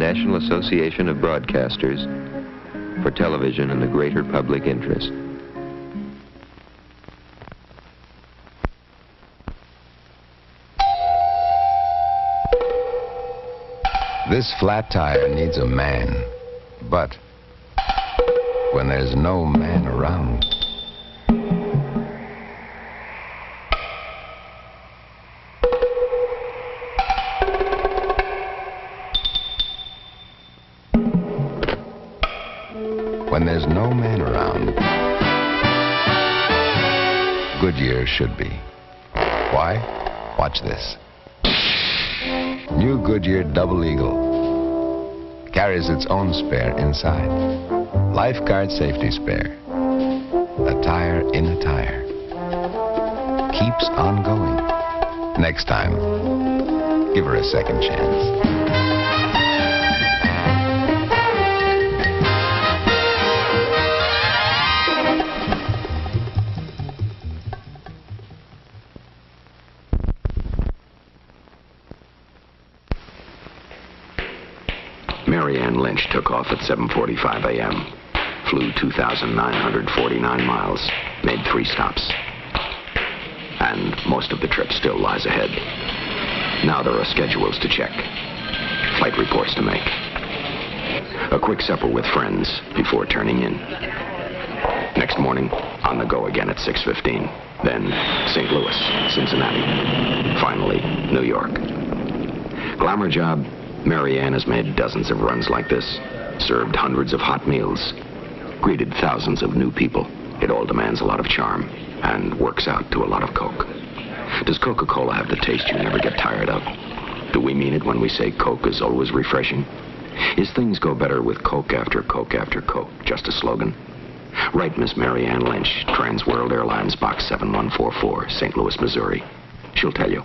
National Association of Broadcasters for television in the greater public interest. This flat tire needs a man, but when there's no man around, when there's no man around, Goodyear should be. Why? Watch this. New Goodyear Double Eagle carries its own spare inside. Lifeguard safety spare. A tire in a tire. Keeps on going. Next time, give her a second chance. Lynch took off at 7:45 a.m., flew 2,949 miles, made 3 stops. And most of the trip still lies ahead. Now there are schedules to check, flight reports to make, a quick supper with friends before turning in. Next morning, on the go again at 6:15. Then St. Louis, Cincinnati, finally New York. Glamour job. Mary Ann has made dozens of runs like this, served hundreds of hot meals, greeted thousands of new people. It all demands a lot of charm and works out to a lot of Coke. Does Coca-Cola have the taste you never get tired of? Do we mean it when we say Coke is always refreshing? Is things go better with Coke after Coke after Coke just a slogan? Write Miss Mary Ann Lynch, Trans World Airlines, Box 7144, St. Louis, Missouri. She'll tell you.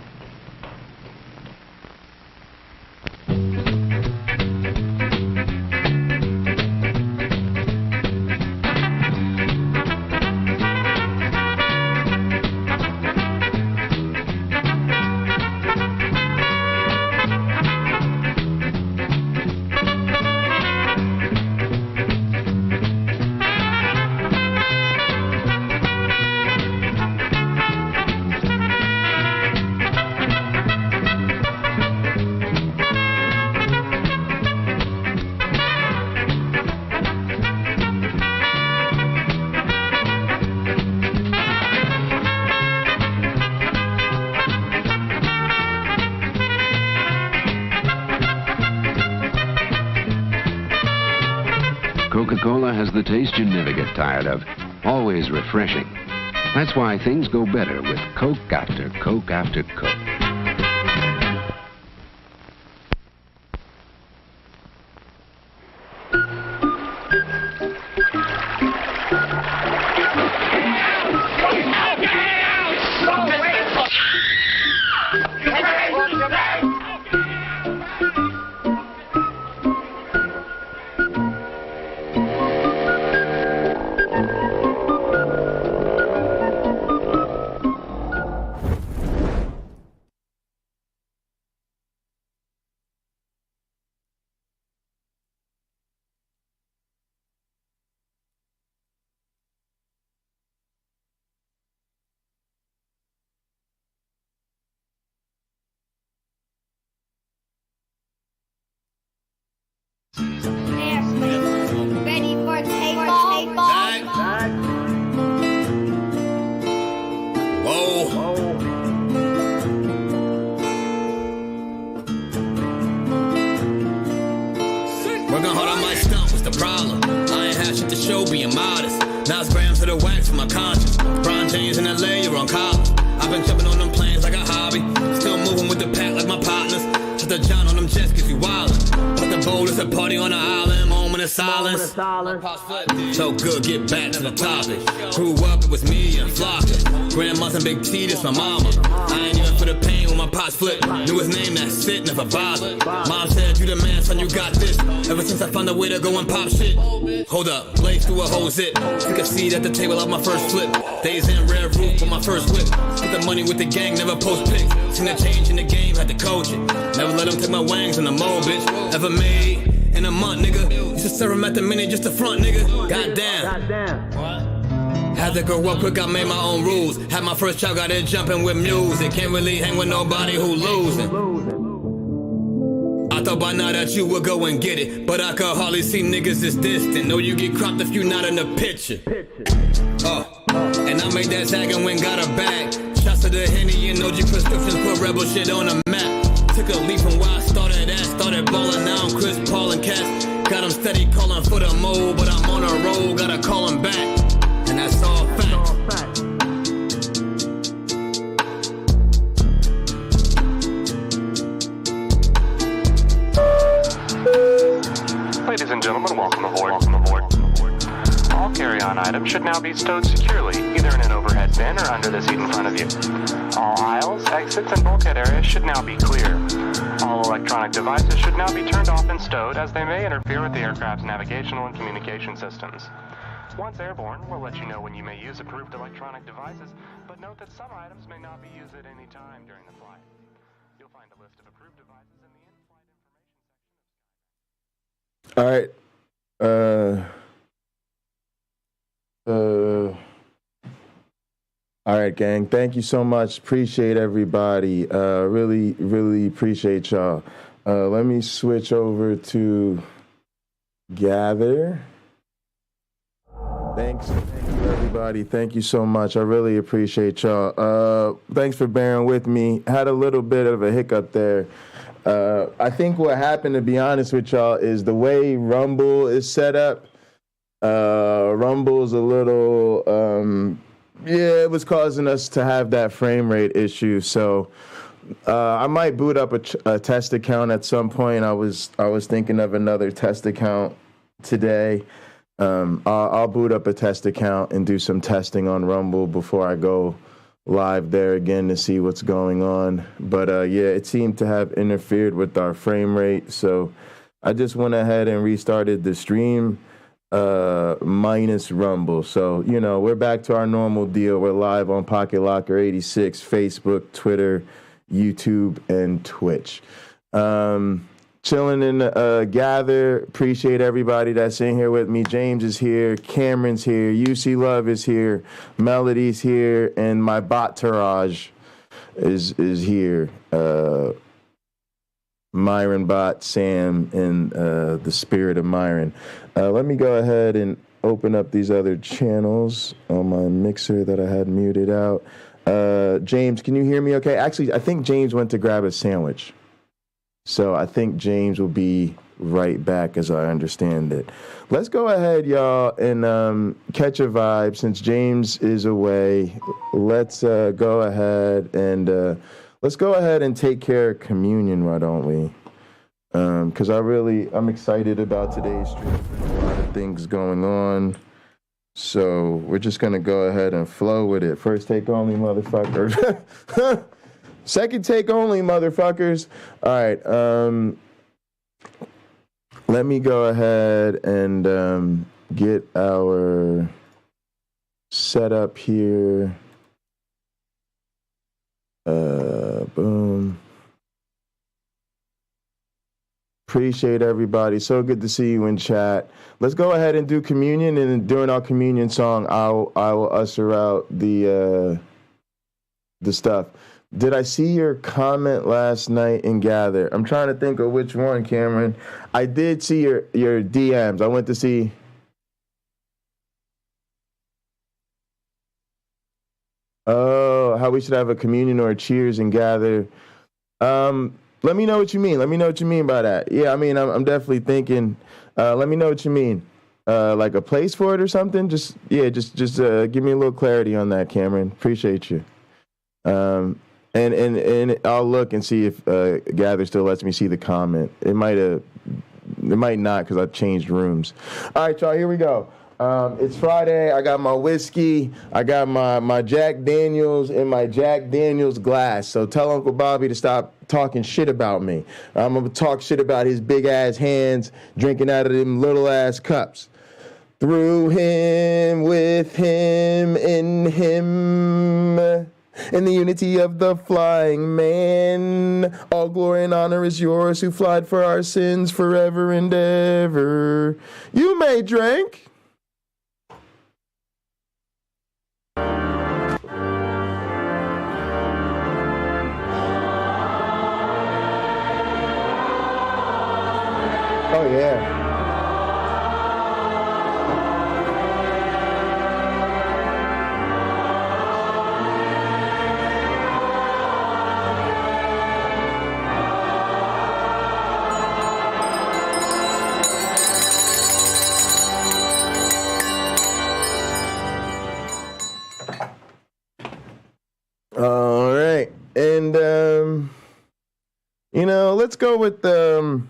Coca-Cola has the taste you never get tired of, always refreshing. That's why things go better with Coke after Coke after Coke. Ready for takeoff? Whoa. Working hard on my stump, what's the problem? I ain't had shit to show, being modest. Now it's grams to the wax for my conscience. Bron James in LA, you're on college. I've been jumping on them planes like a hobby. Still moving with the pack like my partners. Just the John on them jets, cause you wildin'. But the bowl is a party on the island. Moment moment of silence. So good, get back to the topic. Grew up, it was me and Flocka. Grandma's and Big T, this my mama. I ain't even for the pain when my pops flipped. Knew his name, that's it, never bothered. Mom said, you the man, son, you got this. Ever since I found a way to go and pop shit. Hold up, blaze through a whole zip. Took a seat at the table of my first flip. Days in red roof on my first whip. Split the money with the gang, never post pics. Seen a change in the game, had to coach it. Never let them take my wangs in the mold, bitch. Ever made in a month, nigga. Used to serve him at the minute just to front, nigga. Goddamn. Had to grow up quick, I made my own rules. Had my first child, got it jumping with music. Can't really hang with nobody who losing. I thought by now that you would go and get it, but I could hardly see niggas this distant. Know you get cropped if you not in the picture. And I made that tag and went got a bag. Shots to the Henny and OG prescriptions, put rebel shit on the map. Took a leap from where I started at. Started ballin', now I'm Chris Paul and Cass. Got him steady calling for the mold, but I'm on a roll, gotta call him back. And that's all fact. Ladies and gentlemen, welcome aboard. Welcome aboard. All carry-on items should now be stowed securely, either in an overhead bin or under the seat in front of you. All aisles, exits, and bulkhead areas should now be clear. All electronic devices should now be turned off and stowed, as they may interfere with the aircraft's navigational and communication systems. Once airborne, we'll let you know when you may use approved electronic devices, but note that some items may not be used at any time during the flight. You'll find a list of approved devices in the in-flight information section. All right. All right, gang. Thank you so much. Appreciate everybody. Really, really appreciate y'all. Let me switch over to Gather. Thanks, everybody. Thank you so much. I really appreciate y'all. Thanks for bearing with me. Had a little bit of a hiccup there. I think what happened, to be honest with y'all, is the way Rumble is set up. Rumble's a little, it was causing us to have that frame rate issue. So I might boot up a test account at some point. I was thinking of another test account today. I'll boot up a test account and do some testing on Rumble before I go live there again to see what's going on. But it seemed to have interfered with our frame rate. So I just went ahead and restarted the stream minus Rumble. So, we're back to our normal deal. We're live on Pocket Locker 86, Facebook, Twitter, YouTube, and Twitch. Chilling in Gather. Appreciate everybody that's in here with me. James is here. Cameron's here. UC Love is here. Melody's here. And my bot Taraj is here. Myron Bot, Sam, and the spirit of Myron. Let me go ahead and open up these other channels on my mixer that I had muted out. James, can you hear me okay? Actually, I think James went to grab a sandwich. So I think James will be right back, as I understand it. Let's go ahead, y'all, and catch a vibe. Since James is away, let's go ahead and take care of communion, why don't we? Because I'm excited about today's stream. A lot of things going on. So we're just going to go ahead and flow with it. First take only, motherfuckers. Second take only, motherfuckers. All right. Let me go ahead and get our setup here. Boom. Appreciate everybody. So good to see you in chat. Let's go ahead and do communion, and during our communion song, I will usher out the stuff. Did I see your comment last night in Gather? I'm trying to think of which one, Cameron. I did see your DMs. I went to see. Oh, how we should have a communion or a cheers and gather. Let me know what you mean. Let me know what you mean by that. Yeah, I mean, I'm definitely thinking. Let me know what you mean. Like a place for it or something. Just give me a little clarity on that, Cameron. Appreciate you. And I'll look and see if Gather still lets me see the comment. It might have It might not because I changed rooms. All right, y'all, here we go. It's Friday. I got my whiskey. I got my Jack Daniels in my Jack Daniels glass. So tell Uncle Bobby to stop talking shit about me. I'm going to talk shit about his big-ass hands drinking out of them little-ass cups. Through him, with him, in him, in the unity of the flying man. All glory and honor is yours who flied for our sins forever and ever. You may drink. Oh, yeah. All right. And, you know, let's go with the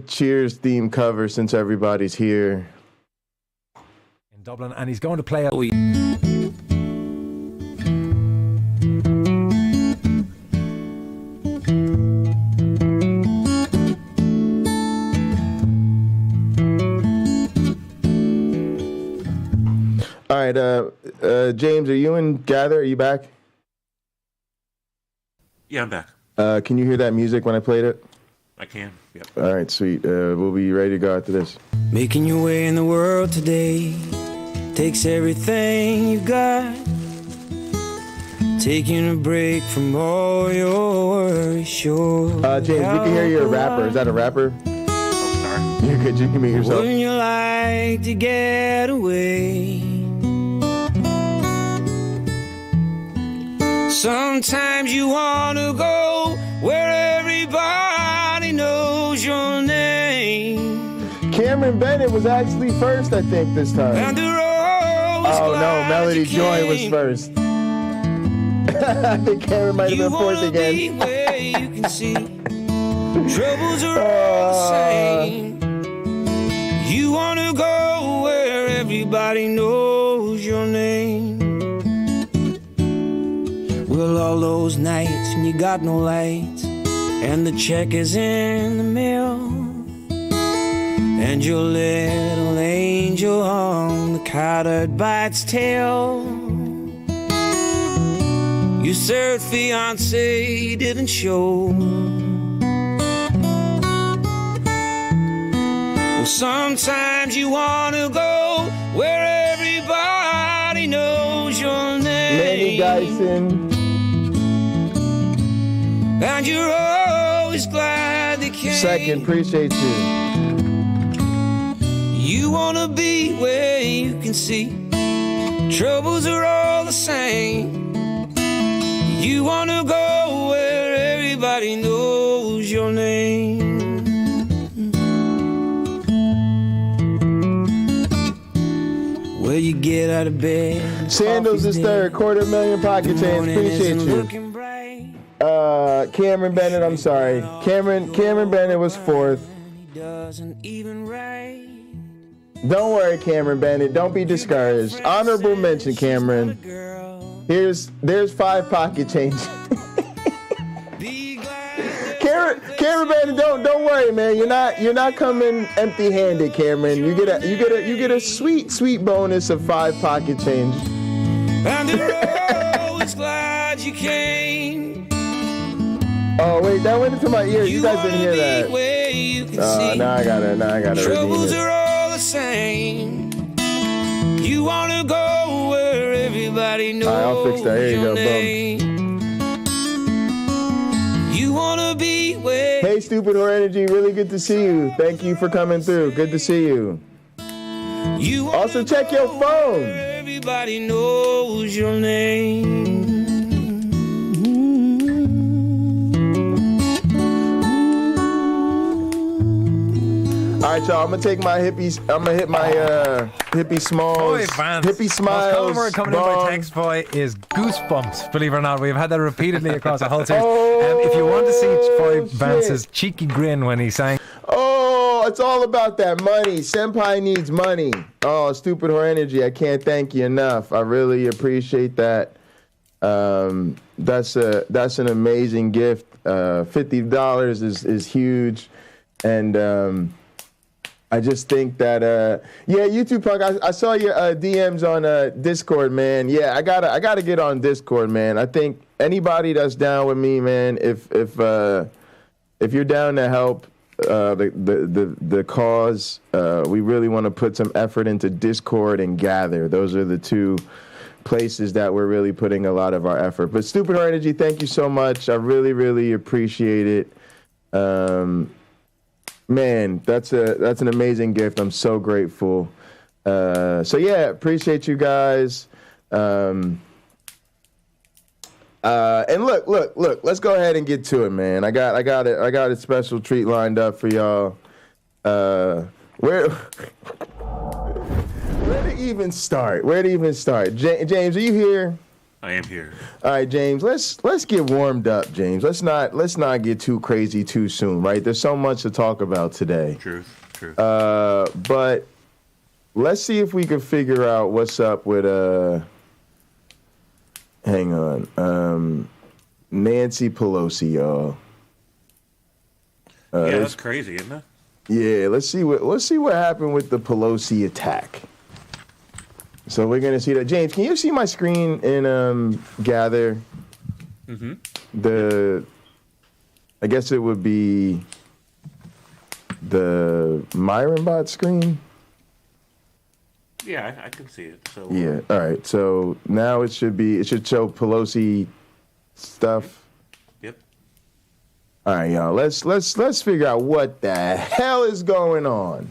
Cheers theme cover since everybody's here. In Dublin, and he's going to play All right, James, are you in Gather? Are you back? Yeah, I'm back. Can you hear that music when I played it? I can, yep. All right, sweet. We'll be ready to go after this. Making your way in the world today takes everything you got. Taking a break from all your worries, sure. James, we can hear you're a rapper. Is that a rapper? Oh, sorry. You're good. You can meet yourself. Wouldn't you like to get away? Sometimes you want to go where everybody knows your name. Cameron Bennett was actually first, I think, this time. And the road was oh, no, Melody Joy was first. I think Cameron might have been fourth again. Be where you can see troubles are all the same. You want to go where everybody knows your name. Well, all those nights when you got no lights and the check is in the mail, and your little angel on the countered by its tail. Your third fiancé didn't show. Well, sometimes you want to go where everybody knows your name. Manny Dyson. And you're always glad they came. Second, appreciate you. You want to be where you can see troubles are all the same. You want to go where everybody knows your name. Where you get out of bed. Sandals is third, $250,000 pocket change. Appreciate you. Cameron Bennett, I'm sorry. Cameron Bennett was fourth. Don't worry, Cameron Bennett. Don't be discouraged. Honorable mention, Cameron. There's 5 pocket change. Cameron Bennett, don't worry, man. You're not coming empty-handed, Cameron. You get a sweet bonus of 5 pocket change. And the road's glad you came. Oh wait, that went into my ear. You guys didn't hear that. Now I gotta. Troubles are all the same. You wanna go where everybody knows. I'll fix that. Here you go. Boom. You wanna be where. Hey, Stupid Whore Energy, really good to see you. Thank you for coming through. Good to see you. Also, check your phone. Everybody knows your name. All All right, y'all. I'm gonna take my hippies. I'm gonna hit my hippie smalls. Boy, Vance. Hippie smiles. Most common word coming in by text, boy, is goosebumps. Believe it or not, we've had that repeatedly across the whole series. If you want to see Boy Vance's cheeky grin when he's saying, "Oh, it's all about that money. Senpai needs money." Oh, stupid whore energy. I can't thank you enough. I really appreciate that. That's an amazing gift. $50 is huge, and I just think that YouTube Punk. I saw your DMs on Discord, man. Yeah, I gotta get on Discord, man. I think anybody that's down with me, man. If you're down to help the cause, we really want to put some effort into Discord and Gather. Those are the two places that we're really putting a lot of our effort. But Stupid Heart Energy, thank you so much. I really, really appreciate it. Man, that's an amazing gift. I'm so grateful. So yeah, appreciate you guys. And look, let's go ahead and get to it, man. I got a special treat lined up for y'all. Where to even start? James, are you here? I am here. All right, James. Let's get warmed up, James. Let's not get too crazy too soon, right? There's so much to talk about today. Truth. But let's see if we can figure out what's up with hang on. Nancy Pelosi, y'all. Yeah, that's crazy, isn't it? Yeah, let's see what happened with the Pelosi attack. So we're gonna see that. James, can you see my screen in Gather? Mm-hmm. I guess it would be the Myron bot screen. Yeah, I can see it. So yeah. All right. So now it should show Pelosi stuff. Yep. All right, y'all. Let's figure out what the hell is going on.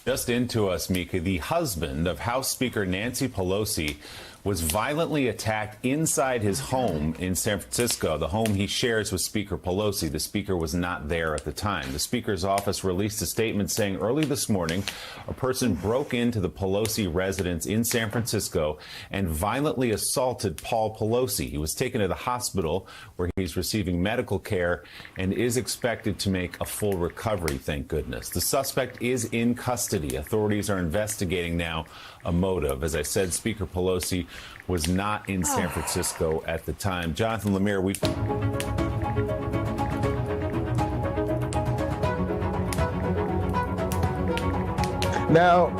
Just into us, Mika, the husband of House Speaker Nancy Pelosi was violently attacked inside his home in San Francisco, the home he shares with Speaker Pelosi. The speaker was not there at the time. The speaker's office released a statement saying early this morning a person broke into the Pelosi residence in San Francisco and violently assaulted Paul Pelosi. He was taken to the hospital where he's receiving medical care and is expected to make a full recovery, thank goodness. The suspect is in custody. Authorities are investigating now a motive. As I said, Speaker Pelosi was not in San Francisco at the time. Jonathan Lemire, Now,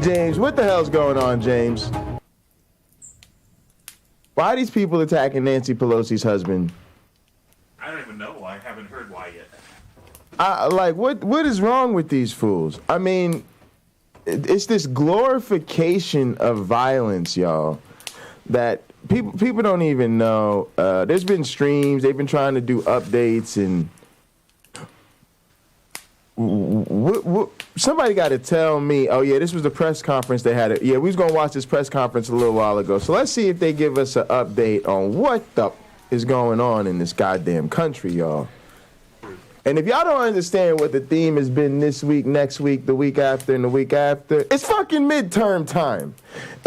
James, what the hell's going on, James? Why are these people attacking Nancy Pelosi's husband? I don't even know. I haven't heard why yet. What is wrong with these fools? I mean, it's this glorification of violence, y'all, that people don't even know. There's been streams. They've been trying to do updates, and somebody got to tell me, oh, yeah, this was the press conference they had. Yeah, we was going to watch this press conference a little while ago. So let's see if they give us an update on what the is going on in this goddamn country, y'all. And if y'all don't understand what the theme has been this week, next week, the week after, and the week after, it's fucking midterm time.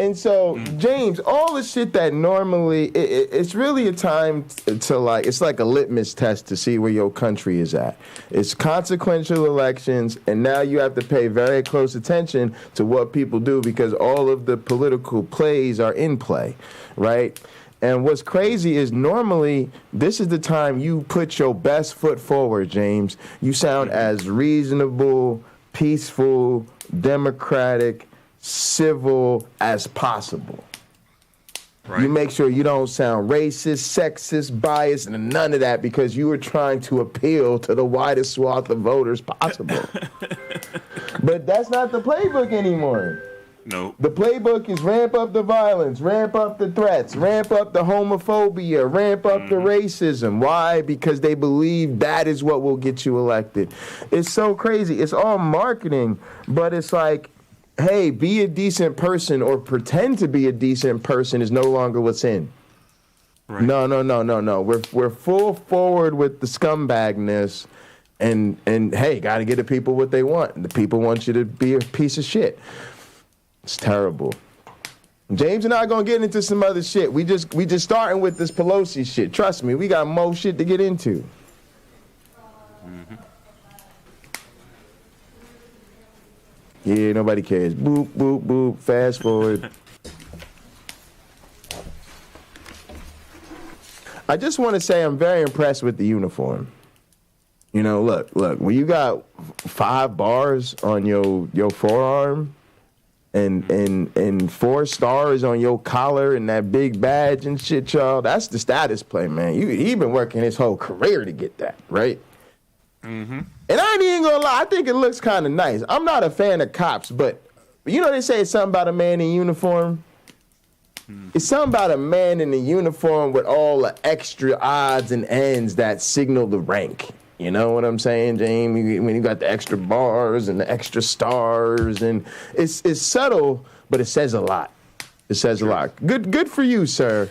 And so, James, all the shit that normally, it's really a time to like, it's like a litmus test to see where your country is at. It's consequential elections, and now you have to pay very close attention to what people do because all of the political plays are in play, right? And what's crazy is normally this is the time you put your best foot forward, James. You sound as reasonable, peaceful, democratic, civil as possible. Right. You make sure you don't sound racist, sexist, biased, and none of that because you were trying to appeal to the widest swath of voters possible. But that's not the playbook anymore. No. The playbook is ramp up the violence, ramp up the threats, ramp up the homophobia, ramp up the racism. Why? Because they believe that is what will get you elected. It's so crazy. It's all marketing, but it's like, hey, be a decent person or pretend to be a decent person is no longer what's in. Right. No. We're full forward with the scumbagness. And hey, got to get the people what they want. The people want you to be a piece of shit. It's terrible. James and I are gonna get into some other shit. We just starting with this Pelosi shit. Trust me, we got more shit to get into. Mm-hmm. Yeah, nobody cares. Boop, boop, boop. Fast forward. I just want to say I'm very impressed with the uniform. You know, look. When you got 5 bars on your forearm, and 4 stars on your collar and that big badge and shit, y'all, that's the status play, man. He been working his whole career to get that, right? Mm-hmm. And I ain't even gonna lie, I think it looks kind of nice. I'm not a fan of cops, but you know they say it's something about a man in uniform? It's something about a man in a uniform with all the extra odds and ends that signal the rank. You know what I'm saying, James? When you got the extra bars and the extra stars, and it's subtle, but it says a lot. It says a lot. Good for you, sir.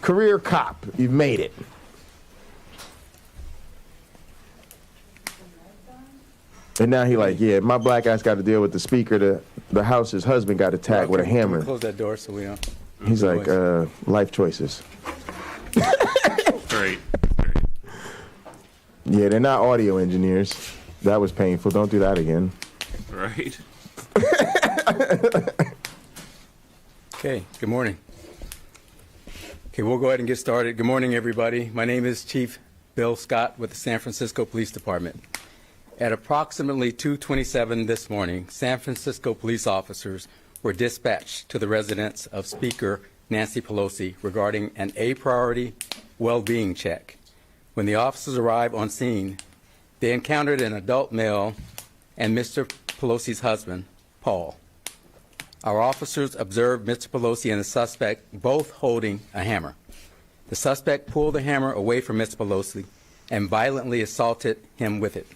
Career cop, you've made it. And now he like, yeah, my black ass got to deal with the speaker. The house's husband got attacked with a hammer. Close that door so we don't. He's like, life choices. Great. Yeah, they're not audio engineers. That was painful. Don't do that again. Right. Okay, good morning. Okay, we'll go ahead and get started. Good morning, everybody. My name is Chief Bill Scott with the San Francisco Police Department. At approximately 2:27 this morning, San Francisco police officers were dispatched to the residence of Speaker Nancy Pelosi regarding an A-priority well-being check. When the officers arrived on scene, they encountered an adult male and Mr. Pelosi's husband, Paul. Our officers observed Mr. Pelosi and the suspect both holding a hammer. The suspect pulled the hammer away from Mr. Pelosi and violently assaulted him with it.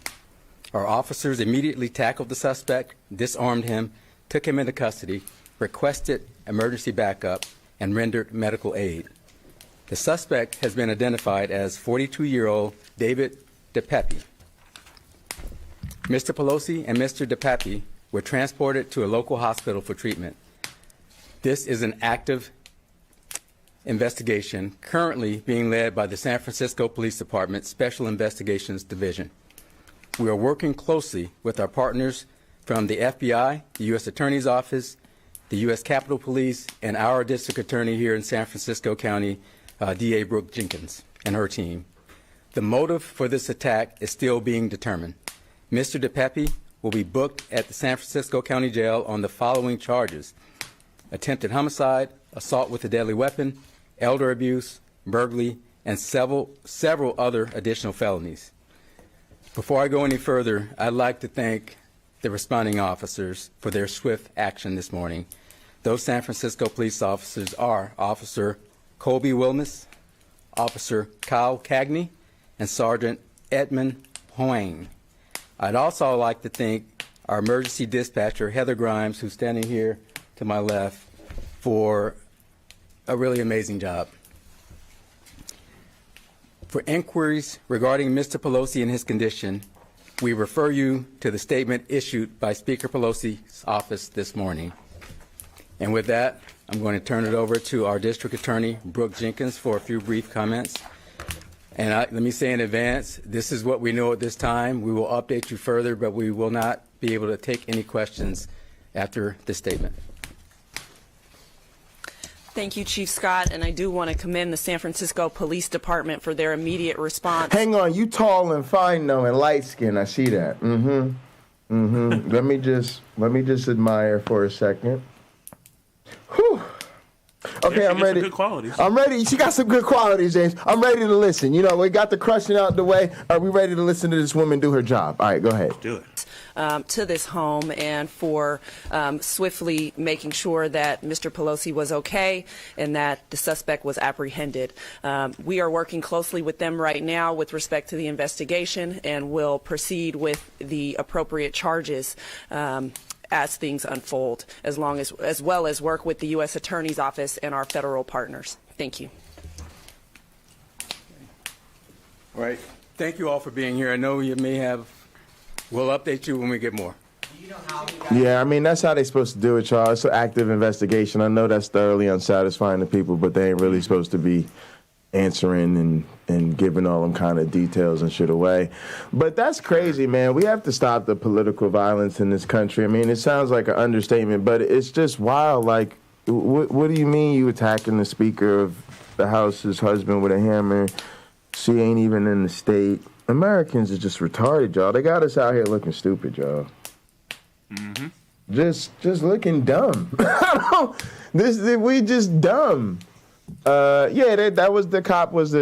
Our officers immediately tackled the suspect, disarmed him, took him into custody, requested emergency backup, and rendered medical aid. The suspect has been identified as 42-year-old David DePepe. Mr. Pelosi and Mr. DePepe were transported to a local hospital for treatment. This is an active investigation currently being led by the San Francisco Police Department Special Investigations Division. We are working closely with our partners from the FBI, the U.S. Attorney's Office, the U.S. Capitol Police, and our district attorney here in San Francisco County, D.A. Brooke Jenkins and her team. The motive for this attack is still being determined. Mr. DePepe will be booked at the San Francisco County Jail on the following charges: attempted homicide, assault with a deadly weapon, elder abuse, burglary, and several other additional felonies. Before I go any further, I'd like to thank the responding officers for their swift action this morning. Those San Francisco police officers are Officer Colby Wilmus, Officer Kyle Cagney, and Sergeant Edmund Hoang. I'd also like to thank our emergency dispatcher, Heather Grimes, who's standing here to my left, for a really amazing job. For inquiries regarding Mr. Pelosi and his condition, we refer you to the statement issued by Speaker Pelosi's office this morning. And with that, I'm going to turn it over to our District Attorney, Brooke Jenkins, for a few brief comments. And let me say in advance, this is what we know at this time. We will update you further, but we will not be able to take any questions after this statement. Thank you, Chief Scott, and I do want to commend the San Francisco Police Department for their immediate response. Hang on, you tall and fine though, and light skinned. I see that. Let me just admire for a second. Whew. Okay, yeah, I'm ready. Some good qualities. I'm ready. She got some good qualities, James. I'm ready to listen. You know, we got the crushing out the way. Are we ready to listen to this woman do her job? All right, go ahead. Do it. To this home and for swiftly making sure that Mr. Pelosi was okay and that the suspect was apprehended. We are working closely with them right now with respect to the investigation and will proceed with the appropriate charges as things unfold, as well as work with the U.S. Attorney's Office and our federal partners. Thank you. All right. Thank you all for being here. I know you may have. We'll update you when we get more. Yeah, I mean, that's how they're supposed to do it, y'all. It's an active investigation. I know that's thoroughly unsatisfying to people, but they ain't really supposed to be answering and giving all them kind of details and shit away. But that's crazy, man. We have to stop the political violence in this country. I mean, it sounds like an understatement, but it's just wild. Like, what do you mean you attacking the Speaker of the House's husband with a hammer? She ain't even in the state. Americans are just retarded, y'all. They got us out here looking stupid, y'all. Mm-hmm. Just looking dumb. We just dumb. That was the cop. He's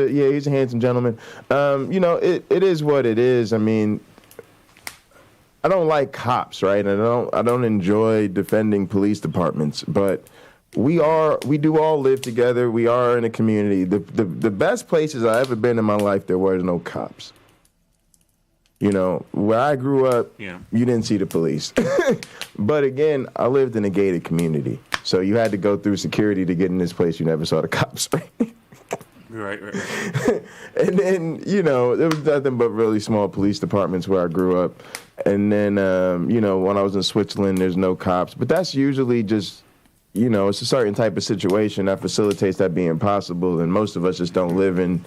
a handsome gentleman. It is what it is. I mean, I don't like cops, right? And I don't enjoy defending police departments, but we do all live together. We are in a community. The best places I've ever been in my life, there was no cops. Where I grew up, you didn't see the police. But again, I lived in a gated community. So you had to go through security to get in this place. You never saw the cops, right? Right. And then, there was nothing but really small police departments where I grew up. And then, when I was in Switzerland, there's no cops. But that's usually just, it's a certain type of situation that facilitates that being possible. And most of us just don't live in,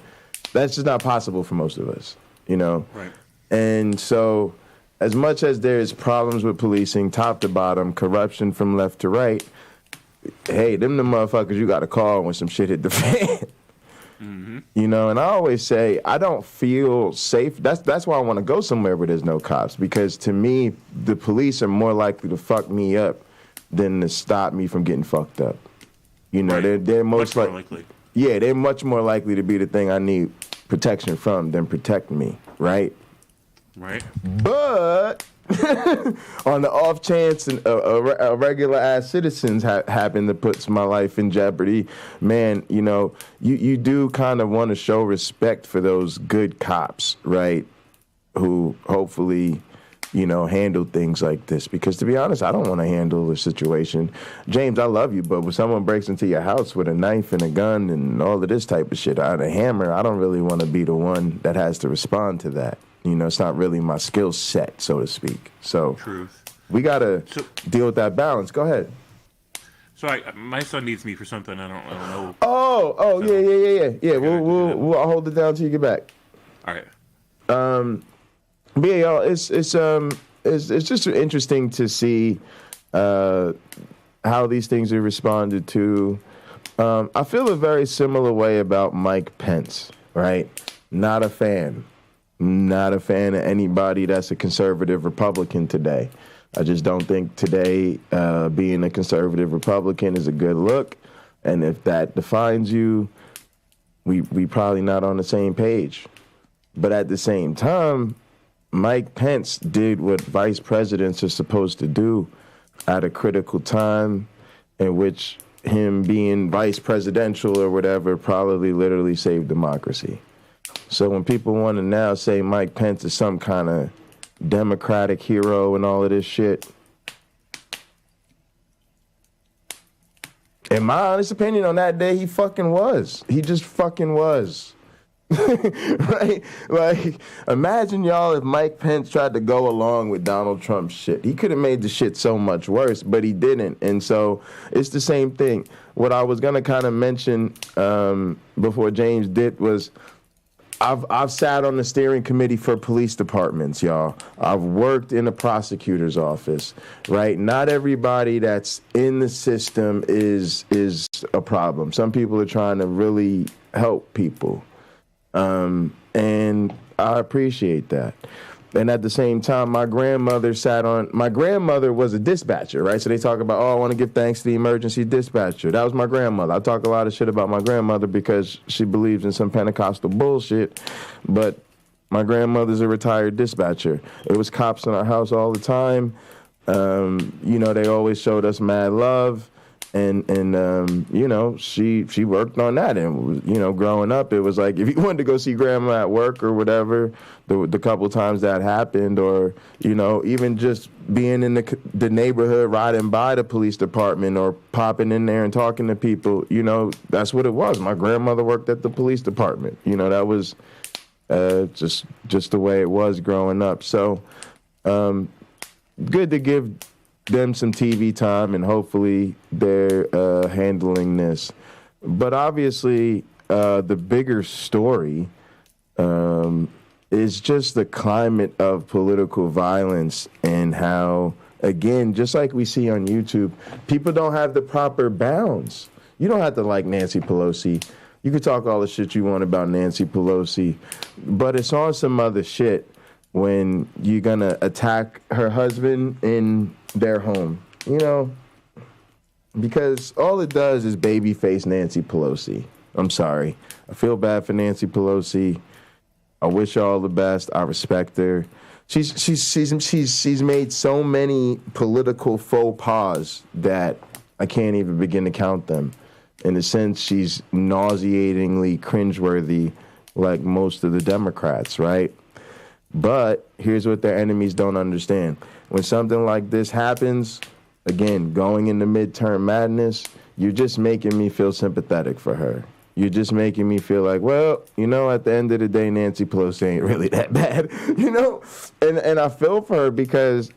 that's just not possible for most of us, Right. And so as much as there's problems with policing, top to bottom, corruption from left to right, hey, them the motherfuckers you got to call when some shit hit the fan. Mm-hmm. And I always say, I don't feel safe. That's why I want to go somewhere where there's no cops, because to me, the police are more likely to fuck me up than to stop me from getting fucked up. Right. They're much more likely. Yeah, they're much more likely to be the thing I need protection from than protect me, right? Right. But on the off chance a regular ass citizens happen to put my life in jeopardy, man, you do kind of want to show respect for those good cops, right? Who hopefully, handle things like this. Because to be honest, I don't want to handle a situation. James, I love you, but when someone breaks into your house with a knife and a gun and all of this type of shit, a hammer, I don't really want to be the one that has to respond to that. It's not really my skill set, so to speak. So Truth. We got to deal with that balance. Go ahead. So my son needs me for something. I don't know. Oh, so, yeah. I'll hold it down till you get back. All right. But yeah, y'all, it's just interesting to see how these things are responded to. I feel a very similar way about Mike Pence, right? Not a fan of anybody that's a conservative Republican today. I just don't think today being a conservative Republican is a good look. And if that defines you, we probably not on the same page. But at the same time, Mike Pence did what vice presidents are supposed to do at a critical time in which him being vice presidential or whatever probably literally saved democracy. So when people want to now say Mike Pence is some kind of Democratic hero and all of this shit, in my honest opinion, on that day, he fucking was. He just fucking was. Right? Like, imagine, y'all, if Mike Pence tried to go along with Donald Trump's shit. He could have made the shit so much worse, but he didn't. And so it's the same thing. What I was going to kind of mention before James did was I've sat on the steering committee for police departments, y'all. I've worked in a prosecutor's office, right? Not everybody that's in the system is a problem. Some people are trying to really help people. And I appreciate that. And at the same time, my grandmother was a dispatcher, right? So they talk about, I want to give thanks to the emergency dispatcher. That was my grandmother. I talk a lot of shit about my grandmother because she believes in some Pentecostal bullshit, but my grandmother's a retired dispatcher. It was cops in our house all the time. They always showed us mad love. And she worked on that. And, growing up, it was like, if you wanted to go see grandma at work or whatever, the couple times that happened, or, even just being in the neighborhood, riding by the police department or popping in there and talking to people, that's what it was. My grandmother worked at the police department. That was just the way it was growing up. So good to give them some TV time, and hopefully they're handling this. But obviously, the bigger story is just the climate of political violence and how, again, just like we see on YouTube, people don't have the proper bounds. You don't have to like Nancy Pelosi. You can talk all the shit you want about Nancy Pelosi, but it's on some other shit when you're going to attack her husband in their home, you know? Because all it does is babyface Nancy Pelosi. I'm sorry. I feel bad for Nancy Pelosi. I wish her all the best. I respect her. She's made so many political faux pas that I can't even begin to count them. In a sense, she's nauseatingly cringeworthy, like most of the Democrats, right? But here's what their enemies don't understand. When something like this happens, again, going into midterm madness, you're just making me feel sympathetic for her. You're just making me feel like, well, you know, at the end of the day, Nancy Pelosi ain't really that bad, you know? And I feel for her because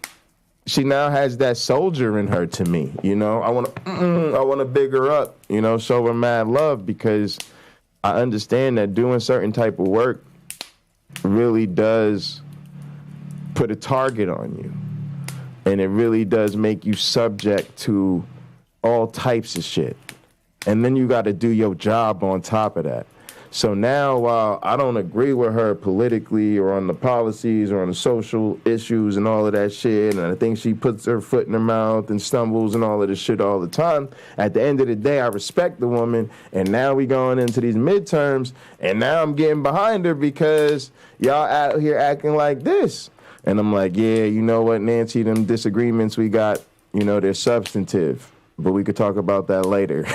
she now has that soldier in her to me, you know? I want to big her up, you know, show her mad love, because I understand that doing certain type of work really does put a target on you. And it really does make you subject to all types of shit. And then you got to do your job on top of that. So now, while I don't agree with her politically or on the policies or on the social issues and all of that shit, and I think she puts her foot in her mouth and stumbles and all of this shit all the time, at the end of the day, I respect the woman. And now we going into these midterms, and now I'm getting behind her because y'all out here acting like this. And I'm like, yeah, you know what, Nancy, them disagreements we got, you know, they're substantive. But we could talk about that later.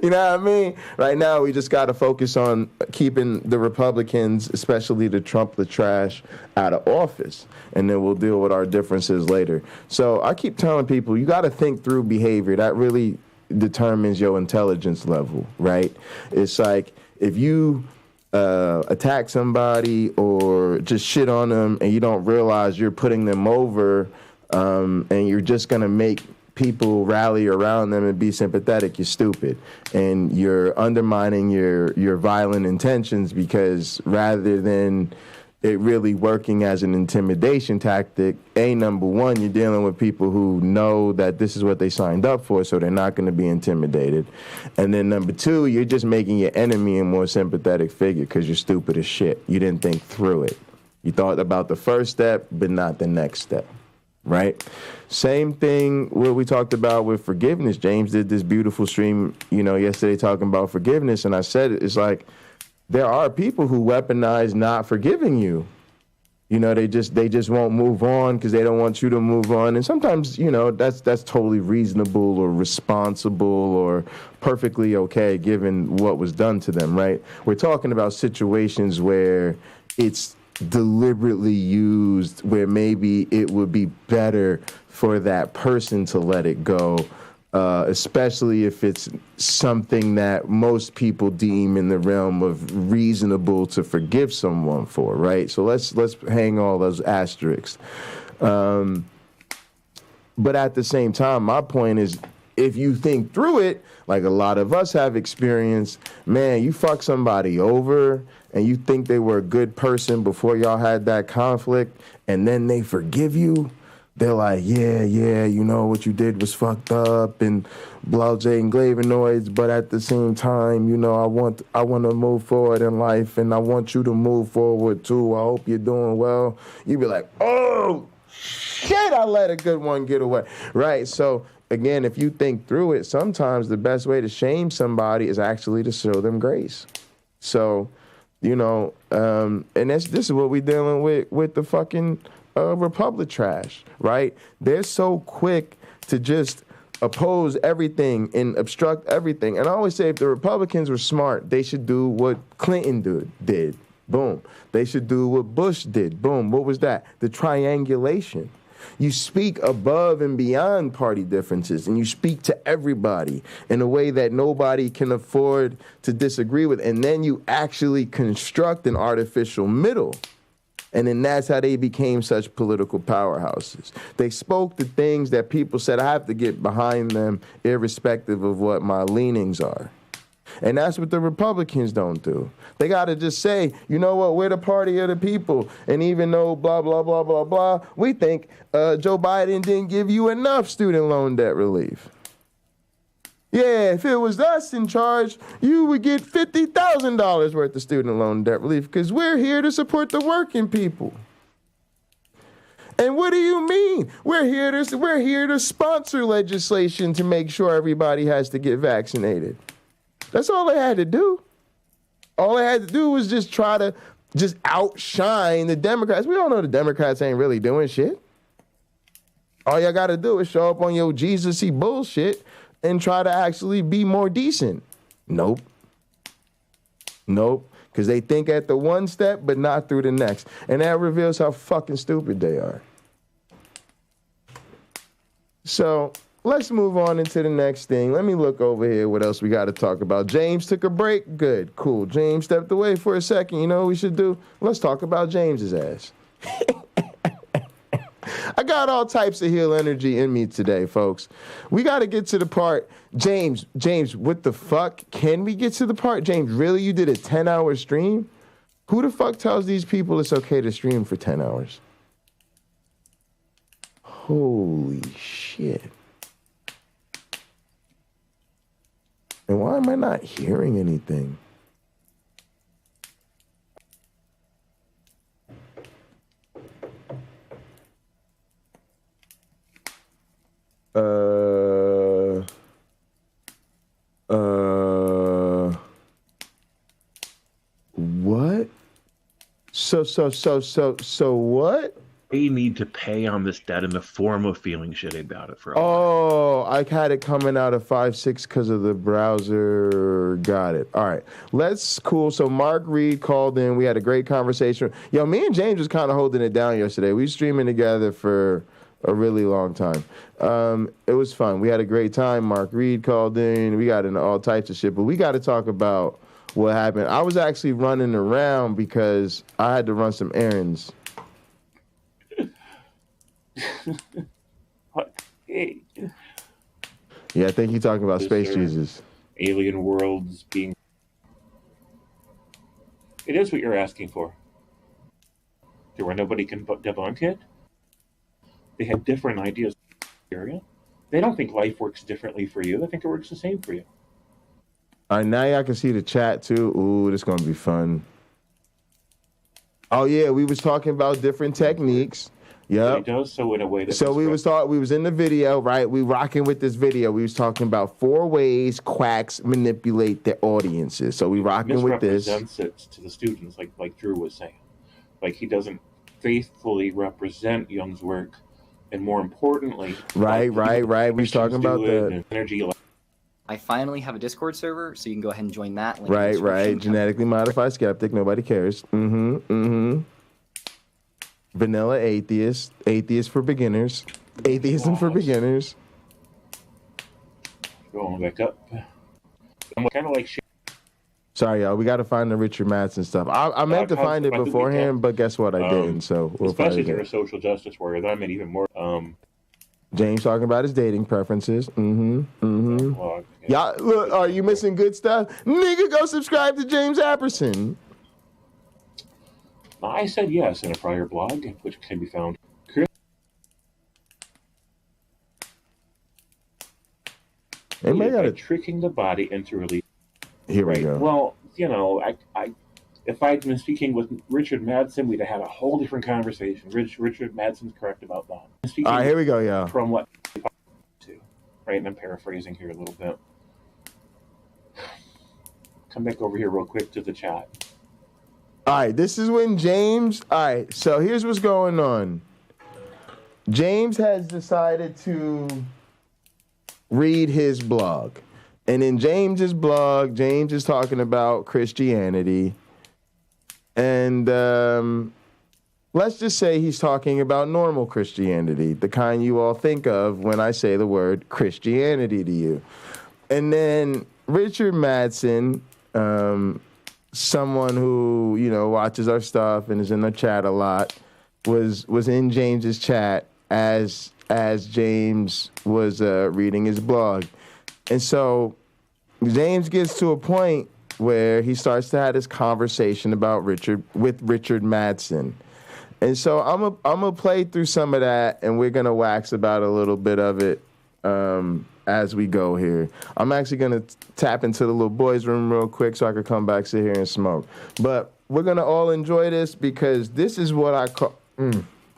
You know what I mean? Right now, we just got to focus on keeping the Republicans, especially the Trump the trash, out of office. And then we'll deal with our differences later. So I keep telling people, you got to think through behavior. That really determines your intelligence level, right? It's like if you attack somebody or just shit on them and you don't realize you're putting them over, and you're just going to make people rally around them and be sympathetic, you're stupid. And you're undermining your violent intentions, because rather than it really working as an intimidation tactic, number one, you're dealing with people who know that this is what they signed up for, so they're not going to be intimidated. And then number two, you're just making your enemy a more sympathetic figure because you're stupid as shit. You didn't think through it. You thought about the first step, but not the next step. Right? Same thing what we talked about with forgiveness. James did this beautiful stream, you know, yesterday talking about forgiveness, and I said it's like there are people who weaponize not forgiving you. You know, they just won't move on because they don't want you to move on. And sometimes, you know, that's totally reasonable or responsible or perfectly okay given what was done to them, right? We're talking about situations where it's deliberately used, where maybe it would be better for that person to let it go, especially if it's something that most people deem in the realm of reasonable to forgive someone for, right? So let's hang all those asterisks. But at the same time, my point is, if you think through it, like a lot of us have experienced, man, you fuck somebody over and you think they were a good person before y'all had that conflict, and then they forgive you. They're like, yeah, you know, what you did was fucked up and blase and glavinoids, but at the same time, you know, I want to move forward in life, and I want you to move forward too. I hope you're doing well. You be like, oh, shit, I let a good one get away. Right? So, again, if you think through it, sometimes the best way to shame somebody is actually to show them grace. So, you know, and this is what we're dealing with the fucking Republic trash, right? They're so quick to just oppose everything and obstruct everything. And I always say, if the Republicans were smart, they should do what Clinton did. Boom. They should do what Bush did. Boom. What was that? The triangulation. You speak above and beyond party differences, and you speak to everybody in a way that nobody can afford to disagree with, and then you actually construct an artificial middle. And then that's how they became such political powerhouses. They spoke the things that people said, I have to get behind them irrespective of what my leanings are. And that's what the Republicans don't do. They got to just say, you know what, we're the party of the people. And even though blah, blah, blah, blah, blah, we think Joe Biden didn't give you enough student loan debt relief. Yeah, if it was us in charge, you would get $50,000 worth of student loan debt relief because we're here to support the working people. And what do you mean? We're here to sponsor legislation to make sure everybody has to get vaccinated. That's all they had to do. All they had to do was just try to just outshine the Democrats. We all know the Democrats ain't really doing shit. All y'all got to do is show up on your Jesus-y bullshit and try to actually be more decent. Nope. Because they think at the one step, but not through the next. And that reveals how fucking stupid they are. So let's move on into the next thing. Let me look over here. What else we got to talk about? James took a break. Good. Cool. James stepped away for a second. You know what we should do? Let's talk about James's ass. I got all types of heel energy in me today, folks. We got to get to the part. James, what the fuck? Can we get to the part? James, really? You did a 10-hour stream? Who the fuck tells these people it's okay to stream for 10 hours? Holy shit. And why am I not hearing anything? What? So what? They need to pay on this debt in the form of feeling shitty about it for a while. Oh, I had it coming out of 5.6 because of the browser. Got it. All right. Cool. So Mark Reed called in. We had a great conversation. Yo, me and James was kind of holding it down yesterday. We were streaming together for a really long time. It was fun. We had a great time. Mark Reed called in. We got into all types of shit, but we got to talk about what happened. I was actually running around because I had to run some errands. Hey. Yeah, I think you're talking about Space Jesus. Alien worlds being... It is what you're asking for. To where nobody can debunk it. They have different ideas. They don't think life works differently for you. They think it works the same for you. All right, now y'all can see the chat too. Ooh, this is going to be fun. Oh, yeah, we was talking about different techniques. Yeah. It does so in a way that... So we was in the video, right? We rocking with this video. We was talking about 4 ways quacks manipulate their audiences. So we rocking with this. Misrepresents it to the students, like Drew was saying. Like he doesn't faithfully represent Jung's work. And more importantly... Right. We was talking about that. Energy. I finally have a Discord server, so you can go ahead and join that. Link Right. Genetically modified skeptic. Nobody cares. Vanilla atheist. Atheist for beginners. Atheism for beginners. Going back up. I'm kind of like... Sorry, y'all. We got to find the Richard Madsen stuff. I meant to find it beforehand, but guess what? I didn't. So we'll especially if you're a social justice warrior, that made even more... James talking about his dating preferences. Well, Y'all, look, are you missing good stuff? Nigga, go subscribe to James Apperson. I said yes in a prior blog, which can be found. By tricking the body into release. Here we go. Well, you know, I if I'd been speaking with Richard Madsen, we'd have had a whole different conversation. Richard Madsen's correct about that. All right, here we go, y'all. From what to, right? And I'm paraphrasing here a little bit. Come back over here real quick to the chat. All right, this is when James... All right, so here's what's going on. James has decided to read his blog. And in James's blog, James is talking about Christianity. And let's just say he's talking about normal Christianity, the kind you all think of when I say the word Christianity to you. And then Richard Madsen, someone who, watches our stuff and is in the chat a lot, was in James's chat as James was reading his blog. And so James gets to a point where he starts to have this conversation about Richard Madsen. And so I'm gonna play through some of that, and we're gonna wax about a little bit of it as we go here. I'm actually gonna tap into the little boys' room real quick so I could come back, sit here, and smoke. But we're gonna all enjoy this because this is what I call.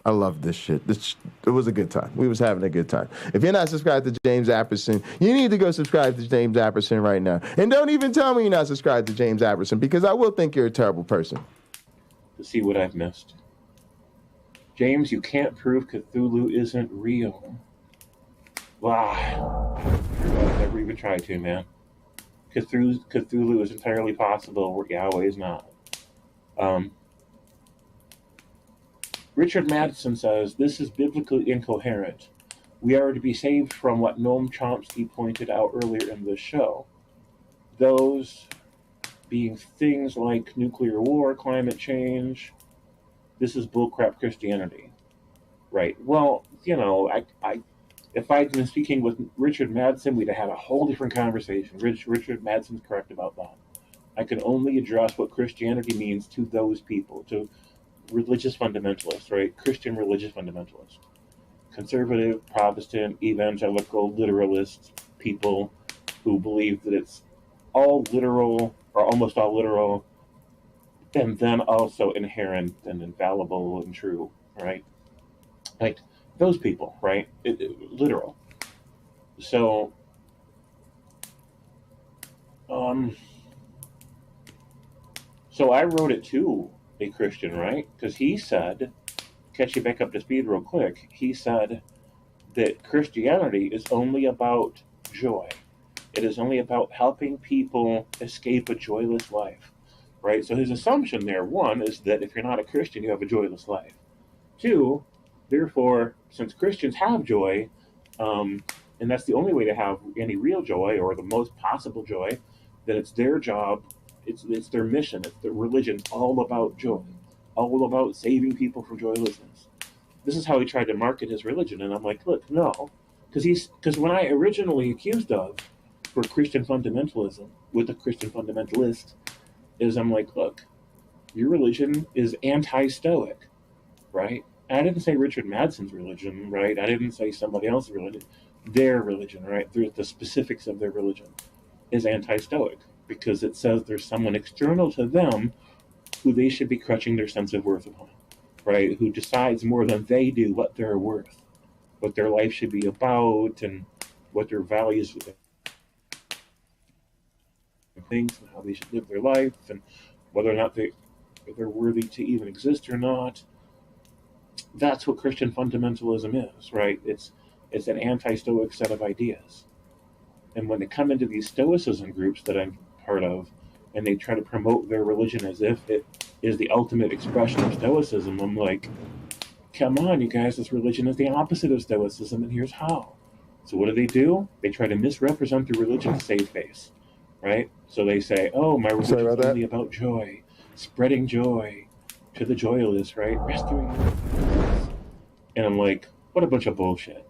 I love this shit. It was a good time. We was having a good time. If you're not subscribed to James Apperson, you need to go subscribe to James Apperson right now. And don't even tell me you're not subscribed to James Apperson because I will think you're a terrible person. To see what I've missed. James, you can't prove Cthulhu isn't real. Wow. I've never even tried to, man. Cthulhu is entirely possible where Yahweh is not. Richard Madsen says, this is biblically incoherent. We are to be saved from what Noam Chomsky pointed out earlier in the show. Those being things like nuclear war, climate change. This is bullcrap Christianity. Right. Well, if I'd been speaking with Richard Madsen, we'd have had a whole different conversation. Richard Madsen's correct about that. I can only address what Christianity means to those people, to religious fundamentalists, right? Christian religious fundamentalists. Conservative, Protestant, evangelical, literalist people who believe that it's all literal, or almost all literal, and then also inherent and infallible and true, right? Like those people, right? Literal. So, so I wrote it to a Christian, right? Because he said, catch you back up to speed real quick, he said that Christianity is only about joy. It is only about helping people escape a joyless life, right? So his assumption there, one, is that if you're not a Christian, you have a joyless life. Two, therefore, since Christians have joy, and that's the only way to have any real joy or the most possible joy, then it's their job, it's their mission, it's their religion, all about joy, all about saving people from joylessness. This is how he tried to market his religion, and I'm like, look, no, because when I originally accused of for Christian fundamentalism with a Christian fundamentalist, is I'm like, look, your religion is anti-Stoic, right? And I didn't say Richard Madsen's religion, right? I didn't say somebody else's religion. Their religion, right? The specifics of their religion is anti-Stoic because it says there's someone external to them who they should be crutching their sense of worth upon, right? Who decides more than they do what they're worth, what their life should be about, and what their values and things, and how they should live their life, and whether or not they're worthy to even exist or not. That's what Christian fundamentalism is, right? It's an anti-Stoic set of ideas. And when they come into these Stoicism groups that I'm part of, and they try to promote their religion as if it is the ultimate expression of Stoicism, I'm like, come on, you guys, this religion is the opposite of Stoicism, and here's how. So what do? They try to misrepresent their religion to save face, right? So they say, oh, my religion is only about joy, spreading joy to the joyless, right? Rescuing them. And I'm like, what a bunch of bullshit.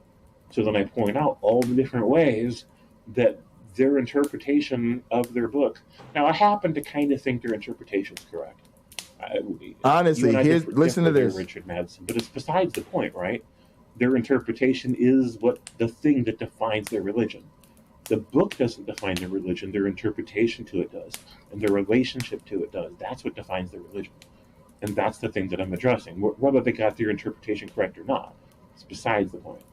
So then I point out all the different ways that their interpretation of their book. Now, I happen to kind of think their interpretation is correct. Honestly, listen to this. Richard Madsen, but it's besides the point, right? Their interpretation is the thing that defines their religion. The book doesn't define their religion. Their interpretation to it does, and their relationship to it does. That's what defines their religion. And that's the thing that I'm addressing. Whether they got their interpretation correct or not, it's besides the point.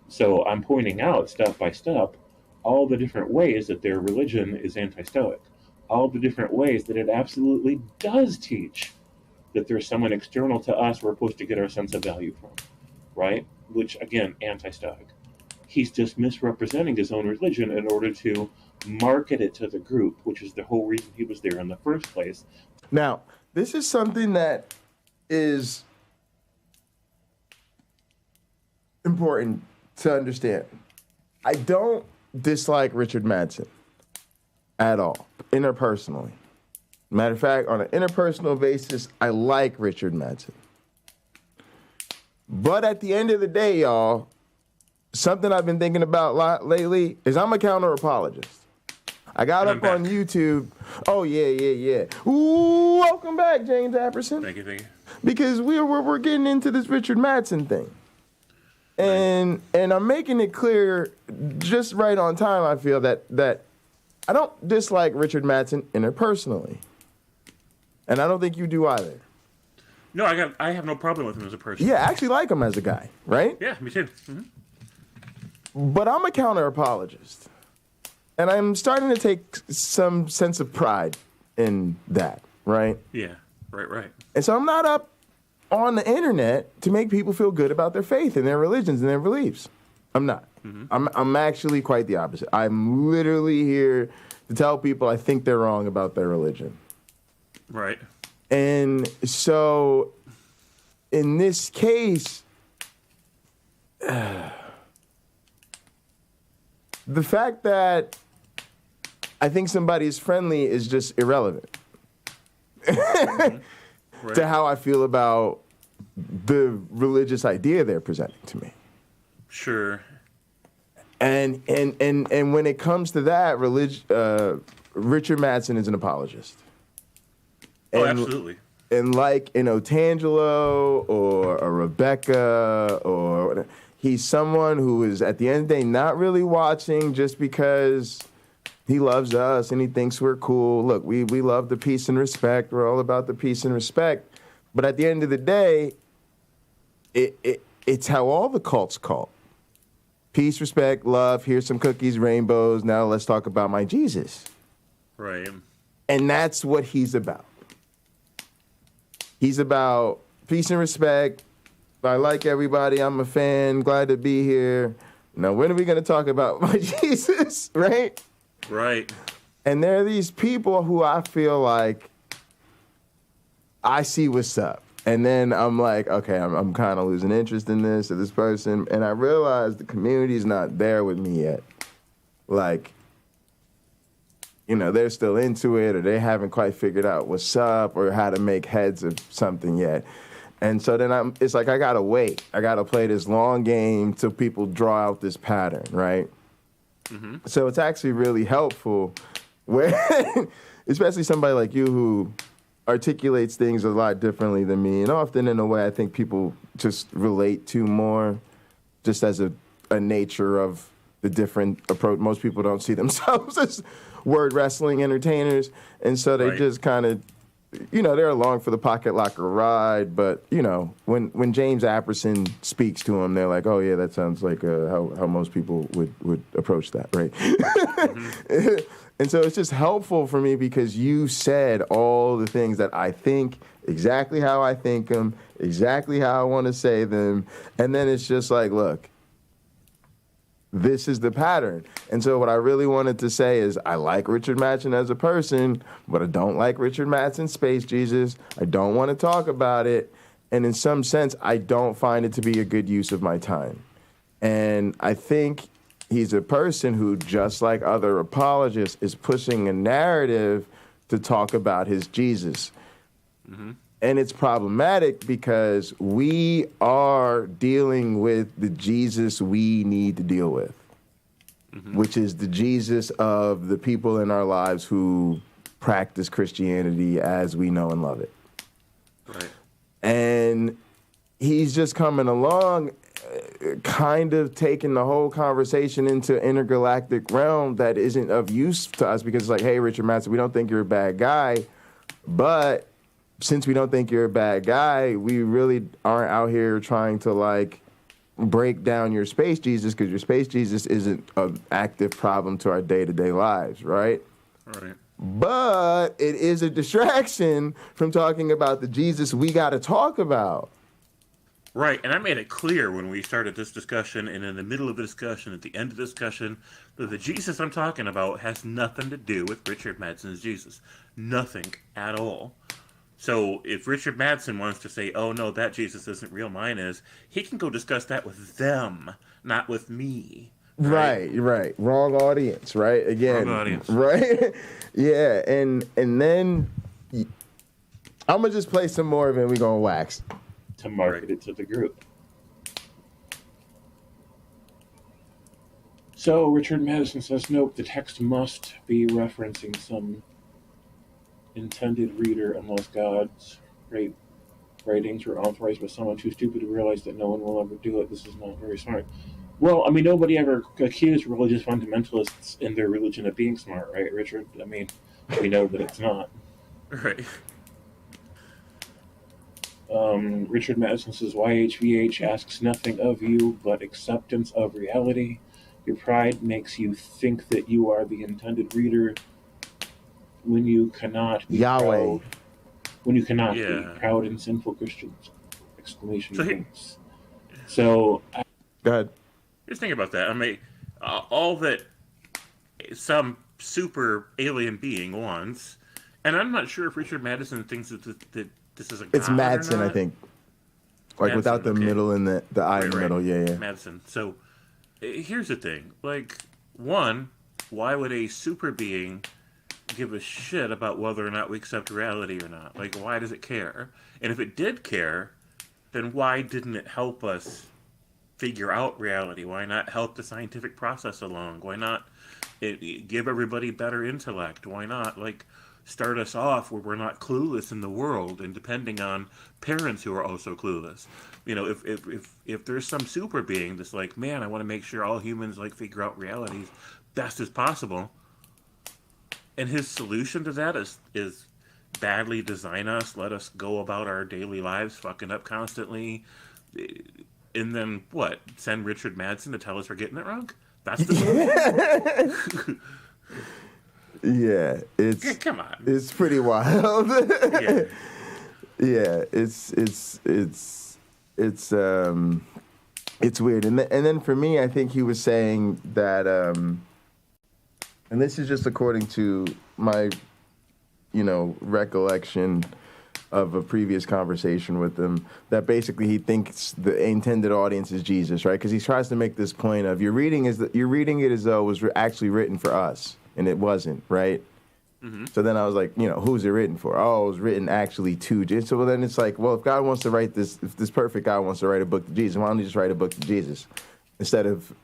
So I'm pointing out, step by step, all the different ways that their religion is anti-Stoic. All the different ways that it absolutely does teach that there's someone external to us we're supposed to get our sense of value from, right? Which, again, anti-Stoic. He's just misrepresenting his own religion in order to market it to the group, which is the whole reason he was there in the first place. Now, this is something that is important to understand. I don't dislike Richard Madsen at all, interpersonally. Matter of fact, on an interpersonal basis, I like Richard Madsen. But at the end of the day, y'all, something I've been thinking about a lot lately is I'm a counter-apologist. I got up on YouTube. Oh, yeah. Ooh, welcome back, James Apperson. Thank you. Because we're getting into this Richard Madsen thing. And I'm making it clear just right on time, I feel, that I don't dislike Richard Madsen interpersonally. And I don't think you do either. No, I have no problem with him as a person. Yeah, I actually like him as a guy, right? Yeah, me too. Mm-hmm. But I'm a counter-apologist. And I'm starting to take some sense of pride in that, right? Yeah, right. And so I'm not up on the internet to make people feel good about their faith and their religions and their beliefs. I'm not. Mm-hmm. I'm actually quite the opposite. I'm literally here to tell people I think they're wrong about their religion. Right. And so in this case, the fact that I think somebody is friendly is just irrelevant to how I feel about the religious idea they're presenting to me. Sure. And when it comes to that, Richard Madsen is an apologist. Oh, absolutely. And like an Otangelo or a Rebecca, or he's someone who is at the end of the day not really watching just because he loves us and he thinks we're cool. Look, we love the peace and respect. We're all about the peace and respect. But at the end of the day, it's how all the cults cult. Peace, respect, love, here's some cookies, rainbows. Now let's talk about my Jesus. Right. And that's what he's about. He's about peace and respect. I like everybody. I'm a fan. Glad to be here. Now, when are we going to talk about my Jesus, right? Right. And there are these people who I feel like I see what's up. And then I'm like, okay, I'm kind of losing interest in this or this person. And I realize the community's not there with me yet. Like, you know, they're still into it, or they haven't quite figured out what's up or how to make heads of something yet. And so then it's like I got to wait. I got to play this long game till people draw out this pattern, right? Mm-hmm. So it's actually really helpful when, especially somebody like you who articulates things a lot differently than me, and often in a way I think people just relate to more just as a nature of the different approach. Most people don't see themselves as word wrestling entertainers, and so they just kind of, you know, they're along for the pocket locker ride, but, you know, when James Apperson speaks to them, they're like, oh, yeah, that sounds like how most people would approach that, right? Mm-hmm. And so it's just helpful for me because you said all the things that I think, exactly how I think them, exactly how I want to say them, and then it's just like, look, this is the pattern. And so what I really wanted to say is I like Richard Madsen as a person, but I don't like Richard Madsen's Space Jesus. I don't want to talk about it. And in some sense, I don't find it to be a good use of my time. And I think he's a person who, just like other apologists, is pushing a narrative to talk about his Jesus. Mm-hmm. And it's problematic because we are dealing with the Jesus we need to deal with, mm-hmm. which is the Jesus of the people in our lives who practice Christianity as we know and love it. Right. And he's just coming along, kind of taking the whole conversation into intergalactic realm that isn't of use to us because it's like, hey, Richard Madsen, we don't think you're a bad guy, but since we don't think you're a bad guy, we really aren't out here trying to, like, break down your space Jesus because your space Jesus isn't an active problem to our day-to-day lives, right? Right. But it is a distraction from talking about the Jesus we got to talk about. Right, and I made it clear when we started this discussion and in the middle of the discussion, at the end of the discussion, that the Jesus I'm talking about has nothing to do with Richard Madsen's Jesus. Nothing at all. So if Richard Madsen wants to say, oh, no, that Jesus isn't real, mine is, he can go discuss that with them, not with me. Right. Wrong audience, right? Again, wrong audience. Right? Yeah, and then I'm going to just play some more of it and we're going to wax. To market it to the group. So Richard Madison says, nope, the text must be referencing some intended reader unless God's writings were authorized by someone too stupid to realize that no one will ever do it. This is not very smart. Well, I mean, nobody ever accused religious fundamentalists in their religion of being smart, right, Richard? I mean, we know that it's not. Right. Richard Madison says, YHVH asks nothing of you but acceptance of reality. Your pride makes you think that you are the intended reader when you cannot be proud. When you cannot be proud and sinful Christians! Exclamation points. So, go ahead. Just think about that. I mean, all that some super alien being wants, and I'm not sure if Richard Madison thinks that this is a god. It's Madsen, I think. Like Madsen, without the middle and the I in the middle. Yeah. Madsen. So, here's the thing. Like, one, why would a super being give a shit about whether or not we accept reality or not? Like, why does it care? And if it did care, then why didn't it help us figure out reality? Why not help the scientific process along? Why not give everybody better intellect? Why not, like, start us off where we're not clueless in the world and depending on parents who are also clueless? You know, if there's some super being that's like, man, I want to make sure all humans, like, figure out reality as best as possible, and his solution to that is badly design us, let us go about our daily lives fucking up constantly, and then what? Send Richard Madsen to tell us we're getting it wrong? That's the solution? Yeah, it's come on. It's pretty wild. Yeah, it's weird. And then for me, I think he was saying that, and this is just according to my, recollection of a previous conversation with him, that basically he thinks the intended audience is Jesus, right? Because he tries to make this point of you're reading it as though it was actually written for us, and it wasn't, right? Mm-hmm. So then I was like, who's it written for? Oh, it was written actually to Jesus. So then it's like, well, if God wants to write this, if this perfect God wants to write a book to Jesus, why don't he just write a book to Jesus instead of,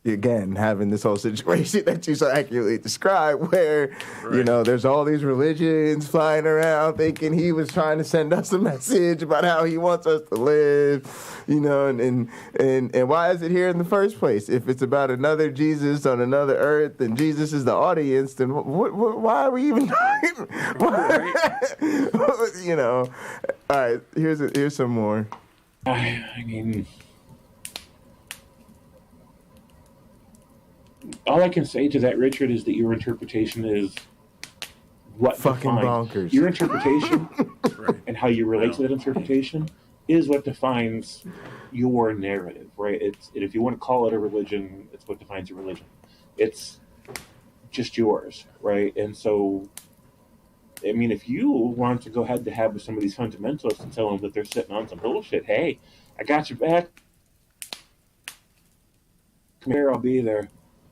again, having this whole situation that you so accurately described where, there's all these religions flying around thinking he was trying to send us a message about how he wants us to live, and why is it here in the first place? If it's about another Jesus on another earth and Jesus is the audience, then why are we even talking? All right, here's some more. I mean, all I can say to that, Richard, is that your interpretation is what fucking bonkers. Your interpretation and how you relate to that interpretation is what defines your narrative, right? And if you want to call it a religion, it's what defines your religion. It's just yours, right? And so, I mean, if you want to go head to head with some of these fundamentalists and tell them that they're sitting on some bullshit, hey, I got your back. Come here, I'll be there.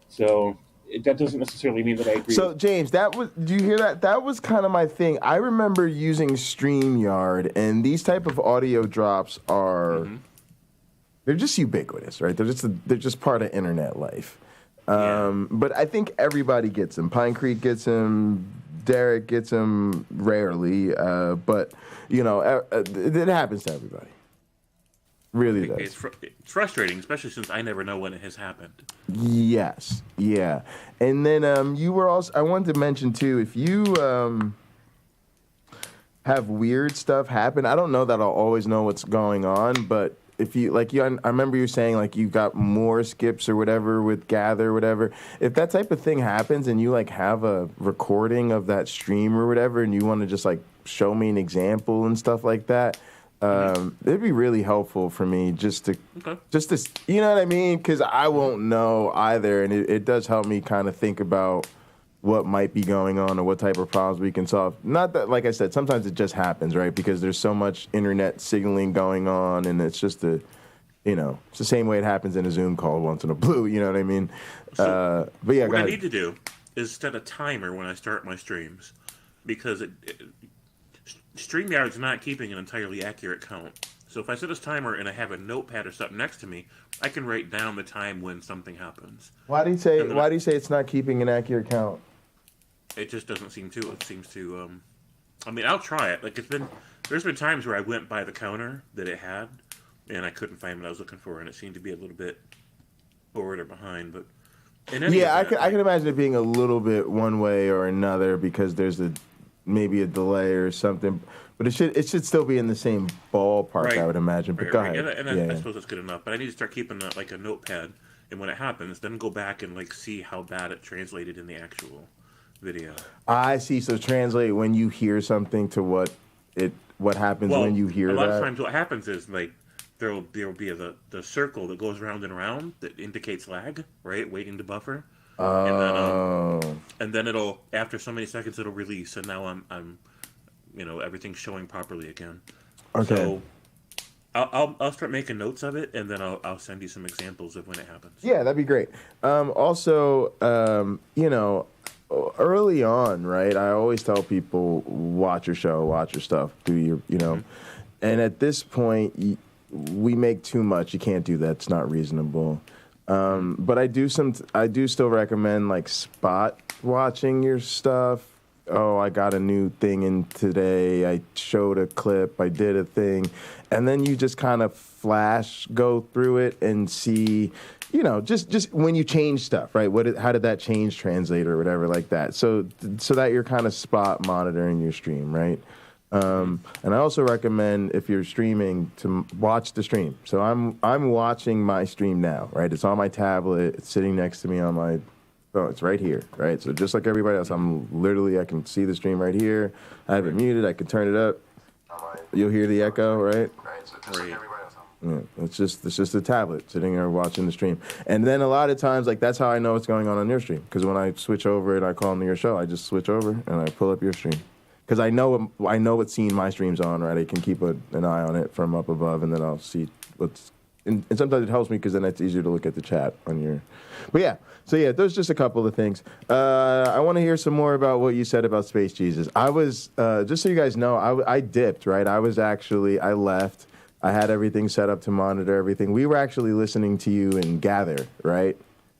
So that doesn't necessarily mean that I agree. So, James, do you hear that? That was kind of my thing. I remember using StreamYard, and these type of audio drops are, they're just ubiquitous, right? They're just part of internet life. But I think everybody gets them. PineCreek gets them. Derek gets them rarely. But, it happens to everybody. Really does. It's frustrating, especially since I never know when it has happened. Yes, yeah. And then you were also, I wanted to mention too, if you have weird stuff happen, I don't know that I'll always know what's going on, but if you, I remember you saying you got more skips or whatever with Gather or whatever. If that type of thing happens and you have a recording of that stream or whatever and you want to just show me an example and stuff like that, it'd be really helpful for me just to, you know what I mean? Because I won't know either, and it does help me kind of think about, what might be going on or what type of problems we can solve. Not that, like I said, sometimes it just happens, right? Because there's so much internet signaling going on, and it's just it's the same way it happens in a Zoom call once in a blue, you know what I mean? But yeah, what I need to do is set a timer when I start my streams, because StreamYard's not keeping an entirely accurate count. So if I set this timer and I have a notepad or something next to me, I can write down the time when something happens. Why do you say it's not keeping an accurate count? It just doesn't seem to. It seems to. I mean, I'll try it. Like there's been times where I went by the counter that it had, and I couldn't find what I was looking for, and it seemed to be a little bit forward or behind. But I can imagine it being a little bit one way or another because there's maybe a delay or something. But it should still be in the same ballpark, right. I would imagine. But go ahead. And I suppose that's good enough. But I need to start keeping a notepad, and when it happens, then go back and see how bad it translated in the actual video. I see. So translate when you hear something to what happens when you hear that. A lot of times, what happens is there'll be the circle that goes round and around that indicates lag, right? Waiting to buffer. And then it'll, after so many seconds, it'll release, and now I'm everything's showing properly again. Okay. So I'll start making notes of it, and then I'll send you some examples of when it happens. Yeah, that'd be great. Also, early on, right? I always tell people, watch your show, watch your stuff, do your, and at this point, we make too much. You can't do that. It's not reasonable. But I do still recommend spot watching your stuff. Oh, I got a new thing in today. I showed a clip. I did a thing. And then you just kind of go through it and see, just when you change stuff, right? How did that change translate or whatever like that? So that you're kind of spot monitoring your stream, right? And I also recommend, if you're streaming, to watch the stream. So I'm watching my stream now, right? It's on my tablet. It's sitting next to me on my phone. It's right here, right? So just like everybody else, I can see the stream right here. I have it muted. I can turn it up. You'll hear the echo, right? Yeah, it's just a tablet sitting there watching the stream. And then a lot of times, that's how I know what's going on your stream. Because when I switch over and I call into your show, I just switch over and I pull up your stream. Because I know what's seeing my streams on, right? I can keep an eye on it from up above, and then I'll see what's. And sometimes it helps me because then it's easier to look at the chat on your. But yeah, so yeah, there's just a couple of things. I want to hear some more about what you said about Space Jesus. I was just so you guys know, I dipped, right? I left. I had everything set up to monitor everything. We were actually listening to you in Gather, right?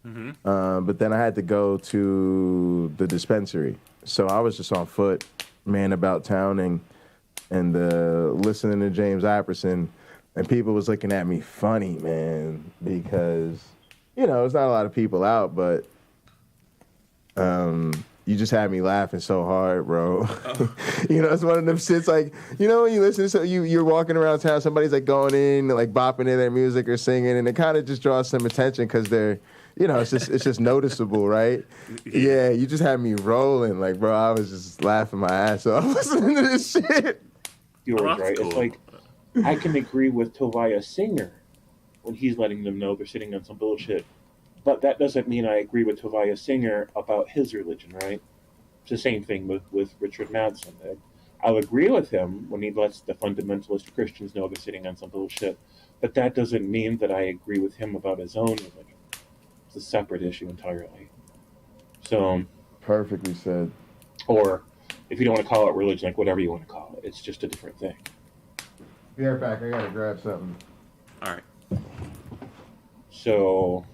Mm-hmm. But then I had to go to the dispensary, so I was just on foot. Man about towning and listening to James Apperson, and people was looking at me funny, man, because there's not a lot of people out, but you just had me laughing so hard, bro. It's one of them shits when you listen to you're walking around town, somebody's going in, bopping in their music or singing, and it kind of just draws some attention because they're it's just noticeable, right? Yeah, you just had me rolling, bro. I was just laughing my ass off listening to this shit. You're right. Cool. It's I can agree with Tobias Singer when he's letting them know they're sitting on some bullshit, but that doesn't mean I agree with Tobias Singer about his religion, right? It's the same thing with Richard Madsen. I'll agree with him when he lets the fundamentalist Christians know they're sitting on some bullshit, but that doesn't mean that I agree with him about his own religion. A separate issue entirely. So perfectly said. Or if you don't want to call it religion, whatever you want to call it, it's just a different thing. Be right back. I gotta grab something. All right. So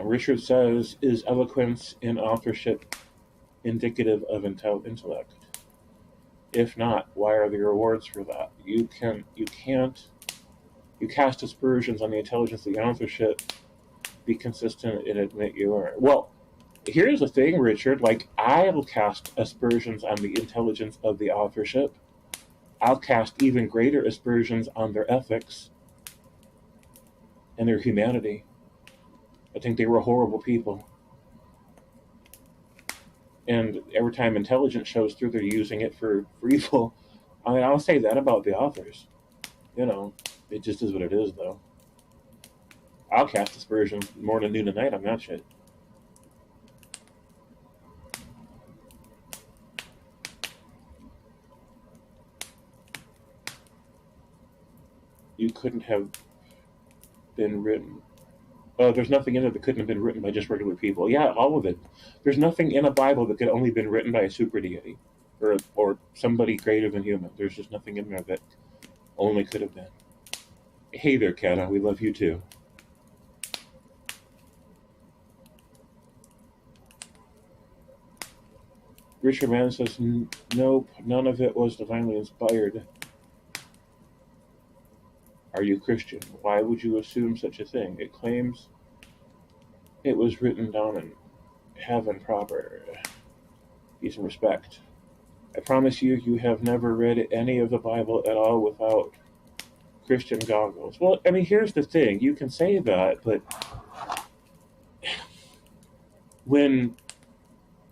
Richard says, is eloquence in authorship indicative of intellect? If not, why are there rewards for that? You cast aspersions on the intelligence of the authorship. Be consistent and admit you are. Well, here's the thing, Richard. I'll cast aspersions on the intelligence of the authorship. I'll cast even greater aspersions on their ethics and their humanity. I think they were horrible people. And every time intelligence shows through, they're using it for evil. I'll say that about the authors. It just is what it is, though. I'll cast aspersions morning, noon, and night on that shit. you couldn't have been written. Oh, there's nothing in it that couldn't have been written by just regular people. Yeah, all of it. There's nothing in a Bible that could only been written by a super deity or somebody greater than human. There's just nothing in there that only could have been. Hey there, Kata. We love you too. Richard Mann says, nope, none of it was divinely inspired. Are you Christian? Why would you assume such a thing? It claims it was written down in heaven proper. Peace and respect. I promise you, you have never read any of the Bible at all without Christian goggles. Well, I mean, here's the thing. You can say that, but when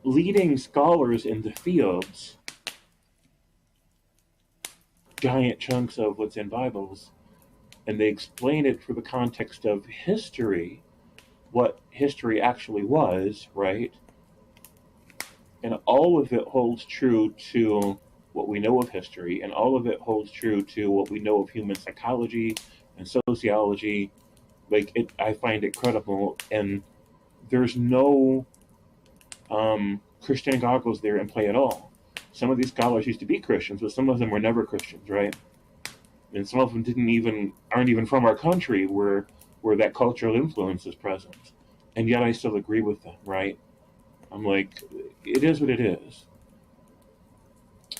leading scholars in the fields, giant chunks of what's in Bibles, and they explain it for the context of history, what history actually was, right? And all of it holds true to what we know of history, and all of it holds true to what we know of human psychology and sociology. Like, I find it credible, and there's no Christian goggles there in play at all. Some of these scholars used to be Christians, but some of them were never Christians, right? And some of them aren't even from our country where that cultural influence is present. And yet I still agree with them, right? I'm like, it is what it is.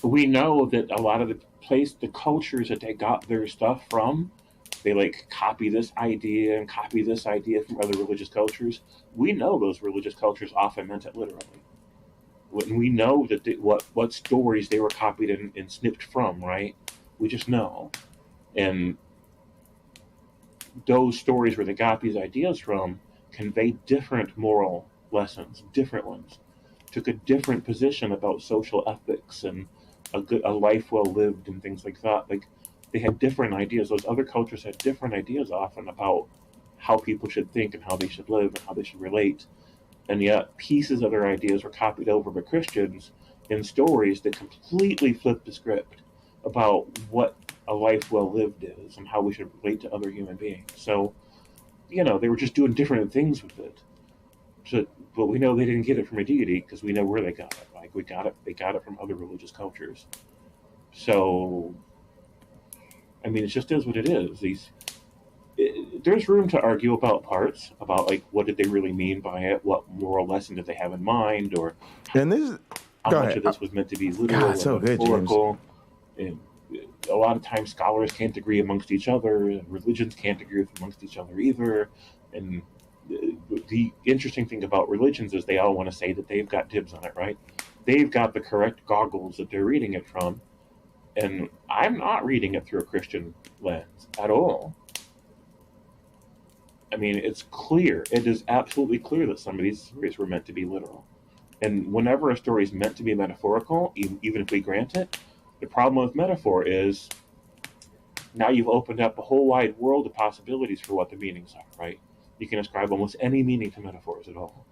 We know that a lot of the cultures that they got their stuff from, they like copy this idea and copy this idea from other religious cultures. We know those religious cultures often meant it literally. We know that what stories they were copied and snipped from, right? We just know. And those stories where they got these ideas from convey different moral lessons, different ones. Took a different position about social ethics and a life well lived and things like that. Like, they had different ideas. Those other cultures had different ideas often about how people should think and how they should live and how they should relate. And yet pieces of their ideas were copied over by Christians in stories that completely flipped the script about what a life well lived is and how we should relate to other human beings. So, they were just doing different things with it. But we know they didn't get it from a deity because we know where they got it. Like, they got it from other religious cultures. So, I mean, it just is what it is. There's room to argue about parts, about like what did they really mean by it, what moral lesson did they have in mind, or how much of this was meant to be literal and metaphorical. And a lot of times scholars can't agree amongst each other, religions can't agree amongst each other either. And the interesting thing about religions is they all want to say that they've got dibs on it, right? They've got the correct goggles that they're reading it from. And I'm not reading it through a Christian lens at all. I mean, it's clear. It is absolutely clear that some of these stories were meant to be literal. And whenever a story is meant to be metaphorical, even if we grant it, the problem with metaphor is now you've opened up a whole wide world of possibilities for what the meanings are, right? You can ascribe almost any meaning to metaphors at all.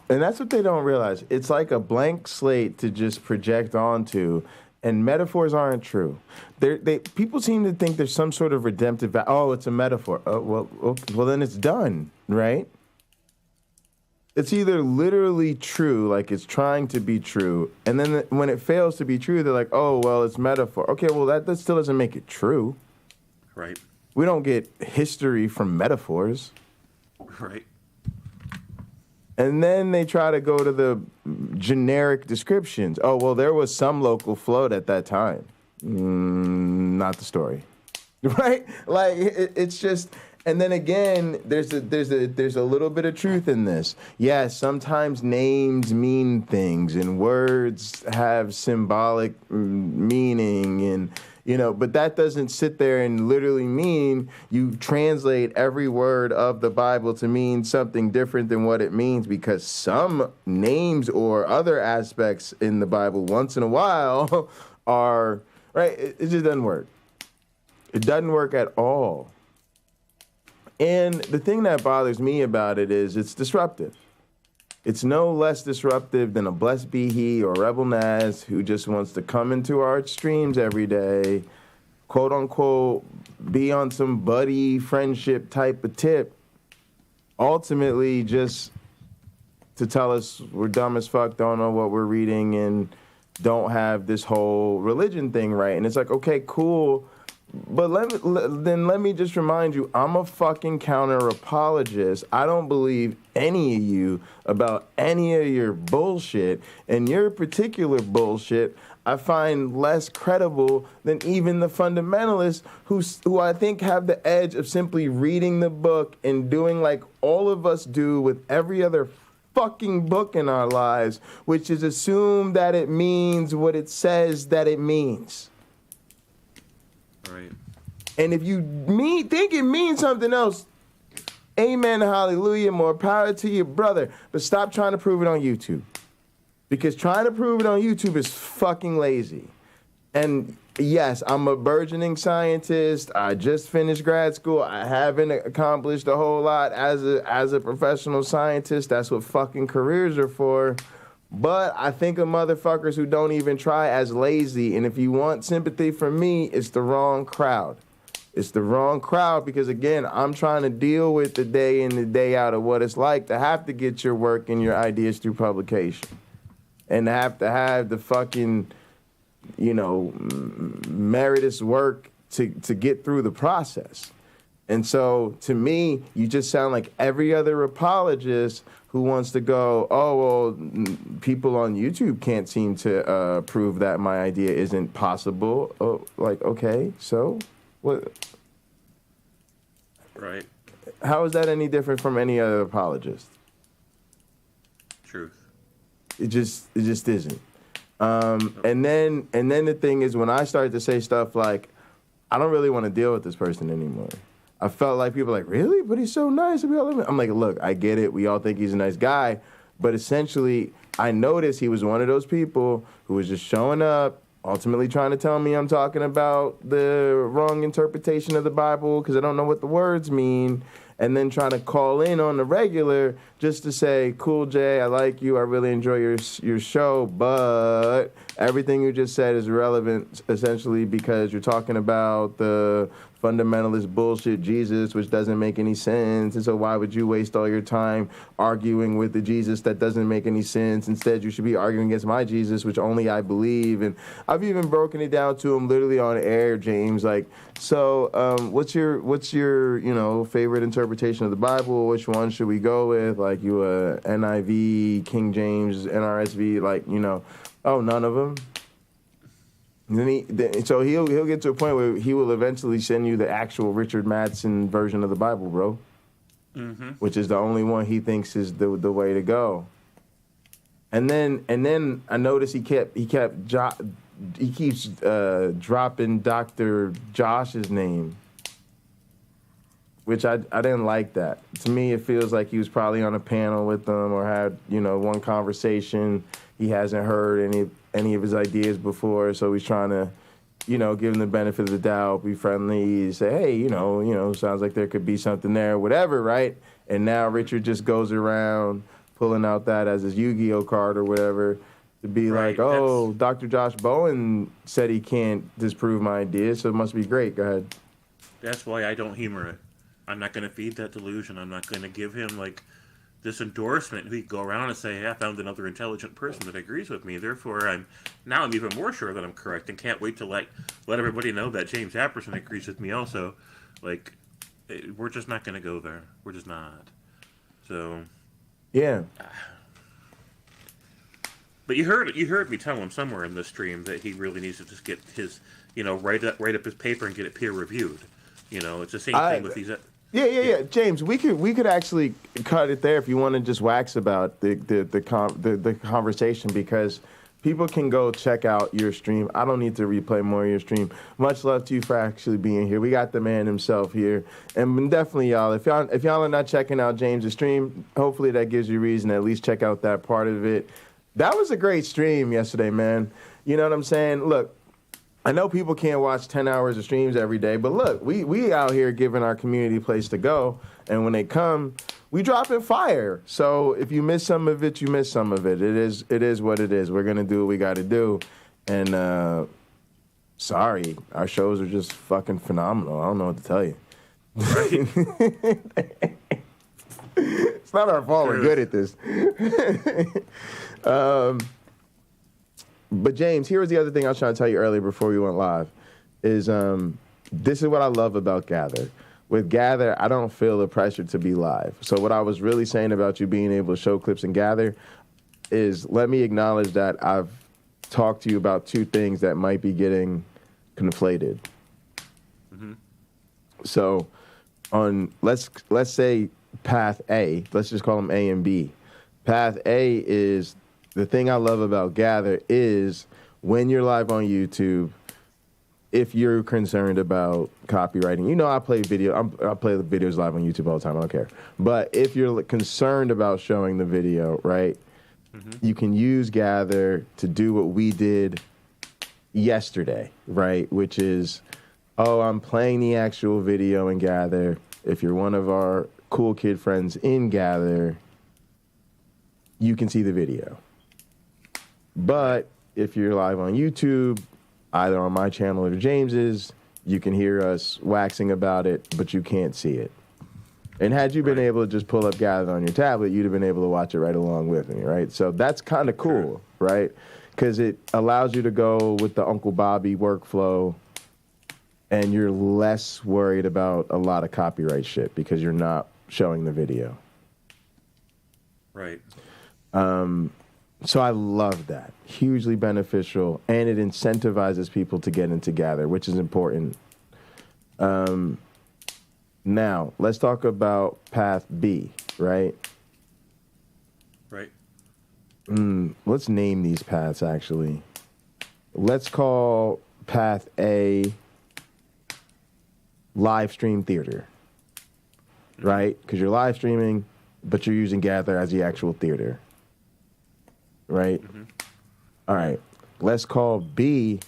And that's what they don't realize. It's like a blank slate to just project onto, and metaphors aren't true. People seem to think there's some sort of redemptive value. Oh, it's a metaphor. Oh, well, then it's done, right? It's either literally true, like it's trying to be true, and then when it fails to be true, they're like, oh, well, it's metaphor. Okay, well, that still doesn't make it true. Right. We don't get history from metaphors. Right. And then they try to go to the generic descriptions. Oh, well, there was some local float at that time. Not the story. Right? Like, it's just... And then again, there's a little bit of truth in this. Yes, sometimes names mean things and words have symbolic meaning, and but that doesn't sit there and literally mean you translate every word of the Bible to mean something different than what it means, because some names or other aspects in the Bible once in a while are right. It just doesn't work. It doesn't work at all. And the thing that bothers me about it is it's disruptive. It's no less disruptive than a Blessed Be He or Rebel Naz who just wants to come into our streams every day, quote unquote be on some buddy friendship type of tip, ultimately just to tell us we're dumb as fuck, don't know what we're reading, and don't have this whole religion thing right. And it's like, okay, cool, but let me just remind you, I'm a fucking counter-apologist. I don't believe any of you about any of your bullshit, and your particular bullshit I find less credible than even the fundamentalists who I think have the edge of simply reading the book and doing like all of us do with every other fucking book in our lives, which is assume that it means what it says that it means. Right. And if you think it means something else, amen, hallelujah, more power to you, brother. But stop trying to prove it on YouTube. Because trying to prove it on YouTube is fucking lazy. And yes, I'm a burgeoning scientist. I just finished grad school. I haven't accomplished a whole lot as a professional scientist. That's what fucking careers are for. But I think of motherfuckers who don't even try as lazy. And if you want sympathy from me, it's the wrong crowd. It's the wrong crowd because, again, I'm trying to deal with the day in the day out of what it's like to have to get your work and your ideas through publication. And have to have the fucking, meritorious work to get through the process. And so, to me, you just sound like every other apologist who wants to go, oh, well, people on YouTube can't seem to prove that my idea isn't possible. Oh, like, okay, so what? Right. How is that any different from any other apologist? Truth. It just isn't. And then the thing is, when I started to say stuff like, I don't really want to deal with this person anymore. I felt like people were like, really? But he's so nice. I'm like, look, I get it. We all think he's a nice guy. But essentially, I noticed he was one of those people who was just showing up, ultimately trying to tell me I'm talking about the wrong interpretation of the Bible because I don't know what the words mean, and then trying to call in on the regular just to say, cool, Jay, I like you, I really enjoy your show, but everything you just said is irrelevant, essentially, because you're talking about the fundamentalist bullshit Jesus, which doesn't make any sense, and so why would you waste all your time arguing with the Jesus that doesn't make any sense? Instead, you should be arguing against my Jesus, which only I believe. And I've even broken it down to him literally on air, James, like, so what's your favorite interpretation of the Bible? Which one should we go with? Like, you NIV, King James, NRSV, like, oh, none of them. So he'll get to a point where he will eventually send you the actual Richard Madsen version of the Bible, bro. Mm-hmm. Which is the only one he thinks is the way to go. And then I noticed he keeps dropping Dr. Josh's name, which I didn't like that. To me, it feels like he was probably on a panel with them or had one conversation. He hasn't heard any of his ideas before, so he's trying to, give him the benefit of the doubt, be friendly, say, hey, sounds like there could be something there, whatever, right? And now Richard just goes around pulling out that as his Yu-Gi-Oh card or whatever to be right, like, oh, Dr. Josh Bowen said he can't disprove my idea, so it must be great. Go ahead. That's why I don't humor it. I'm not going to feed that delusion. I'm not going to give him, this endorsement. He can go around and say, hey, I found another intelligent person that agrees with me. Therefore, I'm even more sure that I'm correct and can't wait to let everybody know that James Apperson agrees with me also. We're just not going to go there. We're just not. So, yeah. But you heard me tell him somewhere in this stream that he really needs to just get his, write up his paper and get it peer reviewed. It's the same thing with these. Yeah. James, we could actually cut it there if you want to just wax about the conversation, because people can go check out your stream. I don't need to replay more of your stream. Much love to you for actually being here. We got the man himself here, and definitely y'all. If y'all are not checking out James' stream, hopefully that gives you reason to at least check out that part of it. That was a great stream yesterday, man. You know what I'm saying? Look. I know people can't watch 10 hours of streams every day, but look, we out here giving our community a place to go, and when they come, we drop in fire. So if you miss some of it, you miss some of it. It is what it is. We're gonna do what we got to do, and sorry, our shows are just fucking phenomenal. I don't know what to tell you. It's not our fault. We're good at this. But James, here was the other thing I was trying to tell you earlier before we went live, is this is what I love about Gather. With Gather, I don't feel the pressure to be live. So what I was really saying about you being able to show clips and Gather is, let me acknowledge that I've talked to you about two things that might be getting conflated. Mm-hmm. So on, let's say path A, let's just call them A and B. Path A is, the thing I love about Gather is when you're live on YouTube, if you're concerned about copywriting, you know, I play the videos live on YouTube all the time. I don't care. But if you're concerned about showing the video, right, you can use Gather to do what we did yesterday, right, which is, oh, I'm playing the actual video in Gather. If you're one of our cool kid friends in Gather, you can see the video. But if you're live on YouTube, either on my channel or James's, you can hear us waxing about it, but you can't see it. And had you been able to just pull up Gather on your tablet, you'd have been able to watch it right along with me, right? So that's kind of cool, right? Because it allows you to go with the Uncle Bobby workflow, and you're less worried about a lot of copyright shit because you're not showing the video. Right. So I love that. Hugely beneficial, and it incentivizes people to get into Gather, which is important. Now, let's talk about path B, right? Right. Let's name these paths, actually. Let's call path A live stream theater, right? Because you're live streaming, but you're using Gather as the actual theater. Right? All right. Let's call B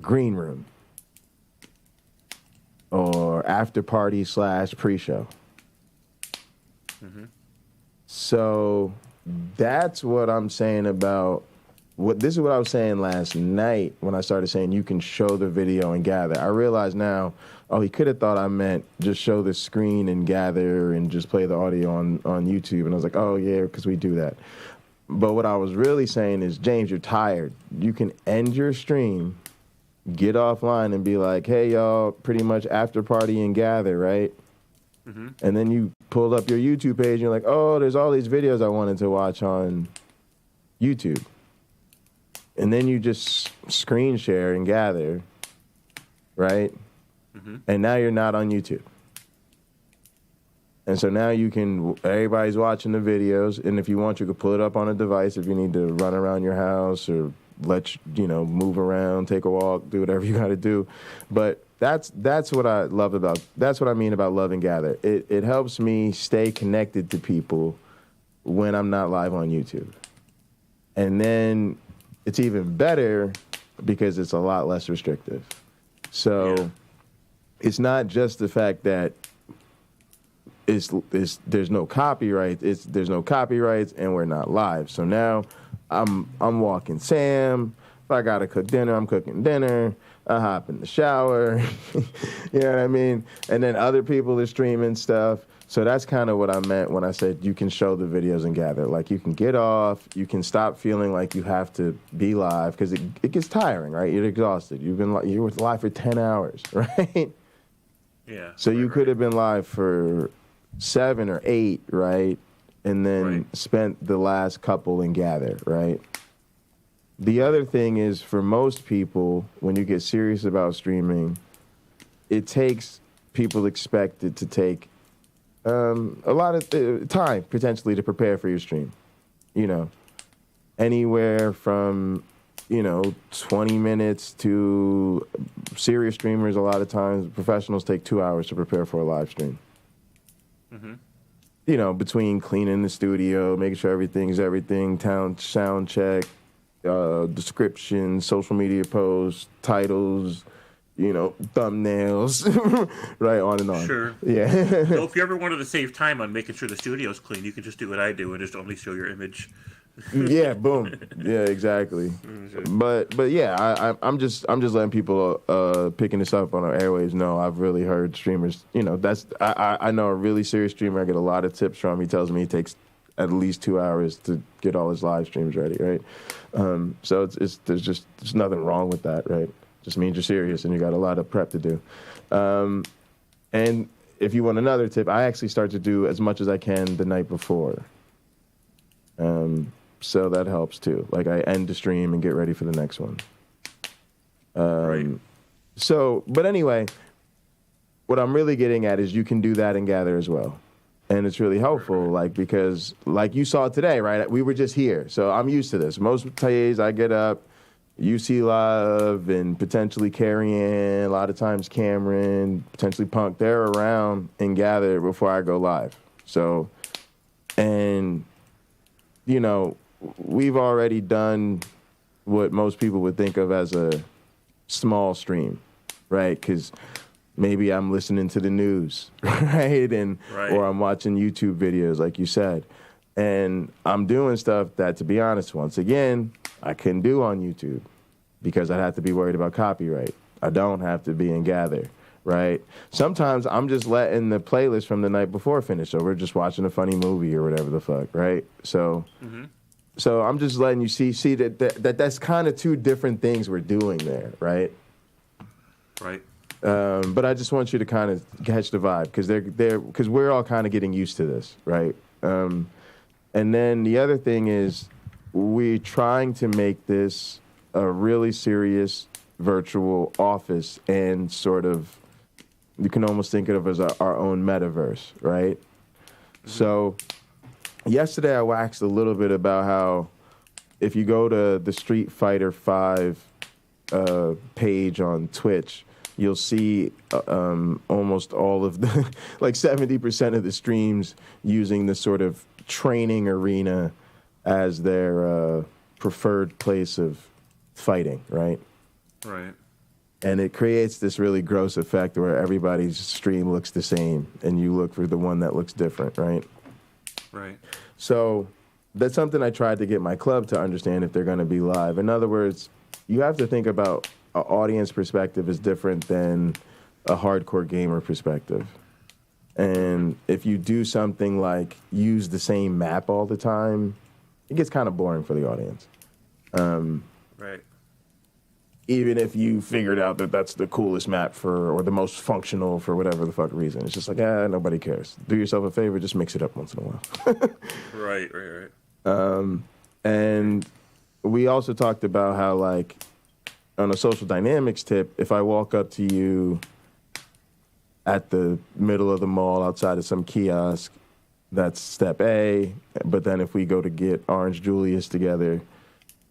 green room or after party / pre-show. So that's what I'm saying about this is what I was saying last night when I started saying you can show the video and Gather. I realize now, oh, he could have thought I meant just show the screen and Gather and just play the audio on YouTube. And I was like, oh, yeah, because we do that. But what I was really saying is, James, you're tired. You can end your stream, get offline, and be like, hey, y'all, pretty much after party and Gather, right? And then you pulled up your YouTube page, and you're like, oh, there's all these videos I wanted to watch on YouTube. And then you just screen share and Gather, right? And now you're not on YouTube. And so now everybody's watching the videos, and if you want, you could pull it up on a device if you need to run around your house or move around, take a walk, do whatever you got to do. But that's what I love about, that's what I mean about loving Gather. It helps me stay connected to people when I'm not live on YouTube. And then it's even better because it's a lot less restrictive. So it's not just the fact that there's no copyright. There's no copyrights, and we're not live. So now I'm walking Sam. If I gotta cook dinner, I'm cooking dinner. I hop in the shower. You know what I mean? And then other people are streaming stuff. So that's kind of what I meant when I said you can show the videos and Gather. Like, you can get off. You can stop feeling like you have to be live because it gets tiring, right? You're exhausted. You were live for 10 hours, right? Yeah. So you could have been live for 7 or 8, right? And then spent the last couple in Gather, right? The other thing is, for most people, when you get serious about streaming, it takes people expect it to take a lot of time, potentially, to prepare for your stream. Anywhere from, 20 minutes to serious streamers, a lot of times, professionals take 2 hours to prepare for a live stream. Between cleaning the studio, making sure everything's everything, sound check, description, social media posts, titles, thumbnails, right, on and on. Sure. Yeah. So if you ever wanted to save time on making sure the studio's clean, you can just do what I do and just only show your image Yeah, boom. Yeah, exactly. But yeah, I'm just letting people picking this up on our airwaves know I've really heard streamers. I know a really serious streamer. I get a lot of tips from. He tells me it takes at least 2 hours to get all his live streams ready, right? So there's nothing wrong with that, right? Just means you're serious and you got a lot of prep to do. And if you want another tip, I actually start to do as much as I can the night before. So that helps too. Like I end the stream and get ready for the next one. Right. So, but anyway, what I'm really getting at is you can do that and gather as well. And it's really helpful, like, because like you saw today, right? We were just here. So I'm used to this. Most days I get up, you see Love and potentially Carrie-Ann, a lot of times Cameron, potentially Punk. They're around and gather before I go live. So, and, you know, we've already done what most people would think of as a small stream, right? Because maybe I'm listening to the news, right? Or I'm watching YouTube videos, like you said. And I'm doing stuff that, to be honest, once again, I couldn't do on YouTube because I'd have to be worried about copyright. I don't have to be in Gather, right? Sometimes I'm just letting the playlist from the night before finish, so we're just watching a funny movie or whatever the fuck, right? So, so I'm just letting you see that's kind of two different things we're doing there, right? Right. But I just want you to kind of catch the vibe because we're all kind of getting used to this, right? And then the other thing is we're trying to make this a really serious virtual office and sort of, you can almost think of it as our own metaverse, right? So yesterday I waxed a little bit about how if you go to the Street Fighter V page on Twitch, you'll see almost all of the, like 70% of the streams using the sort of training arena as their preferred place of fighting, right? Right. And it creates this really gross effect where everybody's stream looks the same and you look for the one that looks different, right? Right. So that's something I tried to get my club to understand if they're going to be live. In other words, you have to think about an audience perspective is different than a hardcore gamer perspective. And if you do something like use the same map all the time, it gets kind of boring for the audience. Right. Even if you figured out that that's the coolest map or the most functional for whatever the fuck reason. It's just like, nobody cares. Do yourself a favor, just mix it up once in a while. Right. And we also talked about how, like, on a social dynamics tip, if I walk up to you at the middle of the mall outside of some kiosk, that's step A. But then if we go to get Orange Julius together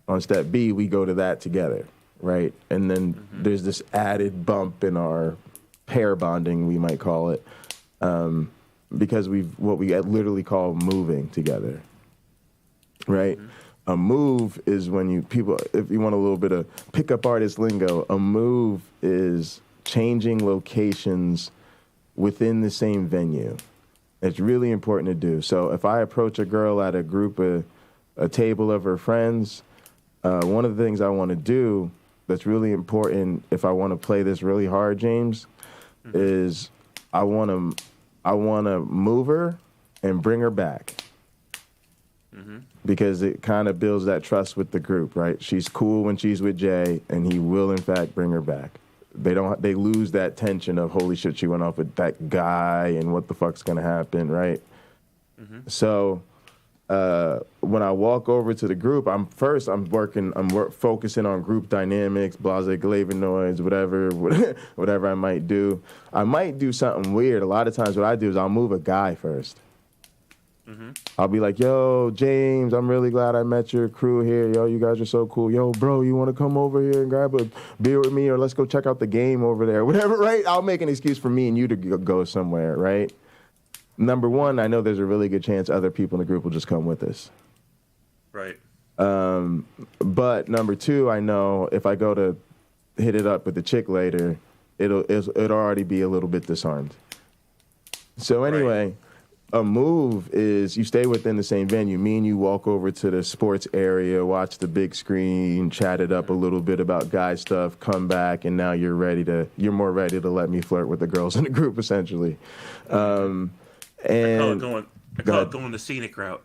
on step B, we go to that together, right? And then there's this added bump in our pair bonding, we might call it, because what we literally call moving together, right? A move is when if you want a little bit of pickup artist lingo, a move is changing locations within the same venue. It's really important to do. So if I approach a girl at a table of her friends, one of the things I want to do that's really important if I want to play this really hard, James, is I want to move her and bring her back. Because it kind of builds that trust with the group, right? She's cool when she's with Jay, and he will, in fact, bring her back. They lose that tension of, holy shit, she went off with that guy, and what the fuck's gonna happen, right? So when I walk over to the group, I'm focusing on group dynamics, blase glavinoids, whatever I might do. I might do something weird. A lot of times what I do is I'll move a guy first. I'll be like, yo, James, I'm really glad I met your crew here. Yo, you guys are so cool. Yo, bro, you want to come over here and grab a beer with me, or let's go check out the game over there, whatever, right? I'll make an excuse for me and you to go somewhere, right? Number one, I know there's a really good chance other people in the group will just come with us. Right. But number two, I know if I go to hit it up with the chick later, it'll already be a little bit disarmed. So anyway, a move is you stay within the same venue. Me and you walk over to the sports area, watch the big screen, chat it up a little bit about guy stuff, come back, and now you're more ready to let me flirt with the girls in the group, essentially. And I call it going the scenic route.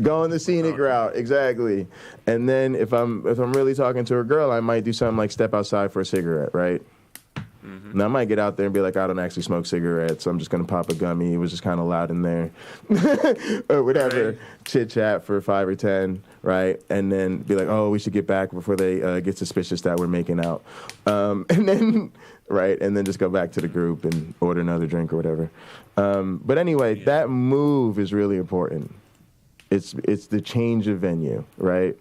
Going the scenic route, exactly. And then if I'm really talking to a girl, I might do something like step outside for a cigarette, right? And I might get out there and be like, I don't actually smoke cigarettes, so I'm just going to pop a gummy. It was just kind of loud in there. Or whatever. Right. Chit-chat for 5 or 10, right? And then be like, oh, we should get back before they get suspicious that we're making out. And then, right, and then just go back to the group and order another drink or whatever. But anyway, that move is really important. It's the change of venue, right?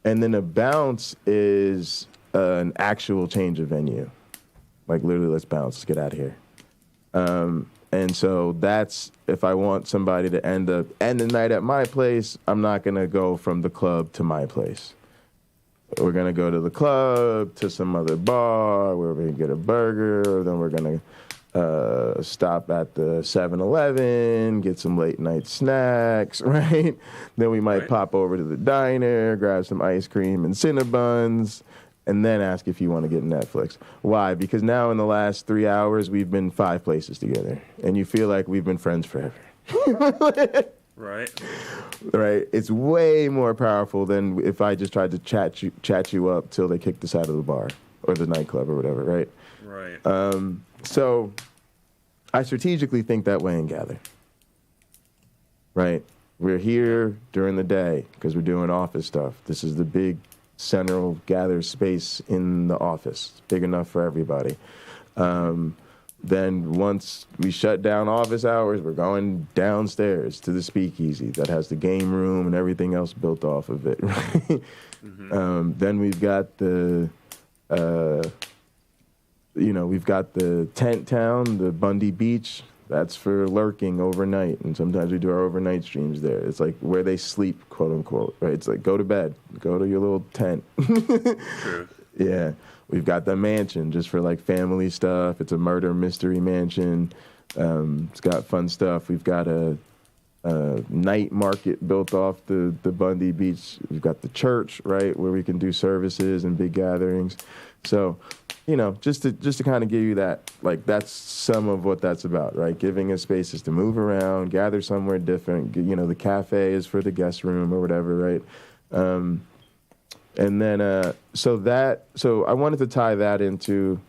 And then a bounce is an actual change of venue. Like, literally, let's bounce. Let's get out of here. And so that's, if I want somebody to end the night at my place, I'm not going to go from the club to my place. We're going to go to the club, to some other bar, where we can get a burger. Then we're going to stop at the 7-Eleven, get some late-night snacks, right? Then we might pop over to the diner, grab some ice cream and Cinnabons, and then ask if you want to get Netflix. Why? Because now in the last 3 hours, we've been 5 places together, and you feel like we've been friends forever. Right. Right. It's way more powerful than if I just tried to chat you up till they kicked us out of the bar or the nightclub or whatever, right? Right. So I strategically think that way and gather. Right. We're here during the day because we're doing office stuff. This is the big central gather space in the office. It's big enough for everybody. Then once we shut down office hours, we're going downstairs to the speakeasy that has the game room and everything else built off of it. Right? Then we've got the tent town, the Bundy Beach. That's for lurking overnight, and sometimes we do our overnight streams there. It's like where they sleep, quote unquote, right? It's like go to bed, go to your little tent. True. Yeah. We've got the mansion just for like family stuff. It's a murder mystery mansion. It's got fun stuff. We've got a night market built off the Bundy Beach. We've got the church, right, where we can do services and big gatherings. So, just to kind of give you that, like, that's some of what that's about, right? Giving us spaces to move around, gather somewhere different. The cafe is for the guest room or whatever, right? And then, so I wanted to tie that into,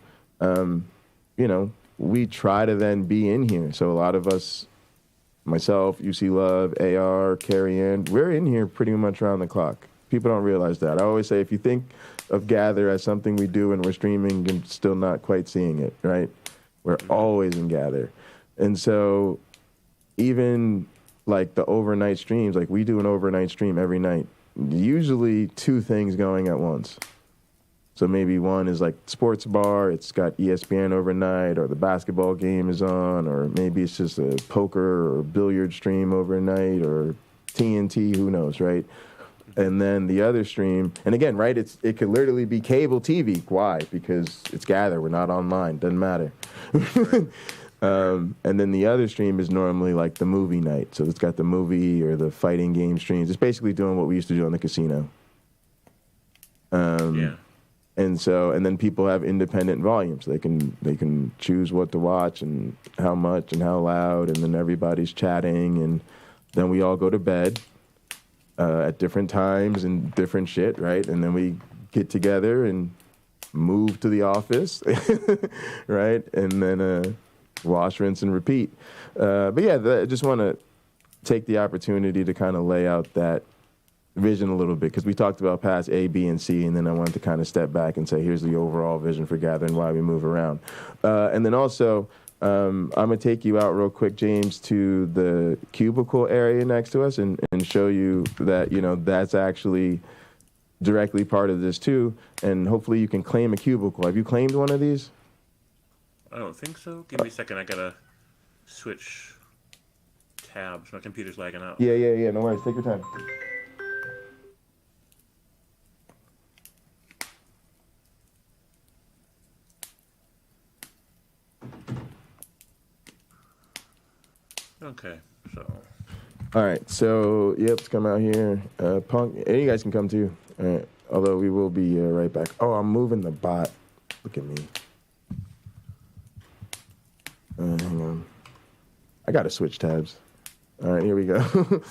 we try to then be in here. So a lot of us, myself, UC Love, AR, Carrie Ann, we're in here pretty much around the clock. People don't realize that. I always say, if you think of Gather as something we do and we're streaming and still not quite seeing it, right? We're always in Gather. And so even like the overnight streams, like we do an overnight stream every night. Usually 2 things going at once. So maybe one is like sports bar, it's got ESPN overnight, or the basketball game is on, or maybe it's just a poker or billiard stream overnight, or TNT, who knows, right? And then the other stream, and again, right, it could literally be cable TV. Why? Because it's Gather, we're not online, doesn't matter. And then the other stream is normally like the movie night. So it's got the movie or the fighting game streams. It's basically doing what we used to do on the casino. Yeah. And then people have independent volumes. They can choose what to watch and how much and how loud, and then everybody's chatting, and then we all go to bed at different times and different shit, right? And then we get together and move to the office, right? And then wash, rinse, and repeat. But yeah, I just want to take the opportunity to kind of lay out that vision a little bit, because we talked about past A, B, and C, and then I wanted to kind of step back and say, here's the overall vision for Gather and why we move around. And then also, I'm going to take you out real quick, James, to the cubicle area next to us and show you that, that's actually directly part of this too. And hopefully you can claim a cubicle. Have you claimed one of these? I don't think so. Give me a second. I got to switch tabs. My computer's lagging out. Yeah. No worries. Take your time. Okay, so. All right, so yep, let's come out here. Punk, and you guys can come too. All right, although we will be right back. Oh, I'm moving the bot. Look at me. Hang on. I gotta switch tabs. All right, here we go.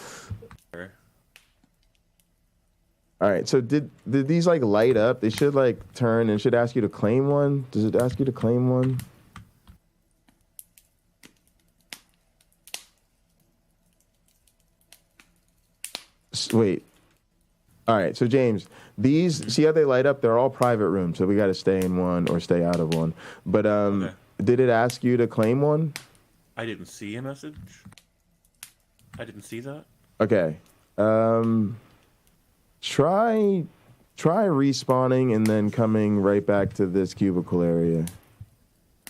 All right, so did these like light up? They should like turn and should ask you to claim one. Does it ask you to claim one? Wait. All right, so James, these, see how they light up? They're all private rooms, so we got to stay in one or stay out of one. But okay. Did it ask you to claim one? I didn't see a message. I didn't see that. Okay. Try respawning and then coming right back to this cubicle area.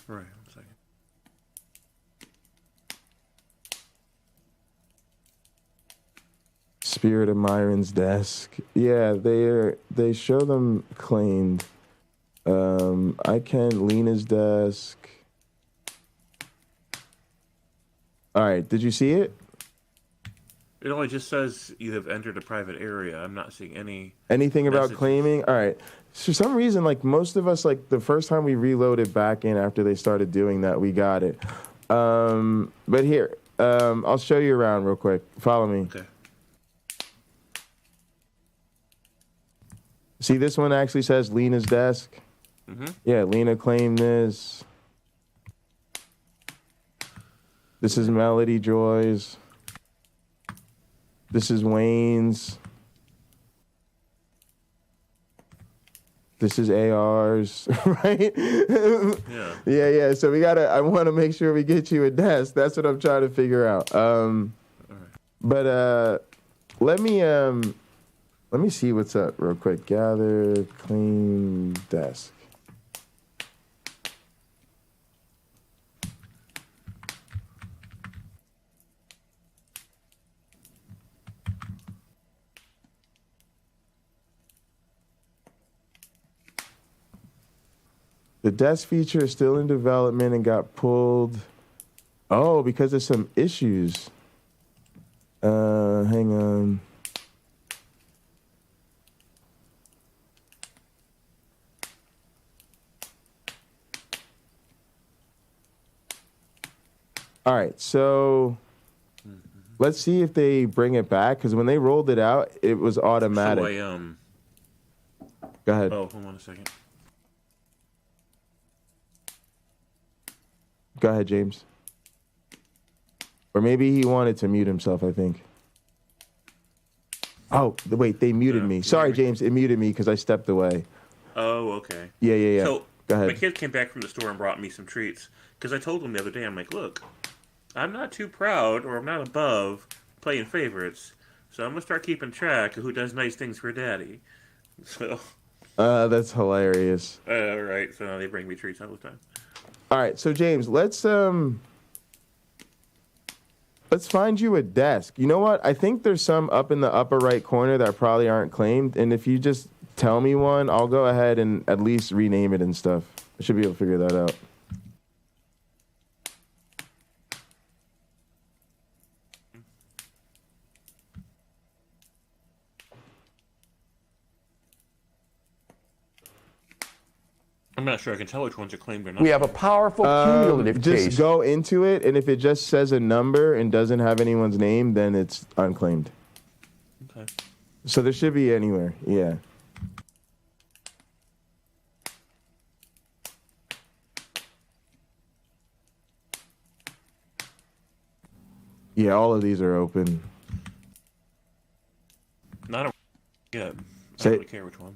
Right, 1 second. Spirit of Myron's desk. Yeah, they show them claimed. I can Lena's desk. All right, did you see it? It only just says you have entered a private area. I'm not seeing anything about messages. claiming. All right. For some reason, like most of us, like the first time we reloaded back in after they started doing that, we got it. But here, I'll show you around real quick. Follow me. Okay. See, this one actually says Lena's desk. Mm-hmm. Yeah, Lena claimed this. This is Melody Joy's. This is Wayne's. This is AR's, right? Yeah. Yeah. So I want to make sure we get you a desk. That's what I'm trying to figure out. But let me see what's up real quick. Gather, clean desk. The desk feature is still in development and got pulled. Oh, because of some issues. Hang on. All right, so let's see if they bring it back, because when they rolled it out, it was automatic. So Go ahead. Oh, hold on a second. Go ahead, James. Or maybe he wanted to mute himself, I think. Oh, wait, they muted me. Sorry, James, it muted me because I stepped away. Oh, okay. Yeah. So Go ahead. my kid came back from the store and brought me some treats because I told him the other day, I'm like, look, I'm not too proud or I'm not above playing favorites, so I'm gonna start keeping track of who does nice things for Daddy. So. That's hilarious. Right. So now they bring me treats all the time. All right, so James, let's find you a desk. You know what? I think there's some up in the upper right corner that probably aren't claimed, and if you just tell me one, I'll go ahead and at least rename it and stuff. I should be able to figure that out. I'm not sure I can tell which ones are claimed or not. We have a powerful cumulative case. Just go into it, and if it just says a number and doesn't have anyone's name, then it's unclaimed. Okay. So there should be anywhere, yeah. Yeah, all of these are open. Not a yeah. I don't really care which one.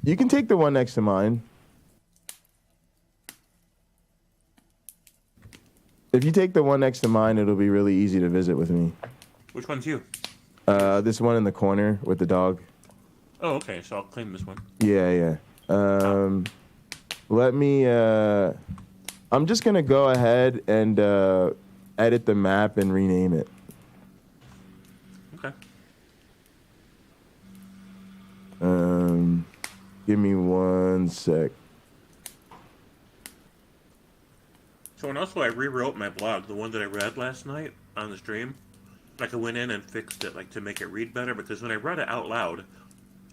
You can take the one next to mine. If you take the one next to mine, it'll be really easy to visit with me. Which one's you? This one in the corner with the dog. Oh, okay. So I'll claim this one. Yeah. Let me. I'm just gonna go ahead and edit the map and rename it. Okay. Give me 1 sec. So, and also I rewrote my blog, the one that I read last night on the stream. Like, I went in and fixed it, like, to make it read better, because when I read it out loud,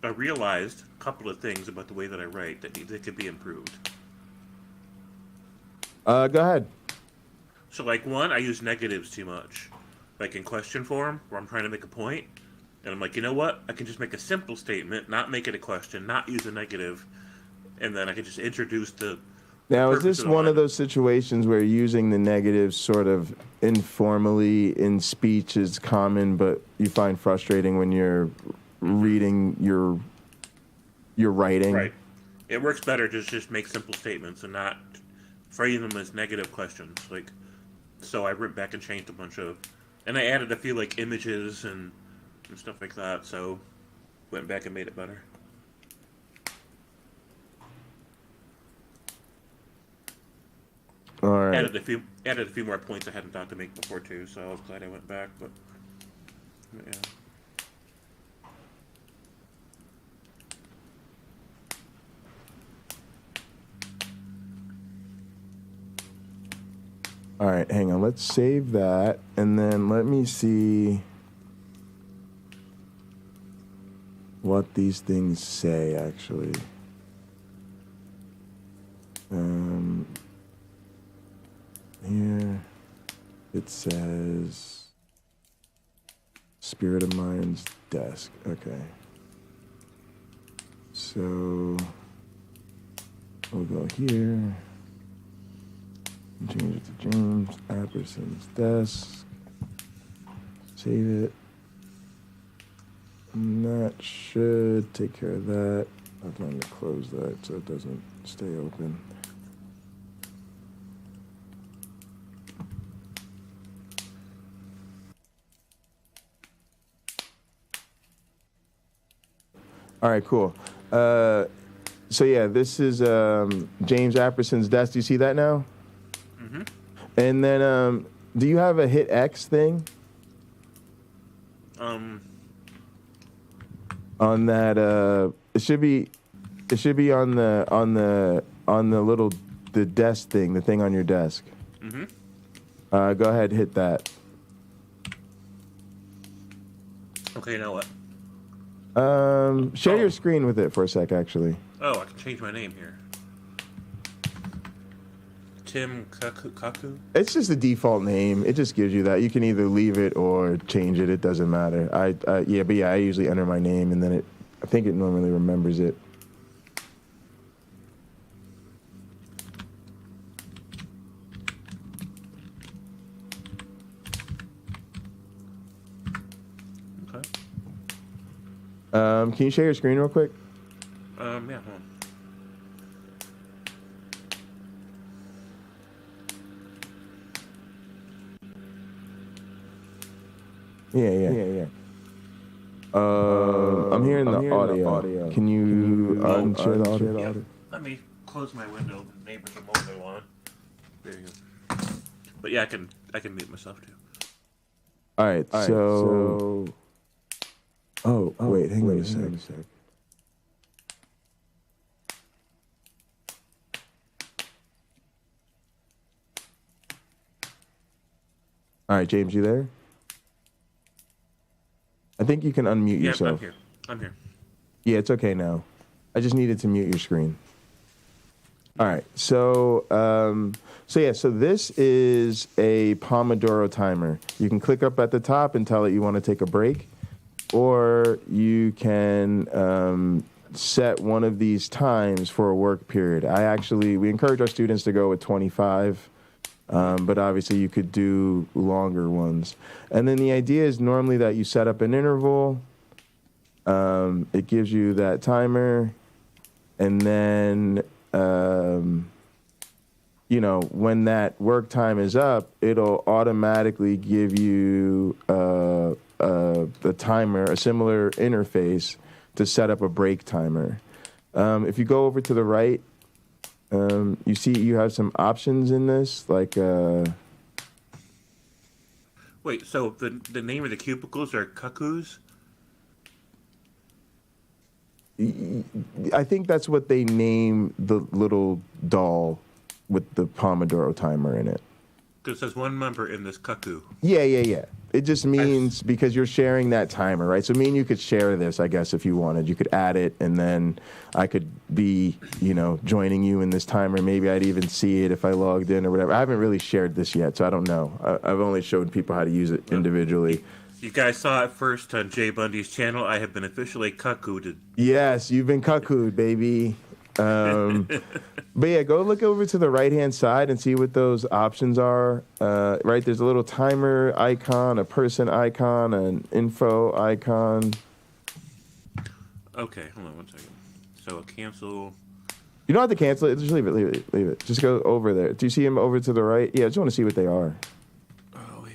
I realized a couple of things about the way that I write that could be improved. Go ahead. So, like, one, I use negatives too much. Like, in question form, where I'm trying to make a point, and I'm like, you know what? I can just make a simple statement, not make it a question, not use a negative, and then I can just introduce the... Now, is this one of those situations where using the negatives sort of informally in speech is common, but you find frustrating when you're reading your writing? Right. It works better to just make simple statements and not frame them as negative questions. Like, so I went back and changed a bunch of... And I added a few, like, images and stuff like that, so went back and made it better. All right. Added a few more points I hadn't thought to make before too, so I was glad I went back. But yeah. All right, hang on. Let's save that, and then let me see what these things say. Actually. Here it says Spirit of Mind's desk. Okay. So we'll go here. Change it to James Apperson's desk. Save it. And that should take care of that. I'm going to close that so it doesn't stay open. All right, cool. So yeah, this is James Apperson's desk. Do you see that now? Mm-hmm. And then, do you have a hit X thing? On that, it should be on the little desk thing, the thing on your desk. Mm-hmm. Go ahead, hit that. Okay, now what? Share your screen with it for a sec, actually. Oh, I can change my name here. Tim Kaku? It's just a default name. It just gives you that. You can either leave it or change it. It doesn't matter. I usually enter my name, and then I think it normally remembers it. Okay. Can you share your screen real quick? Yeah, hold on. Yeah. I'm hearing the audio. Can you unshare the audio? Yeah. Let me close my window. The neighbors are mowing their lawn. There you go. But yeah, I can mute myself too. All right. So. Oh, wait. Hang on a sec. All right, James, you there? I think you can unmute yourself. I'm here. Yeah, it's okay now. I just needed to mute your screen. All right. So this is a Pomodoro timer. You can click up at the top and tell it you want to take a break, or you can set one of these times for a work period. We encourage our students to go with 25. But obviously you could do longer ones. And then the idea is normally that you set up an interval. It gives you that timer. And then, when that work time is up, it'll automatically give you the timer, a similar interface to set up a break timer. If you go over to the right, you see you have some options in this, like... Wait, so the name of the cubicles are cuckoos? I think that's what they name the little doll with the Pomodoro timer in it. Because it says one member in this cuckoo. Yeah. It just means because you're sharing that timer, right? So me and you could share this, I guess, if you wanted. You could add it, and then I could be, joining you in this timer. Maybe I'd even see it if I logged in or whatever. I haven't really shared this yet, so I don't know. I've only showed people how to use it individually. You guys saw it first on Jay Bundy's channel. I have been officially cuckooed. Yes, you've been cuckooed, baby. But yeah, go look over to the right-hand side and see what those options are. Right, there's a little timer icon, a person icon, an info icon. Okay, hold on one second. So cancel. You don't have to cancel it. Just leave it. Just go over there. Do you see them over to the right? Yeah, I just want to see what they are. Oh, wait.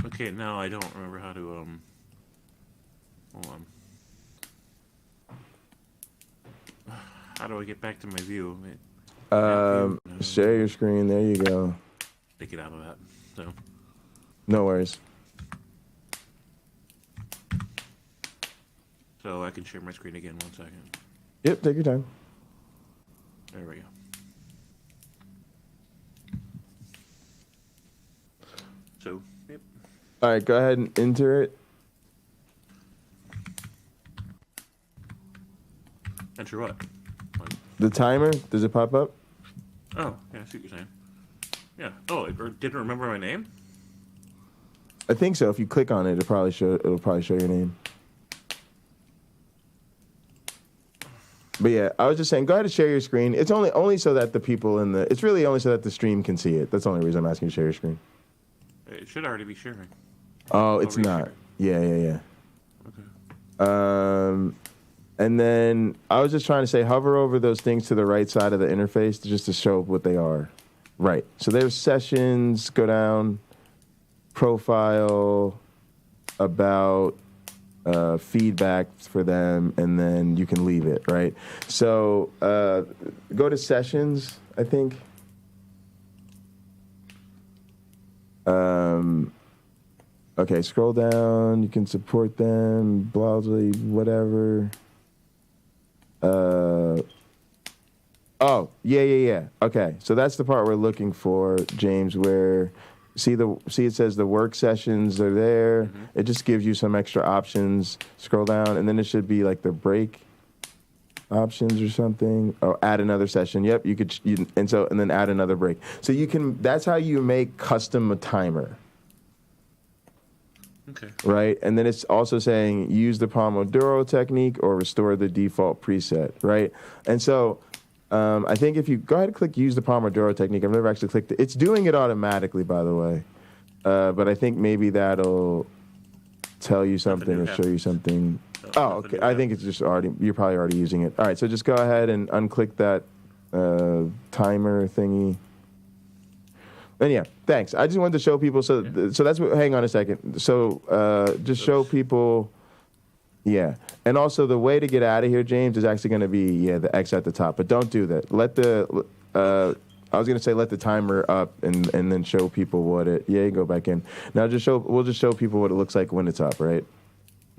Okay, now I don't remember how to, hold on. How do I get back to my view? Share your screen. There you go. Take it out of that. So. No worries. So I can share my screen again. 1 second. Yep, take your time. There we go. So, yep. All right, go ahead and enter it. Enter what? The timer, does it pop up? Oh, yeah, I see what you're saying. Yeah. Oh, it didn't remember my name? I think so. If you click on it, it'll probably show your name. But yeah, I was just saying, go ahead and share your screen. It's only so that the people it's really only so that the stream can see it. That's the only reason I'm asking you to share your screen. It should already be sharing. Oh, it's not. Yeah. Okay. And then I was just trying to say, hover over those things to the right side of the interface just to show what they are. Right. So there's sessions, go down, profile, about, feedback for them, and then you can leave it, right? So go to sessions, I think. Okay, scroll down. You can support them, blah, blah, whatever. Oh, yeah. Okay, so that's the part we're looking for, James, where see it says the work sessions are there. Mm-hmm. It just gives you some extra options. Scroll down, and then it should be like the break options or something. Oh, add another session. Yep, and then add another break. So you can. That's how you make custom a timer. Okay. Right, and then it's also saying use the Pomodoro technique or restore the default preset. Right, and so. I think if you go ahead and click use the Pomodoro technique, I've never actually clicked it. It's doing it automatically, by the way. But I think maybe that'll tell you something or show you something. Oh, okay. I think it's just you're probably already using it. All right, so just go ahead and unclick that timer thingy. And yeah, thanks. I just wanted to show people. So that's what, hang on a second. So just show people. Yeah, and also the way to get out of here, James, is actually going to be the X at the top. But don't do that. Let the I was going to say let the timer up and then show people what it. Yeah, you can go back in. Now we'll just show people what it looks like when it's up, right?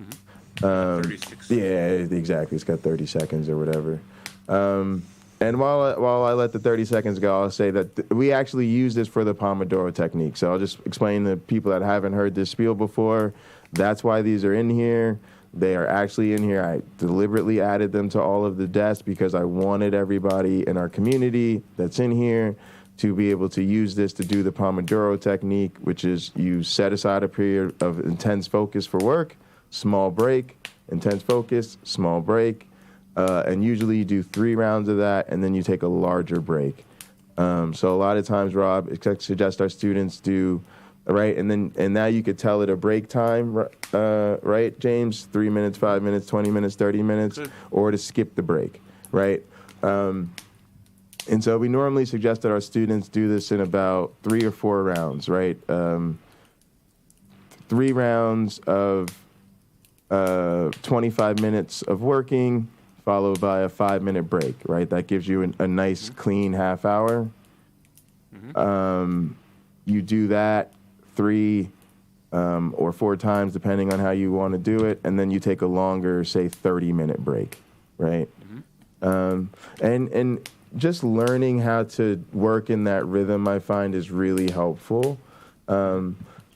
Mm-hmm. 36. Yeah, exactly. It's got 30 seconds or whatever. And while I let the 30 seconds go, I'll say that we actually use this for the Pomodoro technique. So I'll just explain to people that haven't heard this spiel before. That's why these are in here. They are actually in here. I deliberately added them to all of the desks because I wanted everybody in our community that's in here to be able to use this to do the Pomodoro technique, which is you set aside a period of intense focus for work, small break, intense focus, small break, and usually you do 3 rounds of that, and then you take a larger break. So a lot of times, Rob, I suggest our students do. Right, and now you could tell it a break time, right, James? 3 minutes, 5 minutes, 20 minutes, 30 minutes, or to skip the break, right? And so we normally suggest that our students do this in about 3 or 4 rounds, right? 3 rounds of 25 minutes of working, followed by a 5-minute break, right? That gives you a nice, clean half hour. Mm-hmm. You do that 3 or 4 times, depending on how you want to do it, and then you take a longer, say, 30-minute break, right? And just learning how to work in that rhythm, I find, is really helpful.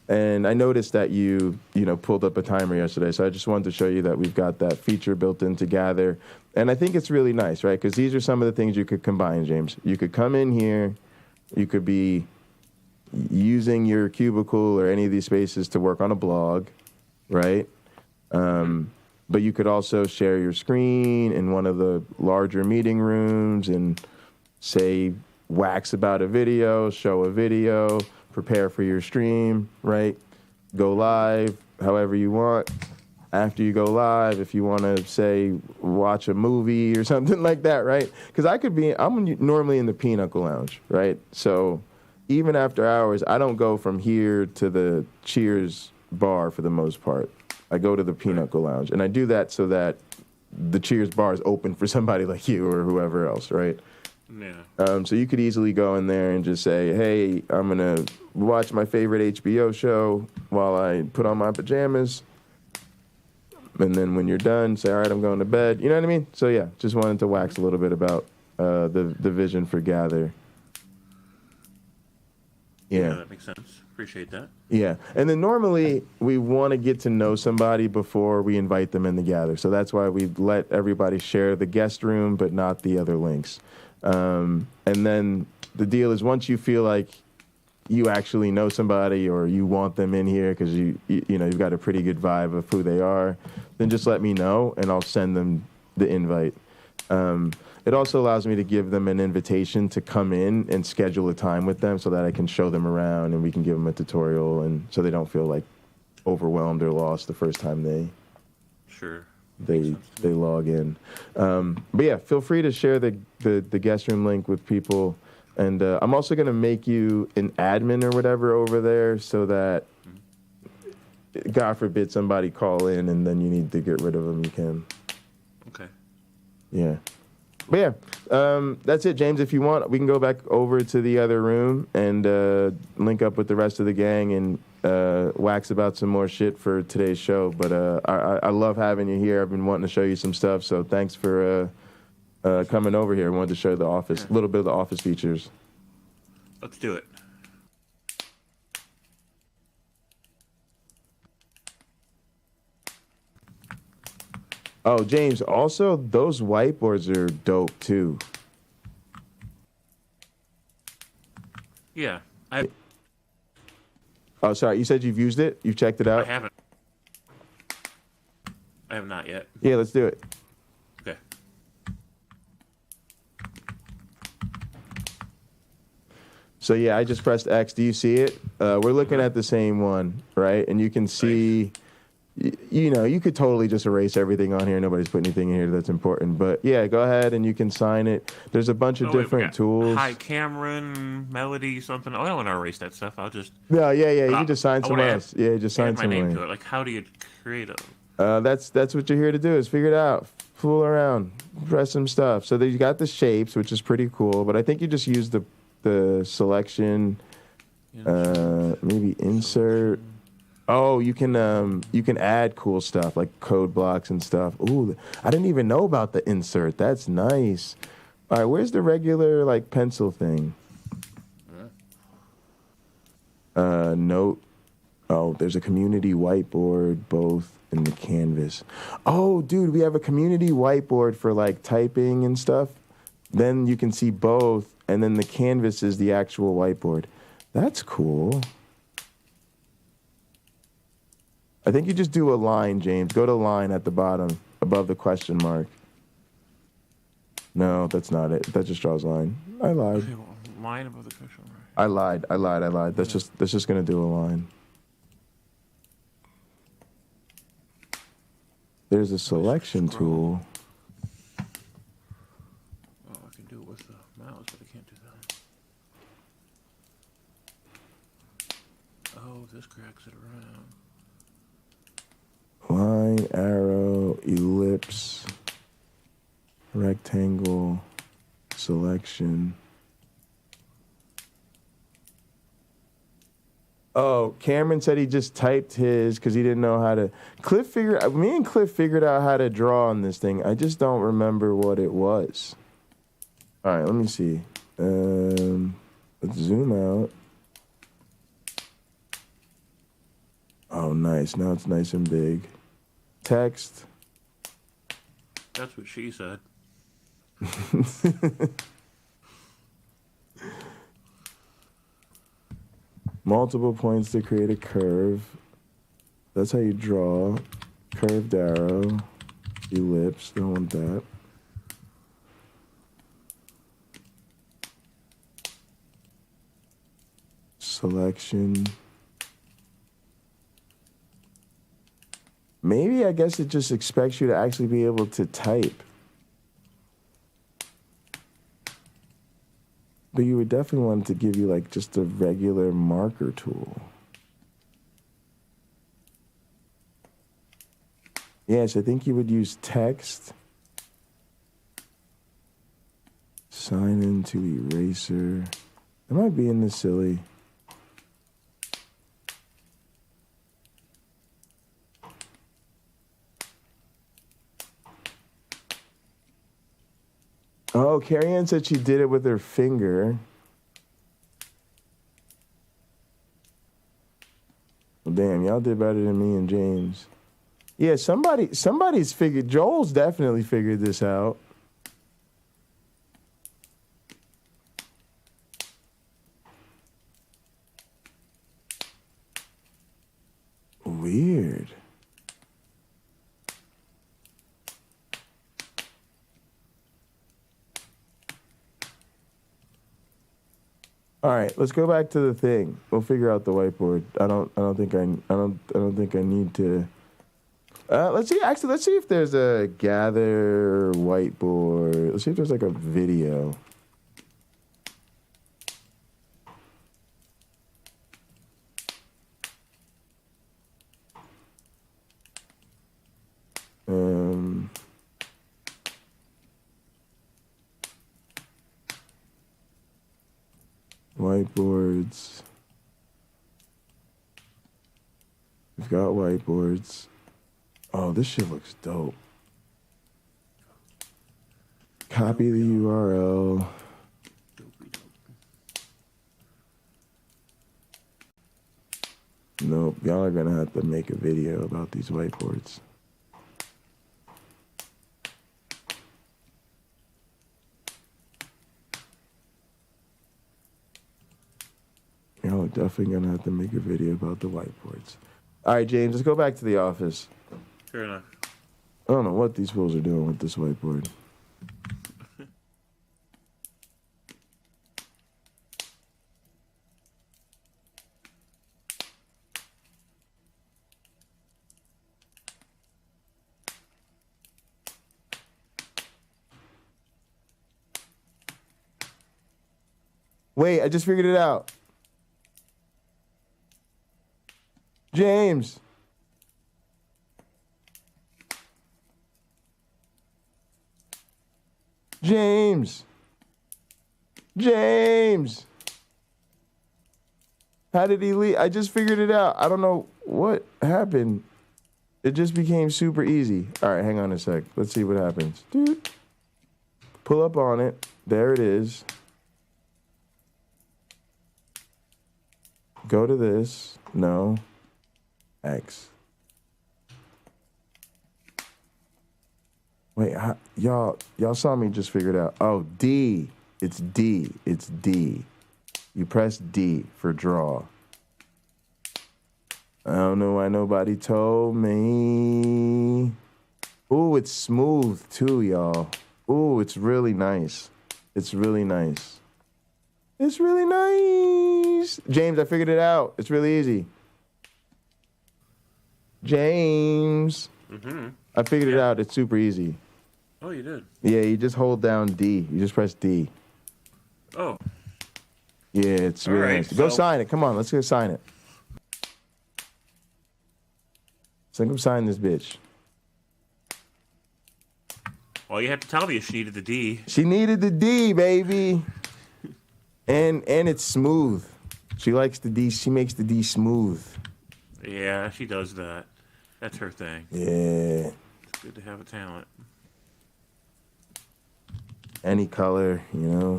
And I noticed that you pulled up a timer yesterday, so I just wanted to show you that we've got that feature built in to Gather. And I think it's really nice, right? Because these are some of the things you could combine, James. You could come in here, you could be using your cubicle or any of these spaces to work on a blog, right? But you could also share your screen in one of the larger meeting rooms and say, wax about a video, show a video, prepare for your stream, right? Go live however you want. After you go live, if you want to, say, watch a movie or something like that, right? Because I'm normally in the Pinochle Lounge, right? So even after hours, I don't go from here to the Cheers bar for the most part. I go to the Pinochle Lounge, and I do that so that the Cheers bar is open for somebody like you or whoever else, right? Yeah. So you could easily go in there and just say, hey, I'm going to watch my favorite HBO show while I put on my pajamas. And then when you're done, say, all right, I'm going to bed. You know what I mean? So, yeah, just wanted to wax a little bit about the vision for Gather. Yeah, that makes sense. Appreciate that. Yeah. And then normally we want to get to know somebody before we invite them in to Gather. So that's why we let everybody share the guest room, but not the other links. And then the deal is once you feel like you actually know somebody or you want them in here because you've got a pretty good vibe of who they are, then just let me know and I'll send them the invite. It also allows me to give them an invitation to come in and schedule a time with them so that I can show them around and we can give them a tutorial, and so they don't feel like overwhelmed or lost the first time they log in. But yeah, feel free to share the guest room link with people. And I'm also going to make you an admin or whatever over there so that, God forbid, somebody call in and then you need to get rid of them, you can. Okay. Yeah. But yeah, that's it, James. If you want, we can go back over to the other room and link up with the rest of the gang and wax about some more shit for today's show. But I love having you here. I've been wanting to show you some stuff, so thanks for coming over here. I wanted to show you the office, a little bit of the office features. Let's do it. Oh, James, also, those whiteboards are dope, too. Yeah. Oh, sorry, you said you've used it? You've checked it out? I haven't. I have not yet. Yeah, let's do it. Okay. So, yeah, I just pressed X. Do you see it? We're looking at the same one, right? And you can see... you could totally just erase everything on here. Nobody's put anything in here that's important. But, yeah, go ahead and you can sign it. There's a bunch of different tools. Hi, Cameron, Melody, something. Oh, I don't want to erase that stuff. I'll just... No, yeah. You can just sign somewhere else. Yeah, just sign somewhere. my name to it. Like, how do you create a... That's what you're here to do, is figure it out. Fool around. Press some stuff. So you got the shapes, which is pretty cool. But I think you just use the selection, maybe insert... Oh, you can add cool stuff like code blocks and stuff. Ooh, I didn't even know about the insert. That's nice. All right, where's the regular like pencil thing? Note. Oh, there's a community whiteboard both in the canvas. Oh, dude, we have a community whiteboard for like typing and stuff. Then you can see both, and then the canvas is the actual whiteboard. That's cool. I think you just do a line, James. Go to line at the bottom, above the question mark. No, that's not it. That just draws a line. I lied. Okay, well, line above the question mark. I lied. That's just gonna do a line. There's a selection tool. Oh, I can do it with the mouse, but I can't do that. Oh, this cracks it around. Line, arrow, ellipse, rectangle, selection. Oh, Cameron said he just typed his because he didn't know how to. Me and Cliff figured out how to draw on this thing. I just don't remember what it was. All right, let me see. Let's zoom out. Oh, nice. Now it's nice and big. Text. That's what she said. Multiple points to create a curve. That's how you draw. Curved arrow. Ellipse. Don't want that. Selection. Maybe I guess it just expects you to actually be able to type. But you would definitely want it to give you like just a regular marker tool. Yes, I think you would use text. Sign into eraser. Am I being this silly? Oh, Carrie Ann said she did it with her finger. Well, damn, y'all did better than me and James. Yeah, somebody's figured. Joel's definitely figured this out. Weird. All right, let's go back to the thing. We'll figure out the whiteboard. I don't think I need to. Let's see. Actually, let's see if there's a gather whiteboard. Let's see if there's like a video. Whiteboards. We've got whiteboards. Oh, this shit looks dope. Copy the URL. Nope, y'all are gonna have to make a video about these whiteboards. Y'all are definitely gonna have to make a video about the whiteboards. All right, James, let's go back to the office. Fair enough. I don't know what these fools are doing with this whiteboard. Wait, I just figured it out. James. James. How did he leave? I just figured it out. I don't know what happened. It just became super easy. All right, hang on a sec. Let's see what happens. Dude. Pull up on it. There it is. Go to this. No. X. Wait, y'all saw me just figure it out. Oh, D. It's D. It's D. You press D for draw. I don't know why nobody told me. Ooh, it's smooth too, y'all. Ooh, it's really nice. It's really nice. It's really nice. James, I figured it out. It's really easy. James. Mm-hmm. I figured it out. It's super easy. Oh, you did? Yeah, you just hold down D. You just press D. Oh. Yeah, it's really nice. Go sign it. Come on, let's go sign it. So come sign this bitch. All you had to tell me is she needed the D. She needed the D, baby. And it's smooth. She makes the D smooth. Yeah, she does that. That's her thing. Yeah. It's good to have a talent. Any color,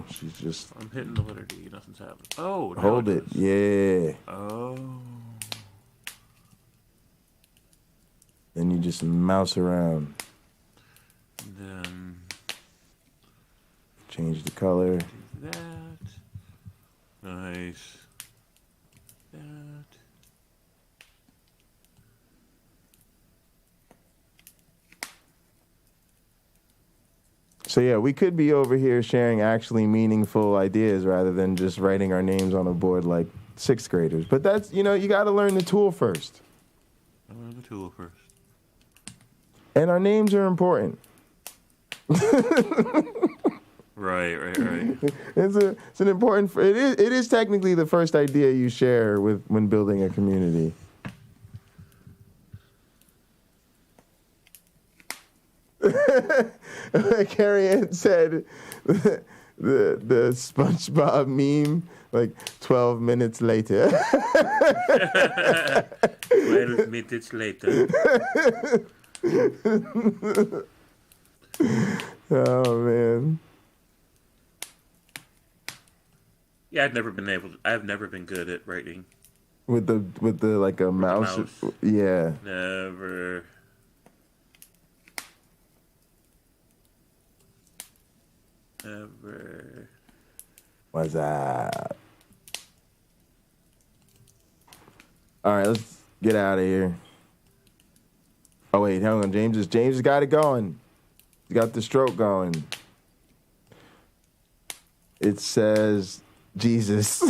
she's just... I'm hitting the letter D. Nothing's happening. Oh, now Hold it. Yeah. Oh. Then you just mouse around. Then... Change the color. Do that. Nice. That. So yeah, we could be over here sharing actually meaningful ideas rather than just writing our names on a board like 6th graders. But that's, you got to learn the tool first. Learn the tool first. And our names are important. Right. It's an important. It is technically the first idea you share when building a community. Carrie Ann said the SpongeBob meme like 12 minutes later. 12 minutes later. Oh man. Yeah, I've never been good at writing. With the like a mouse. Yeah. Never. Never. What's up? All right, let's get out of here. Oh wait, hang on. James has got it going. He's got the stroke going. It says Jesus.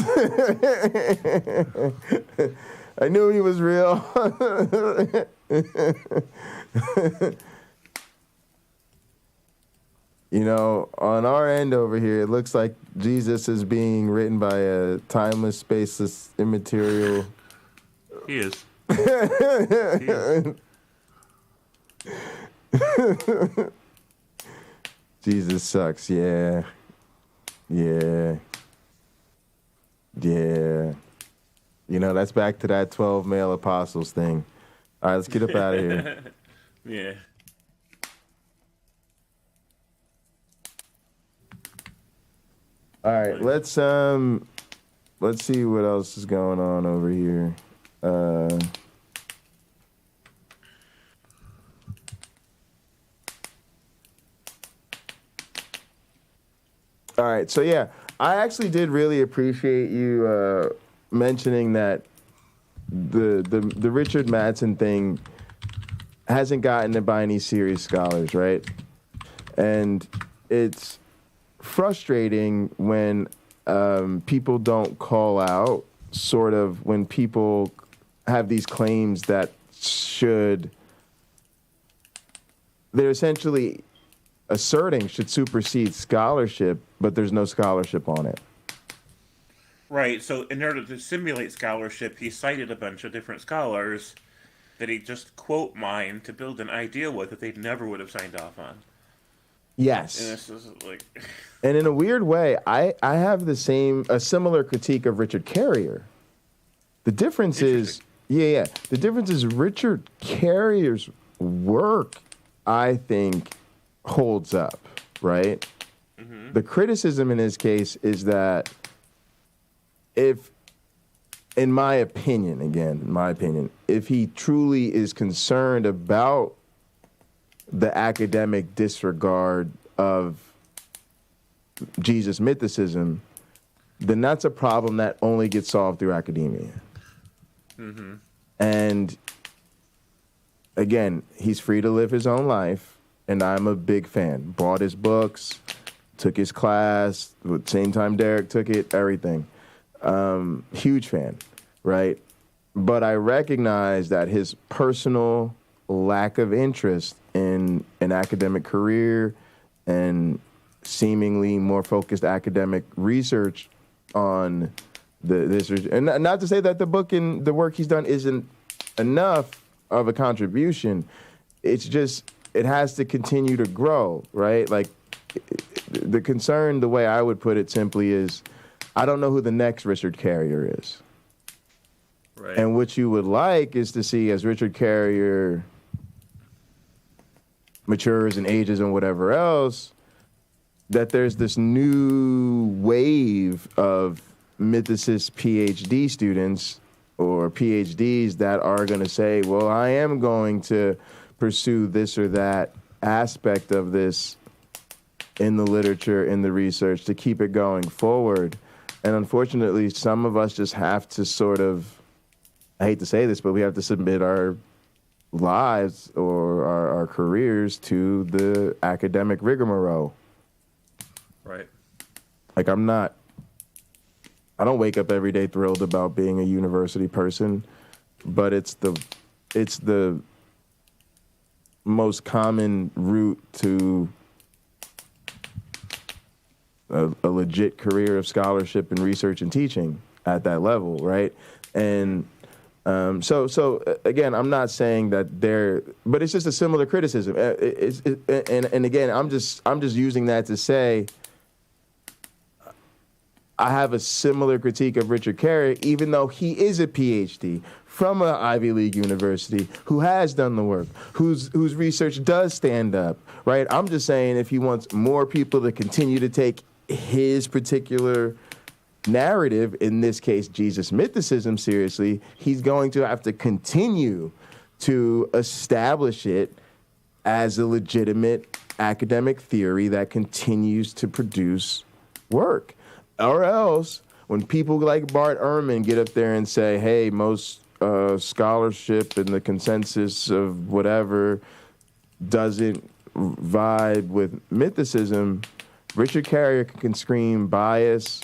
I knew he was real. On our end over here, it looks like Jesus is being written by a timeless, spaceless, immaterial. He is. Jesus sucks. Yeah. That's back to that 12 male apostles thing. All right, let's get up out of here. Yeah. All right, let's see what else is going on over here. All right, so yeah, I actually did really appreciate you mentioning that the Richard Madsen thing hasn't gotten it by any serious scholars, right? And it's frustrating when people don't call out sort of when people have these claims that they're essentially asserting should supersede scholarship, but there's no scholarship on it. Right, so in order to simulate scholarship, he cited a bunch of different scholars that he just quote mined to build an idea with that they never would have signed off on. Yes. And this is like... And in a weird way, I have a similar critique of Richard Carrier. The difference is, the difference is Richard Carrier's work, I think, holds up, right? Mm-hmm. The criticism in his case is that in my opinion, if he truly is concerned about the academic disregard of Jesus mythicism, then that's a problem that only gets solved through academia. Mm-hmm. And again, he's free to live his own life, and I'm a big fan. Bought his books, took his class, same time Derek took it, everything. Huge fan, right? But I recognize that his personal lack of interest in an academic career and seemingly more focused academic research on this, and not to say that the book and the work he's done isn't enough of a contribution. It's just it has to continue to grow, right? Like the concern, the way I would put it simply is, I don't know who the next Richard Carrier is. Right. And what you would like is to see, as Richard Carrier matures and ages and whatever else, that there's this new wave of mythicist PhD students or PhDs that are going to say, well, I am going to pursue this or that aspect of this in the literature, in the research, to keep it going forward. And unfortunately, some of us just have to sort of, I hate to say this, but we have to submit our lives or our careers to the academic rigmarole. Right. Like, I don't wake up every day thrilled about being a university person, but it's the most common route to a legit career of scholarship and research and teaching at that level, right? And so again, I'm not saying that but it's just a similar criticism. And again, I'm just using that to say I have a similar critique of Richard Carrier, even though he is a PhD from an Ivy League university who has done the work, whose research does stand up, right? I'm just saying if he wants more people to continue to take his particular narrative, in this case, Jesus mythicism, seriously, he's going to have to continue to establish it as a legitimate academic theory that continues to produce work. Or else, when people like Bart Ehrman get up there and say, hey, most scholarship and the consensus of whatever doesn't vibe with mythicism, Richard Carrier can scream bias,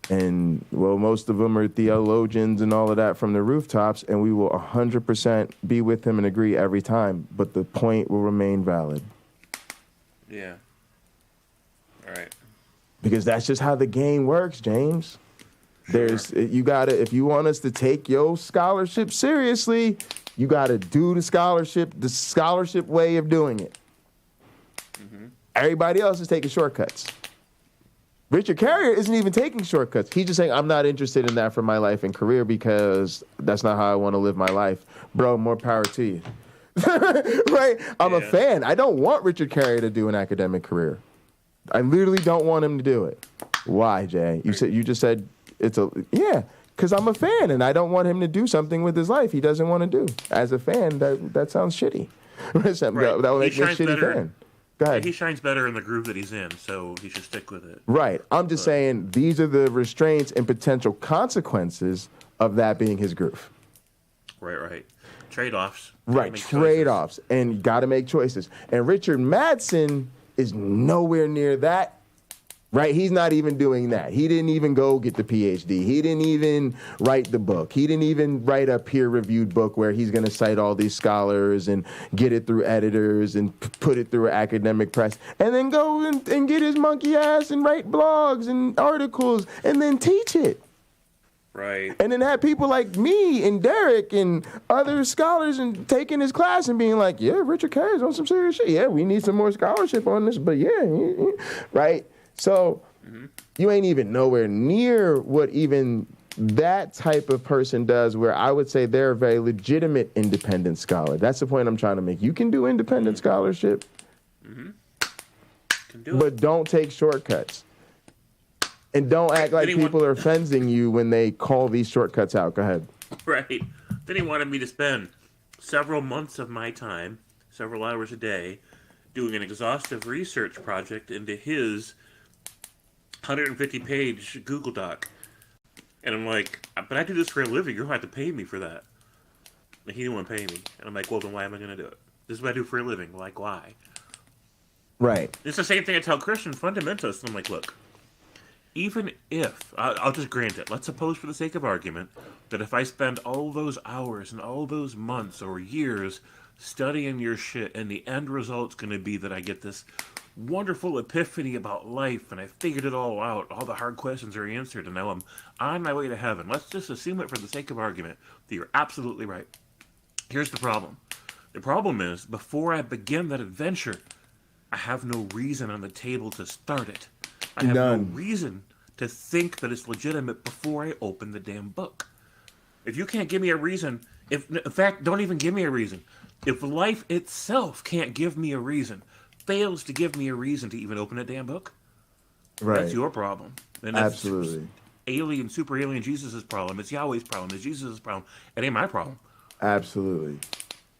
and, well, most of them are theologians and all of that from the rooftops, and we will 100% be with him and agree every time, but the point will remain valid. Yeah. All right. Because that's just how the game works, James. You gotta, if you want us to take your scholarship seriously, you gotta do the scholarship way of doing it. Mm-hmm. Everybody else is taking shortcuts. Richard Carrier isn't even taking shortcuts. He's just saying, I'm not interested in that for my life and career because that's not how I want to live my life. Bro, more power to you. Right? I'm a fan. I don't want Richard Carrier to do an academic career. I literally don't want him to do it. Why, Jay? You just said because I'm a fan and I don't want him to do something with his life he doesn't want to do. As a fan, that sounds shitty. That would make me a shitty fan. Go ahead. He shines better in the groove that he's in, so he should stick with it. Right. I'm just saying these are the restraints and potential consequences of that being his groove. Right. Trade-offs. Right, trade-offs. And you got to make choices. And Richard Madsen is nowhere near that. Right? He's not even doing that. He didn't even go get the PhD. He didn't even write the book. He didn't even write a peer-reviewed book where he's going to cite all these scholars and get it through editors and put it through an academic press and then go and get his monkey ass and write blogs and articles and then teach it. Right. And then have people like me and Derek and other scholars and taking his class and being like, yeah, Richard Carrier's on some serious shit. Yeah, we need some more scholarship on this, but yeah. Right? So you ain't even nowhere near what even that type of person does, where I would say they're a very legitimate independent scholar. That's the point I'm trying to make. You can do independent scholarship, but don't take shortcuts. And don't act like people are fencing you when they call these shortcuts out. Go ahead. Right. Then he wanted me to spend several months of my time, several hours a day, doing an exhaustive research project into his 150-page Google Doc. And I'm like, but I do this for a living. You're going to have to pay me for that. And he didn't want to pay me. And I'm like, well, then why am I going to do it? This is what I do for a living. Like, why? Right. It's the same thing I tell Christian fundamentalists. I'm like, look, even if, I'll just grant it, let's suppose for the sake of argument, that if I spend all those hours and all those months or years studying your shit, and the end result's going to be that I get this wonderful epiphany about life, and I figured it all out, all the hard questions are answered, and now I'm on my way to heaven. Let's just assume it for the sake of argument that you're absolutely right. Here's the problem. The problem is, before I begin that adventure, I have no reason on the table to start it. I have no reason to think that it's legitimate before I open the damn book. If you can't give me a reason, in fact, don't even give me a reason. If life itself can't give me a reason, fails to give me a reason to even open a damn book, Right. that's your problem. And that's Absolutely. super alien Jesus' problem. It's Yahweh's problem. It's Jesus' problem. It ain't my problem. Absolutely.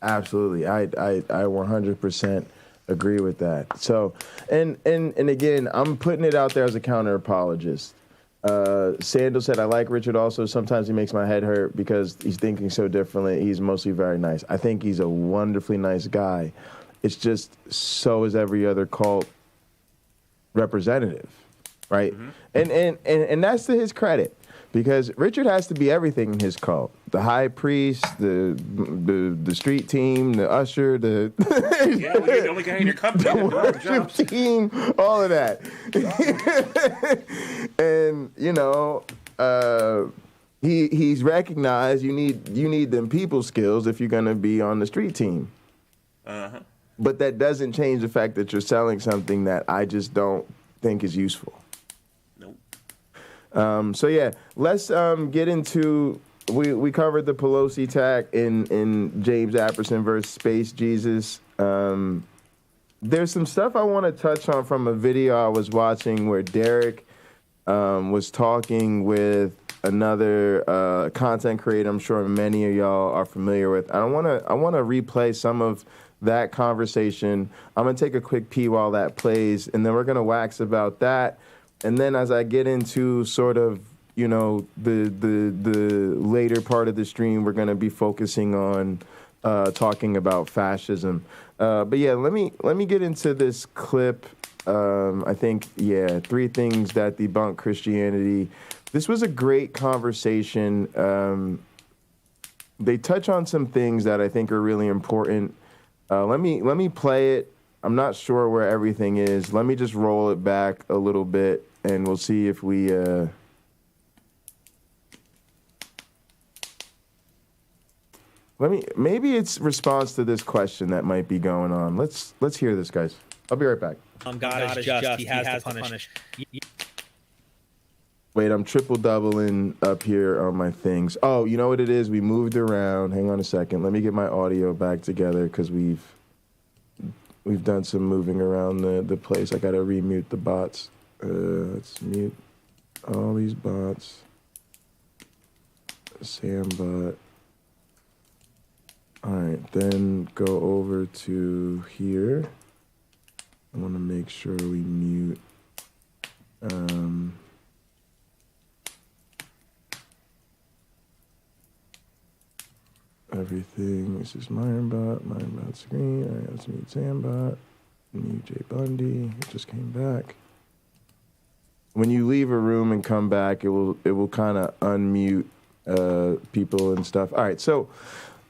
I 100% agree with that. So, and again, I'm putting it out there as a counter-apologist. Sandal said, I like Richard also. Sometimes he makes my head hurt because he's thinking so differently. He's mostly very nice. I think he's a wonderfully nice guy. It's just so is every other cult representative, right? And that's to his credit, because Richard has to be everything in his cult: the high priest, the street team, the usher, the Yeah, well, you're the only guy in your company. the worship team, all of that. And you know, he's recognized you need them people skills if you're gonna be on the street team. Uh-huh. But that doesn't change the fact that you're selling something that I just don't think is useful. Nope. So yeah, let's get into. We covered the Pelosi attack in James Apperson versus Space Jesus. There's some stuff I want to touch on from a video I was watching where Derek was talking with another content creator. I'm sure many of y'all are familiar with. I want to replay some of that conversation. I'm gonna take a quick pee while that plays, and then we're gonna wax about that. And then as I get into sort of, you know, the later part of the stream, we're gonna be focusing on talking about fascism. But yeah, let me get into this clip. I think 3 things that debunk Christianity. This was a great conversation. They touch on some things that I think are really important. Let me play it. I'm not sure where everything is. Let me just roll it back a little bit, and we'll see if we. Maybe it's response to this question that might be going on. Let's hear this, guys. I'll be right back. God is just. He has to punish. Wait, I'm triple doubling up here on my things. Oh, you know what it is? We moved around. Hang on a second. Let me get my audio back together because we've done some moving around the place. I got to remute the bots. Let's mute all these bots. Sam bot. All right, then go over to here. I want to make sure we mute. Everything. This is Myronbot screen. All right, let's mute Sambot. Mute J Bundy. It just came back. When you leave a room and come back, it will kind of unmute people and stuff. All right, so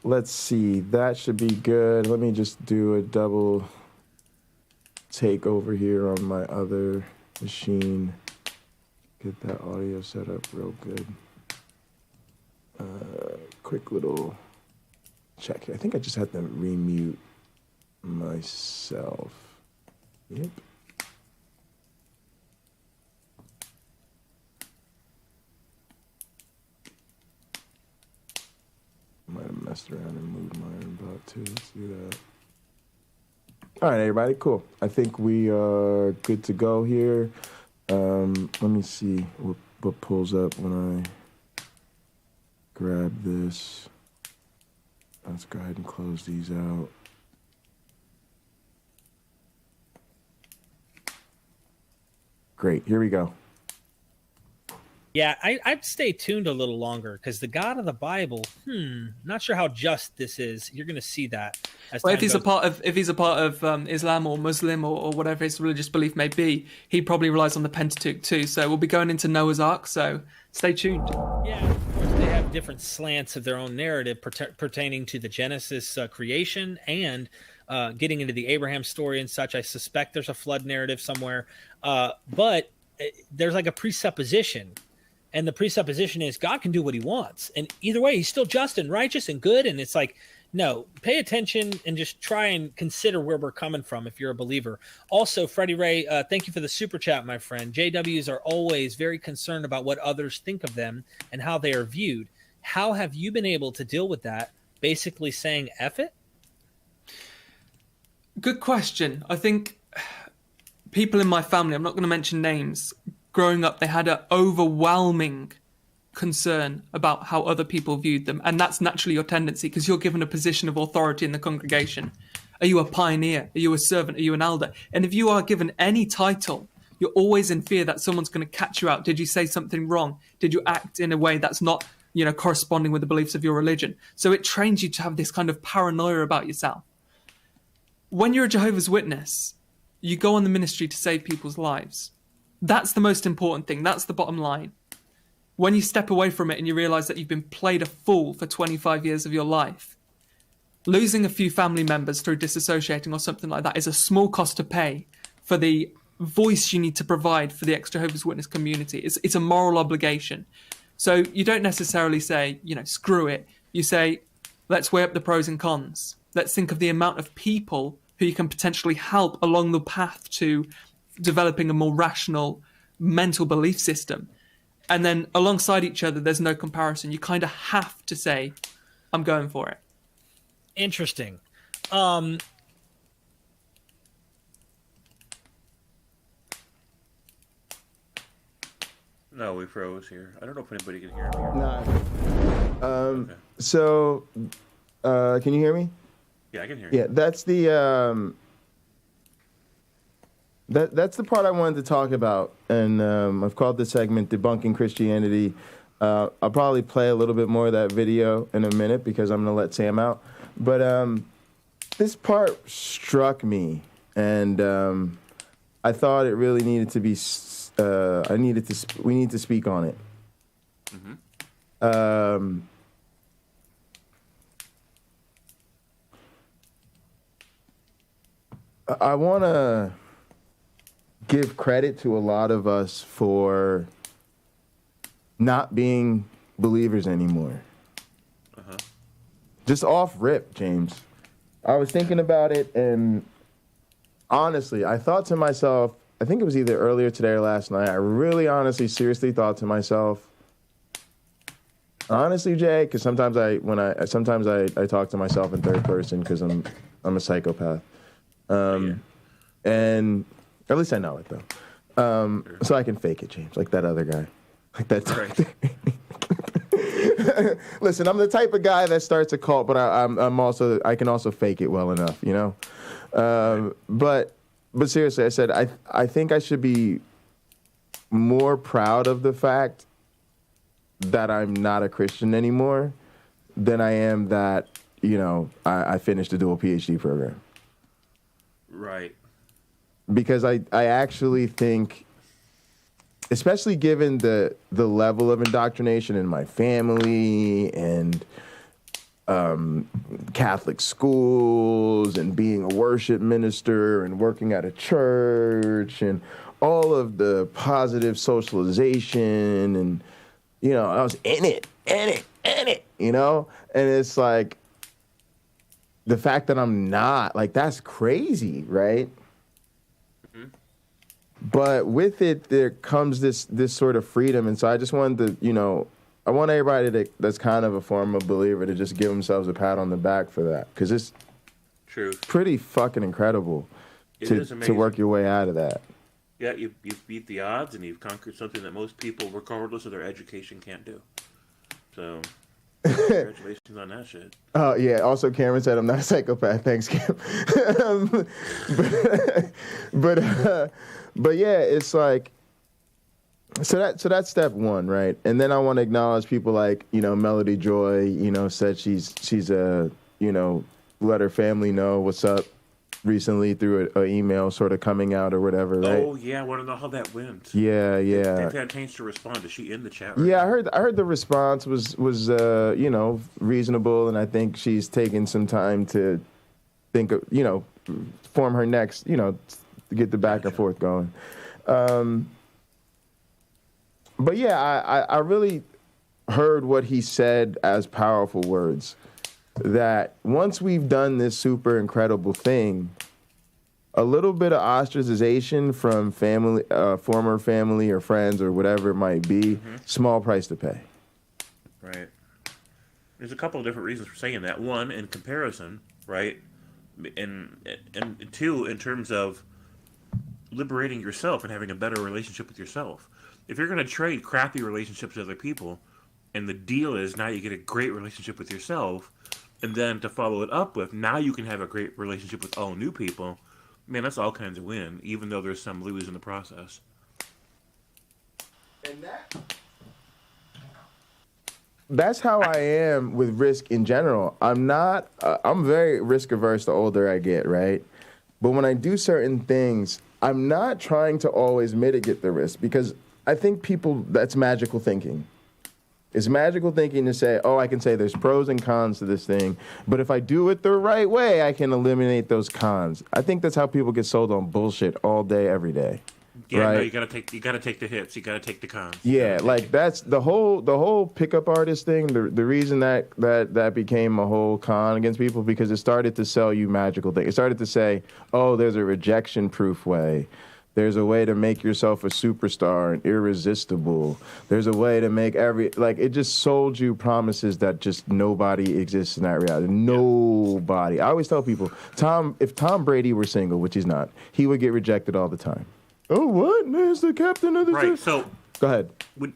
let's see. That should be good. Let me just do a double take over here on my other machine. Get that audio set up real good. Quick little check here. I think I just had to remute myself. Yep. Might have messed around and moved my own bot too. Let's do that. All right, everybody, cool. I think we are good to go here. Let me see what pulls up when I grab this. Let's go ahead and close these out. Great, here we go. Yeah, I'd stay tuned a little longer because the God of the Bible, not sure how just this is. You're going to see that. Well, if he's a part of Islam or Muslim or whatever his religious belief may be, he probably relies on the Pentateuch too. So we'll be going into Noah's Ark. So stay tuned. Yeah, of course they have different slants of their own narrative pertaining to the Genesis creation and getting into the Abraham story and such. I suspect there's a flood narrative somewhere, but there's like a presupposition. And the presupposition is God can do what he wants. And either way, he's still just and righteous and good. And it's like, No, pay attention and just try and consider where we're coming from if you're a believer. Also, Freddie Ray, thank you for the super chat, my friend. JWs are always very concerned about what others think of them and how they are viewed. How have you been able to deal with that? Basically saying F it? Good question. I think people in my family, I'm not going to mention names, growing up, they had an overwhelming concern about how other people viewed them. And that's naturally your tendency because you're given a position of authority in the congregation. Are you a pioneer? Are you a servant? Are you an elder? And if you are given any title, you're always in fear that someone's going to catch you out. Did you say something wrong? Did you act in a way that's not, corresponding with the beliefs of your religion? So it trains you to have this kind of paranoia about yourself. When you're a Jehovah's Witness, you go on the ministry to save people's lives. That's the most important thing. That's the bottom line. When you step away from it and you realize that you've been played a fool for 25 years of your life, losing a few family members through disassociating or something like that is a small cost to pay for the voice you need to provide for the ex-Jehovah's Witness community. It's a moral obligation. So you don't necessarily say, screw it. You say, let's weigh up the pros and cons. Let's think of the amount of people who you can potentially help along the path to developing a more rational mental belief system. And then alongside each other, there's no comparison. You kind of have to say, I'm going for it. Interesting. No, we froze here. I don't know if anybody can hear me. No. So, can you hear me? Yeah, I can hear you. Yeah, that's the that's the part I wanted to talk about, and I've called this segment "Debunking Christianity." I'll probably play a little bit more of that video in a minute because I'm gonna let Sam out. But this part struck me, and I thought it really needed to be. We need to speak on it. Mm-hmm. I want to give credit to a lot of us for not being believers anymore. Uh-huh. Just off rip, James. I was thinking about it, and honestly, I thought to myself, I think it was either earlier today or last night, I really honestly, seriously thought to myself, honestly, Jay, because sometimes I talk to myself in third person because I'm a psychopath. And at least I know it though. So I can fake it, James, like that other guy. Like that. Right. Listen, I'm the type of guy that starts a cult, but I can also fake it well enough, But seriously, I said I think I should be more proud of the fact that I'm not a Christian anymore than I am that, I finished a dual PhD program. Right. Because I actually think, especially given the level of indoctrination in my family and Catholic schools and being a worship minister and working at a church and all of the positive socialization and, I was in it. And it's like, the fact that I'm not, like, that's crazy, right? Mm-hmm. But with it, there comes this sort of freedom. And so I just wanted to, I want everybody that's kind of a former believer to just give themselves a pat on the back for that. Because it's pretty fucking incredible to work your way out of that. Yeah, you've beat the odds and you've conquered something that most people, regardless of their education, can't do. So... congratulations on that shit. Oh, yeah. Also, Cameron said I'm not a psychopath. Thanks, Cam. But yeah, it's like, so that's step one, right? And then I want to acknowledge people like, Melody Joy, said she's a, let her family know what's up recently through an email sort of coming out or whatever, right? Oh, yeah. I want to know how that went. Yeah. They've had a chance to respond. Is she in the chat right Yeah, now? I heard the response was reasonable, and I think she's taken some time to think of, form her next, to get the back and forth going. But yeah, I really heard what he said as powerful words. that once we've done this super incredible thing, a little bit of ostracization from family, former family or friends or whatever it might be, small price to pay. Right. There's a couple of different reasons for saying that. One, in comparison, right? And two, in terms of liberating yourself and having a better relationship with yourself. If you're going to trade crappy relationships with other people, and the deal is now you get a great relationship with yourself, and then to follow it up with, now you can have a great relationship with all new people, man, that's all kinds of win, even though there's some lose in the process. And that's how I am with risk in general. I'm not, I'm very risk averse the older I get, right? But when I do certain things, I'm not trying to always mitigate the risk, because I think people, that's magical thinking. It's magical thinking to say, oh, I can say there's pros and cons to this thing, but if I do it the right way, I can eliminate those cons. I think that's how people get sold on bullshit all day, every day. Yeah, right? no, you gotta take the hits, you gotta take the cons. Yeah, like that's the whole pickup artist thing. The reason that became a whole con against people, because it started to sell you magical things. It started to say, oh, there's a rejection-proof way. There's a way to make yourself a superstar and irresistible. There's a way to make it just sold you promises that just nobody exists in that reality. Nobody. I always tell people, if Tom Brady were single, which he's not, he would get rejected all the time. Oh, what? There's the captain of the team. Right, so... Go ahead.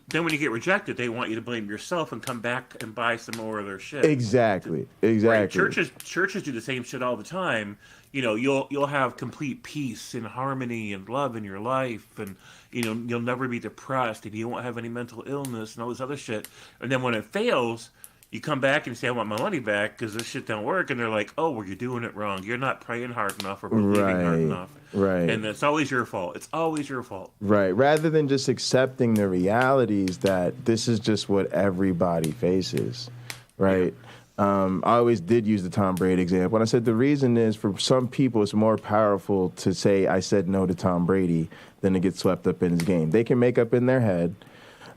Then when you get rejected, they want you to blame yourself and come back and buy some more of their shit. Exactly. Right? Churches do the same shit all the time. You know, you'll have complete peace and harmony and love in your life, and you know, you'll never be depressed, and you won't have any mental illness and all this other shit. And then when it fails, you come back and say, I want my money back because this shit don't work. And they're like, oh, well, you're doing it wrong. You're not praying hard enough or believing hard enough. Right. And it's always your fault. It's always your fault. Right. Rather than just accepting the realities that this is just what everybody faces. Right. I always did use the Tom Brady example. And I said the reason is, for some people, it's more powerful to say, I said no to Tom Brady, than to get swept up in his game. They can make up in their head,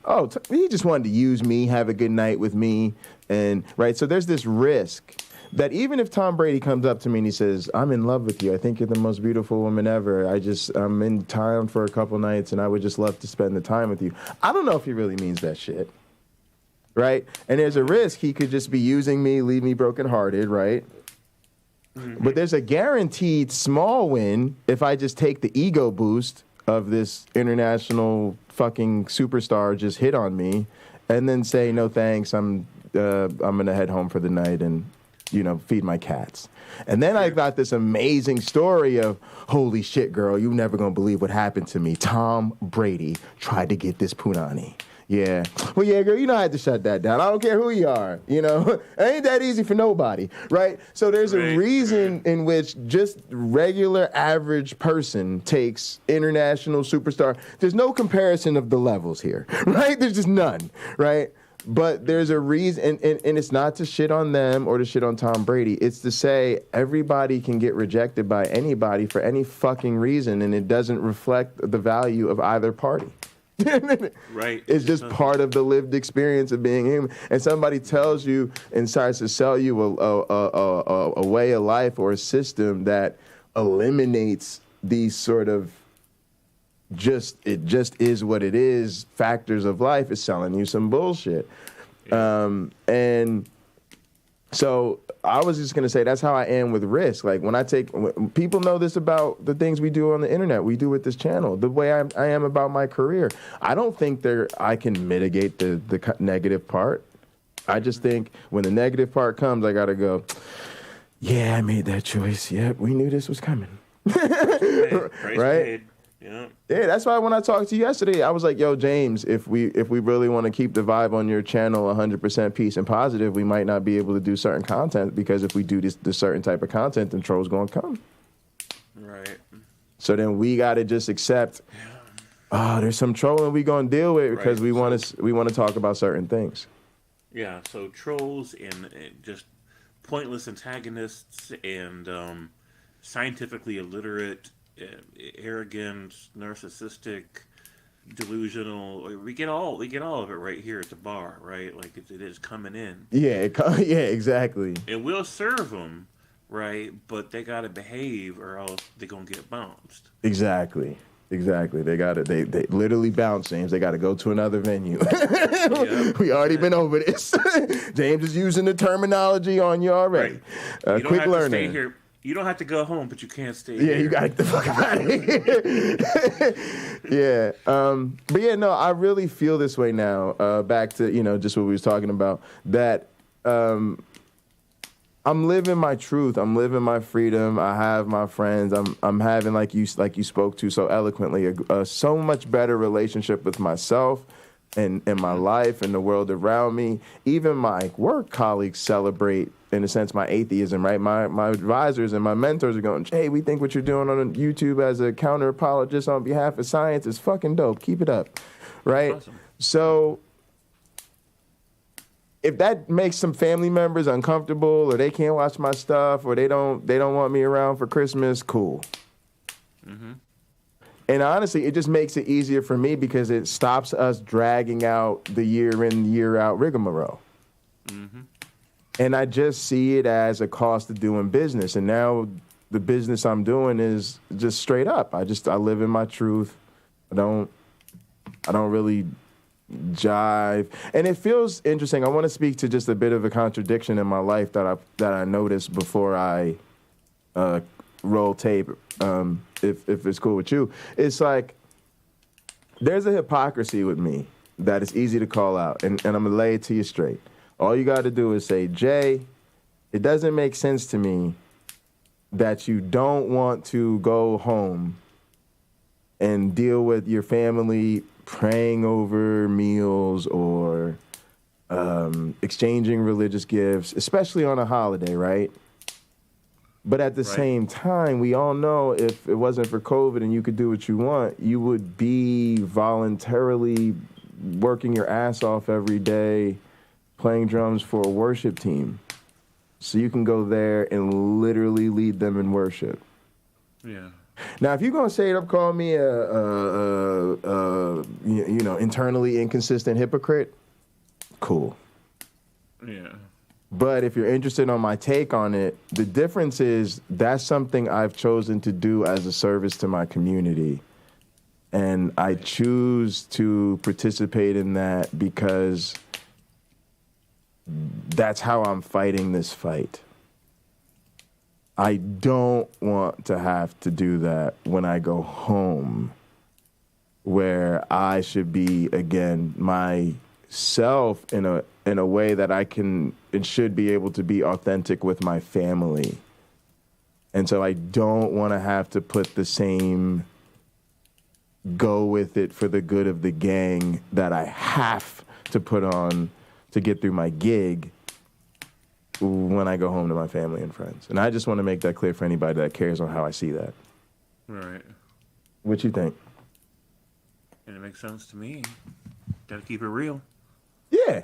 oh, he just wanted to use me, have a good night with me. And right, so there's this risk that even if Tom Brady comes up to me and he says, I'm in love with you, I think you're the most beautiful woman ever, I'm in town for a couple nights and I would just love to spend the time with you, I don't know if he really means that shit. Right? And there's a risk he could just be using me, leave me brokenhearted, right? Mm-hmm. But there's a guaranteed small win if I just take the ego boost of this international fucking superstar just hit on me, and then say, no thanks, I'm gonna head home for the night and, you know, feed my cats. And then I got this amazing story of, holy shit, girl, you never gonna believe what happened to me. Tom Brady tried to get this punani. Yeah. Well, yeah, girl, you know I had to shut that down. I don't care who you are, you know. It ain't that easy for nobody, right? So there's a reason in which just regular average person takes international superstar. There's no comparison of the levels here, right? There's just none, right? But there's a reason, and it's not to shit on them or to shit on Tom Brady. It's to say everybody can get rejected by anybody for any fucking reason, and it doesn't reflect the value of either party. Right. It's just part of the lived experience of being human. And somebody tells you and starts to sell you a way of life or a system that eliminates these sort of it just is what it is factors of life, is selling you some bullshit. And so I was just going to say that's how I am with risk. Like when people know this about the things we do on the internet, we do with this channel, the way I am about my career. I don't think I can mitigate the negative part. I just think when the negative part comes, I got to go, yeah, I made that choice. Yep, we knew this was coming. Right? Yeah, that's why when I talked to you yesterday, I was like, yo, James, if we really want to keep the vibe on your channel 100% peace and positive, we might not be able to do certain content, because if we do this certain type of content, then trolls going to come. Right. So then we got to just accept, there's some trolling we going to deal with, because we want to talk about certain things. Yeah, so trolls and just pointless antagonists and scientifically illiterate, arrogant, narcissistic, delusional. We get all of it right here at the bar, right? Like it is coming in. Yeah, yeah, exactly. And we'll serve them, right? But they gotta behave, or else they're gonna get bounced. Exactly. They got it. They literally bounce, James. They got to go to another venue. We already been over this. James is using the terminology on you already. Right. You don't quick have learning. to stay here. You don't have to go home, but you can't stay Yeah, here. you got to get the fuck out of here. Yeah. But yeah, no, I really feel this way now. Back to, just what we was talking about, that I'm living my truth. I'm living my freedom. I have my friends. I'm having, like you spoke to so eloquently, a so much better relationship with myself and my life and the world around me. Even my work colleagues celebrate, in a sense, my atheism, right? My advisors and my mentors are going, Jay, we think what you're doing on YouTube as a counter-apologist on behalf of science is fucking dope. Keep it up, right? Awesome. So if that makes some family members uncomfortable, or they can't watch my stuff, or they don't want me around for Christmas, cool. Mm-hmm. And honestly, it just makes it easier for me because it stops us dragging out the year in, year out rigmarole. Mm-hmm. And I just see it as a cost of doing business. And now the business I'm doing is just straight up. I live in my truth. I don't really jive, and it feels interesting. I want to speak to just a bit of a contradiction in my life that I noticed before I roll tape. If it's cool with you, it's like there's a hypocrisy with me that is easy to call out, and I'm gonna lay it to you straight. All you got to do is say, Jay, it doesn't make sense to me that you don't want to go home and deal with your family praying over meals or exchanging religious gifts, especially on a holiday, right? But at the same time, we all know if it wasn't for COVID and you could do what you want, you would be voluntarily working your ass off every day, playing drums for a worship team. So you can go there and literally lead them in worship. Yeah. Now, if you're gonna say it up, call me a internally inconsistent hypocrite, cool. Yeah. But if you're interested on my take on it, the difference is that's something I've chosen to do as a service to my community, and I choose to participate in that because that's how I'm fighting this fight. I don't want to have to do that when I go home, where I should be, again, myself in a way that I can and should be able to be authentic with my family. And so I don't want to have to put the same go with it for the good of the gang that I have to put on to get through my gig when I go home to my family and friends. And I just want to make that clear for anybody that cares on how I see that. Right. What you think? And it makes sense to me. Gotta keep it real. Yeah.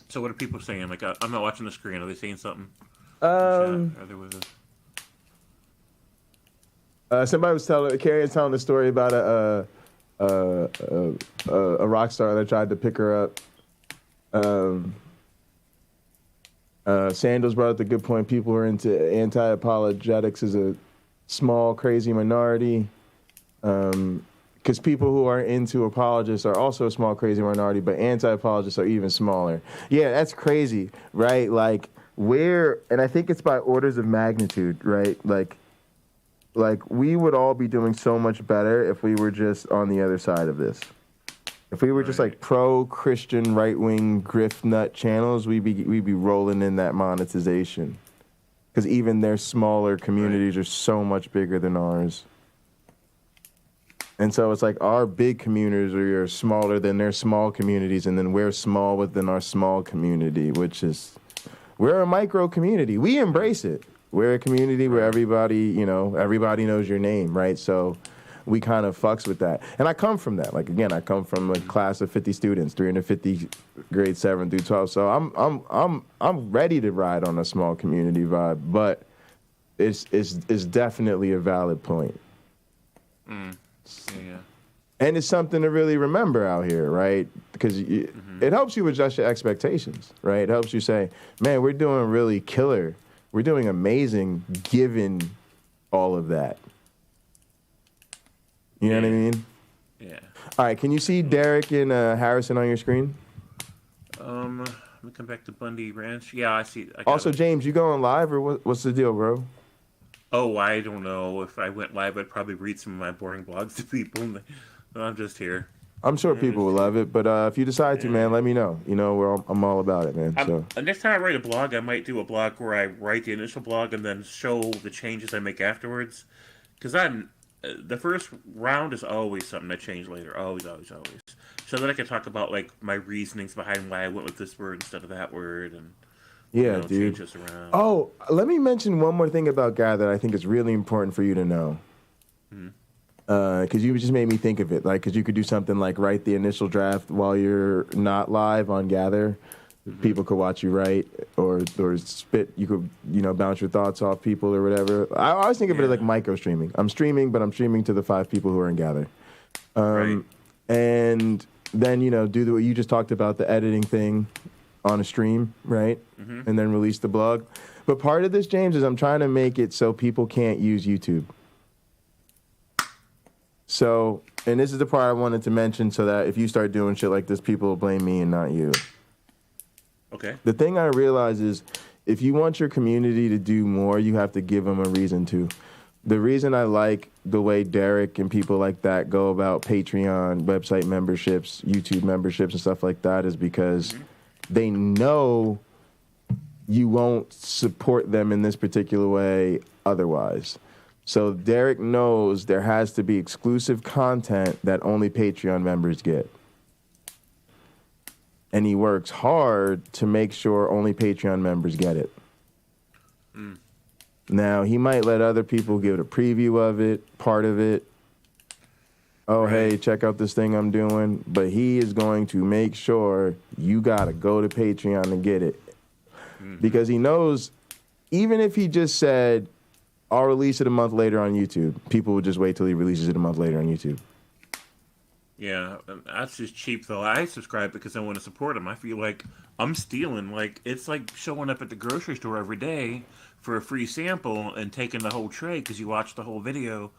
So what are people saying? Like, I'm not watching the screen. Are they saying something? Somebody was Carrie's telling the story about a rock star that tried to pick her up. Sandals brought up the good point. People who are into anti-apologetics is a small, crazy minority. Because people who are into apologists are also a small, crazy minority, but anti-apologists are even smaller. Yeah, that's crazy, right? Like, and I think it's by orders of magnitude, right? Like we would all be doing so much better if we were just on the other side of this. If we were just like pro-Christian right-wing grift nut channels, we'd be rolling in that monetization. Because even their smaller communities are so much bigger than ours. And so it's like our big communities are smaller than their small communities, and then we're small within our small community, which is, we're a micro community. We embrace it. We're a community where everybody knows your name, right? So we kind of fucks with that. And I come from that. Like, again, I come from a class of 50 students, 350 grade 7 through 12. So I'm ready to ride on a small community vibe, but it's definitely a valid point. Yeah. And it's something to really remember out here, right? Because it helps you adjust your expectations, right? It helps you say, man, we're doing really killer. We're doing amazing given all of that. You know what I mean? Yeah. All right, can you see Derek and Harrison on your screen? Let me come back to Bundy Ranch. Yeah, I see. Also, James, you going live or what's the deal, bro? Oh, I don't know. If I went live, I'd probably read some of my boring blogs to people. I'm just here. I'm sure people will love it, but if you decide to, man, let me know. You know, I'm all about it, man. So next time I write a blog, I might do a blog where I write the initial blog and then show the changes I make afterwards. Because the first round is always something I change later. Always. So that I can talk about like my reasonings behind why I went with this word instead of that word, and dude. change this around. Oh, let me mention one more thing about Gather. I think it's really important for you to know. Because you just made me think of it, like, because you could do something like write the initial draft while you're not live on Gather. People could watch you write or spit. You could, bounce your thoughts off people or whatever. I always think of it like micro streaming. I'm streaming, but I'm streaming to the 5 people who are in Gather. Right. And then, do what you just talked about, the editing thing on a stream, right? And then release the blog. But part of this, James, is I'm trying to make it so people can't use YouTube. So, and this is the part I wanted to mention so that if you start doing shit like this, people will blame me and not you. Okay. The thing I realize is if you want your community to do more, you have to give them a reason to. The reason I like the way Derek and people like that go about Patreon, website memberships, YouTube memberships, and stuff like that is because they know you won't support them in this particular way otherwise. So Derek knows there has to be exclusive content that only Patreon members get. And he works hard to make sure only Patreon members get it. Now, he might let other people give a preview of it, part of it. Oh, hey, check out this thing I'm doing. But he is going to make sure you got to go to Patreon and get it. Because he knows, even if he just said, I'll release it a month later on YouTube, people would just wait till he releases it a month later on YouTube. Yeah, that's just cheap, though. I subscribe because I want to support him. I feel like I'm stealing. Like, it's like showing up at the grocery store every day for a free sample and taking the whole tray because you watch the whole video,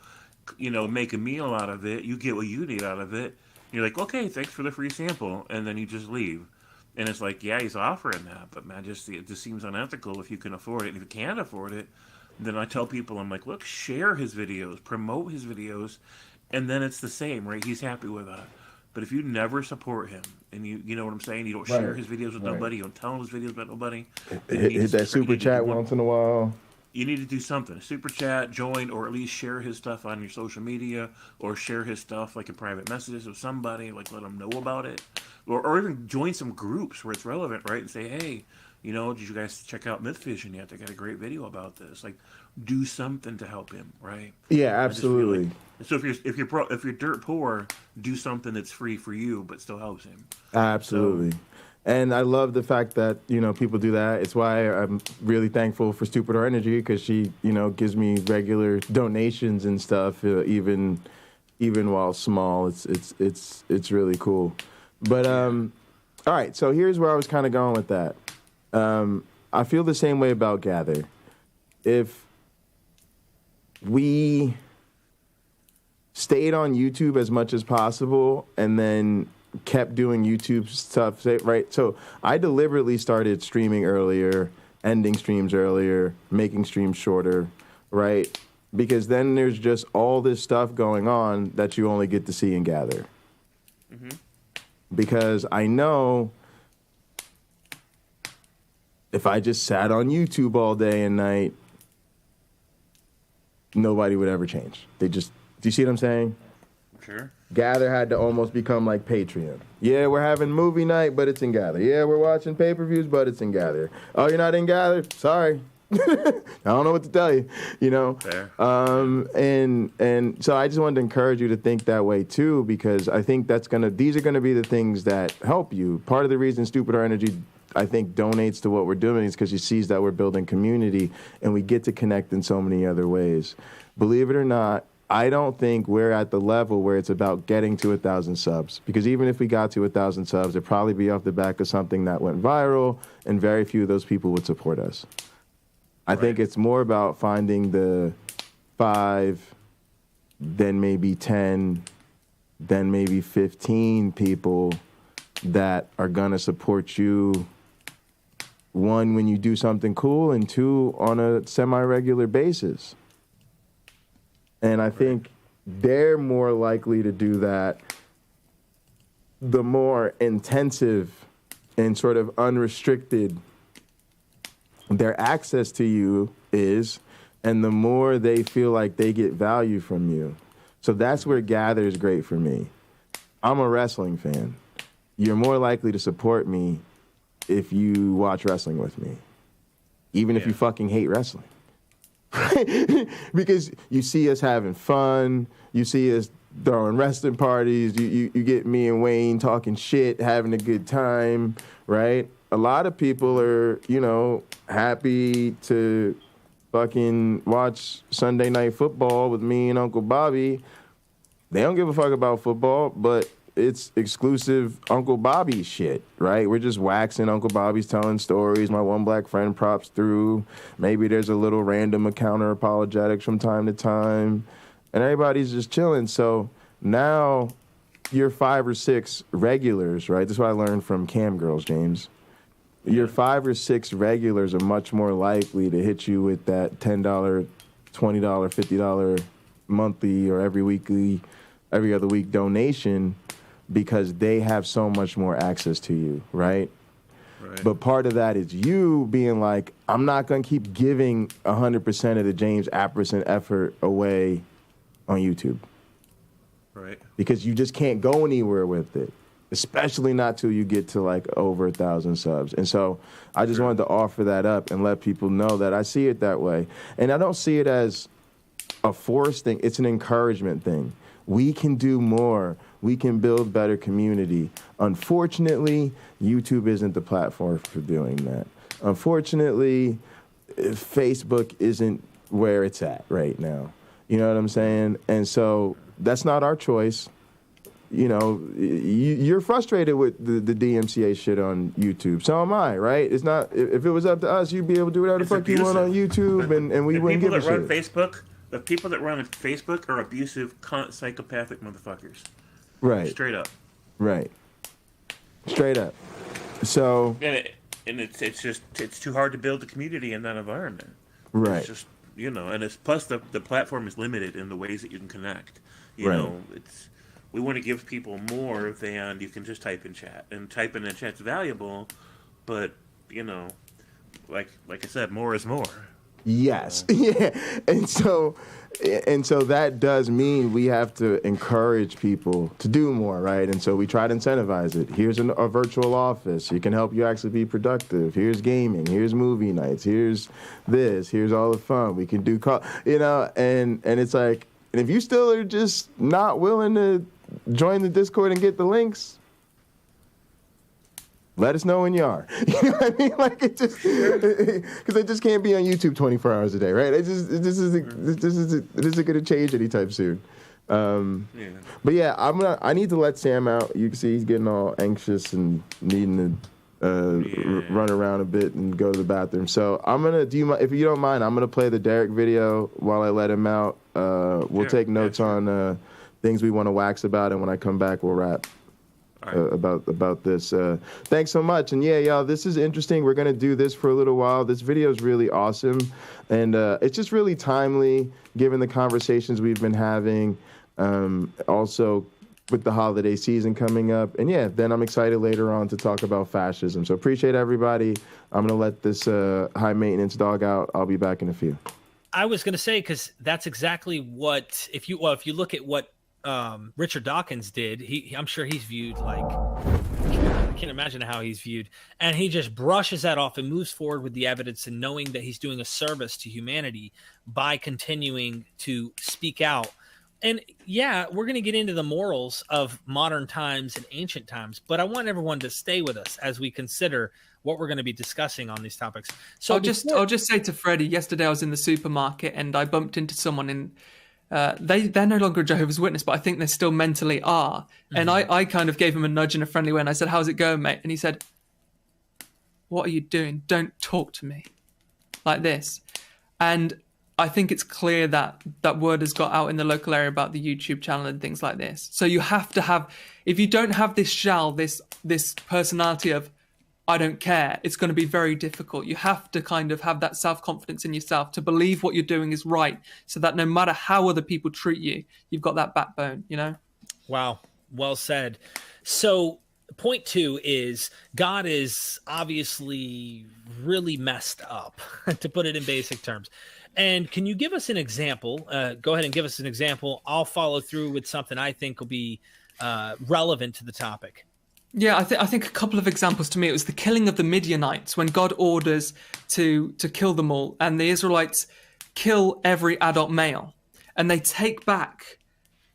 make a meal out of it. You get what you need out of it. You're like, okay, thanks for the free sample. And then you just leave. And it's like, yeah, he's offering that. But, man, it just seems unethical if you can afford it. And if you can't afford it, then I tell people, I'm like, look, share his videos, promote his videos, and then it's the same, right? He's happy with that. But if you never support him, and you know what I'm saying, you don't share his videos with nobody, you don't tell him his videos about nobody. Hit that super chat once in a while. You need to do something. A super chat, join, or at least share his stuff on your social media, or share his stuff like in private messages with somebody, like let them know about it. Or even join some groups where it's relevant, right? And say, hey, did you guys check out Mythvision yet? They got a great video about this. Like, do something to help him, right? Yeah, absolutely. So if you're dirt poor, do something that's free for you but still helps him. Absolutely. And I love the fact that people do that. It's why I'm really thankful for Stupid or Energy because she gives me regular donations and stuff, even while small. It's really cool. But all right, so here's where I was kind of going with that. I feel the same way about Gather. If we stayed on YouTube as much as possible and then kept doing YouTube stuff, right? So I deliberately started streaming earlier, ending streams earlier, making streams shorter, right? Because then there's just all this stuff going on that you only get to see in Gather. Because I know if I just sat on YouTube all day and night, nobody would ever change. Do you see what I'm saying? Sure. Gather had to almost become like Patreon. Yeah, we're having movie night, but it's in Gather. Yeah, we're watching pay-per-views, but it's in Gather. Oh, you're not in Gather? Sorry. I don't know what to tell you, Fair. And so I just wanted to encourage you to think that way too, because I think these are gonna be the things that help you. Part of the reason Stupid or Energy, I think, donates to what we're doing is because he sees that we're building community and we get to connect in so many other ways. Believe it or not, I don't think we're at the level where it's about getting to 1,000 subs. Because even if we got to 1,000 subs, it'd probably be off the back of something that went viral, and very few of those people would support us. I think it's more about finding the 5, then maybe 10, then maybe 15 people that are gonna support you. 1, when you do something cool, and 2, on a semi-regular basis. And I think they're more likely to do that the more intensive and sort of unrestricted their access to you is, and the more they feel like they get value from you. So that's where Gather is great for me. I'm a wrestling fan. You're more likely to support me if you watch wrestling with me, even if you fucking hate wrestling. Because you see us having fun, you see us throwing wrestling parties, you get me and Wayne talking shit, having a good time, right? A lot of people are, you know, happy to fucking watch Sunday Night Football with me and Uncle Bobby. They don't give a fuck about football, but it's exclusive Uncle Bobby shit, right? We're just waxing. Uncle Bobby's telling stories. My one black friend props through. Maybe there's a little random Counter-Apologetics from time to time. And everybody's just chilling. So now you're 5 or 6 regulars, right? This is what I learned from Cam Girls, James. Your 5 or 6 regulars are much more likely to hit you with that $10, $20, $50 monthly or every other week donation, because they have so much more access to you, right? But part of that is you being like, I'm not going to keep giving 100% of the James Apperson effort away on YouTube. Right. Because you just can't go anywhere with it, especially not till you get to like over 1,000 subs. And so I just wanted to offer that up and let people know that I see it that way. And I don't see it as a forced thing. It's an encouragement thing. We can do more. We can build better community. Unfortunately, YouTube isn't the platform for doing that. Unfortunately, Facebook isn't where it's at right now. You know what I'm saying? And so that's not our choice. You know, you're frustrated with the DMCA shit on YouTube. So am I, right? It's not. If it was up to us, you'd be able to do whatever the fuck you want on YouTube, and we wouldn't give a shit. The people that run Facebook are abusive, psychopathic motherfuckers. Right. Straight up. Right. Straight up. So. And it's too hard to build a community in that environment. Right. It's just, you know, and it's plus the platform is limited in the ways that you can connect. You Right. know, we want to give people more than you can just type in chat, and typing in chat's valuable, but you know, like I said, more is more. Yes. Yeah. And so that does mean we have to encourage people to do more, right? And so we try to incentivize it. Here's a virtual office. It can help you actually be productive. Here's gaming. Here's movie nights. Here's this. Here's all the fun. We can do, you know, and it's like, and if you still are just not willing to join the Discord and get the links, let us know when you are. You know what I mean? Like, it just, because I just can't be on YouTube 24 hours a day, right? This isn't going to change anytime soon. But yeah, I need to let Sam out. You can see he's getting all anxious and needing to run around a bit and go to the bathroom. So I'm gonna if you don't mind, I'm gonna play the Derek video while I let him out. We'll take notes on things we want to wax about, and when I come back, we'll wrap. About this. Thanks so much. And yeah, y'all, this is interesting. We're going to do this for a little while. This video is really awesome. And it's just really timely given the conversations we've been having. Also with the holiday season coming up. And yeah, then I'm excited later on to talk about fascism. So appreciate everybody. I'm going to let this high maintenance dog out. I'll be back in a few. I was going to say, because that's exactly what, if you look at what Richard Dawkins did, I'm sure he's viewed like, I can't imagine how he's viewed, and he just brushes that off and moves forward with the evidence, and knowing that he's doing a service to humanity by continuing to speak out. And yeah, we're going to get into the morals of modern times and ancient times, but I want everyone to stay with us as we consider what we're going to be discussing on these topics. So I'll just say to Freddie, yesterday I was in the supermarket and I bumped into someone they're no longer a Jehovah's Witness, but I think they still mentally are. And I kind of gave him a nudge in a friendly way, and I said, "How's it going, mate?" And he said, "What are you doing? Don't talk to me like this." And I think it's clear that that word has got out in the local area about the YouTube channel and things like this. So you have to have, if you don't have this shell, this personality of, I don't care, it's going to be very difficult. You have to kind of have that self-confidence in yourself to believe what you're doing is right, so that no matter how other people treat you, you've got that backbone, you know? Wow. Well said. So point 2 is God is obviously really messed up, to put it in basic terms. And can you give us an example? Go ahead and give us an example. I'll follow through with something I think will be relevant to the topic. Yeah, I think a couple of examples to me. It was the killing of the Midianites when God orders to kill them all, and the Israelites kill every adult male, and they take back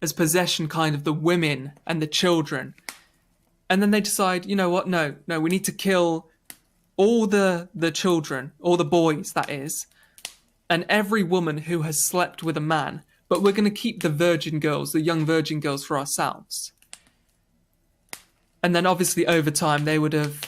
as possession kind of the women and the children. And then they decide, you know what? No, we need to kill all the children, all the boys, that is, and every woman who has slept with a man, but we're going to keep the virgin girls, the young virgin girls, for ourselves. And then obviously over time they would have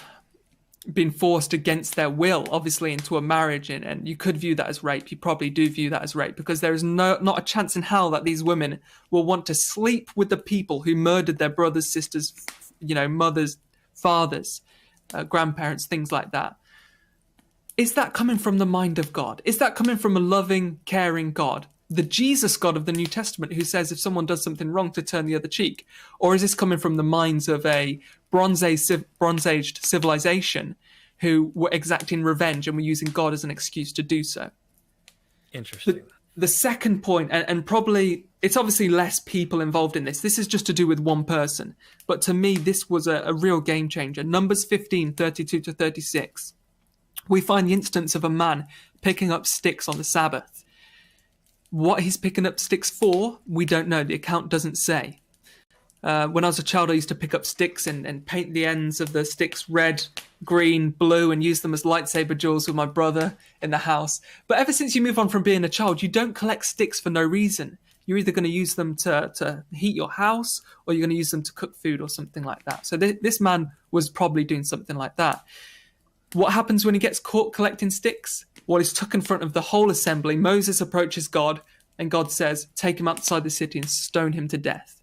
been forced against their will, obviously, into a marriage, and you could view that as rape. You probably do view that as rape, because there is not a chance in hell that these women will want to sleep with the people who murdered their brothers, sisters, mothers, fathers, grandparents, things like that. Is that coming from the mind of God? Is that coming from a loving, caring God? The Jesus God of the New Testament, who says if someone does something wrong to turn the other cheek? Or is this coming from the minds of a Bronze-Aged civilization who were exacting revenge and were using God as an excuse to do so? Interesting. The second point, and probably it's obviously less people involved in this. This is just to do with one person. But to me, this was a real game changer. Numbers 15, 32 to 36. We find the instance of a man picking up sticks on the Sabbath. What he's picking up sticks for, we don't know. The account doesn't say. When I was a child, I used to pick up sticks and paint the ends of the sticks red, green, blue, and use them as lightsaber jewels with my brother in the house. But ever since you move on from being a child, you don't collect sticks for no reason. You're either going to use them to heat your house, or you're going to use them to cook food or something like that. So this man was probably doing something like that. What happens when he gets caught collecting sticks? Well, he's took in front of the whole assembly. Moses approaches God, and God says, take him outside the city and stone him to death.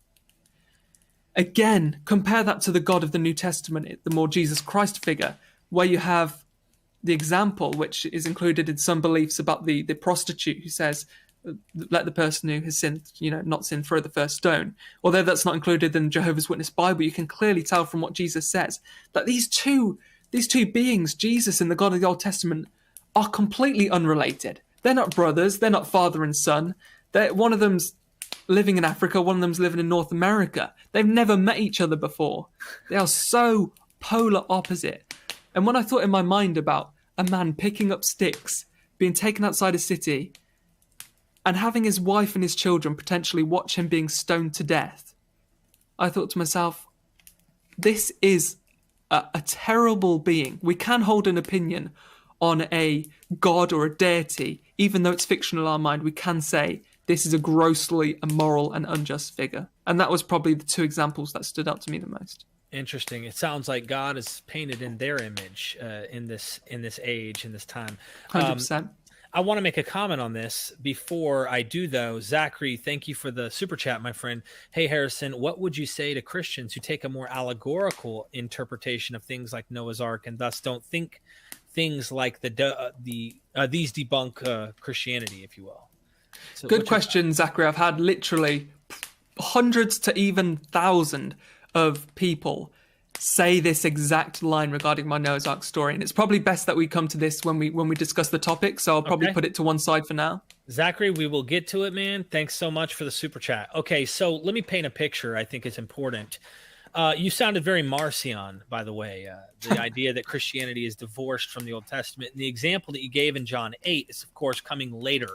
Again, compare that to the God of the New Testament, the more Jesus Christ figure, where you have the example, which is included in some beliefs, about the prostitute who says, let the person who has sinned, not sin, throw the first stone. Although that's not included in the Jehovah's Witness Bible, you can clearly tell from what Jesus says that these two beings, Jesus and the God of the Old Testament, are completely unrelated. They're not brothers. They're not father and son. One of them's living in Africa. One of them's living in North America. They've never met each other before. They are so polar opposite. And when I thought in my mind about a man picking up sticks, being taken outside a city, and having his wife and his children potentially watch him being stoned to death, I thought to myself, this is a terrible being. We can hold an opinion on a god or a deity, even though it's fictional in our mind. We can say this is a grossly immoral and unjust figure. And that was probably the two examples that stood out to me the most. Interesting. It sounds like God is painted in their image in this age, in this time. 100%. I want to make a comment on this before I do, though. Zachary, thank you for the super chat, my friend. Hey, Harrison, what would you say to Christians who take a more allegorical interpretation of things like Noah's Ark and thus don't think things like these debunk Christianity, if you will? So good question, Zachary. I've had literally hundreds to even thousands of people say this exact line regarding my Noah's Ark story, and it's probably best that we come to this when we discuss the topic, so I'll probably put it to one side for now. Zachary, we will get to it, man. Thanks so much for the super chat. Okay, so let me paint a picture. I think it's important. You sounded very Marcion, by the way. The idea that Christianity is divorced from the Old Testament. And the example that you gave in John 8 is, of course, coming later.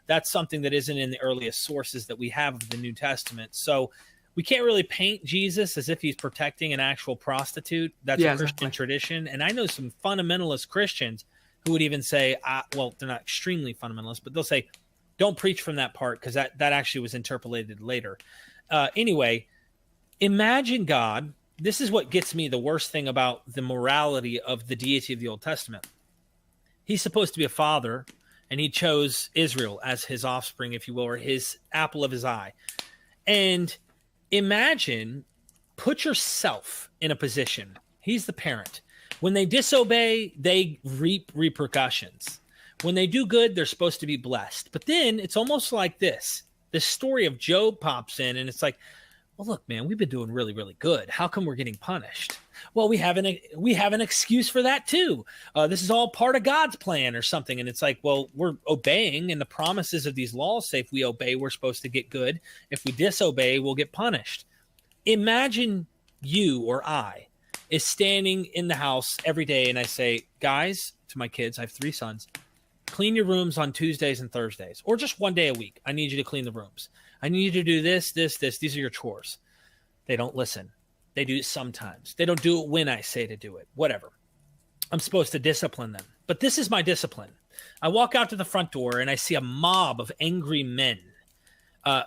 That's something that isn't in the earliest sources that we have of the New Testament. So we can't really paint Jesus as if he's protecting an actual prostitute. That's a Christian tradition. And I know some fundamentalist Christians who would even say, well, they're not extremely fundamentalist, but they'll say, Don't preach from that part, because that actually was interpolated later. Anyway, imagine God. This is what gets me the worst thing about the morality of the deity of the Old Testament. He's supposed to be a father, and he chose Israel as his offspring, if you will, or his apple of his eye. And imagine, put yourself in a position. He's the parent. When they disobey, they reap repercussions. When they do good, they're supposed to be blessed. But then it's almost like this. The story of Job pops in, and it's like, well, look, man, we've been doing really, really good. How come we're getting punished? Well, we have an excuse for that too. This is all part of God's plan or something. And it's like, well, we're obeying, and the promises of these laws say if we obey, we're supposed to get good. If we disobey, we'll get punished. Imagine you or I is standing in the house every day, and I say, guys, to my kids, I have 3 sons, clean your rooms on Tuesdays and Thursdays, or just one day a week. I need you to clean the rooms. I need you to do this, this, this. These are your chores. They don't listen. They do it sometimes. They don't do it when I say to do it. Whatever. I'm supposed to discipline them. But this is my discipline. I walk out to the front door and I see a mob of angry men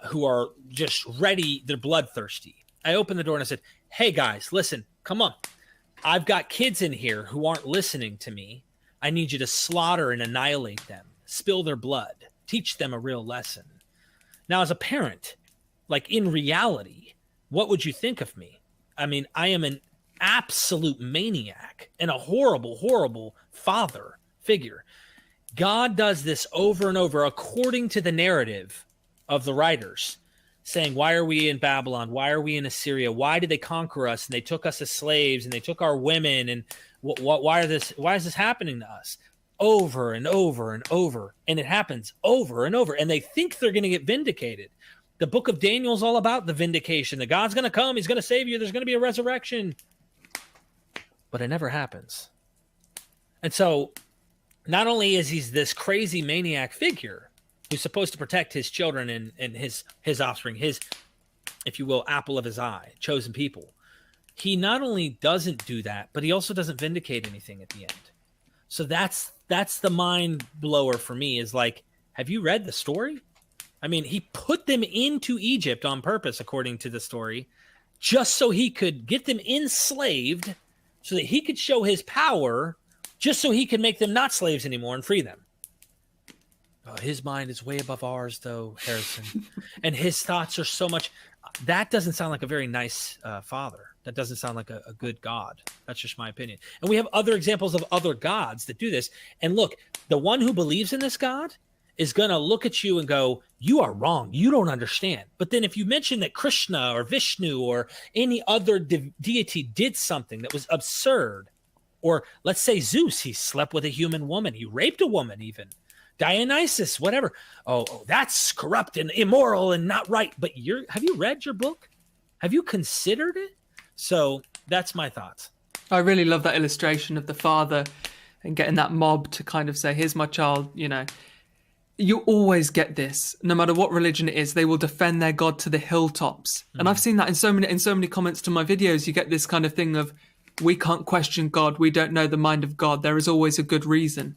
who are just ready. They're bloodthirsty. I open the door and I said, hey, guys, listen, come on. I've got kids in here who aren't listening to me. I need you to slaughter and annihilate them, spill their blood, teach them a real lesson. Now, as a parent, like in reality, what would you think of me? I mean, I am an absolute maniac and a horrible, horrible father figure. God does this over and over according to the narrative of the writers, saying, why are we in Babylon? Why are we in Assyria? Why did they conquer us? And they took us as slaves, and they took our women. And why is this happening to us? Over and over and over. And it happens over and over. And they think they're going to get vindicated. The book of Daniel is all about the vindication. That God's going to come. He's going to save you. There's going to be a resurrection. But it never happens. And so not only is he this crazy maniac figure who's supposed to protect his children and his offspring, his, if you will, apple of his eye, chosen people, he not only doesn't do that, but he also doesn't vindicate anything at the end. So that's the mind blower for me, is like, have you read the story? I mean, he put them into Egypt on purpose, according to the story, just so he could get them enslaved, so that he could show his power, just so he could make them not slaves anymore and free them. Oh, his mind is way above ours, though, Harrison. And his thoughts are so much. That doesn't sound like a very nice father. That doesn't sound like a good God. That's just my opinion. And we have other examples of other gods that do this. And look, the one who believes in this God is going to look at you and go, you are wrong. You don't understand. But then if you mention that Krishna or Vishnu or any other deity did something that was absurd, or let's say Zeus, he slept with a human woman. He raped a woman even. Dionysus, whatever. Oh, that's corrupt and immoral and not right. But have you read your book? Have you considered it? So that's my thoughts. I really love that illustration of the father and getting that mob to kind of say, here's my child, you know. You always get this, no matter what religion it is, they will defend their God to the hilltops. And I've seen that in so many comments to my videos. You get this kind of thing of, we can't question God. We don't know the mind of God. There is always a good reason.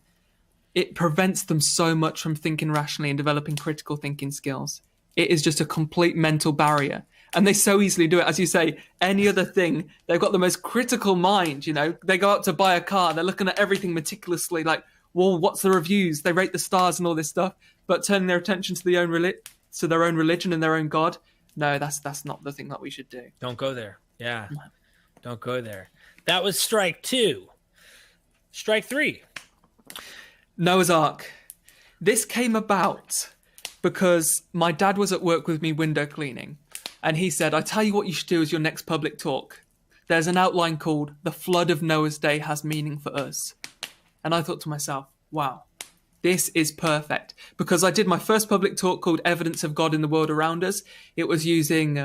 It prevents them so much from thinking rationally and developing critical thinking skills. It is just a complete mental barrier. And they so easily do it. As you say, any other thing, they've got the most critical mind, you know. They go out to buy a car, they're looking at everything meticulously, like, well, what's the reviews? They rate the stars and all this stuff, but turning their attention to their own religion and their own God, no, that's not the thing that we should do. Don't go there. Yeah, don't go there. That was strike 2. Strike 3. Noah's Ark. This came about because my dad was at work with me window cleaning, and he said, I tell you what you should do as your next public talk. There's an outline called The Flood of Noah's Day Has Meaning for Us. And I thought to myself, wow, this is perfect. Because I did my first public talk called Evidence of God in the World Around Us. It was using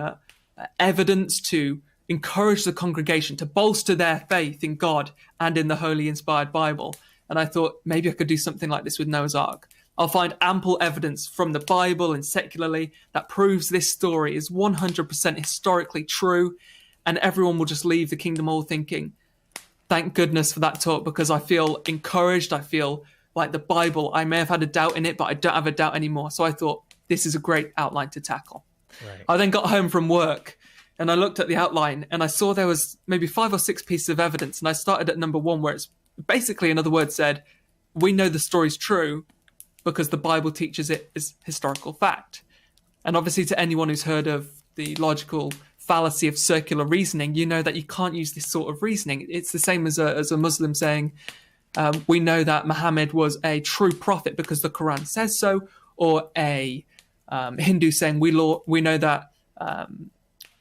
evidence to encourage the congregation to bolster their faith in God and in the Holy Inspired Bible. And I thought maybe I could do something like this with Noah's Ark. I'll find ample evidence from the Bible and secularly that proves this story is 100% historically true, and everyone will just leave the Kingdom Hall thinking, thank goodness for that talk, because I feel encouraged. I feel, like the Bible, I may have had a doubt in it, but I don't have a doubt anymore. So I thought this is a great outline to tackle. Right. I then got home from work and I looked at the outline and I saw there was maybe 5 or 6 pieces of evidence. And I started at number 1, where it's basically, in other words, said, we know the story's true because the Bible teaches it as historical fact. And obviously, to anyone who's heard of the logical fallacy of circular reasoning, you know that you can't use this sort of reasoning. It's the same as a Muslim saying, we know that Muhammad was a true prophet because the Quran says so, or a Hindu saying, we know that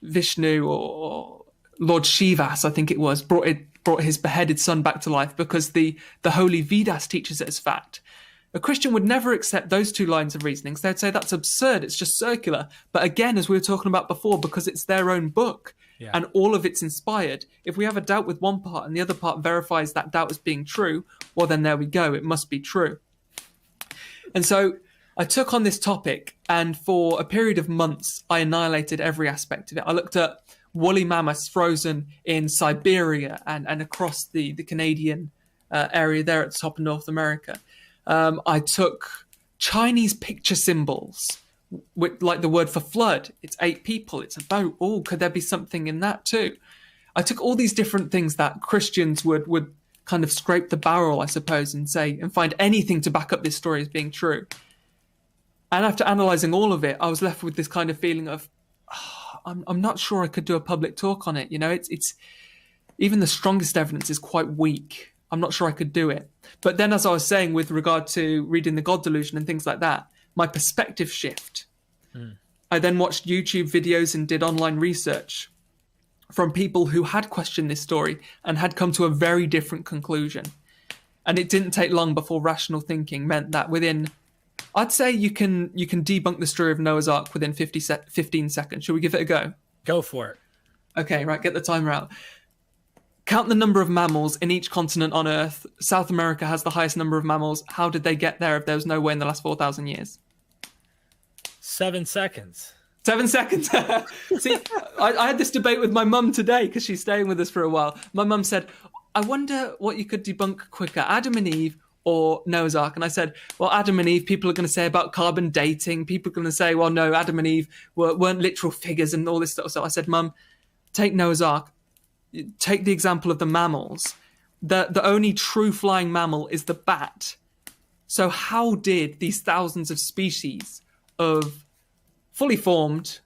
Vishnu or Lord Shivas, I think it was, brought his beheaded son back to life because the holy Vedas teaches it as fact. A Christian would never accept those 2 lines of reasoning. So they'd say that's absurd, it's just circular. But again, as we were talking about before, because it's their own book and all of it's inspired, if we have a doubt with one part and the other part verifies that doubt as being true, well, then there we go, it must be true. And so I took on this topic, and for a period of months, I annihilated every aspect of it. I looked at woolly mammoths frozen in Siberia and across the Canadian area there at the top of North America. I took Chinese picture symbols, with, like the word for flood. It's 8 people, it's a boat. Oh, could there be something in that too? I took all these different things that Christians would kind of scrape the barrel, I suppose, and say, and find anything to back up this story as being true. And after analysing all of it, I was left with this kind of feeling of, I'm not sure I could do a public talk on it. You know, it's even the strongest evidence is quite weak. I'm not sure I could do it. But then, as I was saying, with regard to reading The God Delusion and things like that, my perspective shift. I then watched YouTube videos and did online research from people who had questioned this story and had come to a very different conclusion. And it didn't take long before rational thinking meant that within, I'd say you can debunk the story of Noah's Ark within 15 seconds. Shall we give it a go? Go for it. Okay, right, get the timer out. Count the number of mammals in each continent on Earth. South America has the highest number of mammals. How did they get there if there was no way in the last 4,000 years? 7 seconds. 7 seconds. See, I had this debate with my mum today because she's staying with us for a while. My mum said, I wonder what you could debunk quicker, Adam and Eve or Noah's Ark. And I said, well, Adam and Eve, people are going to say about carbon dating. People are going to say, well, no, Adam and Eve weren't literal figures and all this stuff. So I said, Mum, take Noah's Ark. Take the example of the mammals. The only true flying mammal is the bat. So how did these thousands of species of fully formed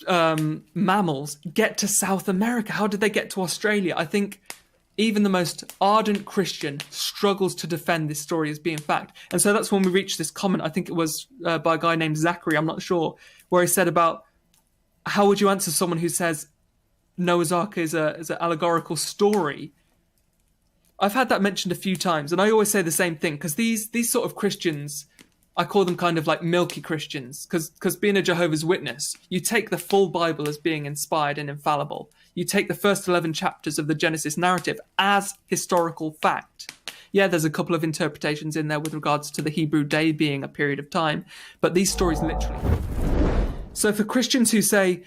mammals get to South America? How did they get to Australia? I think even the most ardent Christian struggles to defend this story as being fact. And so that's when we reached this comment, I think it was by a guy named Zachary, I'm not sure, where he said about how would you answer someone who says Noah's Ark is an allegorical story? I've had that mentioned a few times, and I always say the same thing, because these sort of Christians, I call them kind of like milky Christians, because being a Jehovah's Witness, you take the full Bible as being inspired and infallible. You take the first 11 chapters of the Genesis narrative as historical fact. Yeah, there's a couple of interpretations in there with regards to the Hebrew day being a period of time, but these stories literally. So for Christians who say,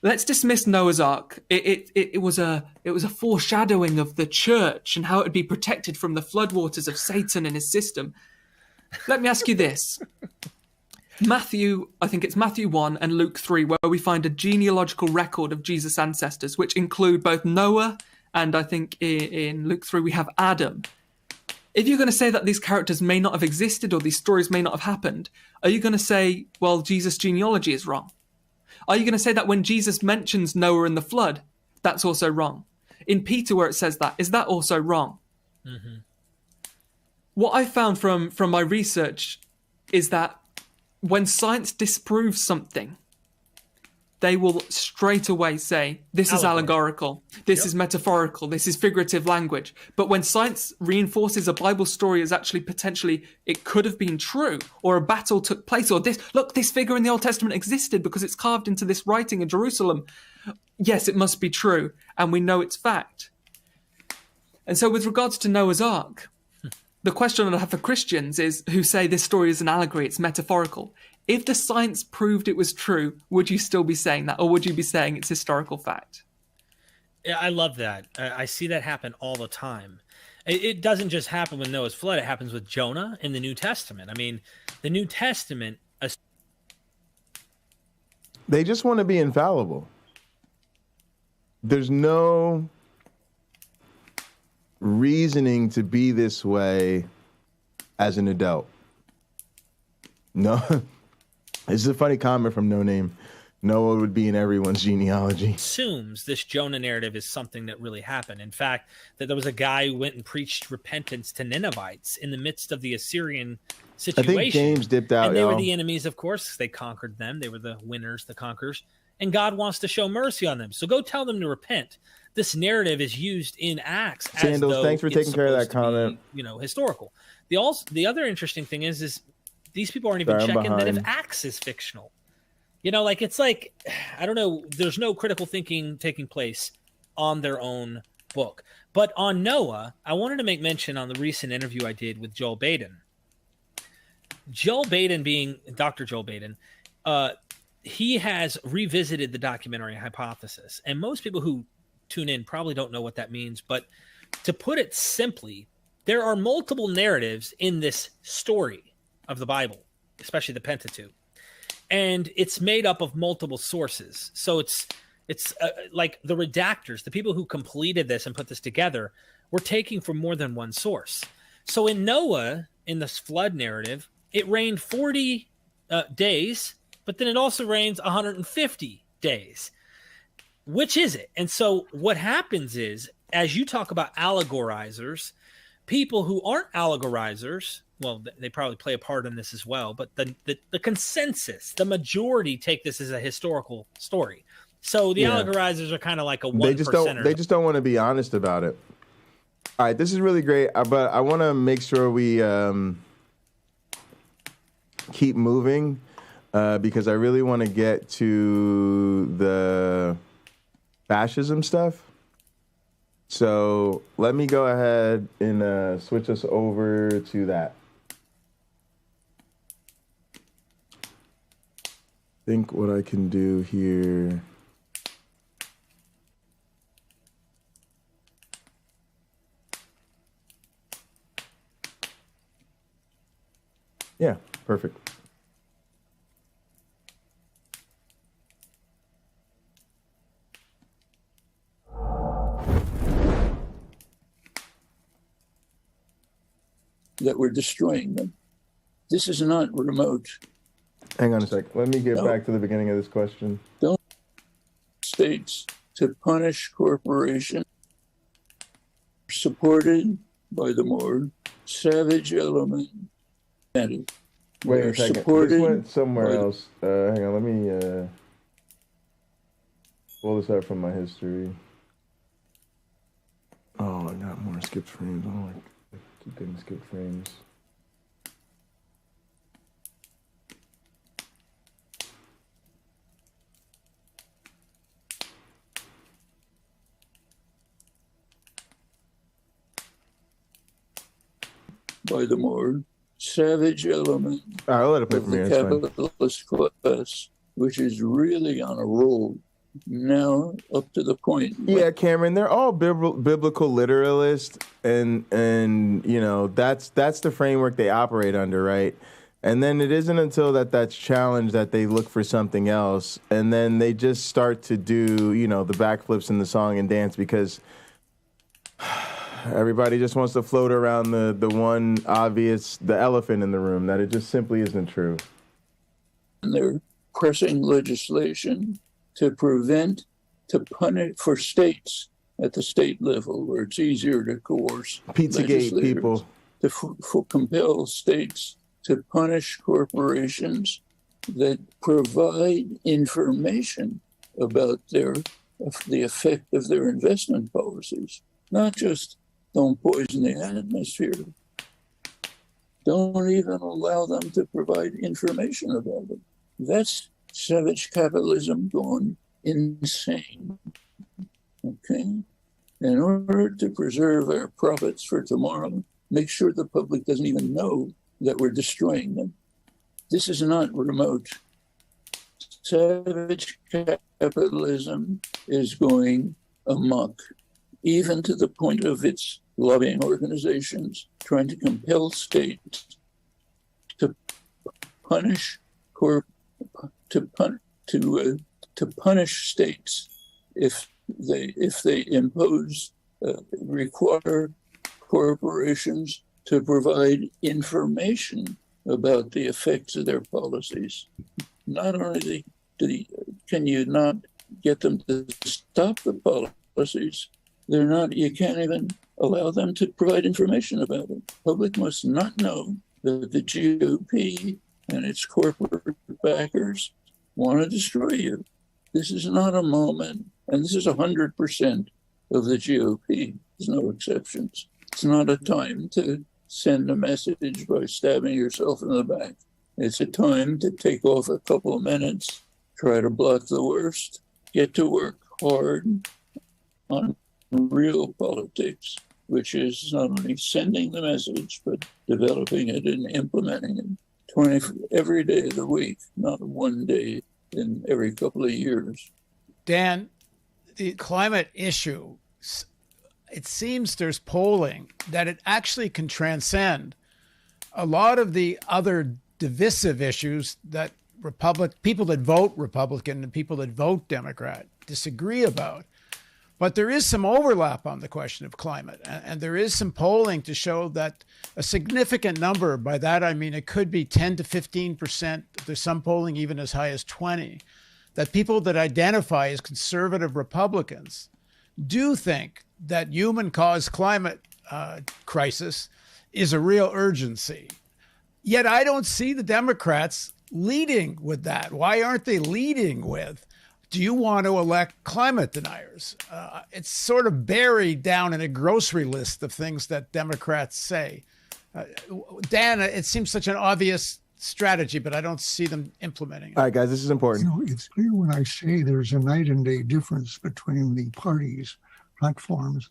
let's dismiss Noah's Ark, it was a foreshadowing of the church and how it would be protected from the floodwaters of Satan and his system. Let me ask you this. Matthew, I think it's Matthew 1 and Luke 3, where we find a genealogical record of Jesus' ancestors, which include both Noah and I think in Luke 3 we have Adam. If you're going to say that these characters may not have existed or these stories may not have happened, are you going to say, well, Jesus' genealogy is wrong? Are you going to say that when Jesus mentions Noah and the flood, that's also wrong? In Peter, where it says that, is that also wrong? Mm-hmm. What I found from my research is that when science disproves something, they will straight away say, this is allegorical, this is metaphorical, this is figurative language. But when science reinforces a Bible story as actually potentially it could have been true, or a battle took place, or this figure in the Old Testament existed because it's carved into this writing in Jerusalem, yes, it must be true, and we know it's fact. And so with regards to Noah's Ark, the question I have for Christians is who say this story is an allegory, it's metaphorical. If the science proved it was true, would you still be saying that? Or would you be saying it's historical fact? Yeah, I love that. I see that happen all the time. It doesn't just happen with Noah's flood. It happens with Jonah in the New Testament. I mean, the New Testament. They just want to be infallible. There's no reasoning to be this way as an adult. No. This is a funny comment from No Name. Noah would be in everyone's genealogy. Assumes this Jonah narrative is something that really happened. In fact, that there was a guy who went and preached repentance to Ninevites in the midst of the Assyrian situation. I think James dipped out. And they were the enemies, of course. They conquered them. They were the winners, the conquerors. And God wants to show mercy on them. So go tell them to repent. This narrative is used in Acts. Sandals, thanks for taking care of that comment. Be, historical. The other interesting thing is these people aren't even checking that if Acts is fictional. It's like, I don't know, there's no critical thinking taking place on their own book. But on Noah, I wanted to make mention on the recent interview I did with Joel Baden. Joel Baden being Dr. Joel Baden, he has revisited the documentary hypothesis. And most people who tune in probably don't know what that means. But to put it simply, there are multiple narratives in this story of the Bible, especially the Pentateuch. And it's made up of multiple sources. So it's like the redactors, the people who completed this and put this together, were taking from more than one source. So in Noah, in this flood narrative, it rained 40 days, but then it also rains 150 days. Which is it? And so what happens is, as you talk about allegorizers, people who aren't allegorizers, well, they probably play a part in this as well, but the consensus, the majority take this as a historical story. So the allegorizers are kind of like a 1%. They just don't want to be honest about it. All right, this is really great, but I want to make sure we keep moving because I really want to get to the fascism stuff. So let me go ahead and switch us over to that. I think what I can do here. Yeah, perfect. That we're destroying them. This is not remote. Hang on a sec. Let me get back to the beginning of this question. Don't states to punish corporations supported by the more savage element. Wait a second. This went somewhere else. Hang on. Let me pull this out from my history. Oh, I got more skipped frames. I don't like keep getting skipped frames. By the more savage element I'll let it play for me. the capitalist class, which is really on a roll now up to the point. Yeah, Cameron, they're all biblical literalists, and you know that's the framework they operate under, right? And then it isn't until that's challenged that they look for something else, and then they just start to do the backflips in the song and dance because everybody just wants to float around the one obvious, the elephant in the room, that it just simply isn't true. And they're pressing legislation to punish for states at the state level where it's easier to coerce Pizzagate people. To compel states to punish corporations that provide information about the effect of their investment policies. Not just don't poison the atmosphere. Don't even allow them to provide information about it. That's savage capitalism gone insane. Okay? In order to preserve our profits for tomorrow, make sure the public doesn't even know that we're destroying them. This is not remote. Savage capitalism is going amok, even to the point of its lobbying organizations trying to compel states to punish states if they impose require corporations to provide information about the effects of their policies. Not only can you not get them to stop the policies, you can't even allow them to provide information about it. Public must not know that the GOP and its corporate backers want to destroy you. This is not a moment, and this is 100% of the GOP. There's no exceptions. It's not a time to send a message by stabbing yourself in the back. It's a time to take off a couple of minutes, try to block the worst, get to work hard on real politics, which is not only sending the message, but developing it and implementing it every day of the week, not one day in every couple of years. Dan, the climate issue, it seems there's polling that it actually can transcend a lot of the other divisive issues that people that vote Republican and people that vote Democrat disagree about. But there is some overlap on the question of climate. And there is some polling to show that a significant number, by that I mean it could be 10 to 15%, there's some polling even as high as 20, that people that identify as conservative Republicans do think that human-caused climate crisis is a real urgency. Yet I don't see the Democrats leading with that. Why aren't they leading with, do you want to elect climate deniers? It's sort of buried down in a grocery list of things that Democrats say. Dan, it seems such an obvious strategy, but I don't see them implementing it. All right, guys, this is important. It's clear when I say there's a night and day difference between the parties' platforms.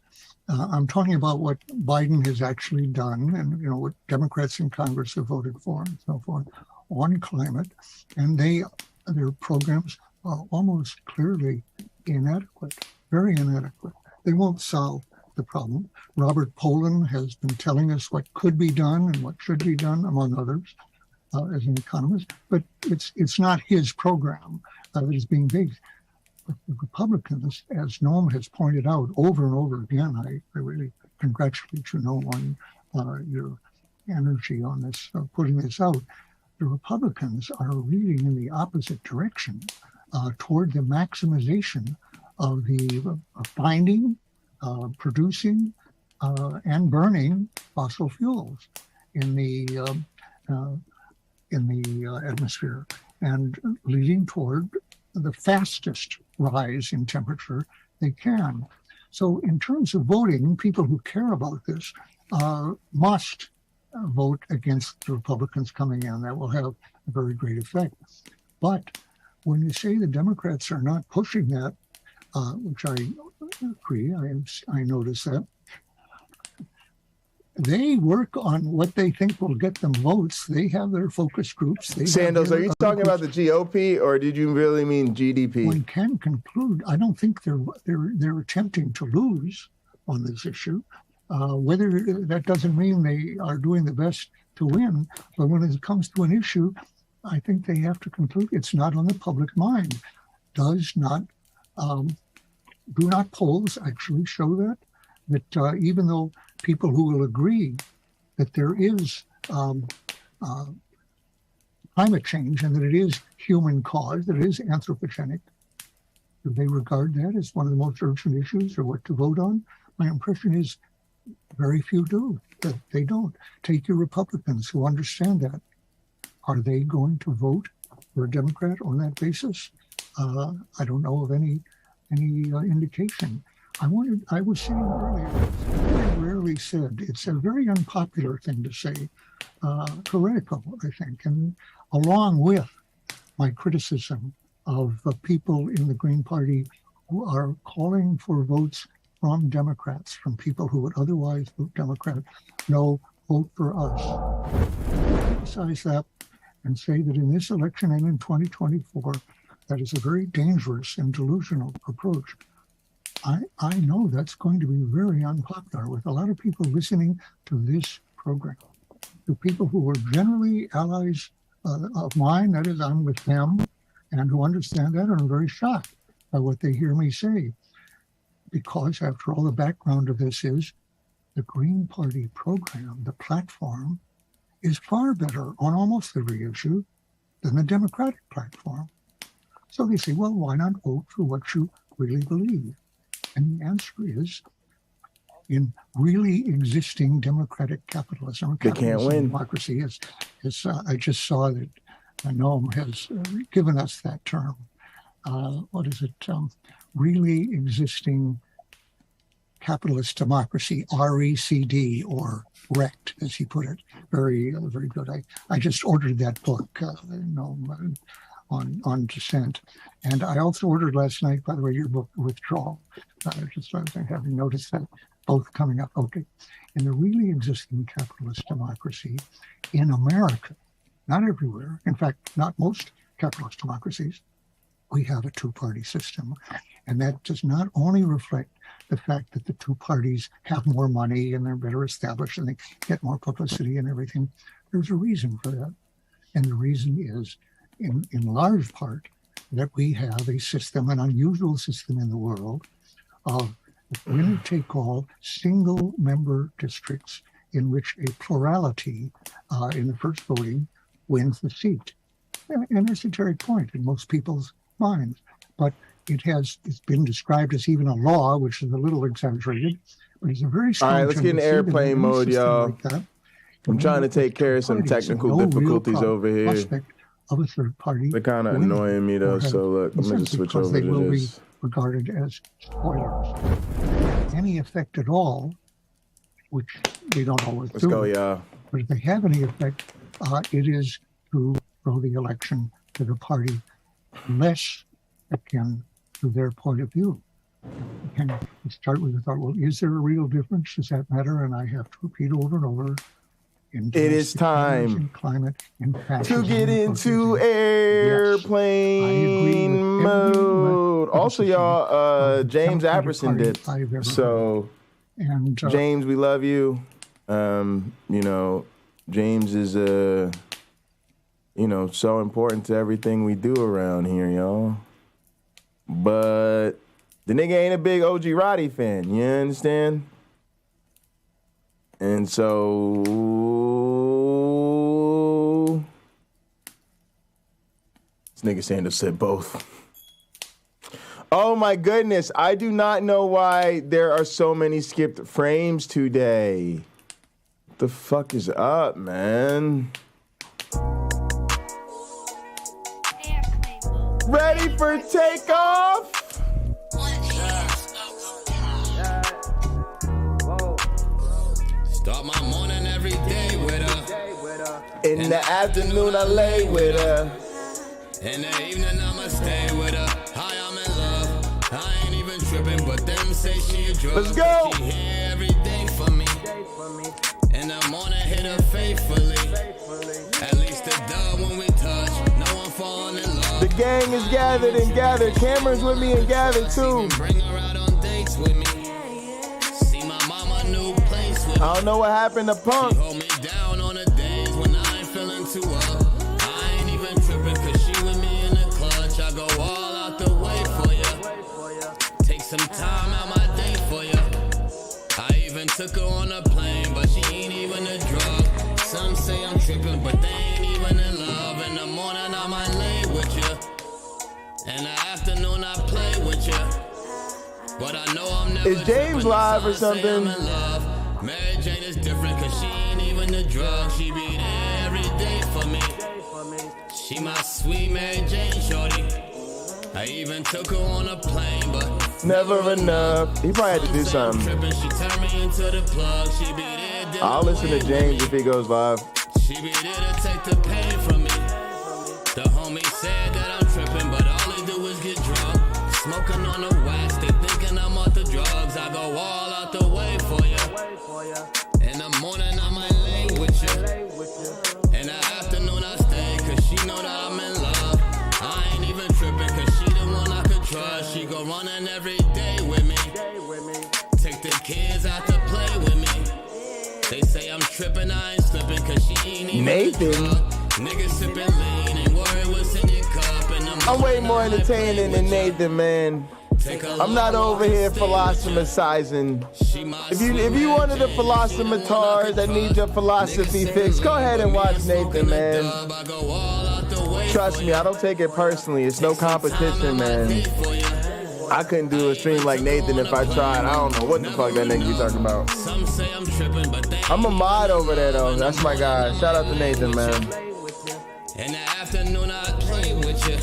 I'm talking about what Biden has actually done and what Democrats in Congress have voted for and so forth on climate, and their programs are almost clearly inadequate, very inadequate. They won't solve the problem. Robert Poland has been telling us what could be done and what should be done, among others, as an economist, but it's not his program that is being based. But the Republicans, as Noam has pointed out over and over again, I really congratulate you, Noam, on your energy on this, putting this out. The Republicans are reading in the opposite direction toward the maximization of the finding, producing, and burning fossil fuels in the atmosphere, and leading toward the fastest rise in temperature they can. So in terms of voting, people who care about this must vote against the Republicans coming in. That will have a very great effect. But when you say the Democrats are not pushing that, which I agree, I notice that, they work on what they think will get them votes. They have their focus groups. Sandals, are you talking about the GOP, or did you really mean GDP? One can conclude, I don't think they're attempting to lose on this issue. Whether that doesn't mean they are doing the best to win, but when it comes to an issue, I think they have to conclude it's not on the public mind. Do not polls actually show that even though people who will agree that there is climate change and that it is human caused, that it is anthropogenic, do they regard that as one of the most urgent issues or what to vote on? My impression is very few do, that they don't. Take your Republicans who understand that. Are they going to vote for a Democrat on that basis? I don't know of any indication. I was saying earlier, it's very rarely said. It's a very unpopular thing to say, heretical, I think. And along with my criticism of people in the Green Party who are calling for votes from Democrats, from people who would otherwise vote Democrat, no, vote for us. Emphasize that and say that in this election and in 2024, that is a very dangerous and delusional approach. I know that's going to be very unpopular with a lot of people listening to this program. To people who are generally allies of mine, that is, I'm with them, and who understand that, and are very shocked by what they hear me say. Because, after all, the background of this is the Green Party program, the platform, is far better on almost every issue than the Democratic platform. So they say, well, why not vote for what you really believe? And the answer is, in really existing democratic capitalism, they can't win. Democracy is I just saw that Noam has given us that term. What is it? Really existing capitalist democracy, RECD, or RECT, as he put it. Very, very good. I just ordered that book, on dissent. And I also ordered last night, by the way, your book, Withdrawal. Just having noticed that both coming up. Okay. In the really existing capitalist democracy in America, not everywhere, in fact, not most capitalist democracies, we have a two-party system. And that does not only reflect the fact that the two parties have more money and they're better established and they get more publicity and everything. There's a reason for that. And the reason is, in large part, that we have a system, an unusual system in the world, of winner-take-all single-member districts in which a plurality in the first voting wins the seat. An esoteric point in most people's minds, but it's been described as even a law, which is a little exaggerated, but it's a very strong. All right, let's get in airplane mode, y'all. Like I'm trying to take care of some technical difficulties over here. Of a third party. They're kind of annoying me though, so look, I'm gonna just switch over to will this. Be regarded as spoilers. Any effect at all, which they don't always do. Let's go, y'all. But if they have any effect, it is to throw the election to the party less akin to their point of view. And we start with the thought, well, is there a real difference? Does that matter? And I have to repeat over and over. It is time climate and to get into airplane mode. Also, y'all, James Apperson did. So, and James, we love you. James is so important to everything we do around here, y'all. But the nigga ain't a big OG Roddy fan, you understand? And so this nigga Sanders said both. Oh my goodness, I do not know why there are so many skipped frames today. What the fuck is up, man? Ready for takeoff? Start my morning every day with her. In the afternoon, I lay with her. In the evening, I'ma stay with her. Hi, I'm in love. I ain't even tripping, but them say she a drug. Let's go. She here every day for me. In the morning, hit her faithfully. At least the dub when we touch. No one falling in love. The gang is gathered and gathered. Cameron's with me and gathered too. Bring her out on dates with me. See my mama new place with me. I don't know what happened to Punk. She hold me down on the days when I ain't feeling too up. I ain't even tripping cause she with me in the clutch. I go all out the way for ya. Take some time out my day for ya. I even took her on a plane, but she ain't even a drug. Some say I'm tripping, but they ain't even in love. In the morning I might lay with ya. In the afternoon I play with ya. But I know I'm never. Is James live or something? Mary Jane is different cause she ain't even a drug. She be there every day for me. She my sweet Mary Jane shorty. I even took her on a plane, but never enough. He probably had to do something. She turned me into the plug. She be there. I'll listen to James if he goes live. She be there to take the pain from me. The homie said that I'm tripping, but all they do is get drunk. Smoking on the wax, they thinking I'm off the drugs. I go all out the way for ya. In the morning I might lay with ya. In the afternoon I stay, cause she know that I'm in love. I ain't even tripping, cause she the one I could trust. She go running every day with me. tripping, I ain't slipping, cause she ain't even Nathan. Niggas sipping lean, ain't worried what's in your cup. And I'm way more entertaining than Nathan, man. I'm not over here philosophizing. If you one of the philosophers that need your philosophy fixed, go ahead and watch Nathan, man. Trust me, I don't take it personally. It's no competition, man. I couldn't do a stream like Nathan if I tried. I don't know what the fuck that nigga be talking about. I'm a mod over there, though. That's my guy. Shout out to Nathan, man. In the afternoon, I play with you.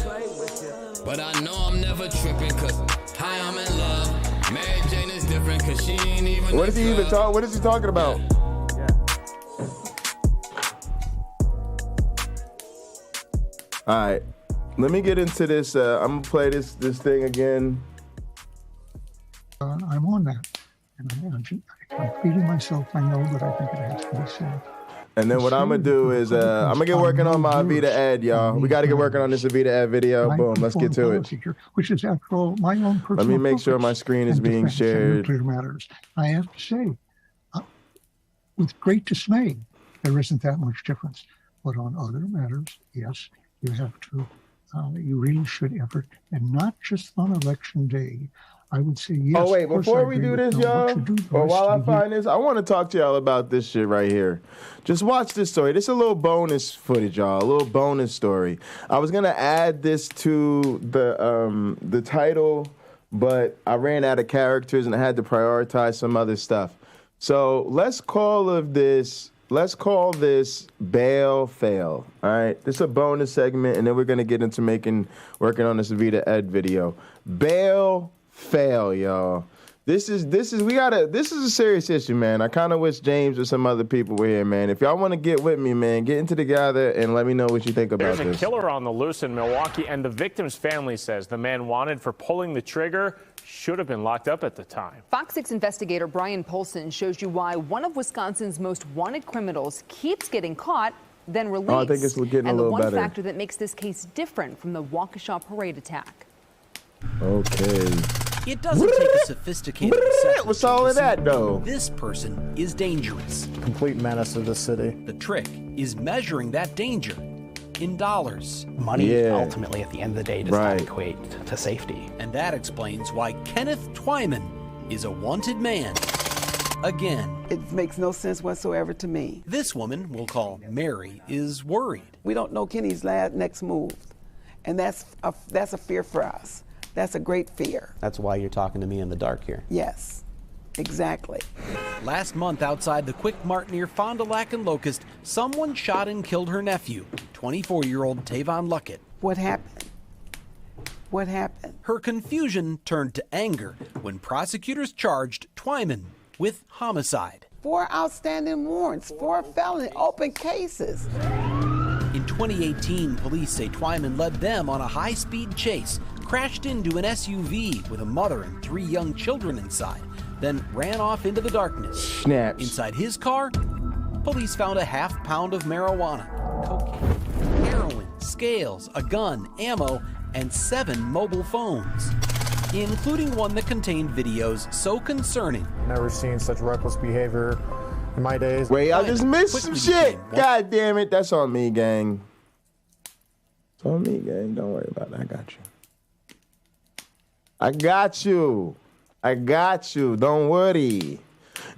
But I know I'm never tripping, cause hi, I'm in love. Mary Jane is different, cause she ain't even. What is he even talking? What is he talking about? All right, let me get into this. I'm gonna play this thing again. I'm on that, and I'm feeding myself. I know, but I think it has to be said. And then what I'm gonna do is I'm gonna get working on my Avida-ED, y'all. We got to get working on this Avida-ED video. Boom, let's get to it. Which is, after all, my own personal. Let me make sure my screen is being shared. Nuclear matters. I have to say, with great dismay, there isn't that much difference. But on other matters, yes, you have to. You really should effort, and not just on election day. I would say yes. Oh wait, before we do this, y'all, or while I find this, I want to talk to y'all about this shit right here. Just watch this story. This is a little bonus footage, y'all. A little bonus story. I was gonna add this to the title, but I ran out of characters and I had to prioritize some other stuff. So let's call this bail fail. All right, this is a bonus segment, and then we're gonna get into working on this Avida-ED video. Bail fail, y'all. This is a serious issue, man. I kind of wish James or some other people were here, man. If y'all want to get with me, man, get into together and let me know what you think about this. There's a killer on the loose in Milwaukee, and the victim's family says the man wanted for pulling the trigger should have been locked up at the time. Fox 6 investigator Brian Polson shows you why one of Wisconsin's most wanted criminals keeps getting caught, then released. Oh, I think it's getting a little better. And the one factor that makes this case different from the Waukesha parade attack. Okay. It doesn't take a sophisticated assessment. What's all of that, though? This person is dangerous. Complete menace to the city. The trick is measuring that danger in dollars. Money, ultimately, at the end of the day, does not equate to safety. And that explains why Kenneth Twyman is a wanted man again. It makes no sense whatsoever to me. This woman, we'll call Mary, is worried. We don't know Kenny's next move, and that's a fear for us. That's a great fear. That's why you're talking to me in the dark here. Yes, exactly. Last month outside the Quick Mart near Fond du Lac and Locust, someone shot and killed her nephew, 24-year-old Tavon Luckett. What happened? What happened? Her confusion turned to anger when prosecutors charged Twyman with homicide. 4 outstanding warrants, 4 felony open cases. In 2018, police say Twyman led them on a high-speed chase, crashed into an SUV with a mother and 3 young children inside, then ran off into the darkness. Snaps. Inside his car, police found a half pound of marijuana, cocaine, heroin, scales, a gun, ammo, and 7 mobile phones, including one that contained videos so concerning. Never seen such reckless behavior in my days. Wait, I just missed some shit. God damn it. That's on me, gang. It's on me, gang. Don't worry about it. I got you. I got you. I got you. Don't worry.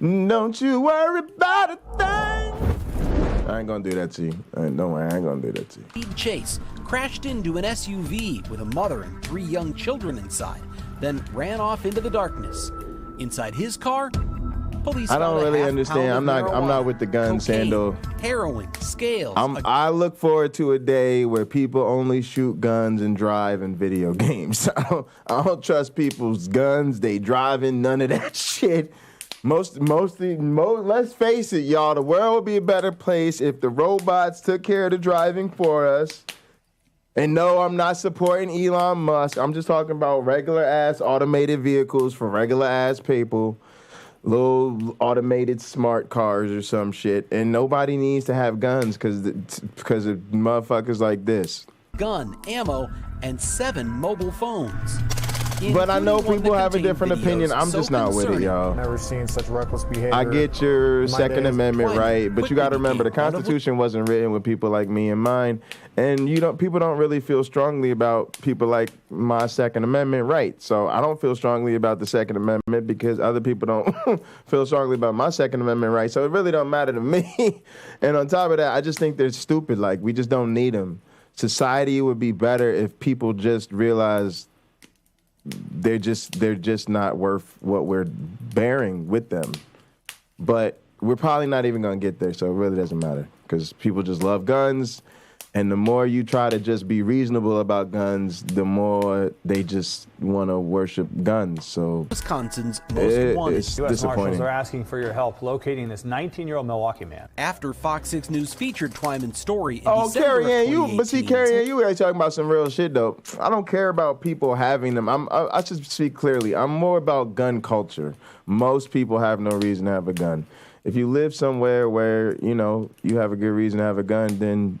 Don't you worry about a thing. I ain't gonna do that to you. Don't worry, I ain't gonna do that to you. Chase crashed into an SUV with a mother and 3 young children inside, then ran off into the darkness. Inside his car, police I don't found a really half understand. pound of I'm not with the gun, cocaine, Sando. heroin, scales. I look forward to a day where people only shoot guns and drive in video games. I don't trust people's guns. They driving, none of that shit. Let's face it, y'all. The world would be a better place if the robots took care of the driving for us. And no, I'm not supporting Elon Musk. I'm just talking about regular ass automated vehicles for regular ass people. Little automated smart cars or some shit. And nobody needs to have guns because of motherfuckers like this. Gun, ammo, and 7 mobile phones. But I know including one people that have a different contained opinion. videos I'm so just not with it, concerning. y'all. Never seen such reckless behavior. I get your in my Second days. Amendment right, but you got to remember the became one of the- Constitution wasn't written with people like me in mind, and people don't really feel strongly about people like my Second Amendment right. So I don't feel strongly about the Second Amendment because other people don't feel strongly about my Second Amendment right. So it really don't matter to me. And on top of that, I just think they're stupid. Like, we just don't need them. Society would be better if people just realized they're just not worth what we're bearing with them. But we're probably not even going to get there, so it really doesn't matter because people just love guns. And the more you try to just be reasonable about guns, the more they just want to worship guns. So Wisconsin's most wanted. It's U.S. disappointing. Marshals are asking for your help locating this 19-year-old Milwaukee man. After Fox 6 News featured Twyman's story in Oh, December of Carrie Ann, 2018, Carrie Ann, you already talking about some real shit though. I don't care about people having them. I should speak clearly. I'm more about gun culture. Most people have no reason to have a gun. If you live somewhere where you have a good reason to have a gun, then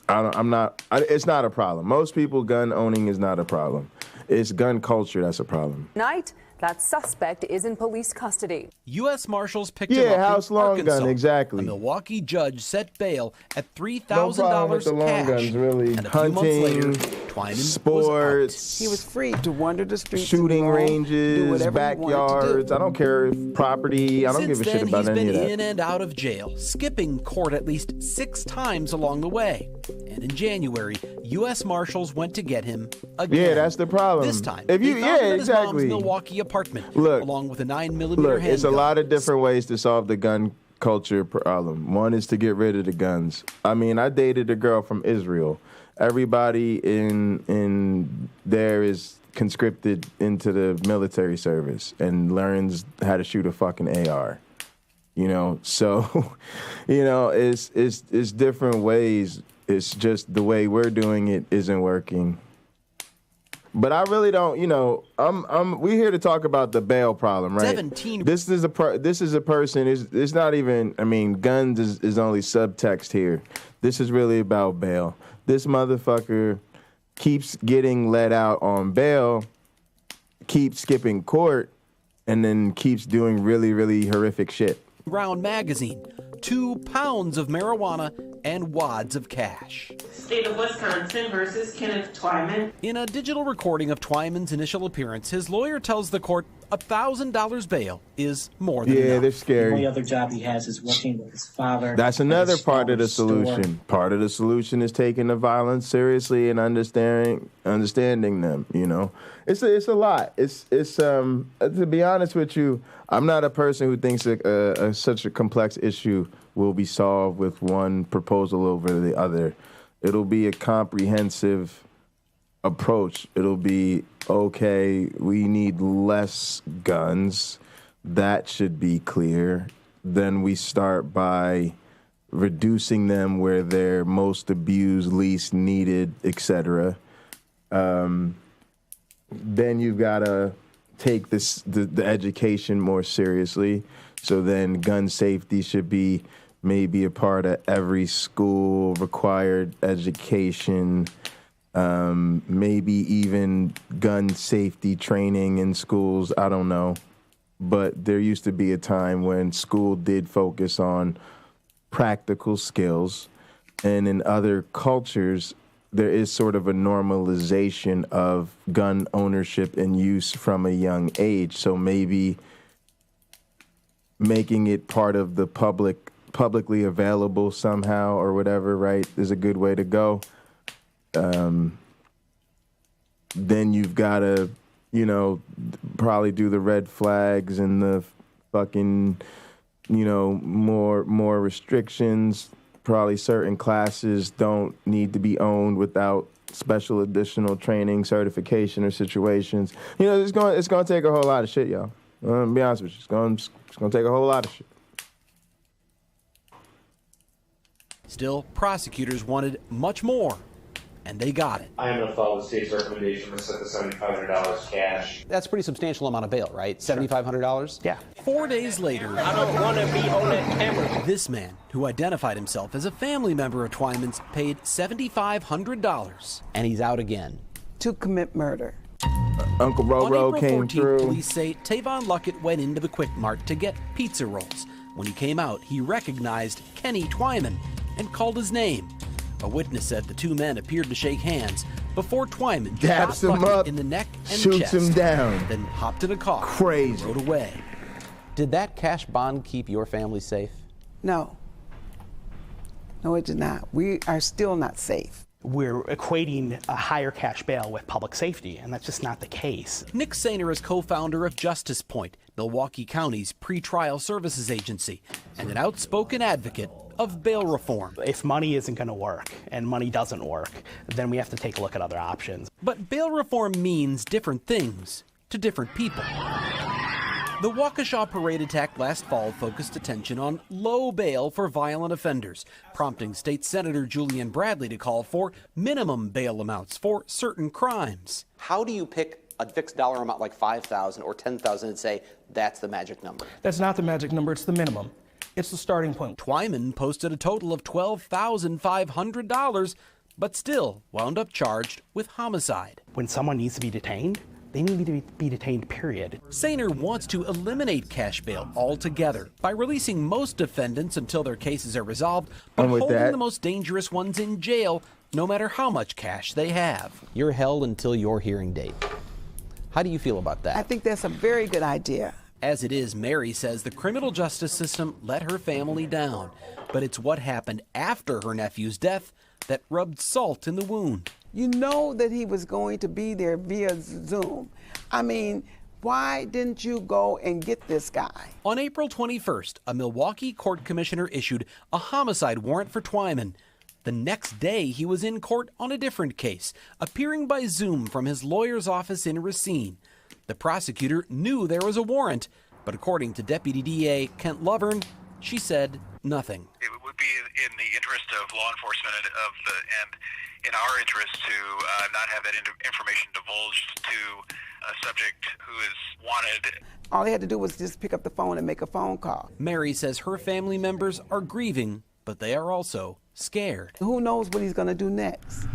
it's not a problem. Most people, gun owning is not a problem. It's gun culture that's a problem. Tonight, that suspect is in police custody. U.S. Marshals picked him up house in long Arkansas. gun, exactly. A Milwaukee judge set bail at No $3,000 problem with the long cash. guns, really. And a few months later, Hunting, Twyman sports. He was free to wander the streets, Shooting roam, do ranges, whatever he wanted to backyards. do. I don't care if property. I don't Since give a shit then, about he's any been of that. in and out of jail, skipping court at least 6 times along the way. And in January, U.S. Marshals went to get him again. Yeah, that's the problem. This time, If you, they found him at his mom's exactly. Milwaukee apartment, Look, along with a 9mm Look, handgun. it's a lot of different ways to solve the gun culture problem. One is to get rid of the guns. I mean, I dated a girl from Israel. Everybody in there is conscripted into the military service and learns how to shoot a fucking AR. So, it's different ways. It's just the way we're doing it isn't working. But I really don't, we're here to talk about the bail problem, right? 17. This is a person. It's not even. I mean, guns is only subtext here. This is really about bail. This motherfucker keeps getting let out on bail, keeps skipping court, and then keeps doing really, really horrific shit. Round magazine, 2 pounds of marijuana and wads of cash. State of Wisconsin versus Kenneth Twyman. In a digital recording of Twyman's initial appearance, his lawyer tells the court $1,000 bail is more than enough. They're The scary. only other job he has is working with his father. That's at another his part of the store. solution. Part of the solution is taking the violence seriously and understanding them. It's a lot. It's to be honest with you, I'm not a person who thinks such a complex issue will be solved with one proposal over the other. It'll be a comprehensive approach. It'll be, okay, we need less guns. That should be clear. Then we start by reducing them where they're most abused, least needed, etc. Then you've got to take the education more seriously. So then gun safety should be maybe a part of every school required education, maybe even gun safety training in schools. I don't know. But there used to be a time when school did focus on practical skills. And in other cultures, there is sort of a normalization of gun ownership and use from a young age. So maybe making it part of the publicly available somehow or whatever, right, is a good way to go. Then you've got to, probably do the red flags and the fucking, more restrictions. Probably certain classes don't need to be owned without special additional training, certification, or situations. It's going to take a whole lot of shit, y'all. I'm going to be honest with you. It's going to take a whole lot of shit. Still, prosecutors wanted much more, and they got it. I am going to follow the state's recommendation to set the $7,500 cash. That's a pretty substantial amount of bail, right? $7,500? Yeah. 4 days later, I don't want to be on that camera. this man, who identified himself as a family member of Twyman's, paid $7,500. And he's out again. To commit murder. Uncle On Roro April came 14th, through. police say Tavon Luckett went into the Quick Mart to get pizza rolls. When he came out, he recognized Kenny Twyman and called his name. A witness said the two men appeared to shake hands before Twyman Daps shot him Luckett up, in the neck and shoots chest, him down. then hopped in a car Crazy. and rode away. Did that cash bond keep your family safe? No. No, it did not. We are still not safe. We're equating a higher cash bail with public safety, and that's just not the case. Nick Sainer is co-founder of Justice Point, Milwaukee County's pretrial services agency, and an outspoken advocate of bail reform. If money isn't going to work, and money doesn't work, then we have to take a look at other options. But bail reform means different things to different people. The Waukesha parade attack last fall focused attention on low bail for violent offenders, prompting State Senator Julian Bradley to call for minimum bail amounts for certain crimes. How do you pick a fixed dollar amount like $5,000 or $10,000 and say that's the magic number? That's not the magic number, it's the minimum. It's the starting point. Twyman posted a total of $12,500, but still wound up charged with homicide. When someone needs to be detained, they need to be detained, period. Sainer wants to eliminate cash bail altogether by releasing most defendants until their cases are resolved, but holding the most dangerous ones in jail no matter how much cash they have. You're held until your hearing date. How do you feel about that? I think that's a very good idea. As it is, Mary says the criminal justice system let her family down, but it's what happened after her nephew's death that rubbed salt in the wound. You know that he was going to be there via Zoom. I mean, why didn't you go and get this guy? On April 21st, a Milwaukee court commissioner issued a homicide warrant for Twyman. The next day, he was in court on a different case, appearing by Zoom from his lawyer's office in Racine. The prosecutor knew there was a warrant, but according to Deputy DA Kent Lovern, she said nothing. It would be in the interest of law enforcement and in our interest to not have that information divulged to a subject who is wanted. All they had to do was just pick up the phone and make a phone call. Mary says her family members are grieving, but they are also scared. Who knows what he's going to do next?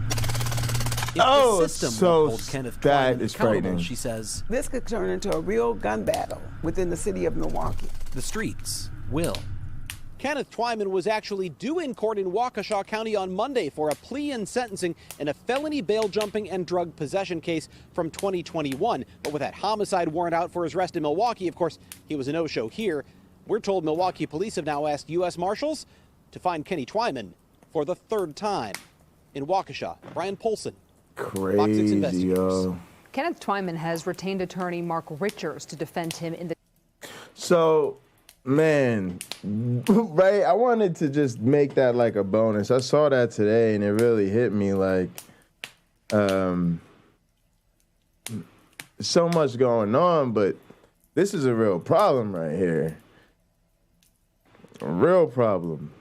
If the system will hold Kenneth Twyman accountable, she says, this could turn into a real gun battle within the city of Milwaukee. The streets will. Kenneth Twyman was actually due in court in Waukesha County on Monday for a plea and sentencing in a felony bail jumping and drug possession case from 2021. But with that homicide warrant out for his arrest in Milwaukee, of course, he was a no-show here. We're told Milwaukee police have now asked U.S. Marshals to find Kenny Twyman for the third time. In Waukesha, Brian Polson, Fox 6 Investigators. Kenneth Twyman has retained attorney Mark Richards to defend him in the... So, man, right? I wanted to just make that like a bonus. I saw that today and it really hit me like, so much going on, but this is a real problem right here. A real problem.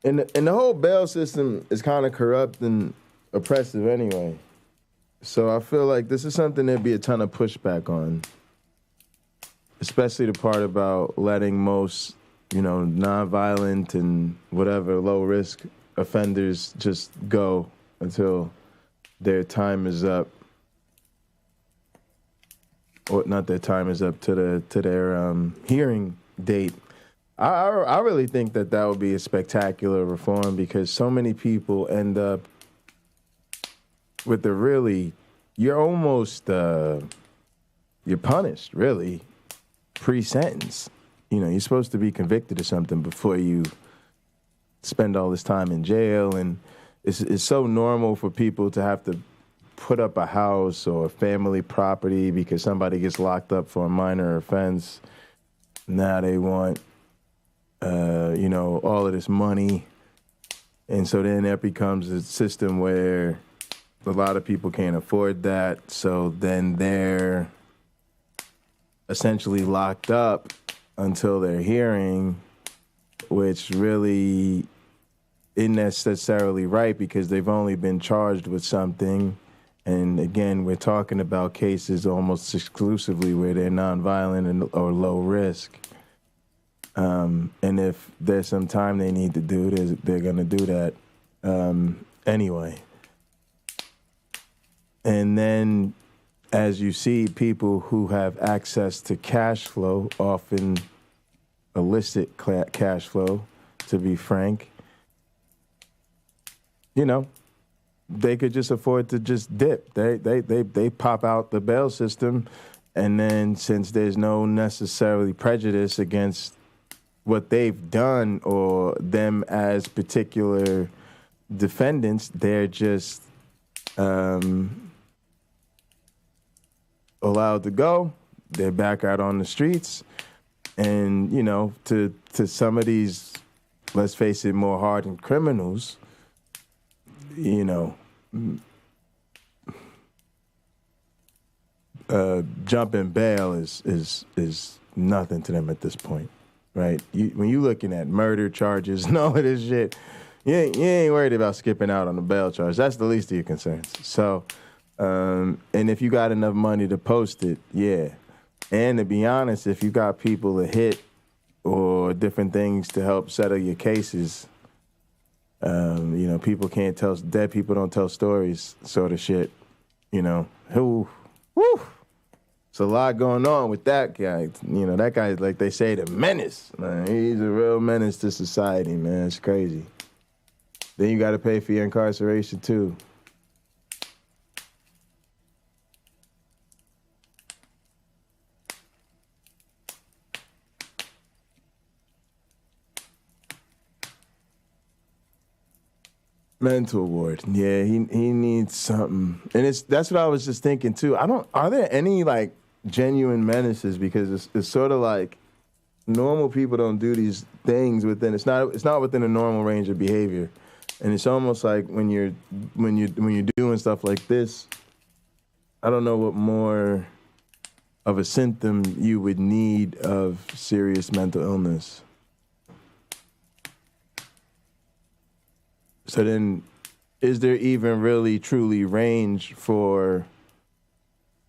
And the whole bail system is kind of corrupt and oppressive anyway. So I feel like this is something there'd be a ton of pushback on, especially the part about letting most, nonviolent and whatever low-risk offenders just go until their time is up. Or not their time is up, to their hearing date. I really think that would be a spectacular reform because so many people end up with you're almost, you're punished, really, pre-sentence. You're supposed to be convicted of something before you spend all this time in jail. And it's so normal for people to have to put up a house or family property because somebody gets locked up for a minor offense. Now they want all of this money. And so then that becomes a system where a lot of people can't afford that. So then they're essentially locked up until their hearing, which really isn't necessarily right because they've only been charged with something. And again, we're talking about cases almost exclusively where they're nonviolent or low risk. And if there's some time they need to do, they're going to do that anyway. And then, as you see, people who have access to cash flow, often illicit cash flow, to be frank, you know, they could just afford to just dip. They pop out the bail system, and then since there's no necessarily prejudice against what they've done or them as particular defendants, they're just allowed to go. They're back out on the streets. And, you know, to some of these, let's face it, more hardened criminals, you know, jumping bail is nothing to them at this point, right? When you're looking at murder charges and all of this shit, you ain't worried about skipping out on the bail charge. That's the least of your concerns. So, and if you got enough money to post it, yeah. And to be honest, if you got people to hit or different things to help settle your cases, you know, people can't tell, dead people don't tell stories sort of shit, you know. Whew. It's a lot going on with that guy. You know, that guy, like they say, the menace. Man, he's a real menace to society, man. It's crazy. Then you got to pay for your incarceration, too. Mental ward. Yeah, he needs something. And that's what I was just thinking too. Are there any like genuine menaces? Because it's sort of like normal people don't do these things within it's not within a normal range of behavior. And it's almost like when you're doing stuff like this, I don't know what more of a symptom you would need of serious mental illness. So then, is there even really truly range for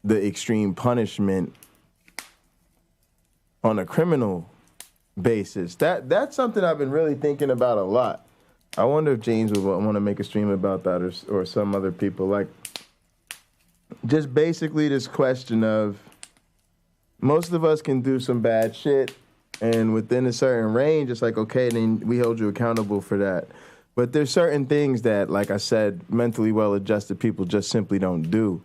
the extreme punishment on a criminal basis? That's something I've been really thinking about a lot. I wonder if James would want to make a stream about that, or some other people. Like, just basically this question of, most of us can do some bad shit, and within a certain range, it's like, okay, then we hold you accountable for that. But there's certain things that, like I said, mentally well-adjusted people just simply don't do.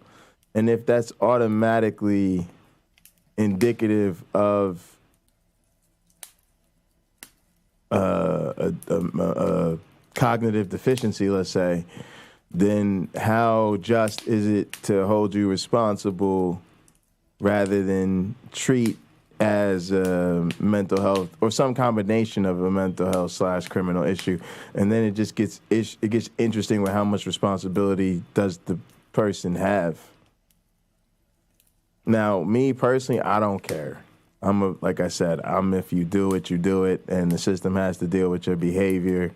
And if that's automatically indicative of a cognitive deficiency, let's say, then how just is it to hold you responsible rather than treat as a mental health or some combination of a mental health / criminal issue? And then it just gets interesting with how much responsibility does the person have. Now, me personally, I don't care. Like I said, if you do it, you do it, and the system has to deal with your behavior.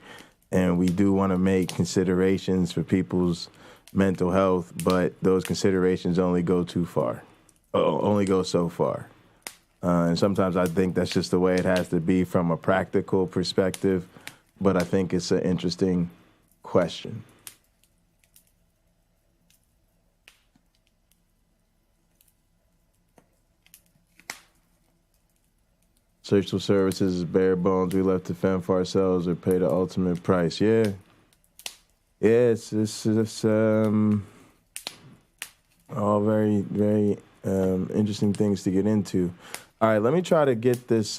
And we do want to make considerations for people's mental health, but those considerations only go so far. And sometimes I think that's just the way it has to be from a practical perspective, but I think it's an interesting question. Social services is bare bones. We left to fend for ourselves or pay the ultimate price. Yeah. Yeah, it's all very, very interesting things to get into. All right, let me try to get this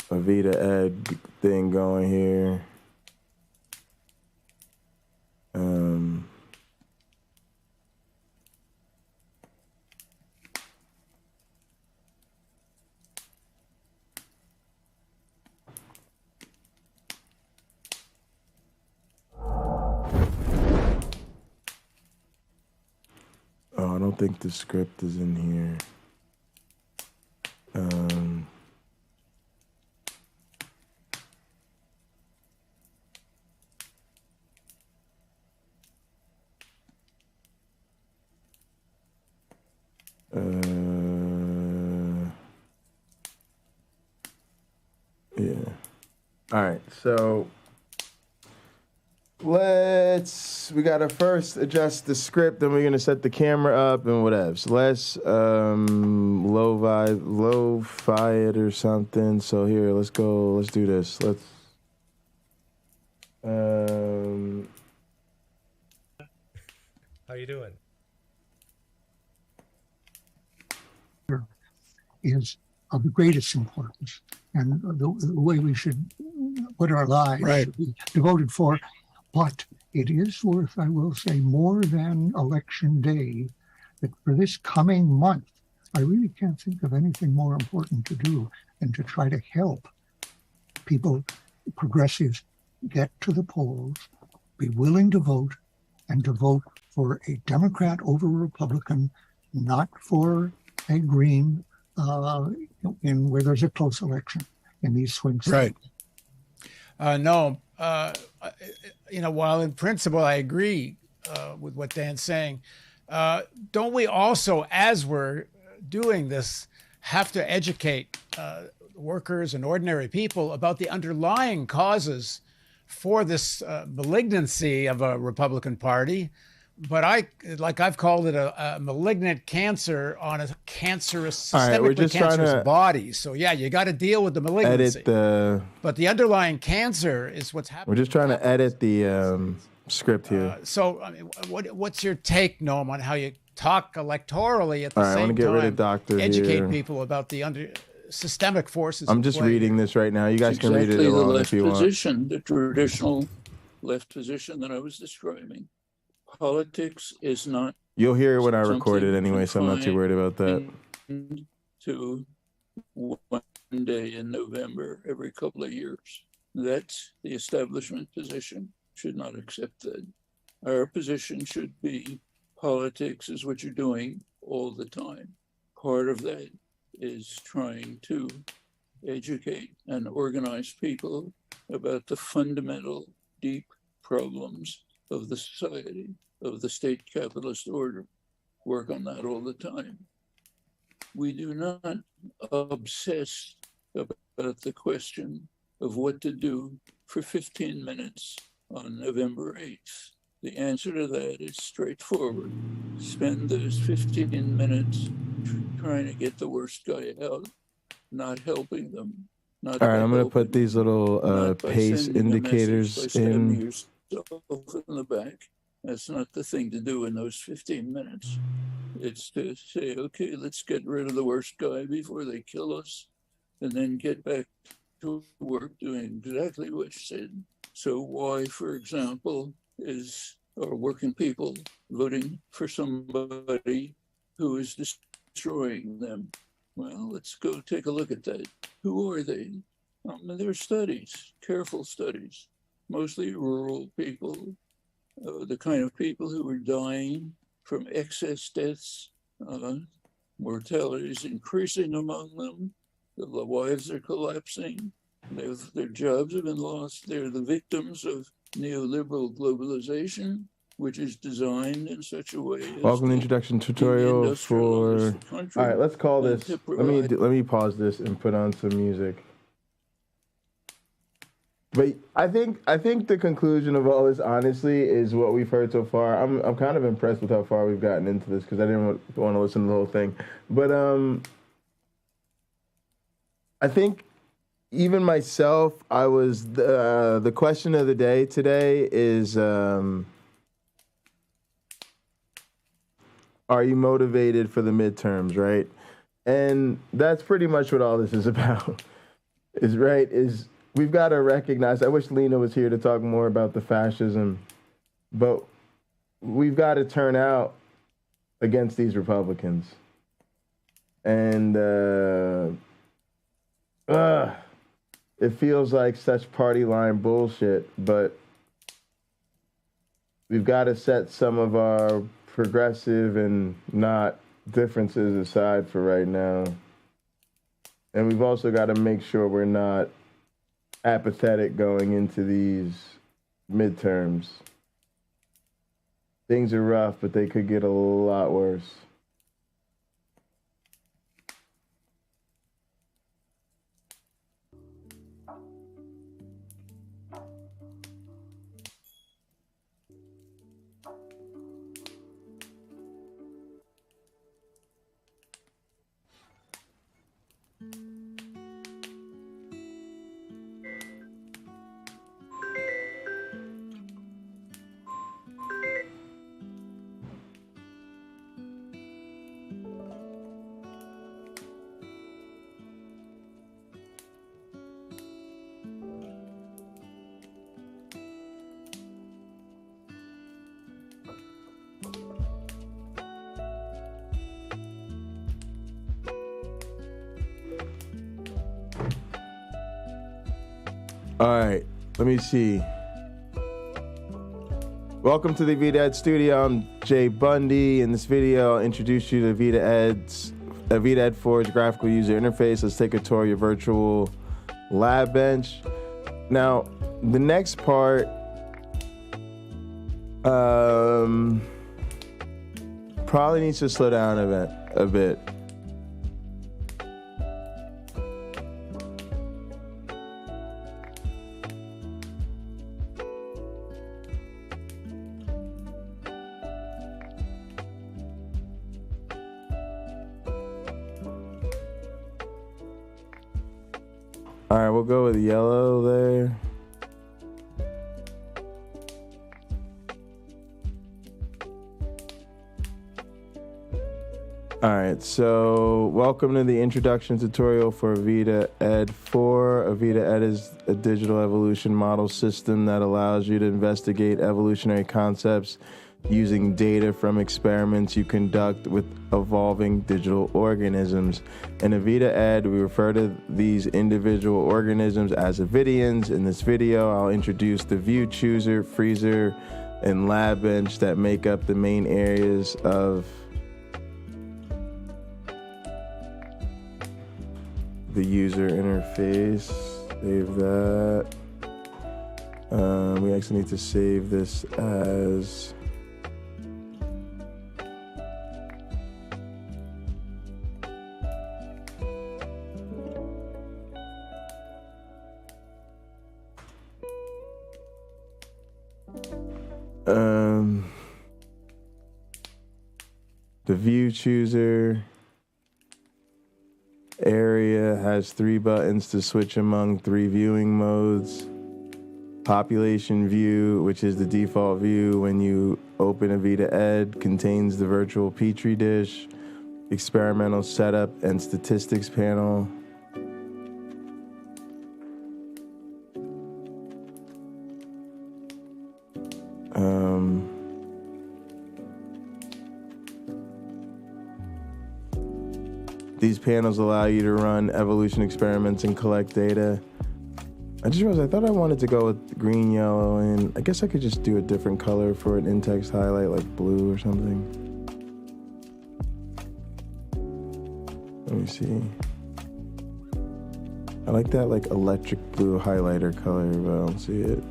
Avida-ED thing going here. Oh, I don't think the script is in here. All right, so we gotta first adjust the script, then we're gonna set the camera up and whatever. So let's lo-fi it or something. So here, let's go. Let's do this. Let's. How you doing? Is of the greatest importance, and the way we should put our lives should be devoted for. But it is worth, I will say, more than Election Day, that for this coming month, I really can't think of anything more important to do than to try to help people, progressives, get to the polls, be willing to vote, and to vote for a Democrat over a Republican, not for a Green, in where there's a close election in these swing states. No, while in principle I agree with what Dan's saying, don't we also, as we're doing this, have to educate workers and ordinary people about the underlying causes for this malignancy of a Republican Party? But I've called it a malignant cancer on a cancerous, systemically cancerous body. So yeah, you got to deal with the malignancy. But the underlying cancer is what's happening. We're just trying to edit the script here. So I mean, what's your take, Noam, on how you talk electorally at the All right, same I want to get rid of Doctor educate here. people about the systemic forces? I'm just reading this right now. You guys can read it along if you want. The traditional left position that I was describing. Politics is not. You'll hear it when I record it anyway, so I'm not too worried about that. To one day in November every couple of years. That's the establishment position. Should not accept that. Our position should be politics is what you're doing all the time. Part of that is trying to educate and organize people about the fundamental, deep problems of the society, of the state capitalist order. Work on that all the time. We do not obsess about the question of what to do for 15 minutes on November 8th. The answer to that is straightforward. Spend those 15 minutes trying to get the worst guy out, not helping them. All right, I'm going to put these little pace indicators in. Yourself in the back. That's not the thing to do in those 15 minutes. It's to say, okay, let's get rid of the worst guy before they kill us, and then get back to work doing exactly what you said. So why, for example, are working people voting for somebody who is destroying them? Well, let's go take a look at that. Who are they? There are studies, careful studies, mostly rural people, the kind of people who are dying from excess deaths. Mortality is increasing among them. The wives are collapsing. Their jobs have been lost. They're the victims of neoliberal globalization, which is designed in such a way. Welcome to introduction tutorial for. All right, let's call this. Let me pause this and put on some music. But I think the conclusion of all this, honestly, is what we've heard so far. I'm kind of impressed with how far we've gotten into this because I didn't want to listen to the whole thing. But I think even myself, I was the question of the day today is, are you motivated for the midterms, right? And that's pretty much what all this is about. Is we've got to recognize, I wish Lena was here to talk more about the fascism, but we've got to turn out against these Republicans. And it feels like such party line bullshit, but we've got to set some of our progressive and not differences aside for right now. And we've also got to make sure we're not apathetic going into these midterms. Things are rough, but they could get a lot worse. All right, let me see. Welcome to the Avida-ED studio. I'm Jay Bundy. In this video, I'll introduce you to Avida-ED Forge graphical user interface. Let's take a tour of your virtual lab bench. Now, the next part, probably needs to slow down a bit. All right, we'll go with yellow there. All right, so welcome to the introduction tutorial for Avida-ED 4. Avida-ED is a digital evolution model system that allows you to investigate evolutionary concepts using data from experiments you conduct with evolving digital organisms. In Avida-ED, we refer to these individual organisms as Avidians. In this video, I'll introduce the view chooser, freezer, and lab bench that make up the main areas of the user interface. Save that. We actually need to save this as the view chooser area has 3 buttons to switch among 3 viewing modes. Population view, which is the default view when you open Avida-ED, contains the virtual petri dish, experimental setup, and statistics panel. These panels allow you to run evolution experiments and collect data. I just realized I thought I wanted to go with green, yellow, and I guess I could just do a different color for an in-text highlight, like blue or something. Let me see. I like that like electric blue highlighter color, but I don't see it.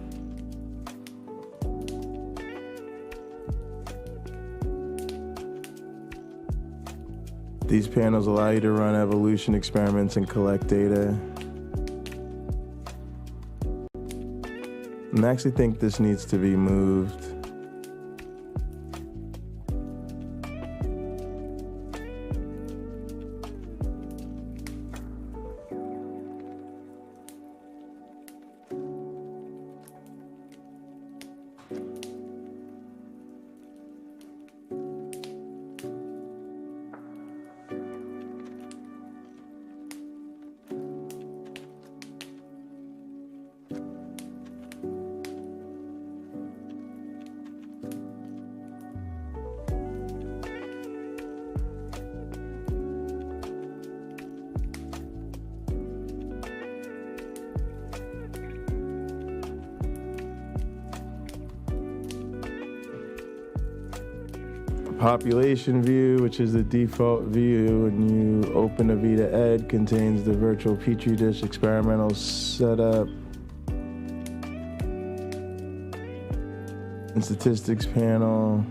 These panels allow you to run evolution experiments and collect data. And I actually think this needs to be moved. Population view, which is the default view when you open Avida-ED, contains the virtual petri dish experimental setup and statistics panel.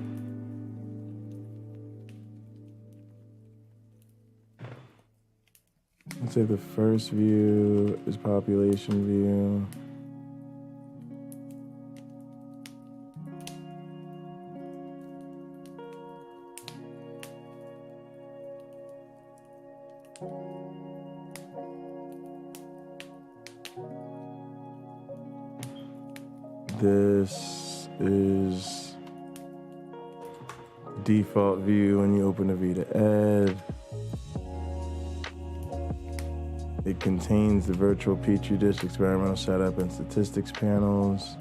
Let's say the first view is population view. This is default view when you open Avida-ED. It contains the virtual petri dish experimental setup and statistics panels.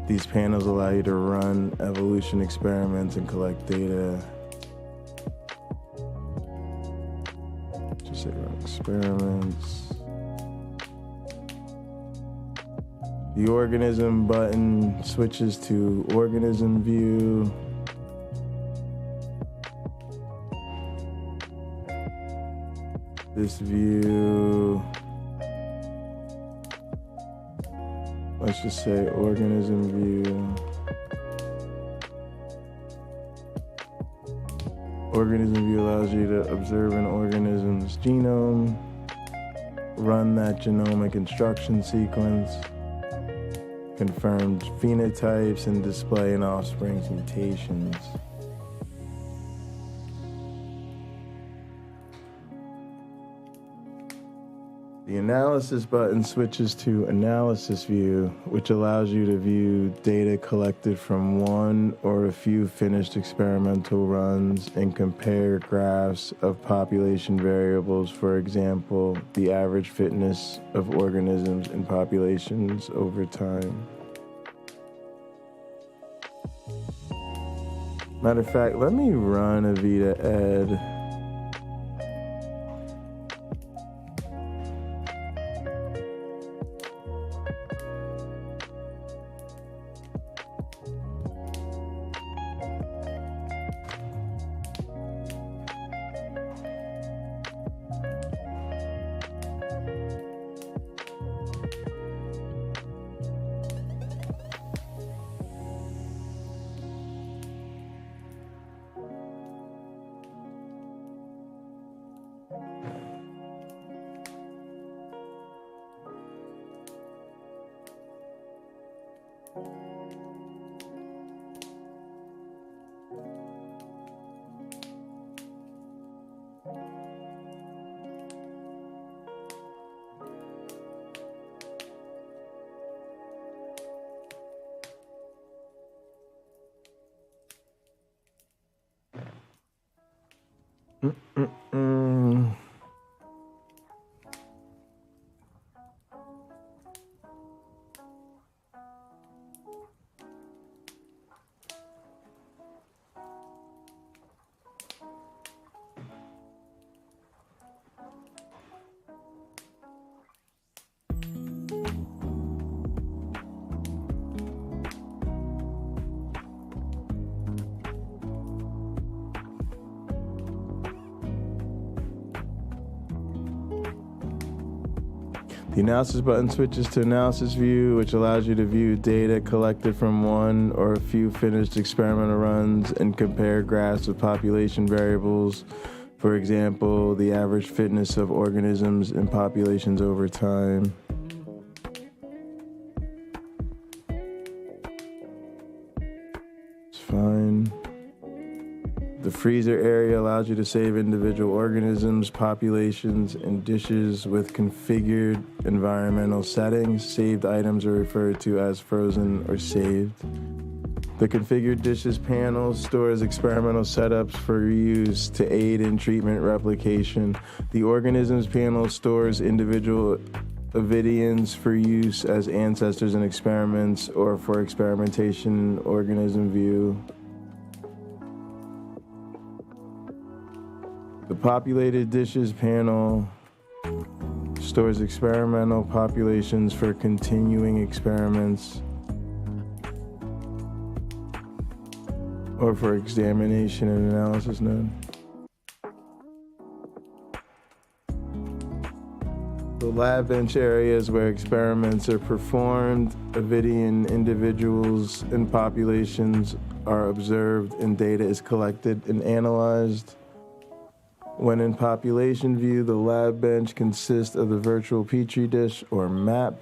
These panels allow you to run evolution experiments and collect data. Just say run experiments. The organism button switches to organism view. This view, let's just say organism view. Organism view allows you to observe an organism's genome, run that genomic instruction sequence, confirm phenotypes, and display an offspring's mutations. The analysis button switches to analysis view, which allows you to view data collected from one or a few finished experimental runs and compare graphs of population variables, for example, the average fitness of organisms in populations over time. Matter of fact, let me run Avida-ED. The analysis button switches to analysis view, which allows you to view data collected from one or a few finished experimental runs and compare graphs of population variables, for example, the average fitness of organisms in populations over time. It's fine. The freezer area allows you to save individual organisms, populations, and dishes with configured environmental settings. Saved items are referred to as frozen or saved. The configured dishes panel stores experimental setups for use to aid in treatment replication. The organisms panel stores individual Avidians for use as ancestors in experiments or for experimentation in organism view. The populated dishes panel stores experimental populations for continuing experiments or for examination and analysis node. The lab bench areas where experiments are performed, Avidian individuals and populations are observed and data is collected and analyzed. When in population view, the lab bench consists of the virtual petri dish or map,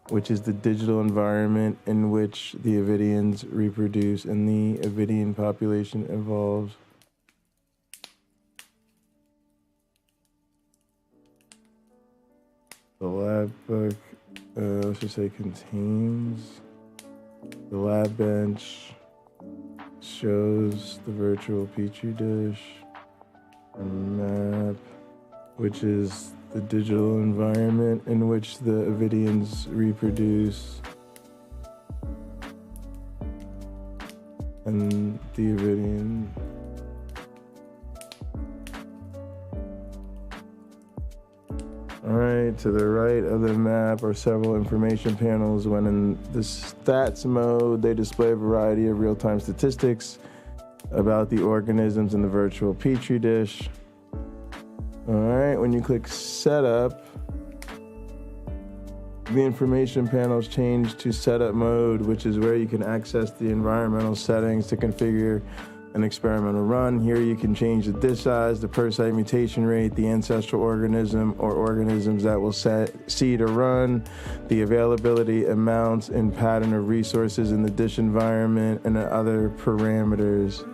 which is the digital environment in which the Avidians reproduce and the Avidian population evolves. The lab book, let's just say contains. The lab bench shows the virtual petri dish. A map, which is the digital environment in which the Avidians reproduce, and the Avidian. All right, to the right of the map are several information panels. When in the stats mode, they display a variety of real-time statistics about the organisms in the virtual petri dish. All right, when you click setup, the information panels change to setup mode, which is where you can access the environmental settings to configure an experimental run. Here you can change the dish size, the per site mutation rate, the ancestral organism or organisms that will seed a run, the availability amounts and pattern of resources in the dish environment, and other parameters.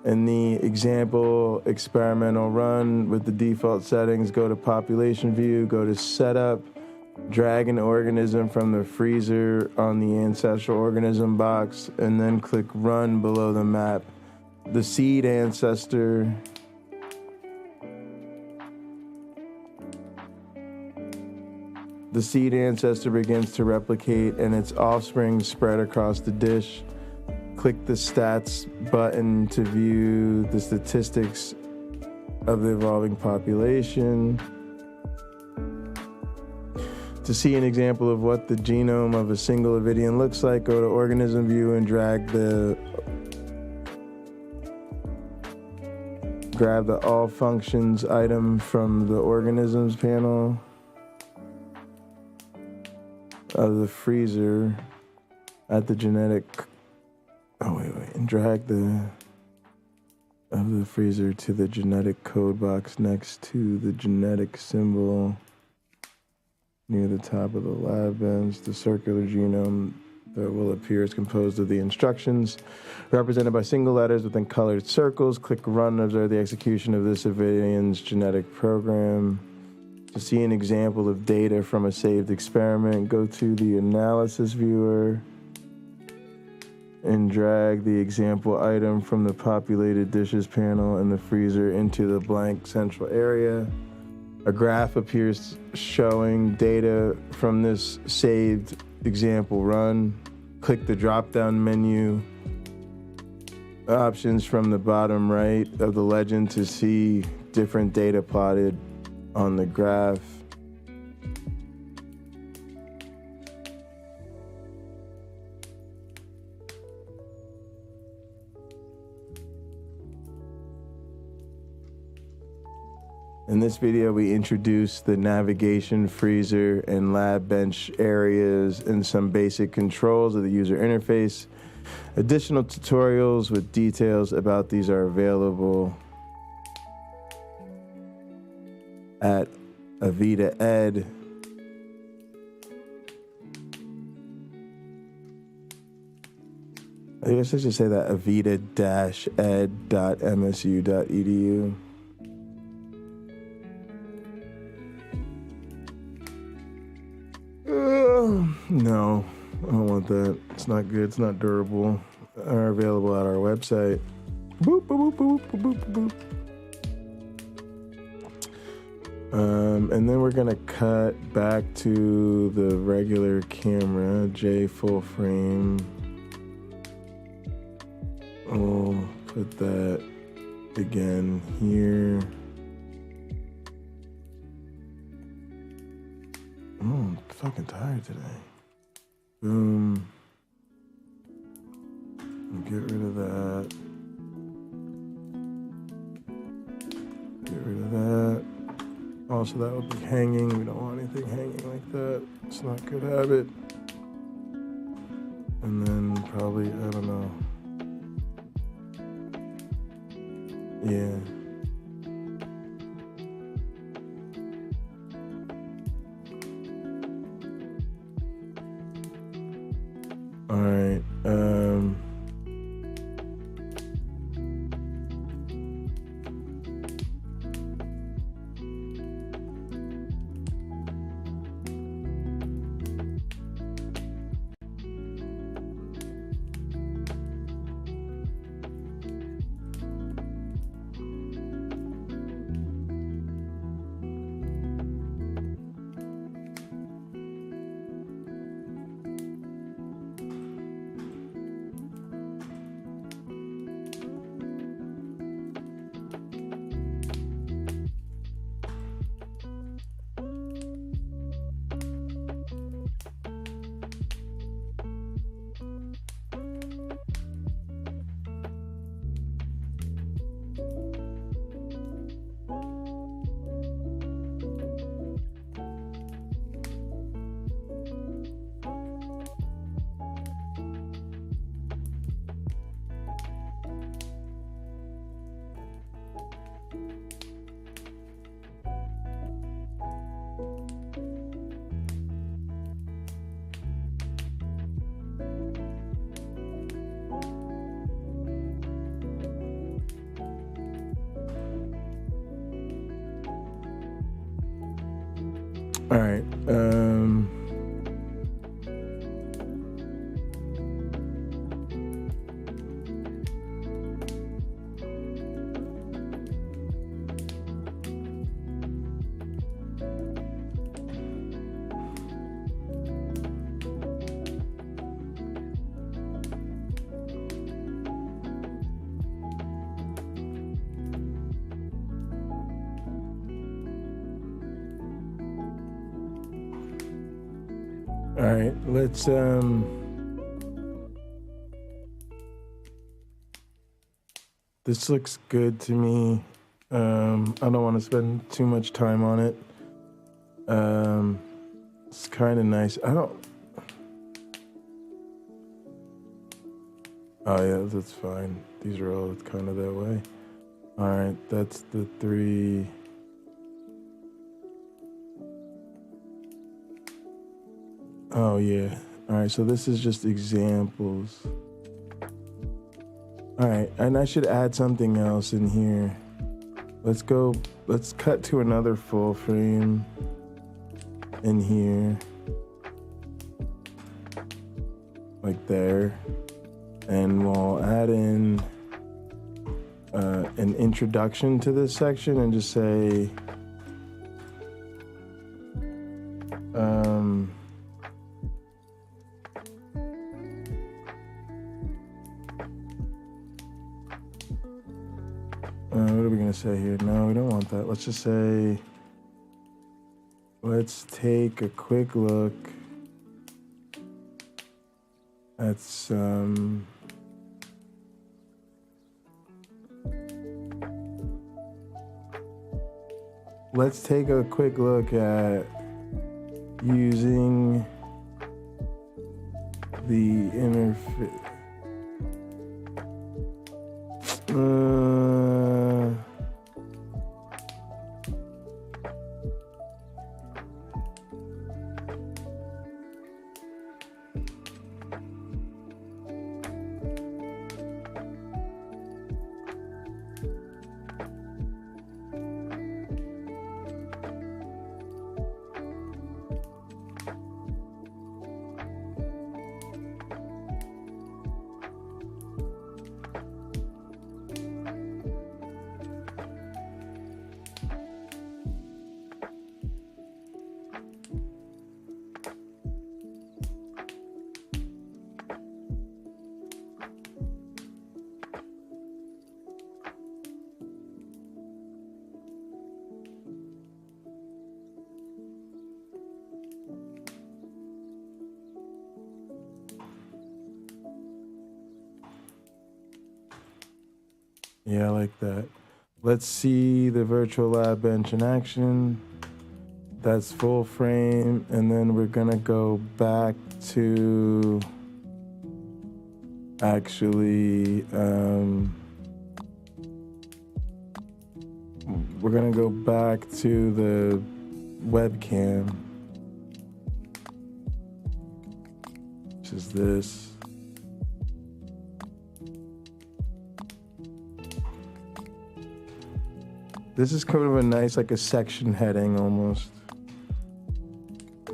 In the example experimental run with the default settings, go to population view, go to setup, drag an organism from the freezer on the ancestral organism box, and then click run below the map. The seed ancestor begins to replicate and its offspring spread across the dish. Click the stats button to view the statistics of the evolving population. To see an example of what the genome of a single Avidian looks like, go to organism view and grab the all functions item from the organisms panel of the freezer at the genetic. And drag the freezer to the genetic code box next to the genetic symbol near the top of the lab bench. The circular genome that will appear is composed of the instructions represented by single letters within colored circles. Click run and observe the execution of this Avidian's genetic program. To see an example of data from a saved experiment, go to the analysis viewer and drag the example item from the populated dishes panel in the freezer into the blank central area. A graph appears showing data from this saved example run. Click the drop-down menu options from the bottom right of the legend to see different data plotted on the graph. In this video, we introduce the navigation, freezer, and lab bench areas and some basic controls of the user interface. Additional tutorials with details about these are available at Avida-ED. I guess I should say that avida-ed.msu.edu. No, I don't want that. It's not good. It's not durable. Are available at our website. Boop, boop, boop, boop, boop, boop, boop. And then we're gonna cut back to the regular camera, J full frame. We'll put that again here. I'm fucking tired today. Boom. Get rid of that. Get rid of that. Also, that would be hanging. We don't want anything hanging like that. It's not a good habit. And then probably, I don't know. Yeah. All right. All right, let's this looks good to me. I don't want to spend too much time on it. It's kind of nice. Oh yeah, that's fine. These are all kind of that way. All right, that's the 3. Oh yeah. All right, so this is just examples. All right, and I should add something else in here. Let's cut to another full frame in here. Like there. And we'll add in an introduction to this section and just say, what are we gonna say here? No, we don't want that. Let's just say, let's take a quick look at some let's take a quick look at using the interface. Yeah, I like that. Let's see the virtual lab bench in action. That's full frame, and then we're gonna go back to actually, we're gonna go back to the webcam, which is this. This is kind of a nice, like a section heading almost. I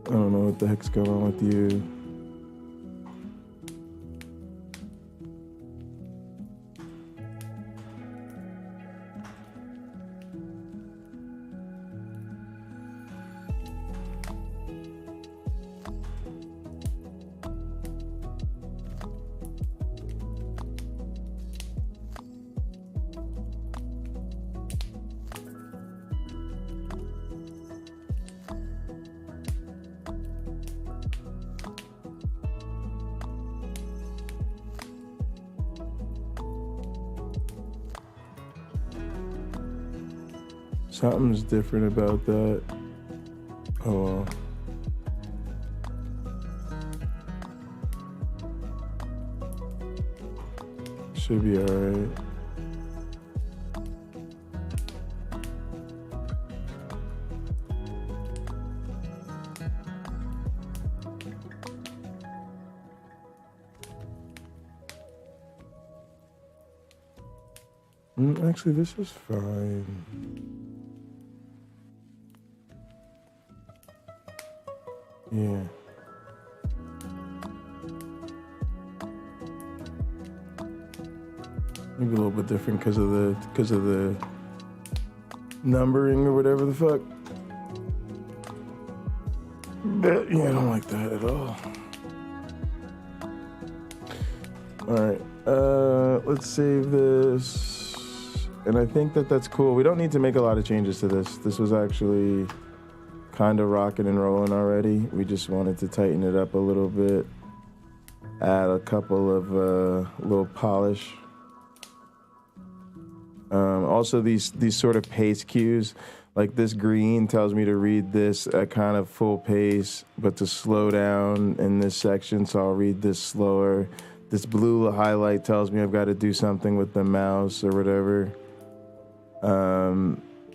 don't know what the heck's going on with you. Something's different about that. Oh well. Should be alright. Actually, this is fine. Yeah. Maybe a little bit different because of the numbering or whatever the fuck. But, yeah, I don't like that at all. All right, let's save this. And I think that that's cool. We don't need to make a lot of changes to this. This was actually kind of rocking and rolling already. We just wanted to tighten it up a little bit, add a couple of little polish. Also, these sort of pace cues, like this green tells me to read this at kind of full pace, but to slow down in this section, so I'll read this slower. This blue highlight tells me I've got to do something with the mouse or whatever.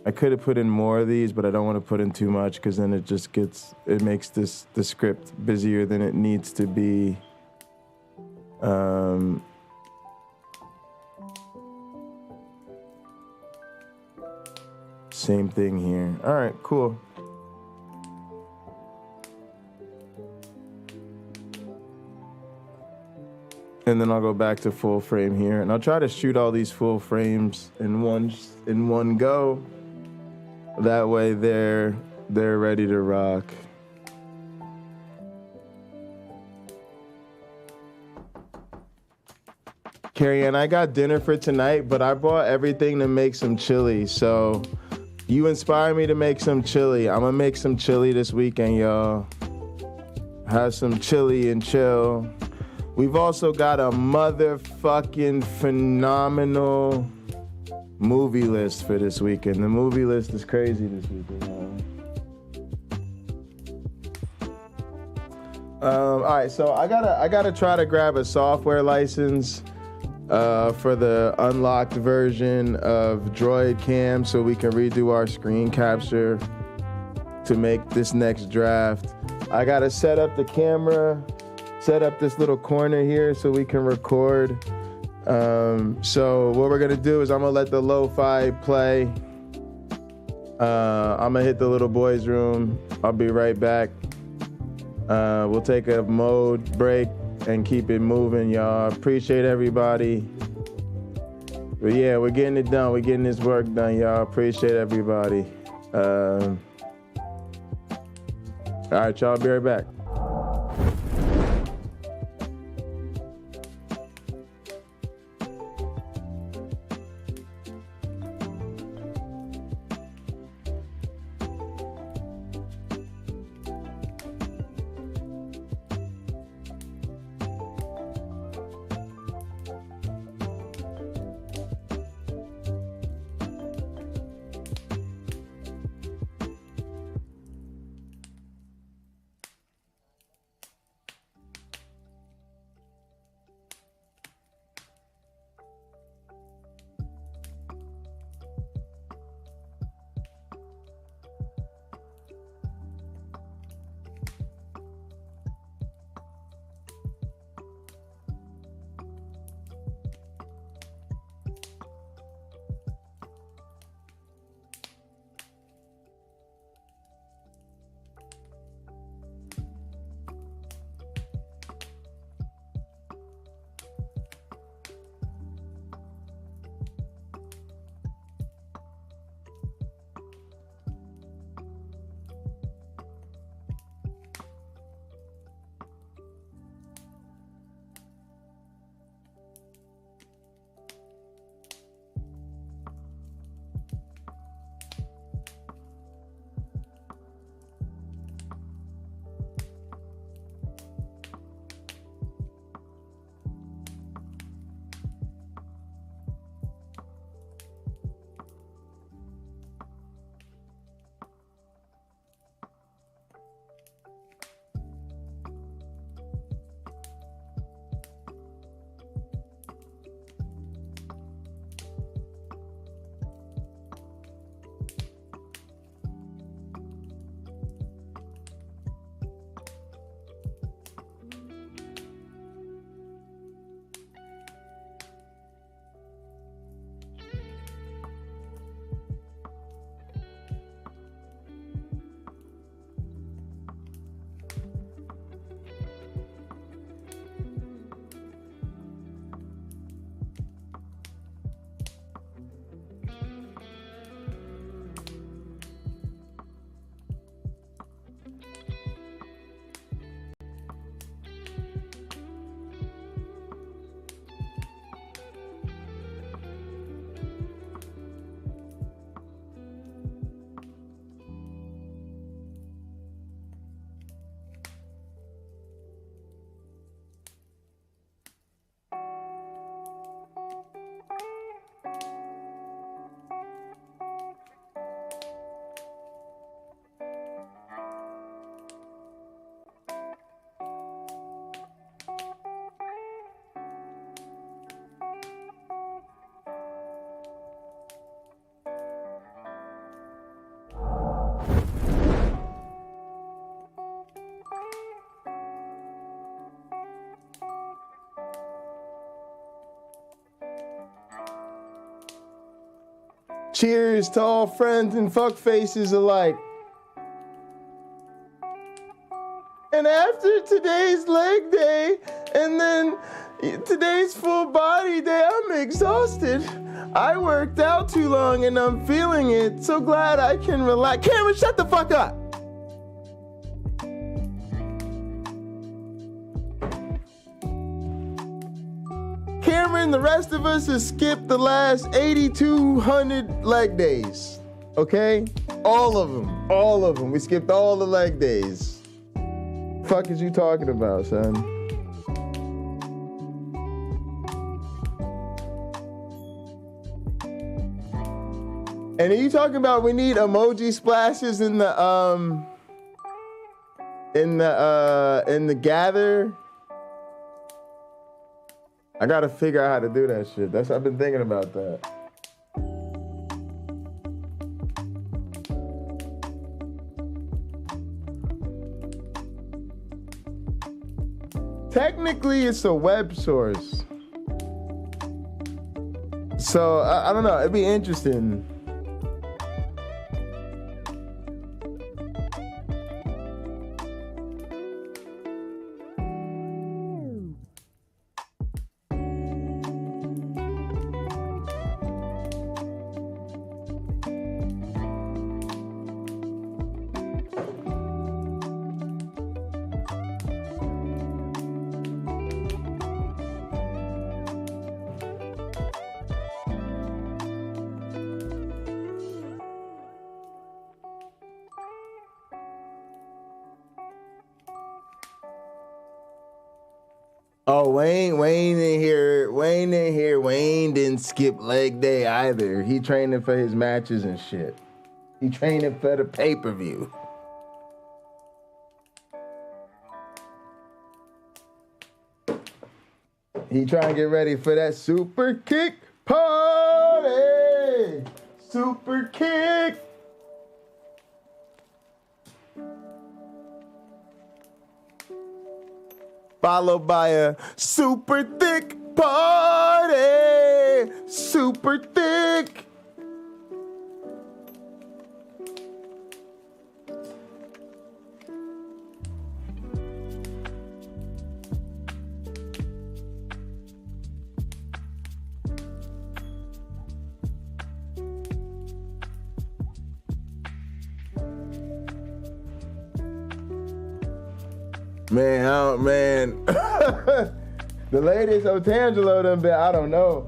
I could have put in more of these, but I don't want to put in too much because then it makes the script busier than it needs to be. Same thing here. All right, cool. And then I'll go back to full frame here, and I'll try to shoot all these full frames in one go. That way they're ready to rock. Carrie Ann, I got dinner for tonight, but I bought everything to make some chili. So you inspire me to make some chili. I'm gonna make some chili this weekend, y'all. Have some chili and chill. We've also got a motherfucking phenomenal movie list for this weekend. The movie list is crazy this weekend, y'all. All right, so I gotta try to grab a software license for the unlocked version of Droid Cam so we can redo our screen capture to make this next draft. I gotta set up the camera, set up this little corner here so we can record. So what we're gonna do is I'm gonna let the lo-fi play. I'm gonna hit the little boys' room. I'll be right back. We'll take a mode break and keep it moving, y'all. Appreciate everybody. But yeah, we're getting it done. We're getting this work done, y'all. Appreciate everybody. All right, y'all, be right back. Cheers to all friends and fuck faces alike. And after today's leg day and then today's full body day, I'm exhausted. I worked out too long and I'm feeling it. So glad I can relax. Cameron, shut the fuck up. Cameron, the rest of us has skipped the last 8,200 leg days. Okay? All of them. All of them. We skipped all the leg days. Fuck is you talking about, son? And are you talking about we need emoji splashes in the gather? I gotta figure out how to do that shit. I've been thinking about that. Technically, it's a web source. So, I don't know. It'd be interesting. Oh, Wayne in here. Wayne didn't skip leg day either. He training for his matches and shit. He training for the pay-per-view. He trying to get ready for that super kick party. Super kick. Followed by a super thick party. Super thick. Man. The latest Otangelo done been, I don't know.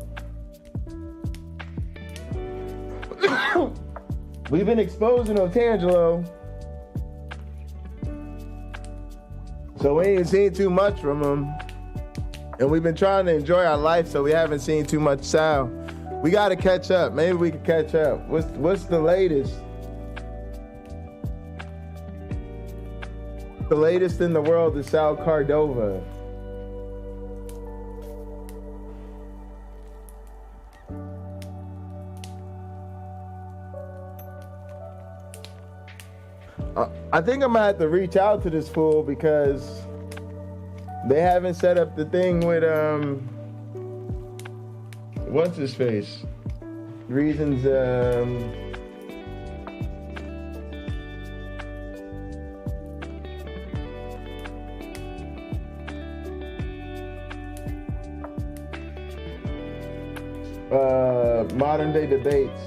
We've been exposing Otangelo. So we ain't seen too much from him. And we've been trying to enjoy our life, so we haven't seen too much Sal. We gotta catch up. Maybe we can catch up. What's the latest? The latest in the world is Sal Cardova. I think I'm gonna have to reach out to this fool because they haven't set up the thing with what's his face? Reasons modern day debates.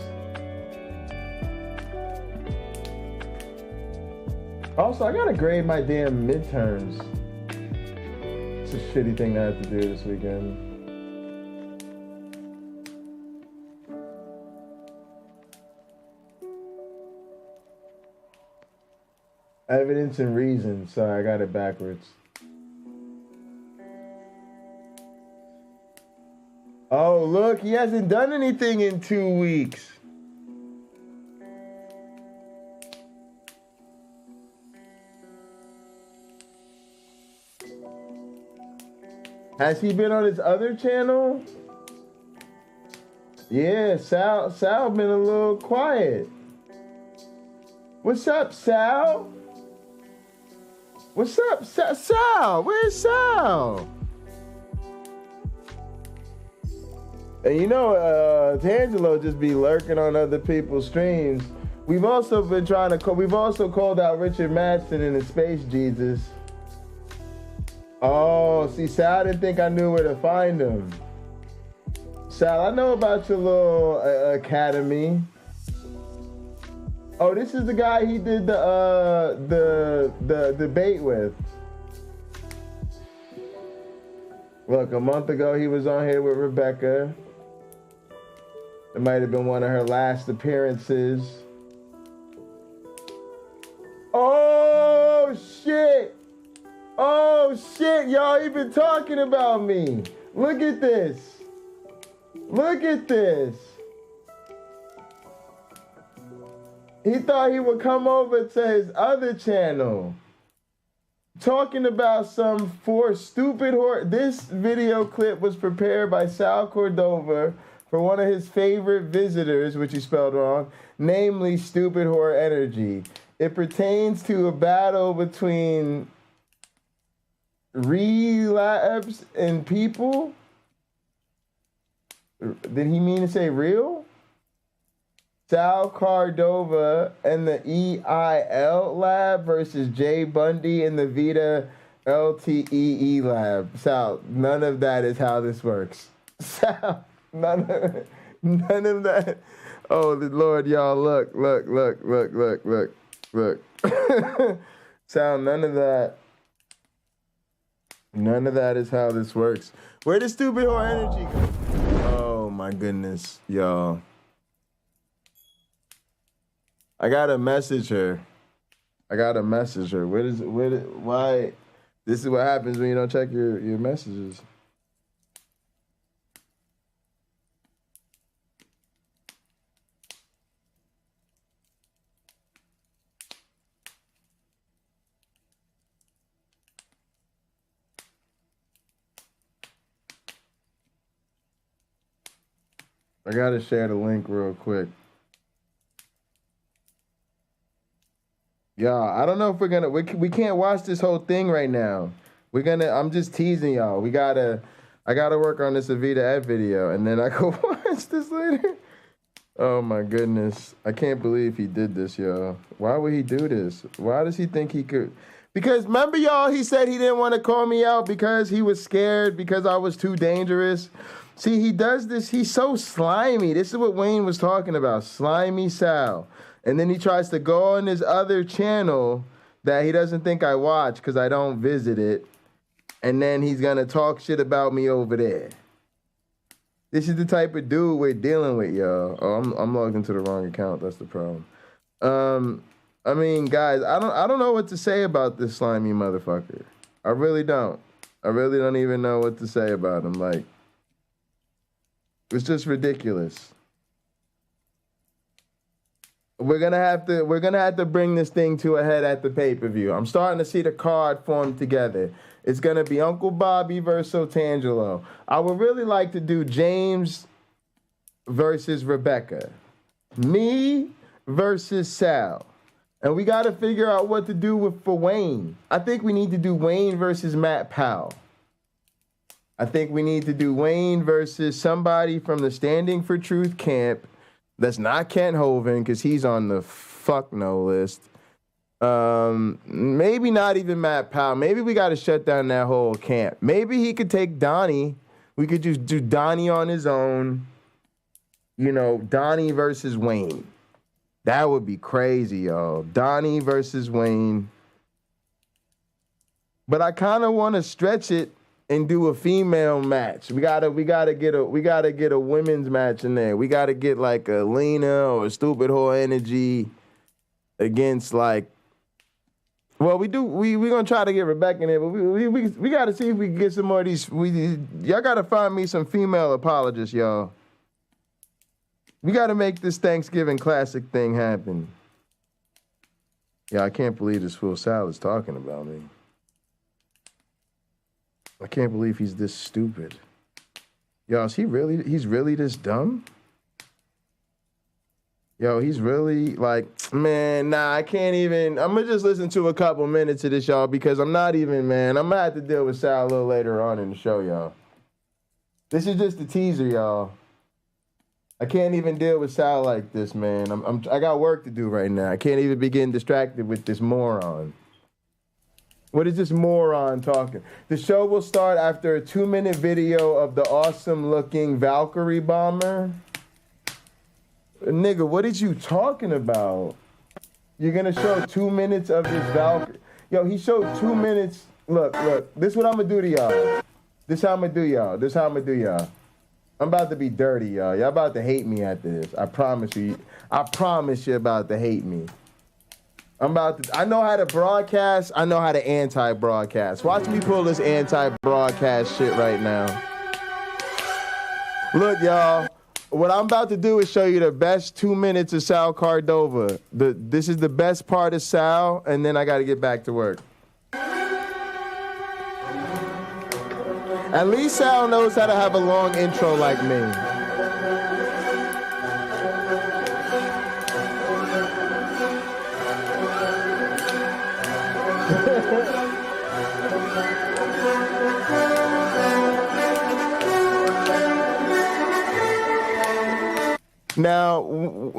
Also, I gotta grade my damn midterms. It's a shitty thing I have to do this weekend. Evidence and reason. Sorry, I got it backwards. Oh, look, he hasn't done anything in 2 weeks. Has he been on his other channel? Yeah, Sal been a little quiet. What's up, Sal? What's up, Sal? Where's Sal? And you know, Tangelo just be lurking on other people's streams. We've also been we've also called out Richard Madsen in the Space Jesus. Oh, see, Sal, I didn't think I knew where to find him. Sal, I know about your little academy. Oh, this is the guy he did the debate with. Look, a month ago he was on here with Rebecca. It might have been one of her last appearances. Oh shit! Oh shit, y'all, he been talking about me. Look at this. Look at this. He thought he would come over to his other channel talking about some stupid horror. This video clip was prepared by Sal Cordova for one of his favorite visitors, which he spelled wrong, namely Stupid Horror Energy. It pertains to a battle between relapse and people. Did he mean to say real? Sal Cordova and the EIL lab versus Jay Bundy and the Vita LTEE lab. Sal, none of that is how this works. Sal, none of that. Oh, the Lord, y'all, look. Sal, none of that. None of that is how this works. Where did Stupid Horror Energy go? Oh my goodness, y'all. I gotta message her. Why? This is what happens when you don't check your messages. I gotta share the link real quick. Y'all, I don't know if we can't watch this whole thing right now. I'm just teasing y'all. I gotta work on this Avida-ED video and then I go watch this later. Oh my goodness. I can't believe he did this, y'all. Why would he do this? Why does he think he could? Because remember, y'all, he said he didn't want to call me out because he was scared because I was too dangerous. See, he does this. He's so slimy. This is what Wayne was talking about. Slimy Sal. And then he tries to go on his other channel that he doesn't think I watch because I don't visit it. And then he's going to talk shit about me over there. This is the type of dude we're dealing with, y'all. Oh, I'm logged into the wrong account. That's the problem. I mean, guys, I don't know what to say about this slimy motherfucker. I really don't. I really don't even know what to say about him. Like, it's just ridiculous. We're gonna have to bring this thing to a head at the pay-per-view. I'm starting to see the card form together. It's gonna be Uncle Bobby versus Tangelo. I would really like to do James versus Rebecca, me versus Sal, and we got to figure out what to do for Wayne. I think we need to do Wayne versus Matt Powell. I think we need to do Wayne versus somebody from the Standing for Truth camp. That's not Kent Hovind, because he's on the fuck no list. Maybe not even Matt Powell. Maybe we got to shut down that whole camp. Maybe he could take Donnie. We could just do Donnie on his own. You know, Donnie versus Wayne. That would be crazy, y'all. Donnie versus Wayne. But I kind of want to stretch it and do a female match. We gotta get a women's match in there. We gotta get like a Lena or a Stupid Whore Energy against like. Well, we're gonna try to get Rebecca in there, but we gotta see if we can get some more of these. Y'all gotta find me some female apologists, y'all. We gotta make this Thanksgiving classic thing happen. Yeah, I can't believe this fool Sal is talking about me. I can't believe he's this stupid. Yo, he's really this dumb? Yo, he's really like, man, nah, I can't even. I'm gonna just listen to a couple minutes of this, y'all, because I'm not even, man. I'm gonna have to deal with Sal a little later on in the show, y'all. This is just a teaser, y'all. I can't even deal with Sal like this, man. I got work to do right now. I can't even be getting distracted with this moron. What is this moron talking? The show will start after a 2-minute video of the awesome-looking Valkyrie bomber. Nigga, what is you talking about? You're gonna show 2 minutes of this Valkyrie? Yo, he showed 2 minutes. Look. This is what I'm gonna do to y'all. This how I'm gonna do y'all. I'm about to be dirty, y'all. Y'all about to hate me after this. I promise you. I promise you're about to hate me. I know how to broadcast. I know how to anti-broadcast. Watch me pull this anti-broadcast shit right now. Look, y'all. What I'm about to do is show you the best 2 minutes of Sal Cordova. This is the best part of Sal, and then I got to get back to work. At least Sal knows how to have a long intro like me.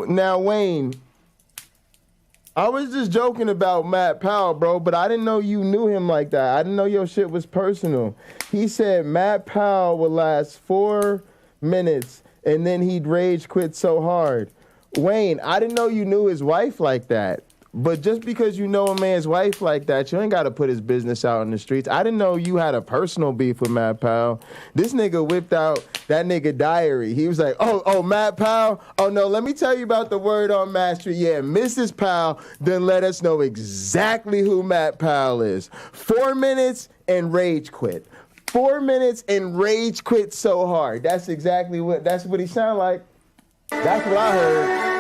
Now, Wayne, I was just joking about Matt Powell, bro, but I didn't know you knew him like that. I didn't know your shit was personal. He said Matt Powell would last 4 minutes and then he'd rage quit so hard. Wayne, I didn't know you knew his wife like that. But just because you know a man's wife like that, you ain't got to put his business out in the streets. I didn't know you had a personal beef with Matt Powell. This nigga whipped out that nigga diary. He was like, oh, Matt Powell? Oh, no, let me tell you about the word on Mastery. Yeah, Mrs. Powell then let us know exactly who Matt Powell is. 4 minutes and rage quit. 4 minutes and rage quit so hard. That's what he sound like. That's what I heard.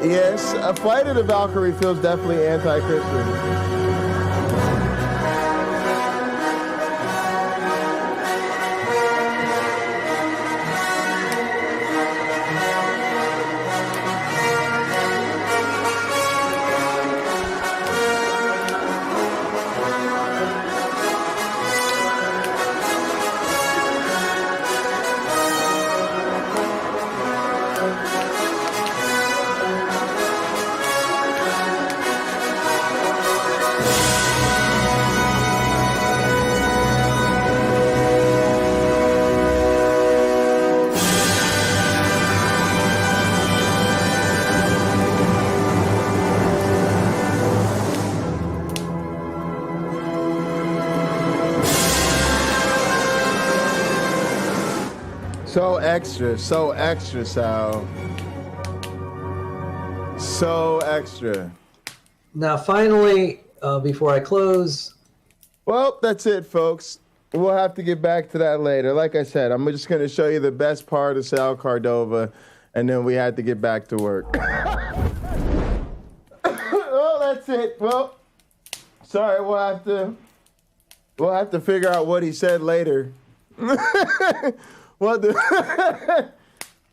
Yes, a Flight of the Valkyrie feels definitely anti-Christian. So extra, Sal. So extra. Now, finally, before I close. Well, that's it, folks. We'll have to get back to that later. Like I said, I'm just going to show you the best part of Sal Cordova, and then we had to get back to work. Well, that's it. Well, sorry, we'll have to figure out what he said later. Oh,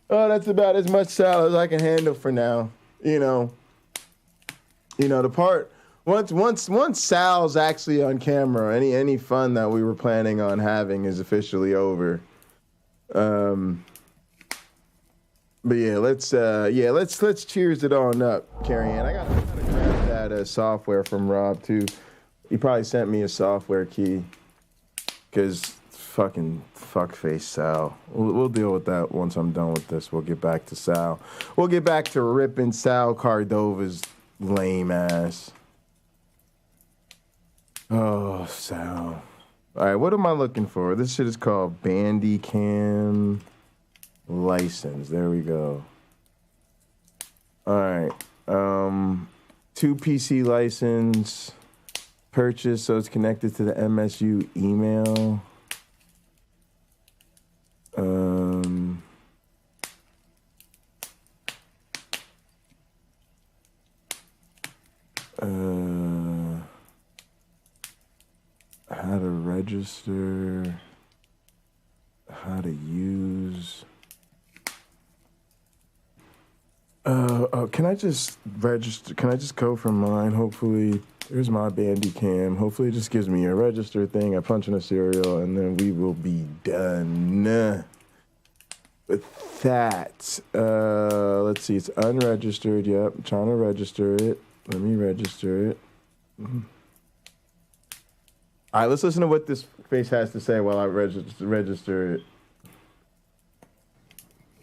that's about as much Sal as I can handle for now. You know, the part once Sal's actually on camera, any fun that we were planning on having is officially over. But yeah, let's cheers it on up, Carrie Ann. I gotta grab that software from Rob too. He probably sent me a software key. Cause fucking fuckface Sal. We'll deal with that once I'm done with this. We'll get back to Sal. We'll get back to ripping Sal Cardova's lame ass. Oh, Sal. All right, what am I looking for? This shit is called Bandicam license. There we go. All right. 2 PC license purchase, so it's connected to the MSU email. How to register, how to use. Can I just register? Can I just go from mine? Hopefully, here's my Bandicam. Hopefully, it just gives me a register thing. I punch in a serial, and then we will be done with that. Let's see. It's unregistered. Yep, I'm trying to register it. Let me register it. All right, let's listen to what this face has to say while I register it.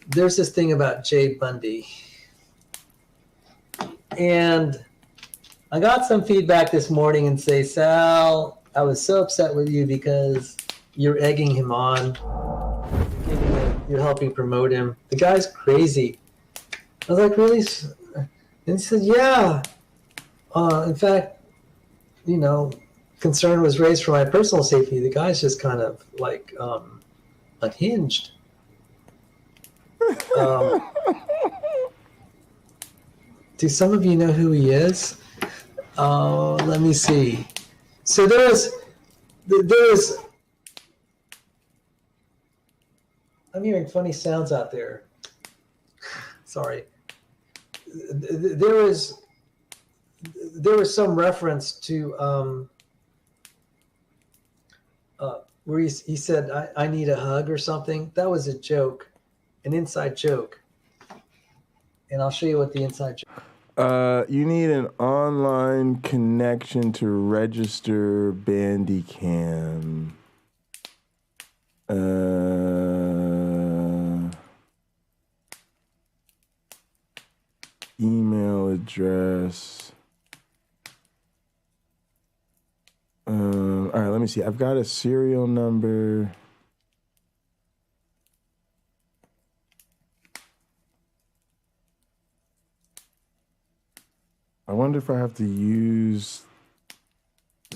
There's this thing about Jay Bundy. And I got some feedback this morning and say, Sal, I was so upset with you because you're egging him on. You're helping promote him. The guy's crazy. I was like, really? And he said, yeah. In fact, you know, concern was raised for my personal safety. The guy's just kind of like unhinged. Do some of you know who he is? Let me see. So there is. I'm hearing funny sounds out there. Sorry. There was some reference to where he said, I need a hug or something. That was a joke, an inside joke. And I'll show you what the inside joke. You need an online connection to register Bandicam. Email address. All right, let me see. I've got a serial number. I wonder if I have to use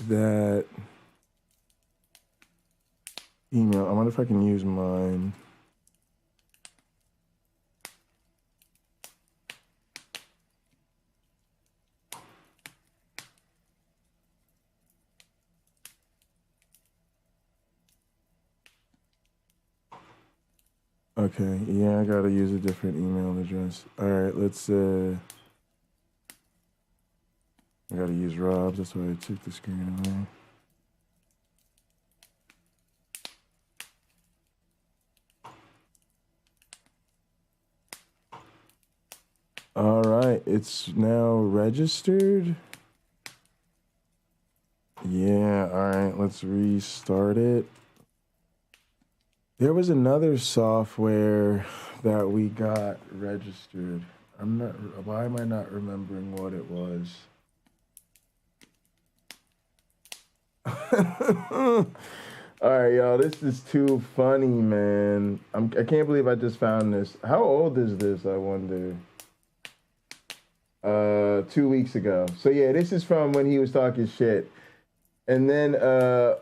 that email. I wonder if I can use mine. Okay, yeah, I gotta use a different email address. All right, let's I gotta use Rob's, that's why I took the screen away. All right, it's now registered. Yeah, all right, let's restart it. There was another software that we got registered. Why am I not remembering what it was? All right, y'all, this is too funny, man. I can't believe I just found this. How old is this, I wonder? 2 weeks ago. So yeah, this is from when he was talking shit. And then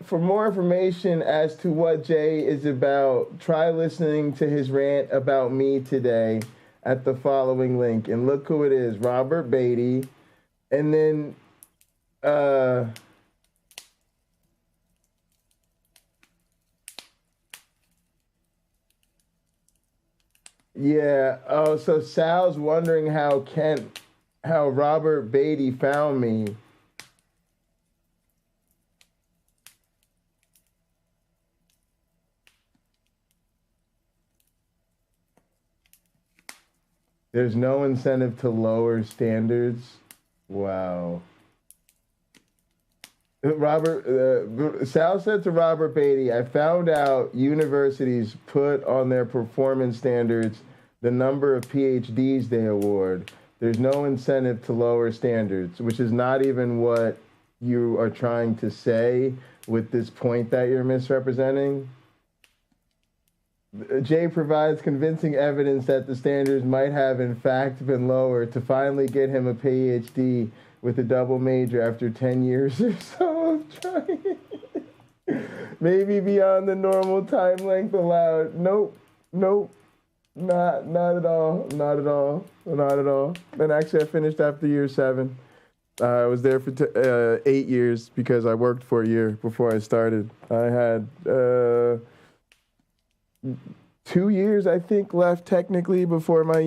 for more information as to what Jay is about, try listening to his rant about me today at the following link. And look who it is, Robert Beatty. And then yeah, oh, so Sal's wondering how Robert Beatty found me. There's no incentive to lower standards. Wow. Sal said to Robert Beatty, I found out universities put on their performance standards the number of PhDs they award. There's no incentive to lower standards, which is not even what you are trying to say with this point that you're misrepresenting. Jay provides convincing evidence that the standards might have in fact been lowered to finally get him a PhD with a double major after 10 years or so of trying. Maybe beyond the normal time length allowed. Nope. Not at all. And actually I finished after year 7. I was there for 8 years because I worked for a year before I started. I had 2 years, I think, left technically before my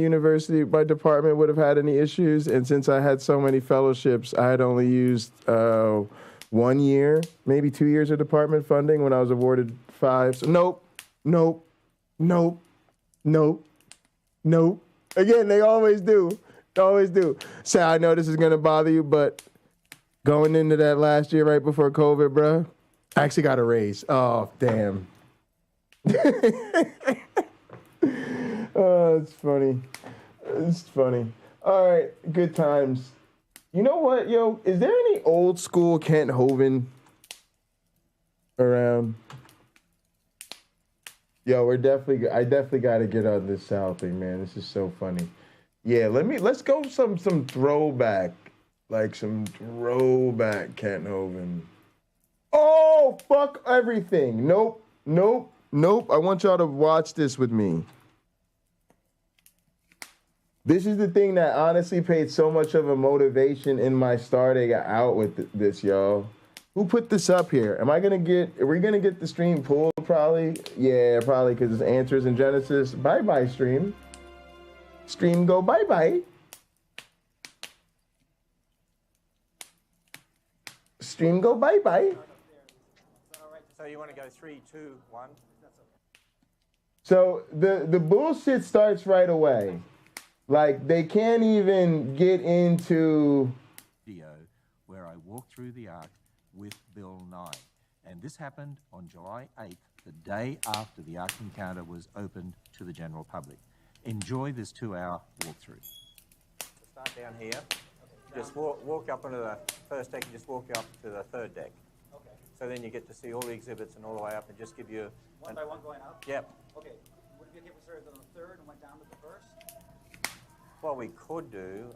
department would have had any issues. And since I had so many fellowships, I had only used 1 year, maybe 2 years of department funding when I was awarded 5. So nope. Again, they always do. Say, I know this is going to bother you, but going into that last year right before COVID, bruh, I actually got a raise. Oh, damn. Oh, it's funny. All right, good times. You know what, yo? Is there any old school Kent Hovind around? Yo, I definitely got to get on this Sal thing, man. This is so funny. Yeah, let's go some throwback, like some throwback Kent Hovind. Oh, fuck everything. Nope. I want y'all to watch this with me. This is the thing that honestly paid so much of a motivation in my starting out with this, y'all. Who put this up here? Are we gonna get the stream pulled probably? Yeah, probably because it's Answers in Genesis. Bye-bye, stream. Stream go bye-bye. Stream go bye-bye. So you want to go 3, 2, 1? So the bullshit starts right away. Like, they can't even get into... video where I walked through the Ark with Bill Nye. And this happened on July 8th, the day after the Ark Encounter was opened to the general public. Enjoy this 2-hour walkthrough. Start down here. Okay. Just walk up onto the first deck and just walk up to the third deck. Okay. So then you get to see all the exhibits and all the way up and just give you... One by one going up? Yep. Okay. Would it be okay if we started on the third and went down to the first? Well, we could do,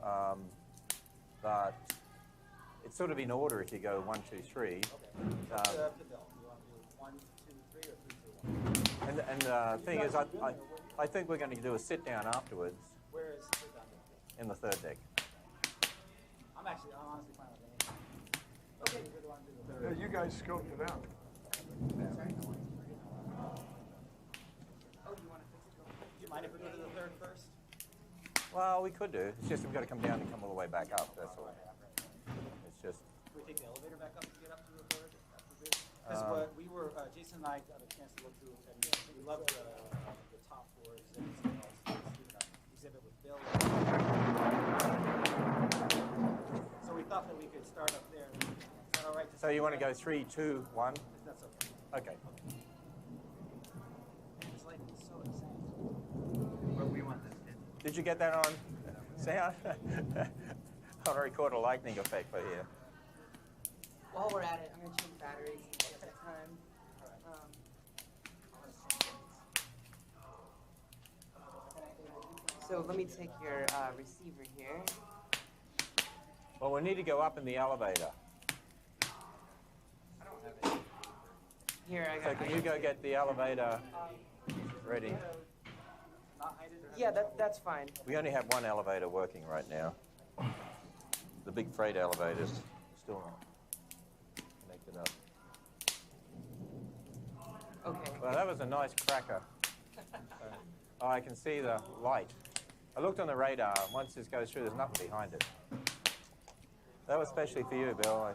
but it's sort of in order if you go 1, 2, 3. Okay. What's the bill? Do you want to do 1, 2, 3 or 3, 2, 1? And the thing is, I think we're going to do a sit down afterwards. Where is sit down? In the third deck. I'm honestly fine with anything. Okay, you're the one to do the third. Yeah, you guys scoped it out. Oh, do you want to fix it? Do you mind if we go to the third first? Well, we could do. It's just we've got to come down and come all the way back up. That's all. It's just. Can we take the elevator back up to get up to the third? Because what we were, Jason and I got a chance to look through, and we loved the top 4 exhibits. And also exhibit with Bill. So we thought that we could start up there. Is that all right? So you want to go 3, 2, 1? That's okay. Okay. It's like so insane. But we want this. Did you get that on sound? I record a lightning effect for here. While we're at it, I'm going to change batteries at that time. So let me take your receiver here. Well, we need to go up in the elevator. I don't have it. Here, I got So can you go get the elevator ready? Yeah, that's fine. We only have one elevator working right now. The big freight elevator's still not connected up. Okay. Well, that was a nice cracker. Oh, I can see the light. I looked on the radar. Once this goes through, there's nothing behind it. That was especially for you, Bill.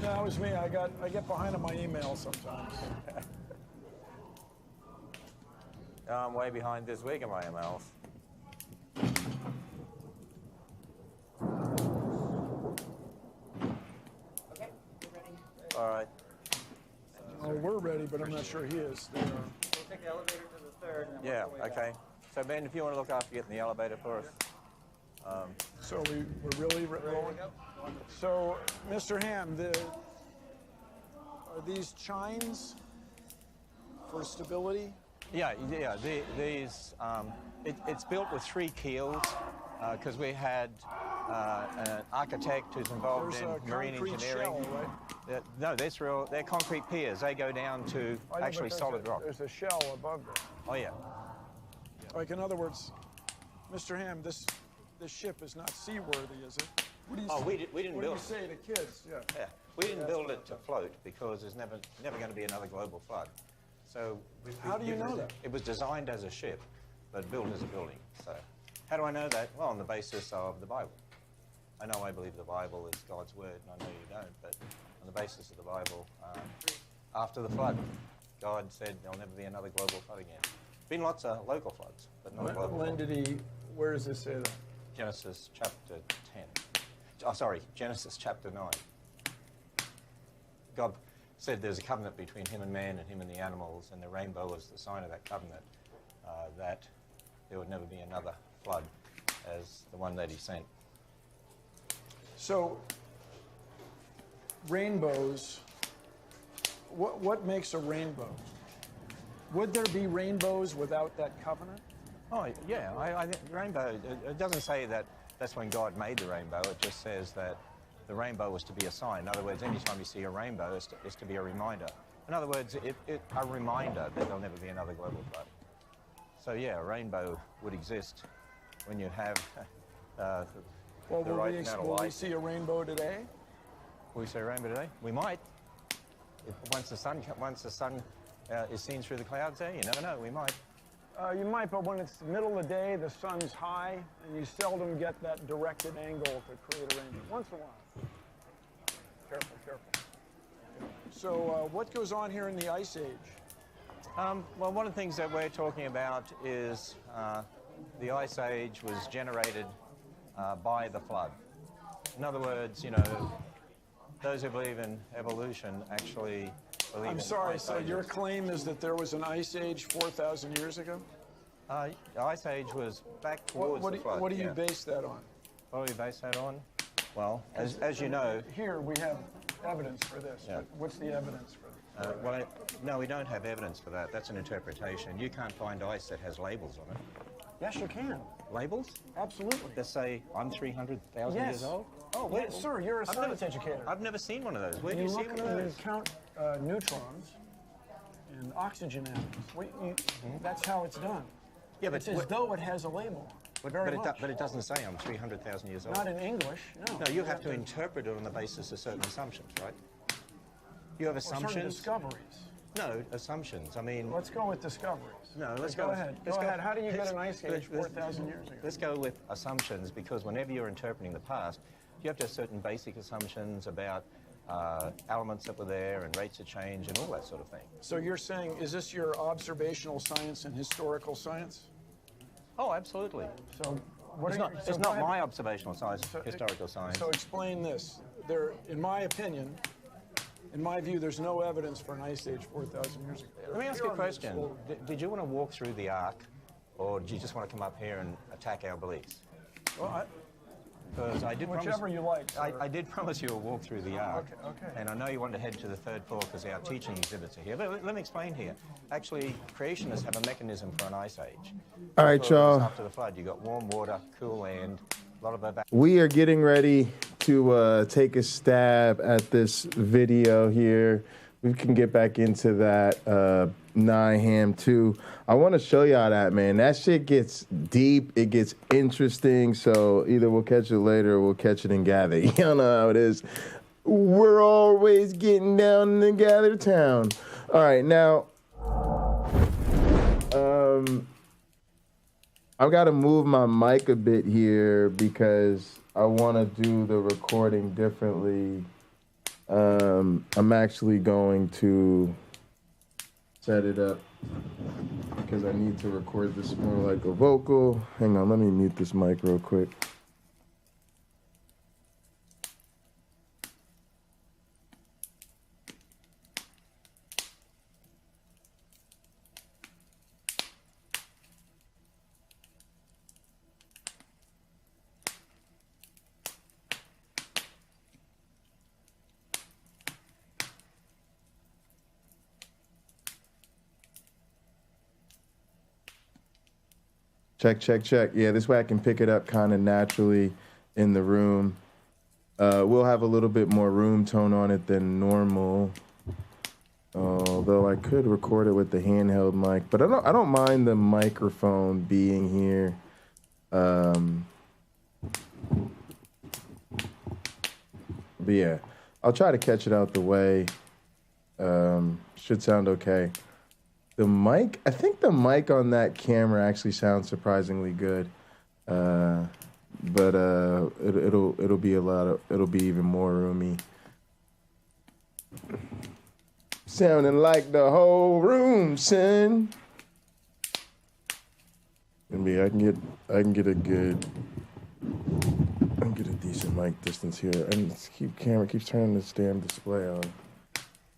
No, that was me. I get behind on my email sometimes. I'm way behind this week in my emails. me, but I'm not sure he is. We'll take the elevator to the third and then Yeah, work our way okay. back. So Ben, if you want to look after getting the elevator for us. So we're really rolling. So, Mr. Ham, are these chines for stability? Yeah. It's built with 3 keels because we had an architect who's involved There's in a marine concrete engineering. shell, right? No, they're concrete piers. They go down to I know, actually but solid rock. There's a shell above there. Oh yeah. Like, in other words, Mr. Ham, this ship is not seaworthy, is it? What do you say? We didn't what build do you say to kids? Yeah. Yeah, we didn't build it to float because there's never going to be another global flood. So How do you know that? It was designed as a ship, but built as a building. So how do I know that? Well, on the basis of the Bible. I know I believe the Bible is God's word, and I know you don't, but on the basis of the Bible, after the flood, God said there'll never be another global flood again. Been lots of local floods, but not a global When flood. did he, where does this say that? Genesis chapter 10. Oh, sorry, Genesis chapter 9. God said there's a covenant between him and man and him and the animals, and the rainbow was the sign of that covenant, that there would never be another flood as the one that he sent. So, rainbows, what makes a rainbow? Would there be rainbows without that covenant? Oh, yeah, I think rainbow, it doesn't say that that's when God made the rainbow, it just says that the rainbow was to be a sign. In other words, anytime you see a rainbow, it's to be a reminder. In other words, a reminder that there'll never be another global flood. So yeah, a rainbow would exist when you have the right amount of will we light. see a rainbow today? Will we see a rainbow today? We might. Once the sun is seen through the clouds there, you never know, we might. You might, but when it's the middle of the day, the sun's high, and you seldom get that directed angle to create a rainbow. Once in a while. Careful, careful. So what goes on here in the Ice Age? Well, one of the things that we're talking about is the Ice Age was generated by the flood. In other words, you know, those who believe in evolution actually believe I'm in sorry, ice so ages. your claim is that there was an Ice Age 4,000 years ago? The Ice Age was back towards the flood. What do you base that on? What do we base that on? Well, as you know... Here we have evidence for this. Yeah. What's the evidence for this? No, we don't have evidence for that. That's an interpretation. You can't find ice that has labels on it. Yes, you can. Labels? Absolutely. That say, I'm 300,000 Yes. years old? Oh, Yes, sir, you're a science educator. I've never seen one of those. Where do You you see look one of and those? you count neutrons and oxygen atoms. That's how it's done. Yeah, but it's as though it has a label. But it doesn't say I'm 300,000 years old. Not in English, no. No, you have to interpret it on the basis of certain assumptions, right? You have assumptions. Certain discoveries. No, assumptions. I mean... Let's go with discoveries. No, let's go go. ahead. Let's Go ahead. How do you get an ice age 4,000 years ago? Let's go with assumptions, because whenever you're interpreting the past, you have to have certain basic assumptions about elements that were there and rates of change and all that sort of thing. So you're saying, is this your observational science and historical science? Oh, absolutely. So it's not my observational science, historical science. So explain this. There, in my opinion, in my view, there's no evidence for an ice age 4,000 years ago. Let me ask you a question. Did you want to walk through the Ark, or did you just want to come up here and attack our beliefs? Well, because I did whichever you like, sir. I did promise you a walk through the Ark. Okay. And I know you want to head to the third floor because our teaching exhibits are here. But let me explain here. Actually, creationists have a mechanism for an ice age. All right, Because y'all. After the flood, you got warm water, cool land, a lot of We are getting ready to take a stab at this video here. We can get back into that 9 ham too. I want to show y'all that, man. That shit gets deep. It gets interesting. So either we'll catch it later or we'll catch it and gather. Y'all know how it is. We're always getting down in the gather town. All right, now, I've got to move my mic a bit here because I want to do the recording differently. I'm actually going to set it up because I need to record this more like a vocal. Hang on, let me mute this mic real quick. Check, check, check. Yeah, this way I can pick it up kind of naturally in the room. We'll have a little bit more room tone on it than normal. Although I could record it with the handheld mic, but I don't mind the microphone being here. But yeah, I'll try to catch it out the way. Should sound okay. The mic, I think the mic on that camera actually sounds surprisingly good. But it'll be it'll be even more roomy. Sounding like the whole room, son. I mean, I can get a decent mic distance here. And camera keeps turning this damn display on,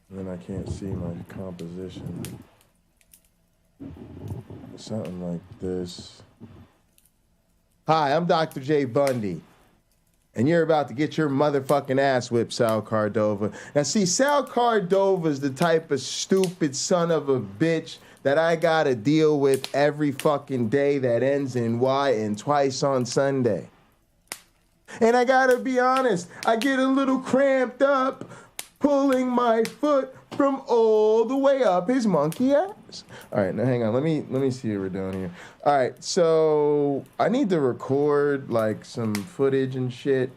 and then I can't see my composition. Something like this. Hi, I'm Dr. J. Bundy, and you're about to get your motherfucking ass whipped, Sal Cardova. Now, see, Sal Cardova's the type of stupid son of a bitch that I gotta deal with every fucking day that ends in Y and twice on Sunday. And I gotta be honest, I get a little cramped up pulling my foot from all the way up his monkey ass. All right, now hang on. Let me see what we're doing here. All right, so I need to record like some footage and shit.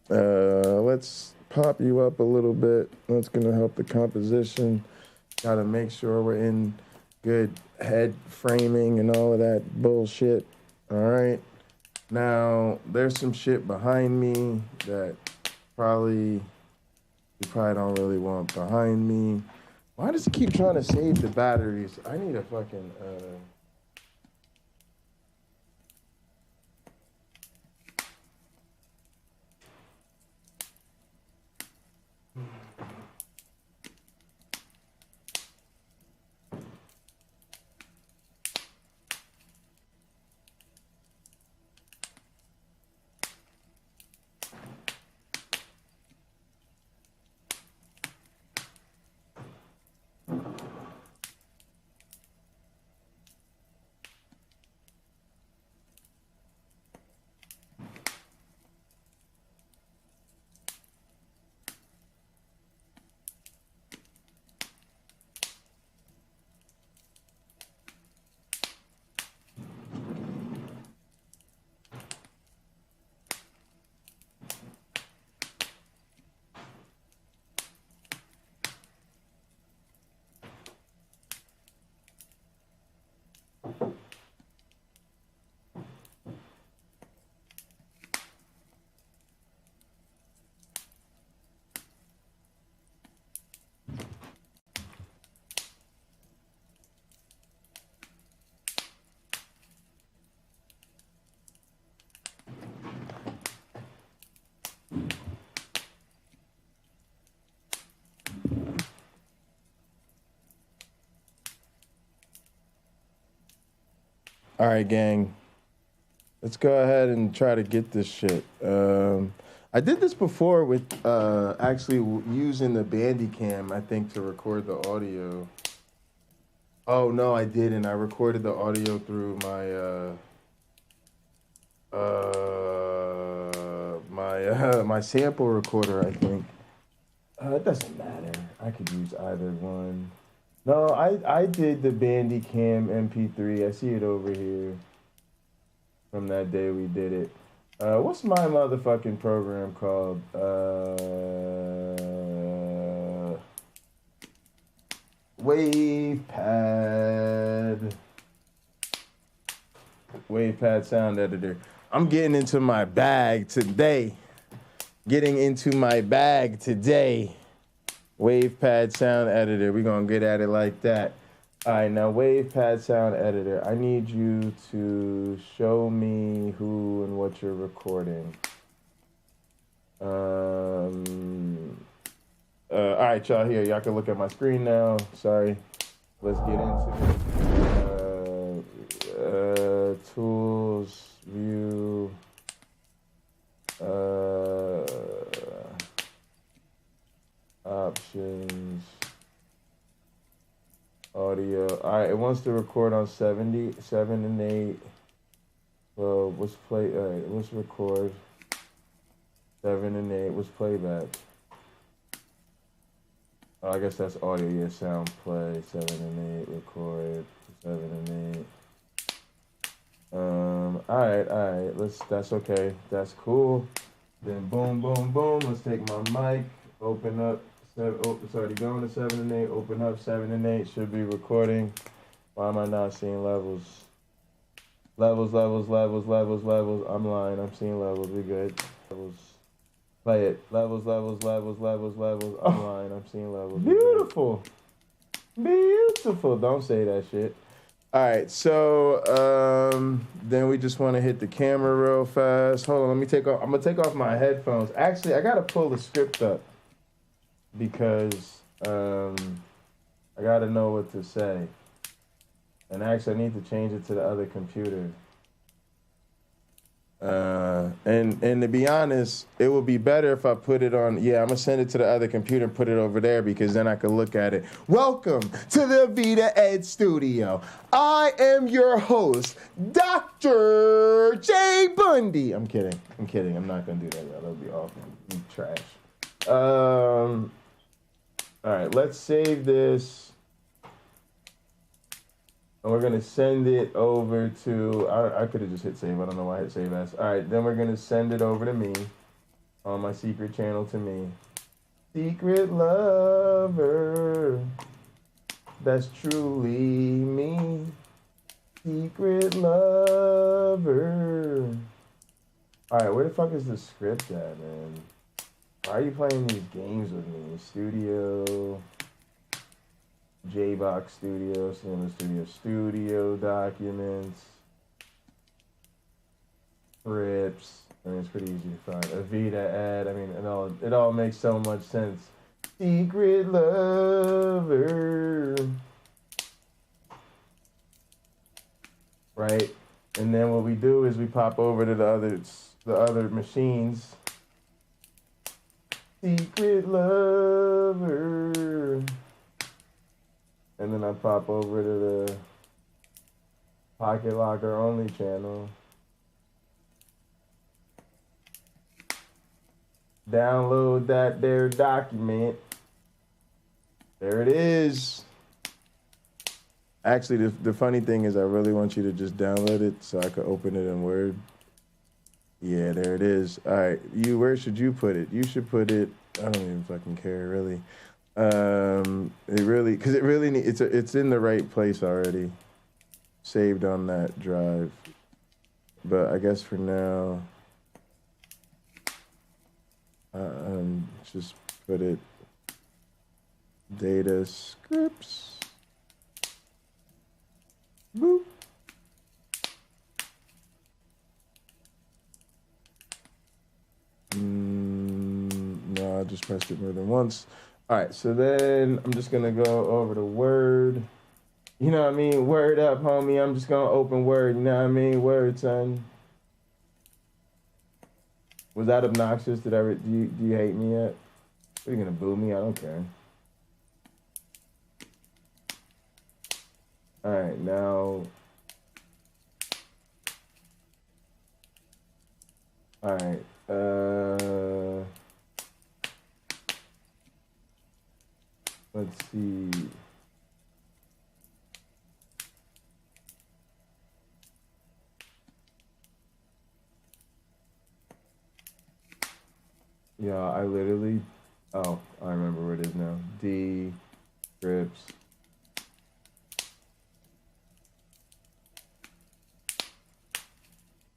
Let's pop you up a little bit. That's gonna help the composition. Gotta make sure we're in good head framing and all of that bullshit. All right. Now there's some shit behind me that you probably don't really want behind me. Why does it keep trying to save the batteries? I need a fucking All right, gang. Let's go ahead and try to get this shit. I did this before with actually using the Bandicam, I think, to record the audio. Oh, no, I didn't. I recorded the audio through my sample recorder, I think. It doesn't matter. I could use either one. No, I did the Bandicam MP3. I see it over here from that day we did it. What's my motherfucking program called? WavePad sound editor. I'm getting into my bag today. WavePad sound editor. We're going to get at it like that. All right, now WavePad sound editor. I need you to show me who and what you're recording. All right, y'all here. Y'all can look at my screen now. Sorry. Let's get into it. Tools, view. Options, audio. All right, it wants to record on 77 and 8. Well, let's play. All right, let's record. 7 and 8. Let's play back. Oh, I guess that's audio. Yeah, sound play. 7 and 8. Record. 7 and 8. All right. That's okay. That's cool. Then boom, boom, boom. Let's take my mic. Open up. It's already going to 7 and 8. Open up 7 and 8. Should be recording. Why am I not seeing levels? Levels. I'm lying. I'm seeing levels. We good. Levels. Play it. Levels. I'm lying. I'm seeing levels. Beautiful. Beautiful. Don't say that shit. All right. So then we just want to hit the camera real fast. Hold on. I'm gonna take off my headphones. Actually, I gotta pull the script up because I gotta know what to say. And actually, I need to change it to the other computer. And to be honest, it would be better if I put it on. Yeah, I'm gonna send it to the other computer and put it over there because then I can look at it. Welcome to the Avida-ED studio. I am your host, Dr. J. Bundy. I'm kidding. I'm not gonna do that, y'all. That'll be awful. You trash. All right, let's save this. And we're going to send it over to, I could have just hit save. I don't know why I hit save as. All right, then we're going to send it over to me on my secret channel to me. Secret lover, that's truly me. Secret lover. All right, where the fuck is the script at, man? Why are you playing these games with me? Studio. JBox Studio, Cinema Studio documents, scripts. I mean, it's pretty easy to find. Avida-ED. I mean, it all makes so much sense. Secret lover, right? And then what we do is we pop over to the other machines. Secret lover. And then I pop over to the Pocket Locker only channel. Download that there document. There it is. Actually, the funny thing is I really want you to just download it so I can open it in Word. Yeah, there it is. All right, where should you put it? You should put it, I don't even fucking care, really. It's in the right place already, saved on that drive. But I guess for now, just put it data scripts. Boop. No, I just pressed it more than once. All right, so then I'm just gonna go over to Word. You know what I mean? Word up, homie. I'm just gonna open Word. You know what I mean? Word, son. Was that obnoxious? Do you hate me yet? Are you gonna boo me? I don't care. All right, now. All right. Let's see. Yeah, I literally. Oh, I remember where it is now. D scripts.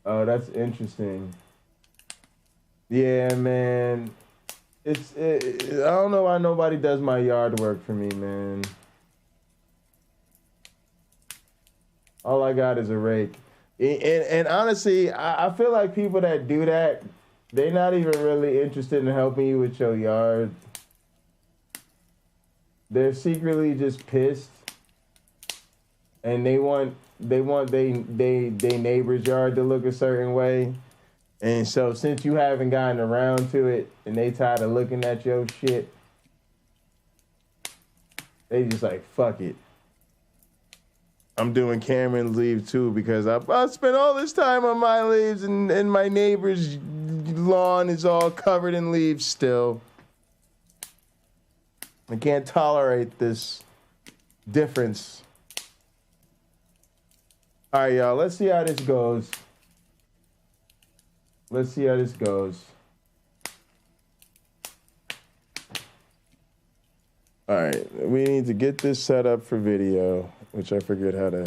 Oh, that's interesting. Yeah, man. I don't know why nobody does my yard work for me, man. All I got is a rake. And honestly, I feel like people that do that, they're not even really interested in helping you with your yard. They're secretly just pissed. And they want they neighbor's yard to look a certain way. And so since you haven't gotten around to it and they tired of looking at your shit, they just like, fuck it. I'm doing Cameron's leave too because I spent all this time on my leaves and my neighbor's lawn is all covered in leaves still. I can't tolerate this difference. All right, y'all, let's see how this goes. Let's see how this goes. All right, we need to get this set up for video, which I forget how to.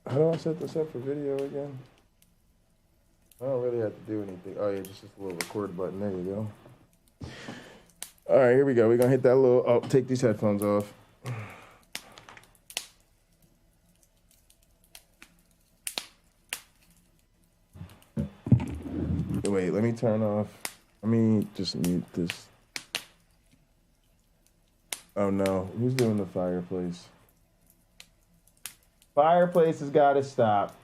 How do I set this up for video again? I don't really have to do anything. Oh yeah, just a little record button. There you go. All right, here we go. We're gonna hit that little. Oh, take these headphones off. Wait, let me turn off. Let me just mute this. Oh no, who's doing the fireplace? Fireplace has got to stop.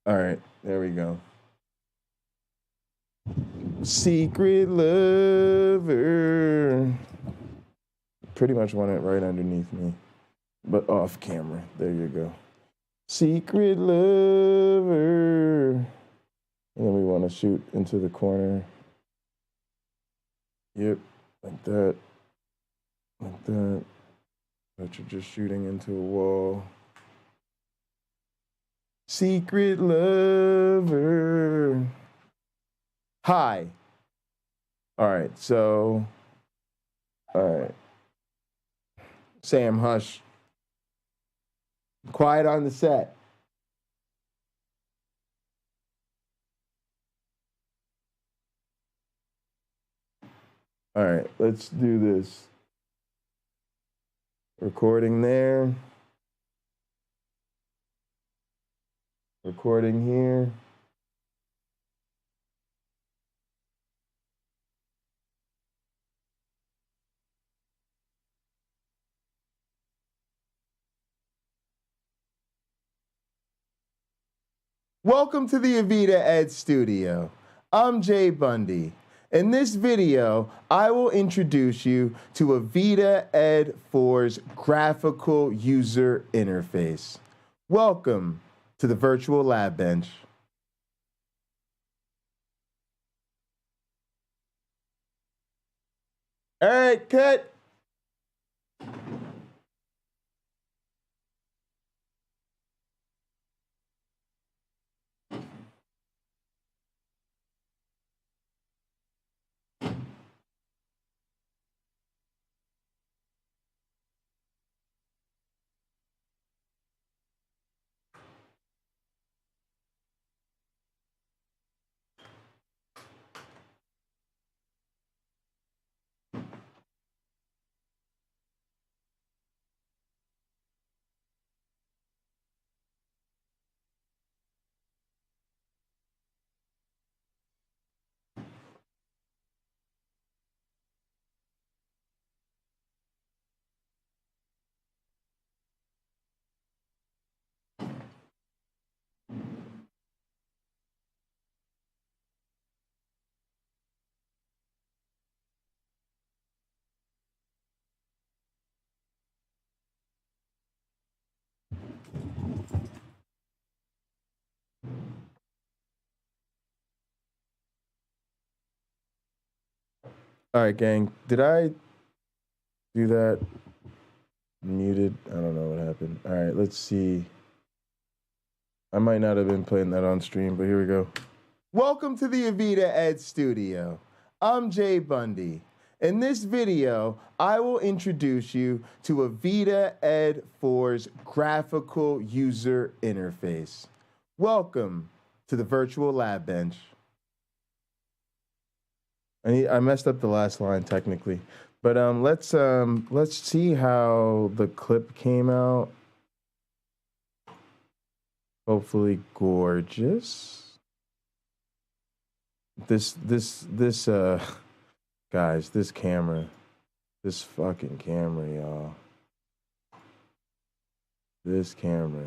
All right, there we go. Secret lover. Pretty much want it right underneath me, but off camera. There you go. Secret lover. And then we want to shoot into the corner. Yep, like that. Like that. But you're just shooting into a wall. Secret lover. Hi. All right, so. All right. Sam, hush. Quiet on the set. All right, let's do this. Recording there. Recording here. Welcome to the Avida-ED studio. I'm Jay Bundy. In this video, I will introduce you to Avida-ED 4's graphical user interface. Welcome to the virtual lab bench. All right, cut. All right, gang. Did I do that? Muted? I don't know what happened. All right, let's see. I might not have been playing that on stream, but here we go. Welcome to the Avida-ED studio. I'm Jay Bundy. In this video, I will introduce you to Avida-ED 4's graphical user interface. Welcome to the virtual lab bench. I messed up the last line technically, but let's see how the clip came out. Hopefully gorgeous. This guys, this camera, this fucking camera, y'all. This camera.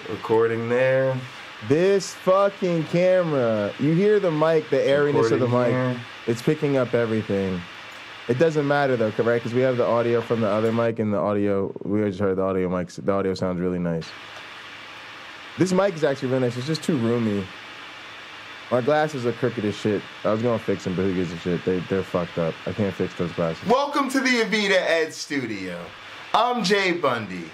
Recording there. This fucking camera, you hear the mic, the airiness of the mic. It's picking up everything. It doesn't matter though, right? Because we have the audio from the other mic and the audio, we just heard the audio mics. The audio sounds really nice. This mic is actually really nice. It's just too roomy. My glasses are crooked as shit. I was gonna fix them, but who gives a shit? They're fucked up. I can't fix those glasses. Welcome to the Avida-ED studio. I'm Jay Bundy.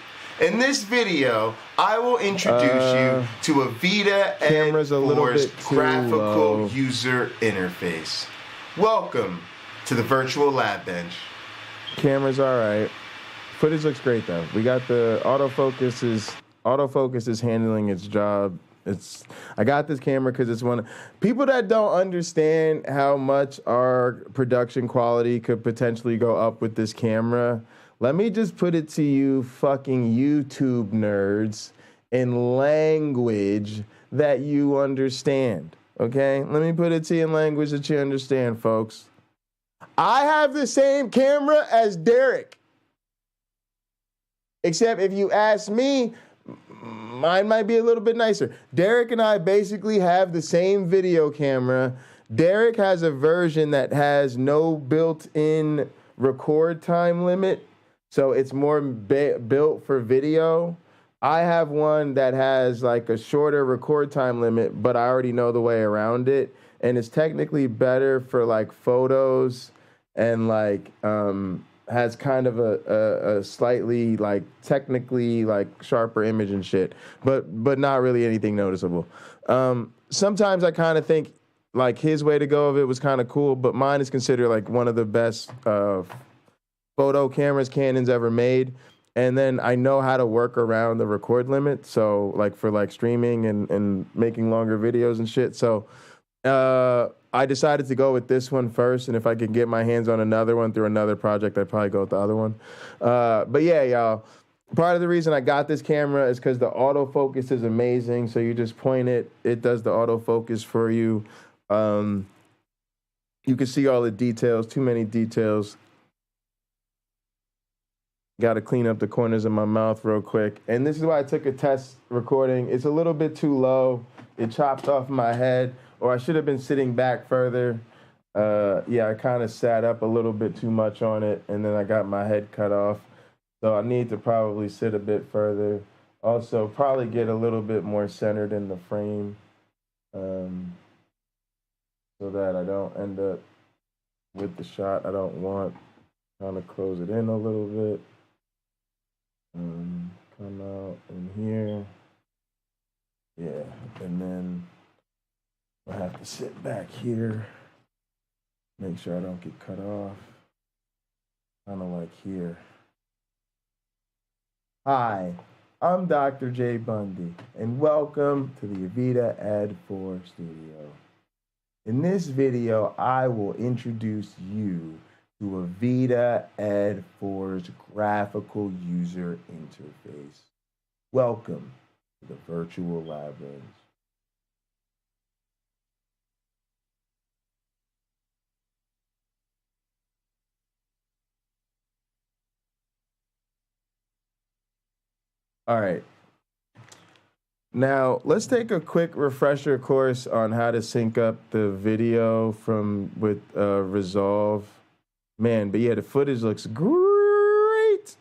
In this video, I will introduce you to Avida-ED 4's graphical user interface. Welcome to the virtual lab bench. Camera's all right. Footage looks great though. We got the autofocus is handling its job. I got this camera because it's one of people that don't understand how much our production quality could potentially go up with this camera. Let me just put it to you fucking YouTube nerds in language that you understand, okay? Let me put it to you in language that you understand, folks. I have the same camera as Derek. Except if you ask me, mine might be a little bit nicer. Derek and I basically have the same video camera. Derek has a version that has no built-in record time limit. So it's more built for video. I have one that has like a shorter record time limit, but I already know the way around it. And it's technically better for like photos and like has kind of a slightly like technically like sharper image and shit, but not really anything noticeable. Sometimes I kind of think like his way to go of it was kind of cool, but mine is considered like one of the best photo cameras Canon's ever made. And then I know how to work around the record limit. So like for like streaming and making longer videos and shit. So I decided to go with this one first. And if I could get my hands on another one through another project, I'd probably go with the other one. But yeah, y'all, part of the reason I got this camera is because the autofocus is amazing. So you just point it, it does the autofocus for you. You can see all the details, too many details. Got to clean up the corners of my mouth real quick. And this is why I took a test recording. It's a little bit too low. It chopped off my head, or I should have been sitting back further. Yeah, I kind of sat up a little bit too much on it, and then I got my head cut off. So I need to probably sit a bit further. Also, probably get a little bit more centered in the frame so that I don't end up with the shot I don't want. Trying to close it in a little bit. Come out in here. Yeah, and then I have to sit back here. Make sure I don't get cut off. Kind of like here. Hi, I'm Dr. J. Bundy, and welcome to the Avida-ED 4 studio. In this video, I will introduce you to Avida-ED 4's graphical user interface. Welcome to the virtual lab bench. All right. Now, let's take a quick refresher course on how to sync up the video with Resolve. Man, but yeah, the footage looks great.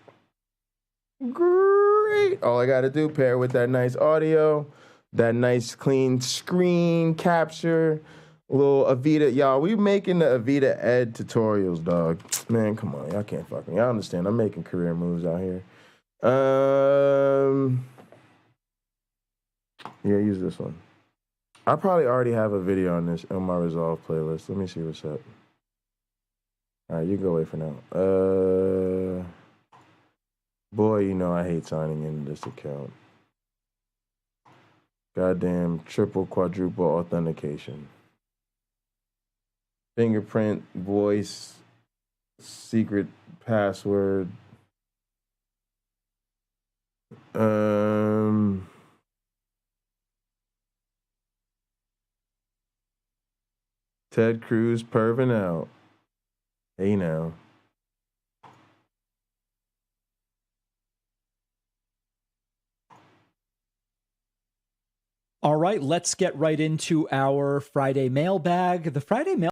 Great. All I got to do, pair with that nice audio, that nice clean screen capture, a little Avida. Y'all, we making the Avida-ED tutorials, dog. Man, come on. Y'all can't fuck me. I understand. I'm making career moves out here. Yeah, use this one. I probably already have a video on this on my Resolve playlist. Let me see what's up. All right, you can go away for now. Boy, you know I hate signing into this account. Goddamn triple, quadruple authentication. Fingerprint, voice, secret password. Ted Cruz perving out. Hey now. All right, let's get right into our Friday mailbag. The Friday mail.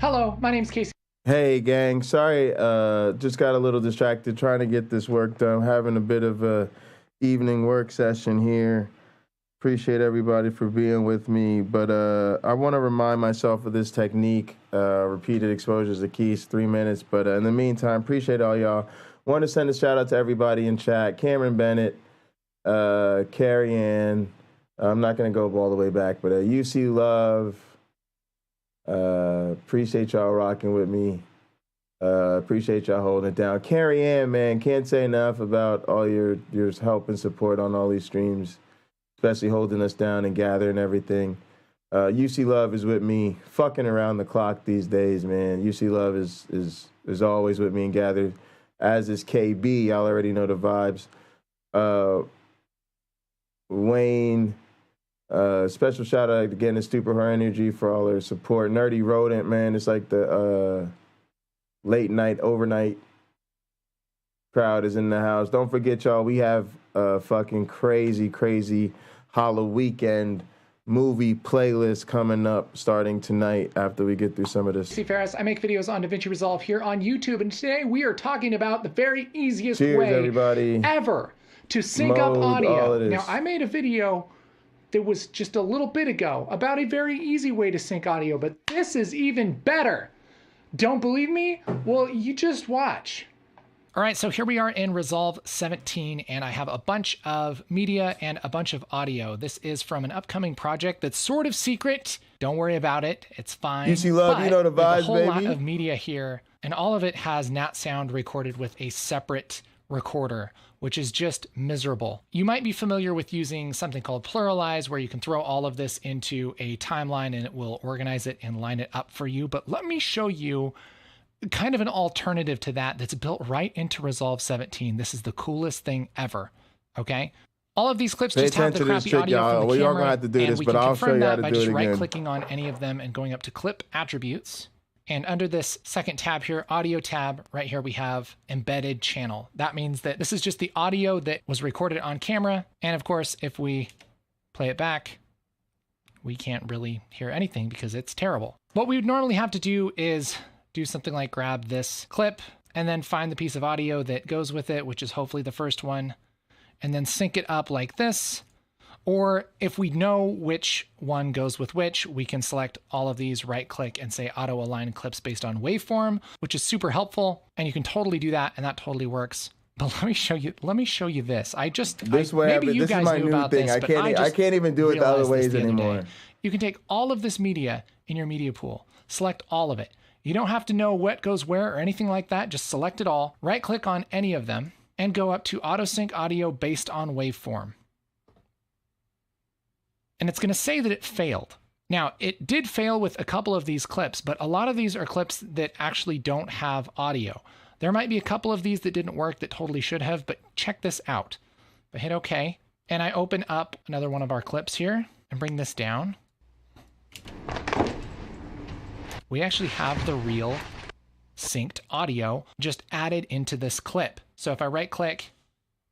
Hello, my name's Casey. Hey, gang. Sorry, just got a little distracted trying to get this work done. Having a bit of a evening work session here. Appreciate everybody for being with me, but I want to remind myself of this technique. Repeated exposures the keys, 3 minutes. But in the meantime, appreciate all y'all. Want to send a shout out to everybody in chat. Cameron Bennett, Carrie Ann. I'm not going to go all the way back, but UC Love. Appreciate y'all rocking with me. Appreciate y'all holding it down. Carrie Ann, man, can't say enough about all your help and support on all these streams, especially holding us down and gathering everything. UC Love is with me, fucking around the clock these days, man. UC Love is always with me and gathered, as is KB. Y'all already know the vibes. Wayne. Special shout out again to Stupid Her Energy for all their support. Nerdy Rodent, man, it's like the late night, overnight crowd is in the house. Don't forget, y'all, we have a fucking crazy Halloween weekend movie playlist coming up starting tonight after we get through some of this. Casey Ferris. I make videos on DaVinci Resolve here on YouTube, and today we are talking about the very easiest way everybody. Ever to sync up audio. Now, I made a video that was just a little bit ago about a very easy way to sync audio, but this is even better. Don't believe me? Well, you just watch. All right, so here we are in Resolve 17, and I have a bunch of media and a bunch of audio. This is from an upcoming project that's sort of secret. Don't worry about it. It's fine. UC Love, you know the vibes, there's a whole baby. lot of media here, and all of it has Nat Sound recorded with a separate recorder, which is just miserable. You might be familiar with using something called Pluralize, where you can throw all of this into a timeline and it will organize it and line it up for you. But let me show you kind of an alternative to that that's built right into Resolve 17. This is the coolest thing ever, okay? All of these clips just have the crappy audio from the camera, gonna have to do and this, we but can I'll show confirm you how that to by do just it again. right-clicking on any of them and going up to Clip Attributes. And under this second tab here, audio tab, right here we have embedded channel. That means that this is just the audio that was recorded on camera. And of course, if we play it back, we can't really hear anything because it's terrible. What we would normally have to do is do something like grab this clip and then find the piece of audio that goes with it, which is hopefully the first one, and then sync it up like this. Or if we know which one goes with which, we can select all of these, right click and say auto align clips based on waveform, which is super helpful. And you can totally do that, and that totally works. But let me show you this. Maybe you guys knew about this, but I can't even do it the other ways anymore. You can take all of this media in your media pool, select all of it. You don't have to know what goes where or anything like that. Just select it all, right click on any of them, and go up to auto sync audio based on waveform. And it's going to say that it failed. Now, it did fail with a couple of these clips, but a lot of these are clips that actually don't have audio. There might be a couple of these that didn't work that totally should have, but check this out. I hit OK, and I open up another one of our clips here and bring this down. We actually have the real synced audio just added into this clip. So if I right click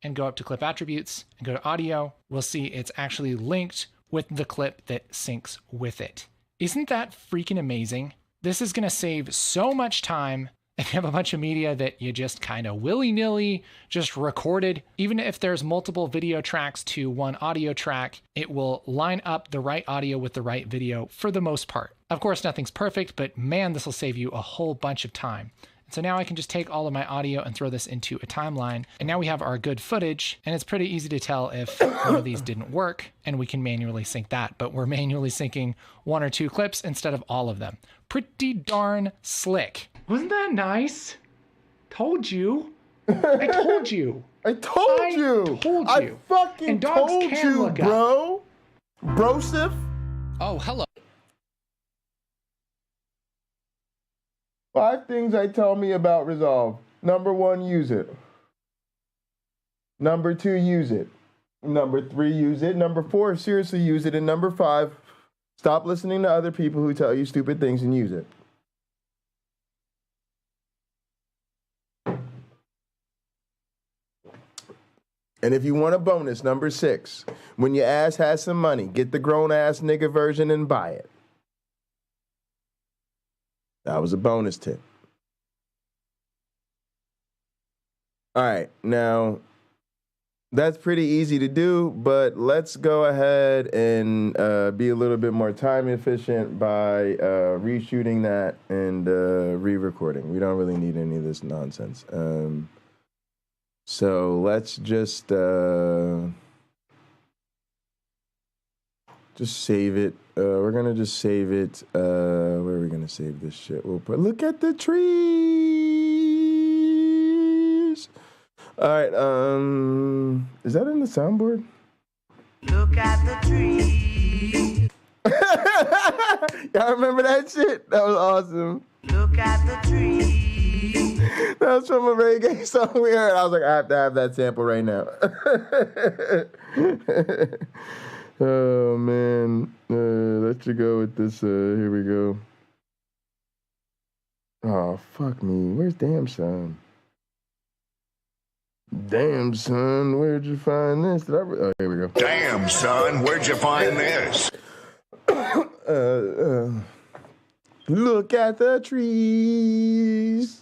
and go up to Clip Attributes and go to Audio, we'll see it's actually linked with the clip that syncs with it. Isn't that freaking amazing? This is gonna save so much time if you have a bunch of media that you just kind of willy-nilly just recorded. Even if there's multiple video tracks to one audio track, it will line up the right audio with the right video for the most part. Of course, nothing's perfect, but man, this will save you a whole bunch of time. So now I can just take all of my audio and throw this into a timeline. And now we have our good footage, and it's pretty easy to tell if one of these didn't work, and we can manually sync that. But we're manually syncing one or two clips instead of all of them. Pretty darn slick. Wasn't that nice? Told you. I told you. I told you. I fucking And dogs told can you, look up. bro. Brosif. Oh, hello. 5 things I tell me about Resolve. Number 1, use it. Number 2, use it. Number 3, use it. Number 4, seriously use it. And number 5, stop listening to other people who tell you stupid things and use it. And if you want a bonus, number 6, when your ass has some money, get the grown-ass nigga version and buy it. That was a bonus tip. All right, now, that's pretty easy to do, but let's go ahead and be a little bit more time efficient by reshooting that and re-recording. We don't really need any of this nonsense. So let's just save it. We're gonna just save it. Where are we gonna save this shit? We'll put. Look at the trees. All right. Is that in the soundboard? Look at the trees. Y'all remember that shit? That was awesome. Look at the trees. That was from a reggae song we heard. I was like, I have to have that sample right now. Oh, man. Let's go with this. Here we go. Oh, fuck me. Where's Damn Son? Damn, son, where'd you find this? Oh, here we go. Damn, son, where'd you find this? Look at the trees.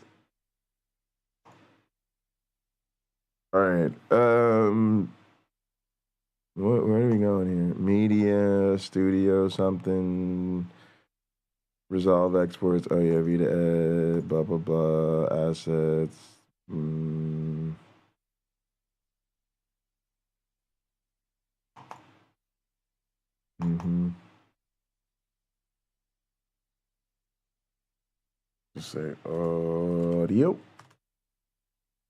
All right. Where are we going here? Media, studio, something. Resolve exports. Oh yeah, Avida-ED, blah blah blah. Assets. Just say audio.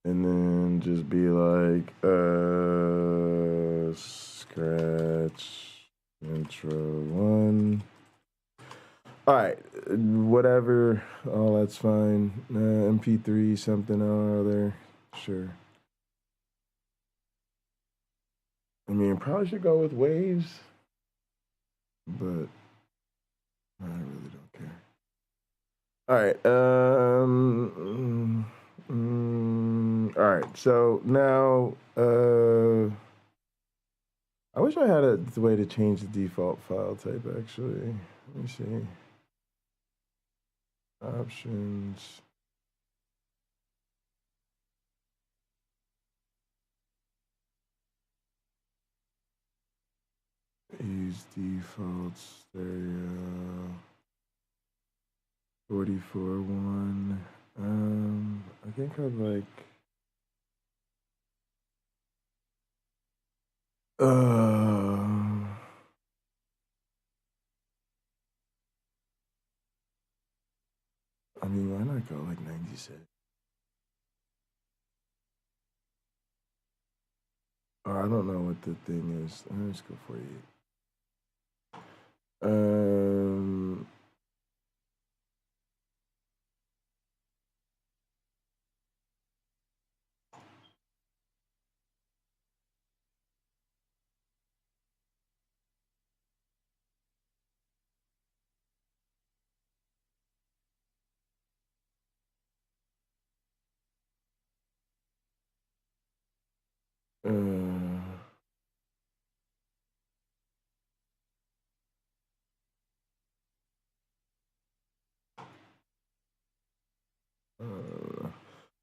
And then just be like, scratch intro 1. All right, whatever. Oh, that's fine. MP3, something or other. Sure. I mean, probably should go with waves, but I really don't care. All right. All right. So now, I wish I had a way to change the default file type. Actually, let me see. Options. Use default stereo. 44.1. I think I'd like. I mean, why not go like 96? Or I don't know what the thing is. Let's go 48.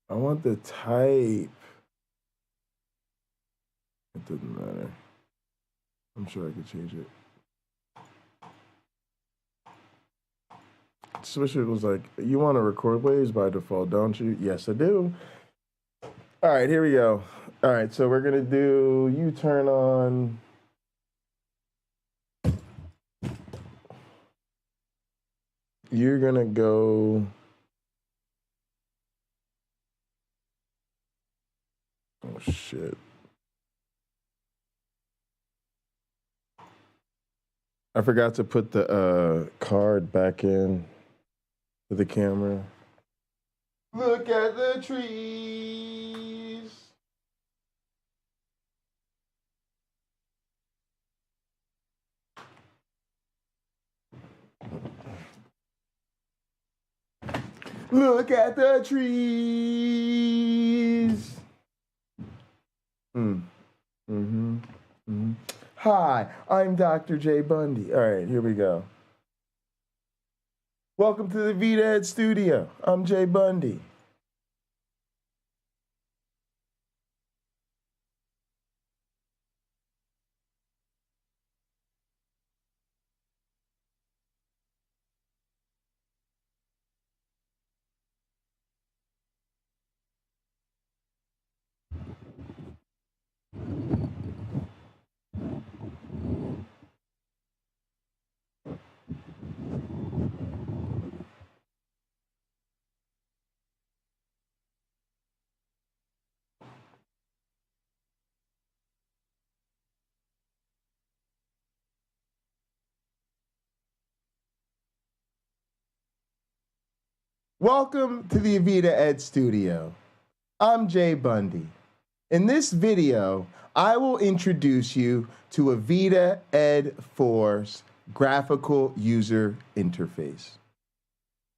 I want the type. It doesn't matter. I'm sure I could change it. Swisher was like, you want to record waves by default, don't you? Yes, I do. All right, here we go. All right, so we're going to do you turn on. You're going to go. Oh, shit. I forgot to put the card back in to the camera. Look at the trees. Look at the trees. Hi, I'm Dr. J. Bundy. All right, here we go. Welcome to the Avida-ED studio. I'm Jay Bundy. Welcome to the Avida-ED studio. I'm Jay Bundy. In this video, I will introduce you to Avida-ED 4's graphical user interface.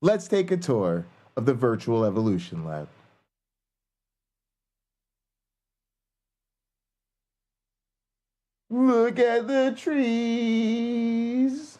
Let's take a tour of the Virtual Evolution Lab. Look at the trees.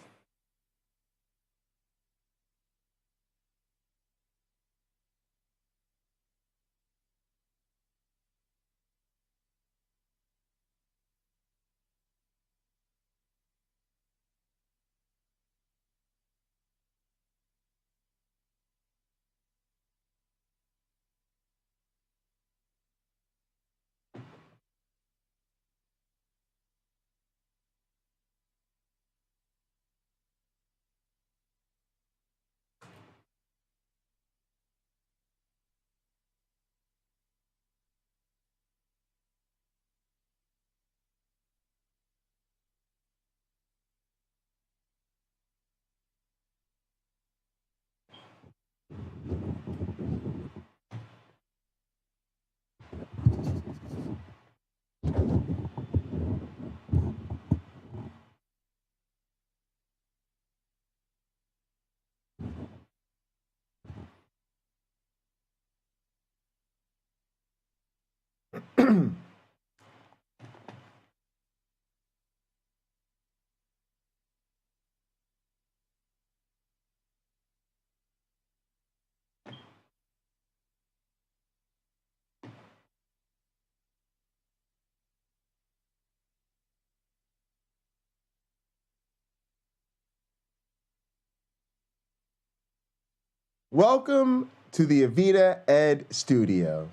Welcome to the Avida-ED studio.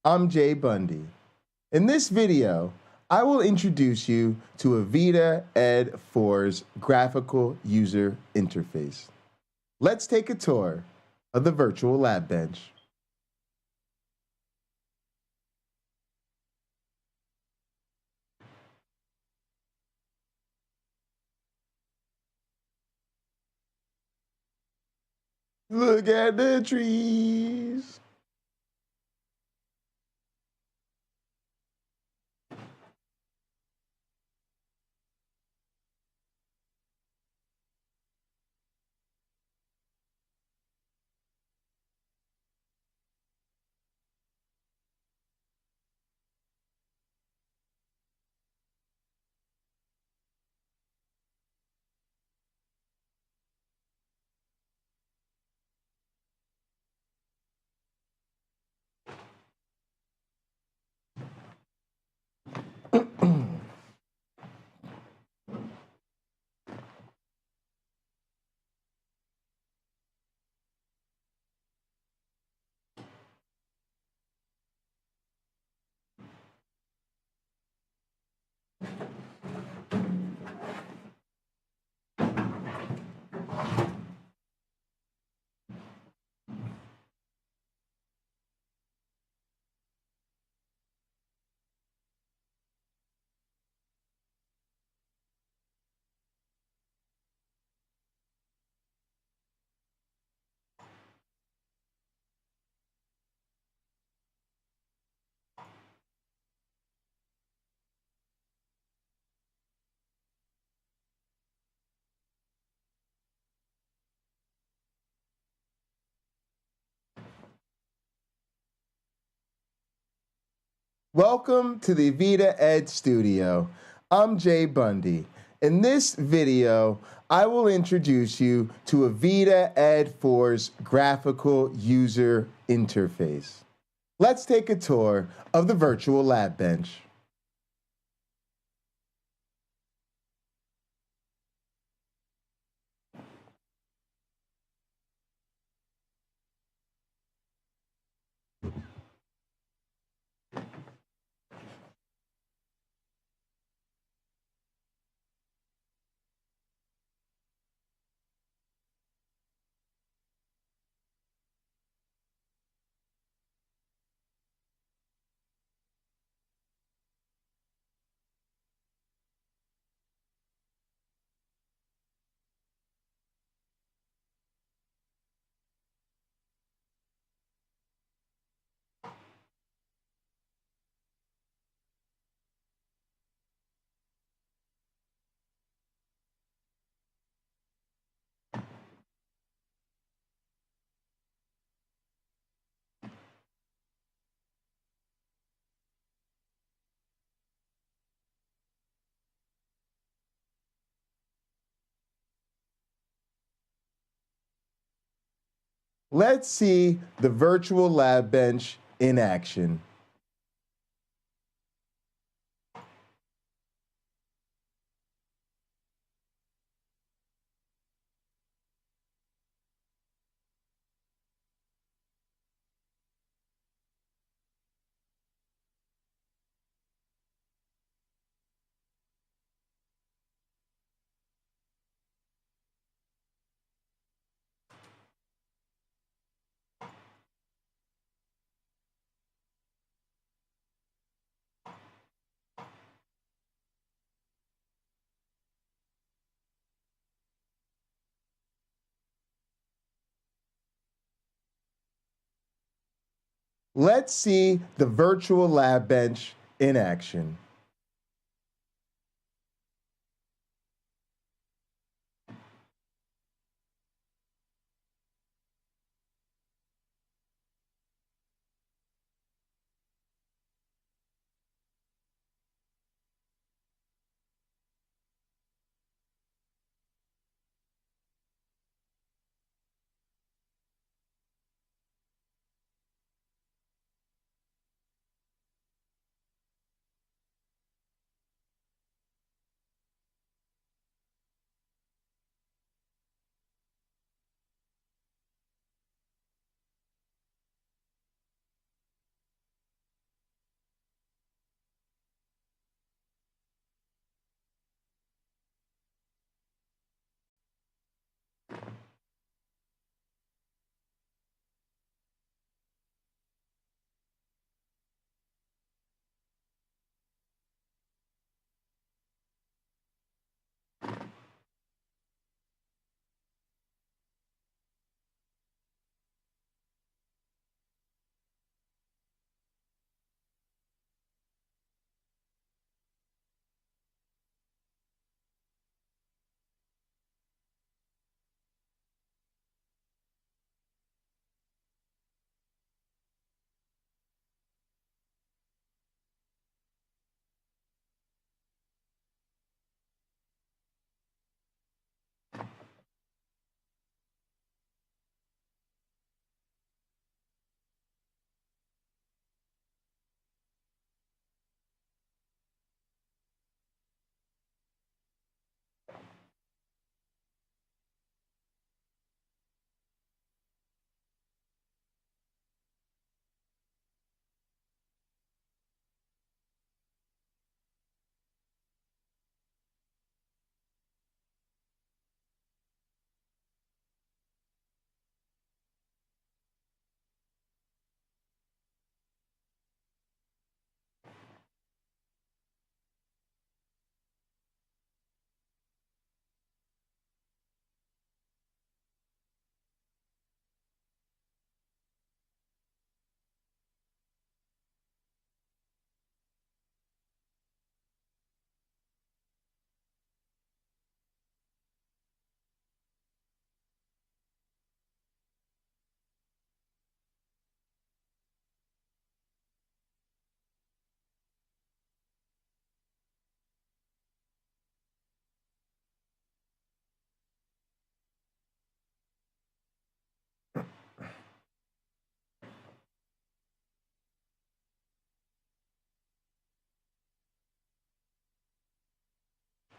I'm Jay Bundy. In this video, I will introduce you to Avida-ED 4's graphical user interface. Let's take a tour of the virtual lab bench. Look at the trees. Welcome to the Avida-ED studio. I'm Jay Bundy. In this video, I will introduce you to Avida-ED 4's graphical user interface. Let's take a tour of the virtual lab bench. Let's see the virtual lab bench in action. Let's see the virtual lab bench in action.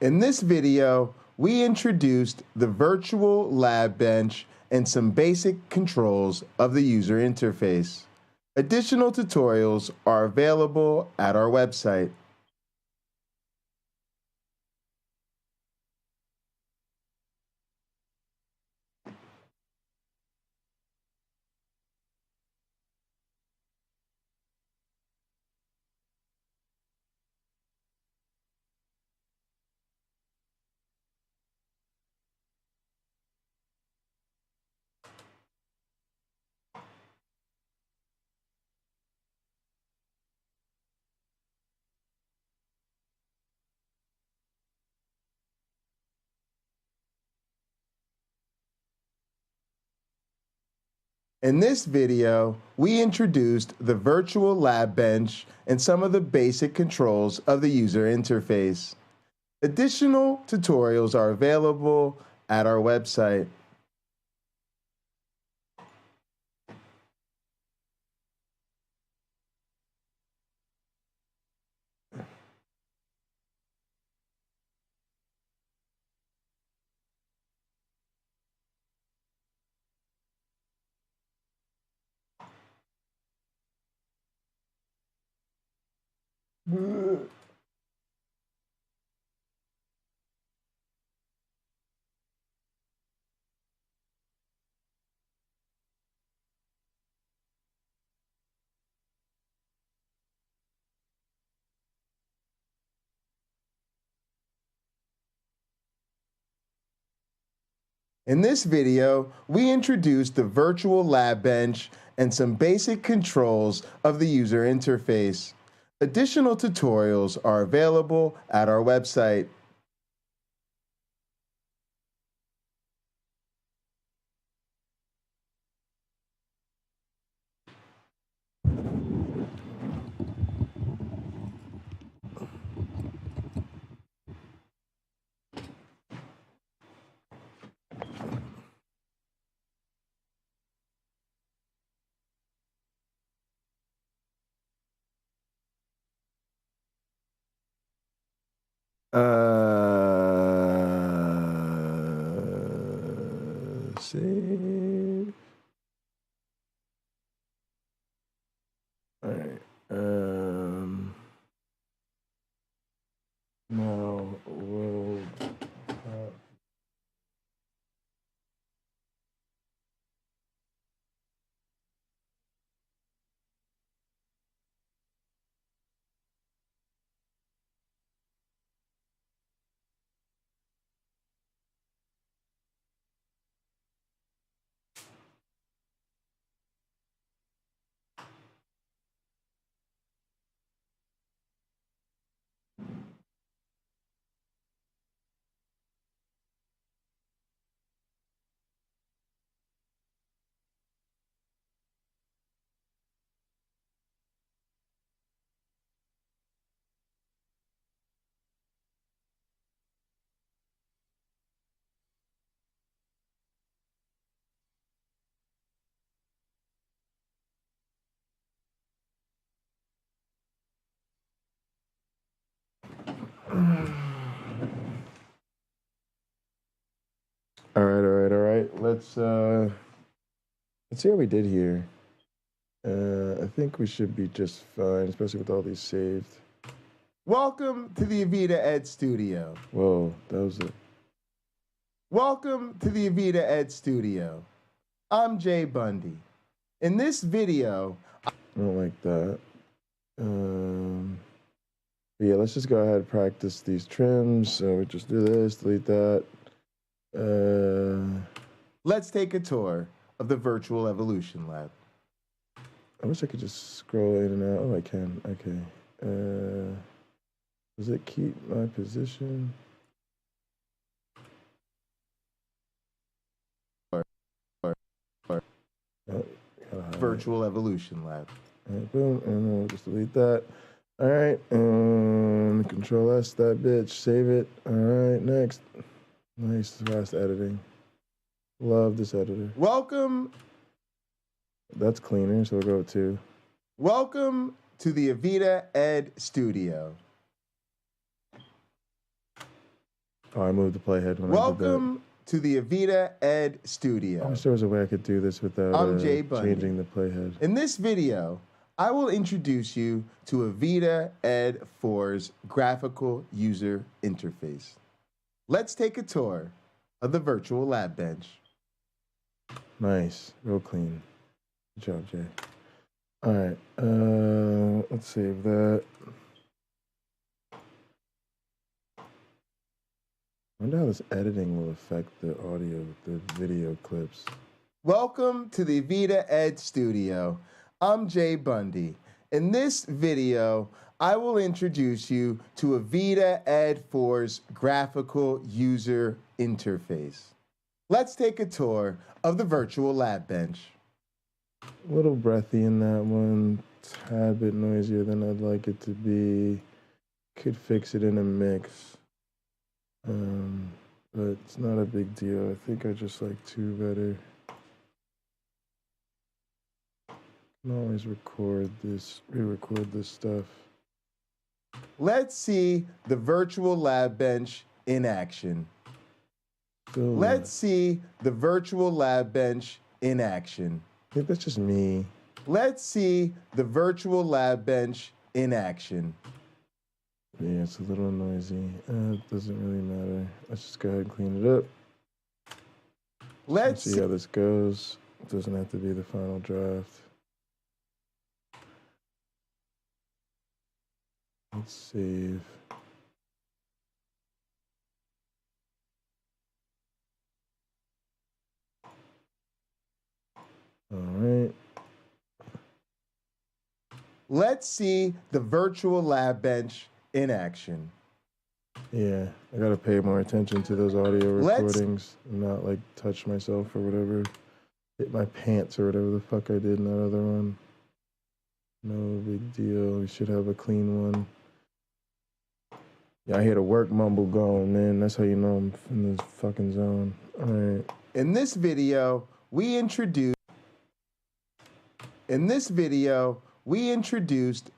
In this video, we introduced the virtual lab bench and some basic controls of the user interface. Additional tutorials are available at our website. In this video, we introduced the virtual lab bench and some of the basic controls of the user interface. Additional tutorials are available at our website. In this video, we introduced the virtual lab bench and some basic controls of the user interface. Additional tutorials are available at our website. Save. All right. Now we'll. All right. Let's see how we did here. I think we should be just fine, especially with all these saved. Welcome to the Avida-ED studio. Whoa, that was it. Welcome to the Avida-ED studio. I'm Jay Bundy. In this video, I don't like that. Yeah, let's just go ahead and practice these trims. So we just do this, delete that. Let's take a tour of the Virtual Evolution Lab. I wish I could just scroll in and out. Oh, I can. Okay. Does it keep my position? Virtual Evolution Lab. All right, boom, and we'll just delete that. All right, Control S that bitch, save it. All right, next. Nice, fast editing. Love this editor. Welcome. That's cleaner, so we'll go with 2. Welcome to the Avida-ED studio. Oh, I moved the playhead when I did that. Welcome to the Avida-ED studio. I wish there was a way I could do this without I'm Jay Bundy. changing the playhead. In this video, I will introduce you to Avida-ED 4's graphical user interface. Let's take a tour of the virtual lab bench. Nice, real clean. Good job, Jay. All right, let's save that. I wonder how this editing will affect the audio, the video clips. Welcome to the Avida-ED studio. I'm Jay Bundy. In this video, I will introduce you to Avida-ED 4's graphical user interface. Let's take a tour of the virtual lab bench. A little breathy in that one, tad bit noisier than I'd like it to be. Could fix it in a mix. But it's not a big deal. I think I just like 2 better. Can always record this, re-record this stuff. Let's see the virtual lab bench in action. Let's see the virtual lab bench in action. I think that's just me. Let's see the virtual lab bench in action. Yeah, it's a little noisy. It doesn't really matter. Let's just go ahead and clean it up. Let's see how this goes. It doesn't have to be the final draft. Let's save. All right. Let's see the virtual lab bench in action. Yeah, I gotta pay more attention to those audio recordings and not like touch myself or whatever. Hit my pants or whatever the fuck I did in that other one. No big deal. We should have a clean one. Yeah, I hear the work mumble going, man. That's how you know I'm in this fucking zone. All right. In this video, we introduced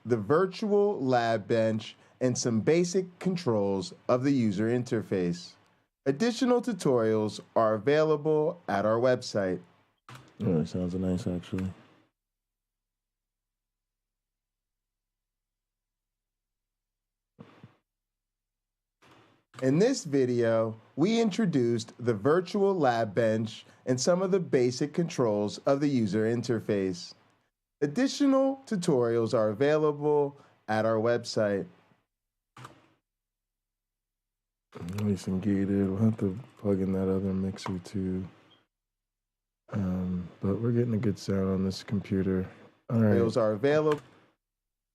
the virtual lab bench and some basic controls of the user interface. Additional tutorials are available at our website. Oh, that sounds nice, actually. In this video, we introduced the virtual lab bench and some of the basic controls of the user interface. Additional tutorials are available at our website. Nice and gated. We'll have to plug in that other mixer too. But we're getting a good sound on this computer. All right. Tutorials are available.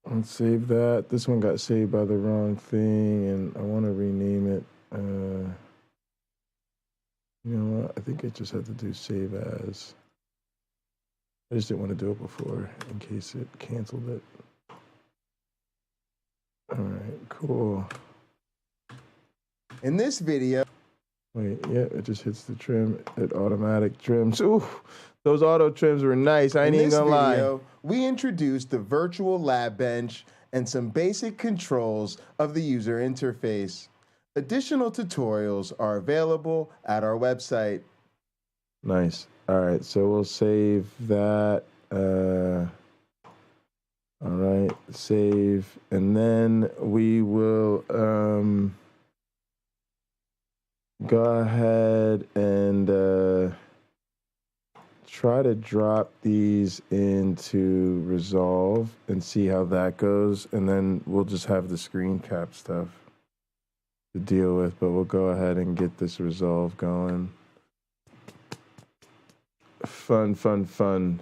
Let's save that. This one got saved by the wrong thing, and I want to rename it. You know what? I think I just had to do save as. I just didn't want to do it before in case it canceled it. All right, cool. In this video, wait, yeah, it just hits the trim. It automatic trims. Ooh, those auto trims were nice. I ain't even gonna lie. We introduced the virtual lab bench and some basic controls of the user interface. Additional tutorials are available at our website. Nice. All right, so we'll save that. All right, save, and then we will go ahead and try to drop these into Resolve and see how that goes, and then we'll just have the screen cap stuff to deal with, but we'll go ahead and get this Resolve going. Fun, fun, fun.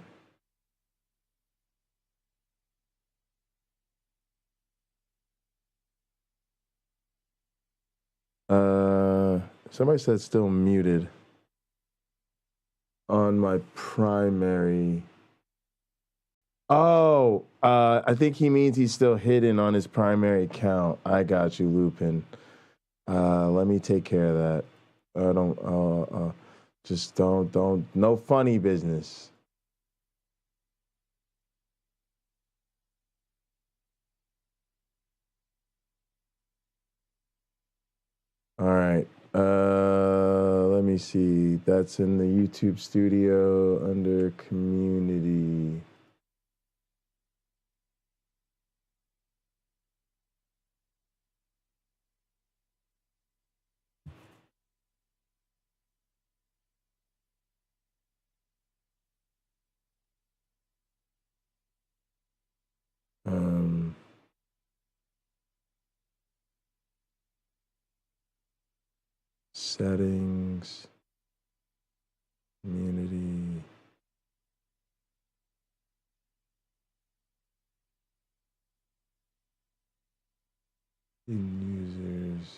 Somebody said still muted on my primary. Oh, I think he means he's still hidden on his primary account. I got you, Lupin. Let me take care of that. Just don't, no funny business. All right, Let me see. That's in the YouTube studio under community. Settings, community. Users.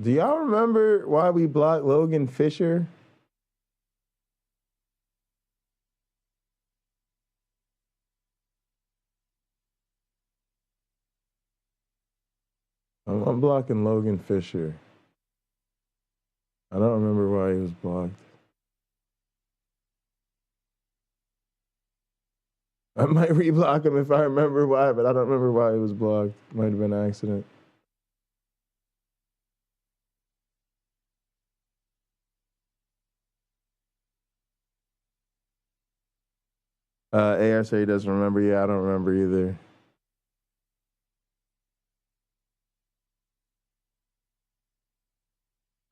Do y'all remember why we blocked Logan Fisher? I'm blocking Logan Fisher. I don't remember why he was blocked. I might reblock him if I remember why, but I don't remember why he was blocked. Might have been an accident. AR said he doesn't remember. Yeah, I don't remember either.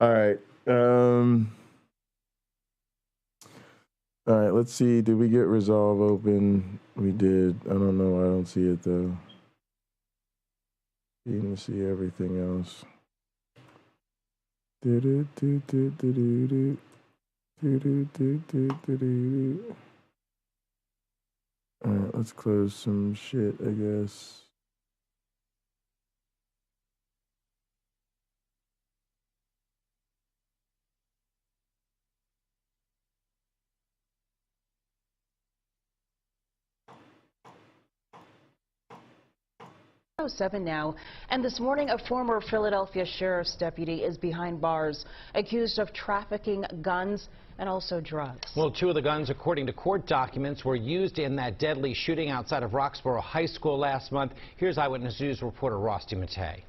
All right. All right, let's see. Did we get Resolve open? We did. I don't know. I don't see it, though. You can see everything else. All right, let's close some shit, I guess. .07 now, and this morning a former Philadelphia sheriff's deputy is behind bars, accused of trafficking guns and also drugs. Well, 2 of the guns, according to court documents, were used in that deadly shooting outside of Roxborough High School last month. Here's Eyewitness News reporter Ross DiMattei.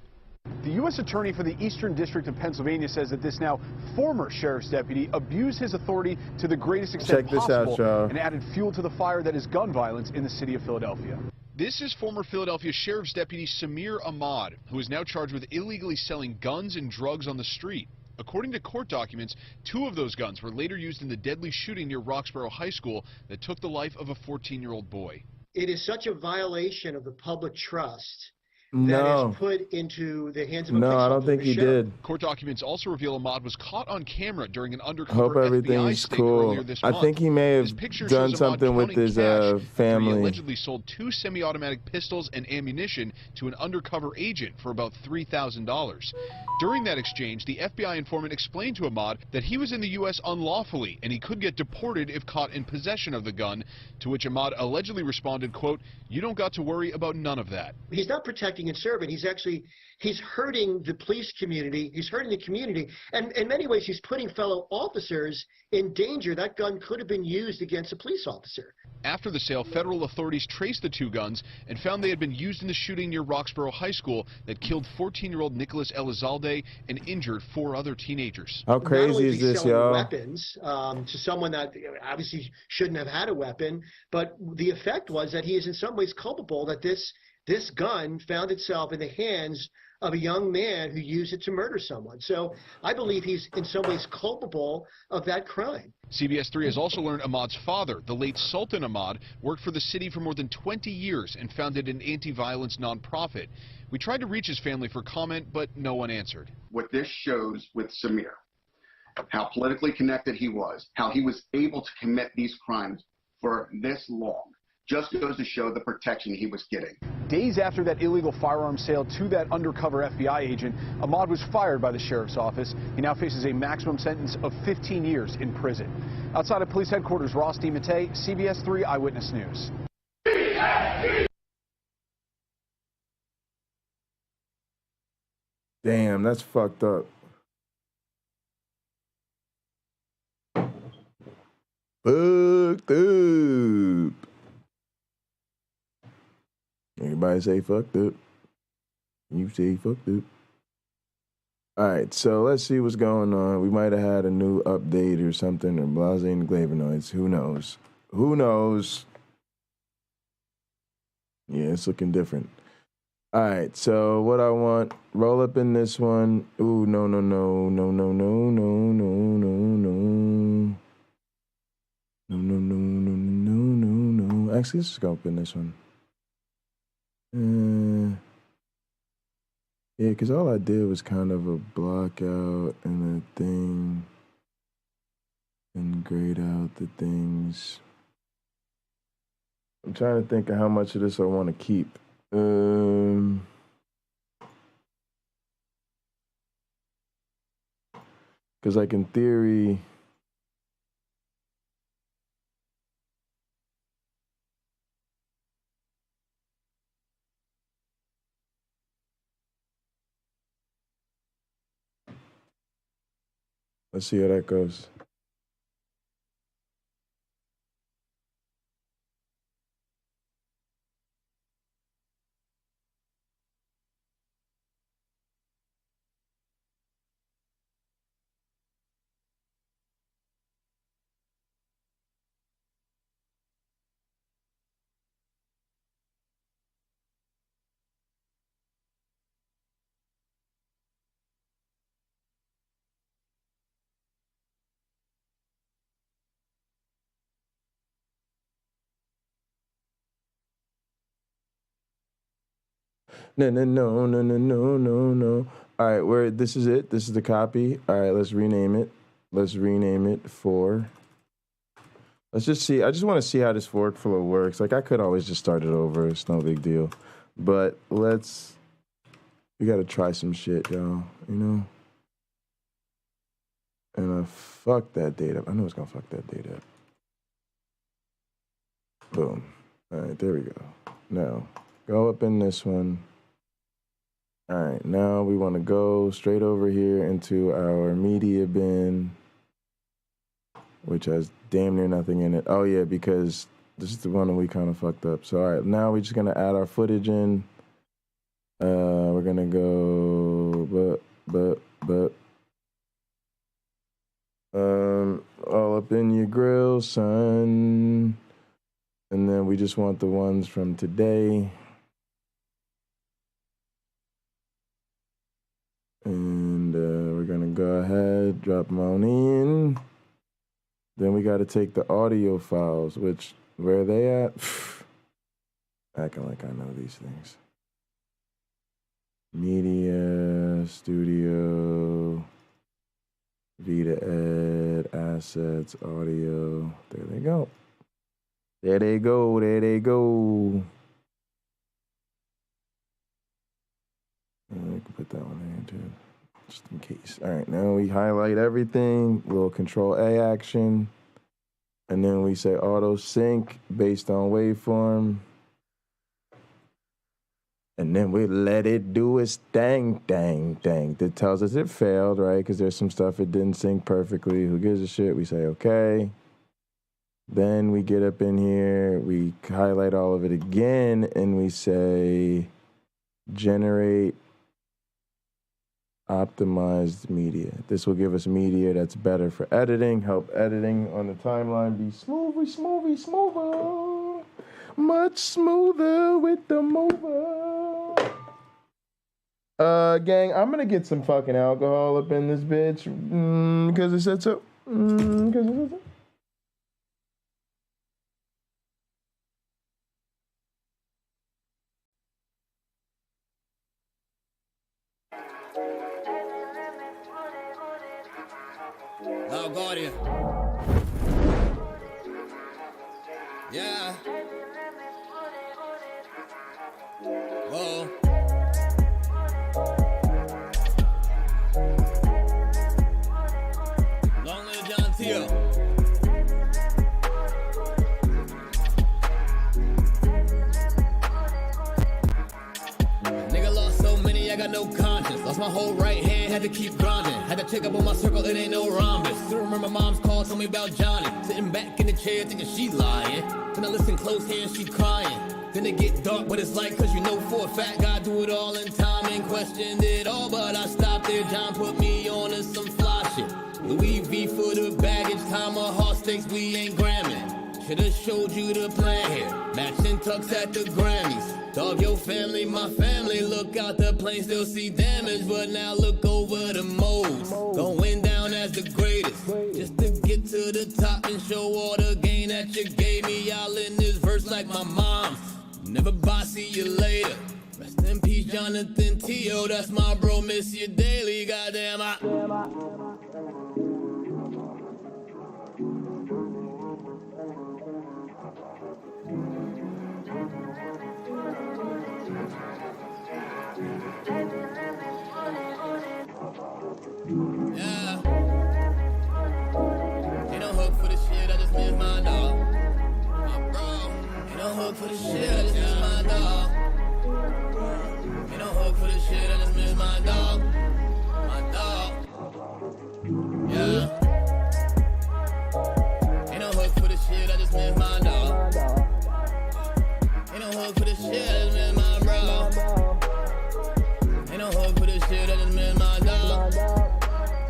The U.S. Attorney for the Eastern District of Pennsylvania says that this now former sheriff's deputy abused his authority to the greatest extent possible and added fuel to the fire that is gun violence in the city of Philadelphia. This is former Philadelphia Sheriff's Deputy Samir Ahmad, who is now charged with illegally selling guns and drugs on the street. According to court documents, 2 of those guns were later used in the deadly shooting near Roxborough High School that took the life of a 14-year-old boy. It is such a violation of the public trust that is put into the hands of a No, I don't think he did. Court documents also reveal Ahmad was caught on camera during an undercover Hope FBI everything's sting cool. earlier this month. I think he may have done something with his He family. allegedly sold 2 semi-automatic pistols and ammunition to an undercover agent for about $3,000. During that exchange, the FBI informant explained to Ahmad that he was in the U.S. unlawfully and he could get deported if caught in possession of the gun, to which Ahmad allegedly responded, quote, "You don't got to worry about none of that." He's not protecting and serving. He's hurting the police community. He's hurting the community. And in many ways, he's putting fellow officers in danger. That gun could have been used against a police officer. After the sale, federal authorities traced the 2 guns and found they had been used in the shooting near Roxborough High School that killed 14-year-old Nicholas Elizalde and injured 4 other teenagers. How crazy is this, y'all? Weapons to someone that obviously shouldn't have had a weapon, but the effect was that he is in some ways culpable that this gun found itself in the hands of a young man who used it to murder someone. So I believe he's in some ways culpable of that crime. CBS 3 has also learned Ahmad's father, the late Sultan Ahmad, worked for the city for more than 20 years and founded an anti-violence nonprofit. We tried to reach his family for comment, but no one answered. What this shows with Samir, how politically connected he was, how he was able to commit these crimes for this long, just goes to show the protection he was getting. Days after that illegal firearm sale to that undercover FBI agent, Ahmad was fired by the sheriff's office. He now faces a maximum sentence of 15 years in prison. Outside of police headquarters, Ross DiMattei, CBS 3 Eyewitness News. Damn, that's fucked up. Fucked up. Everybody say fucked up. You say fucked up. All right, so let's see what's going on. We might have had a new update or something, or blase and flavonoids. Who knows? Who knows? Yeah, it's looking different. All right, so what I want, roll up in this one. Ooh, no. Actually, let's just go up in this one. Yeah, because all I did was kind of a block out and a thing and grade out the things. I'm trying to think of how much of this I want to keep. Because like in theory, let's see how that goes. No. All right, this is it. This is the copy. All right, let's rename it. Let's rename it for. Let's just see. I just want to see how this workflow works. Like, I could always just start it over. It's no big deal. But we got to try some shit, y'all. You know? And I fucked that date up. I know it's going to fuck that date up. Boom. All right, there we go. Now, go up in this one. All right, now we want to go straight over here into our media bin, which has damn near nothing in it. Oh, yeah, because this is the one that we kind of fucked up. So, all right, now we're just going to add our footage in. We're going to go, all up in your grill, son. And then we just want the ones from today. And we're going to go ahead, drop them on in. Then we got to take the audio files, which, where are they at? Acting like I know these things. Media, studio, Avida-ED, assets, audio. There they go. There they go. I can put that one in too, just in case. All right, now we highlight everything, little Control A action, and then we say auto sync based on waveform, and then we let it do its dang. That tells us it failed, right? Because there's some stuff it didn't sync perfectly. Who gives a shit? We say okay. Then we get up in here, we highlight all of it again, and we say generate optimized media. This will give us media that's better for editing, help editing on the timeline be smoother. Much smoother with the mover. Gang, I'm gonna get some fucking alcohol up in this bitch. Because it said so. Oh, Guardian. Yeah. got no conscience. Lost my whole right hand, had to keep grinding. Had to check up on my circle, it ain't no rhombus. Still remember mom's call, told me about Johnny. Sitting back in the chair thinking she lying. Then I listen close here and she crying. Then it get dark, but it's like, cause you know for a fact God do it all in time and questioned it all. But I stopped there, John put me on to some fly shit. Louis V for the baggage, time of heart stakes, we ain't gramming. Should've showed you the plan here. Matching tux at the Grammys. Dog, your family, my family. Look out the plane, still see damage. But now look over the modes. Going down as the greatest. Just to get to the top and show all the gain that you gave me. Y'all in this verse like my mom. Never bye, see you later. Rest in peace, Jonathan T.O. That's my bro, miss you daily. Goddamn, yeah. Ain't no hook for the shit, I just miss my dog. My bro. Ain't no hook for the shit, I just miss my dog. Ain't no hook for the shit, I just miss my dog. My dog. Yeah. Ain't no hook for the shit, I just miss my dog. Ain't no hook for the shit, I just miss my bro. Ain't no hook for the shit, I just miss my dog.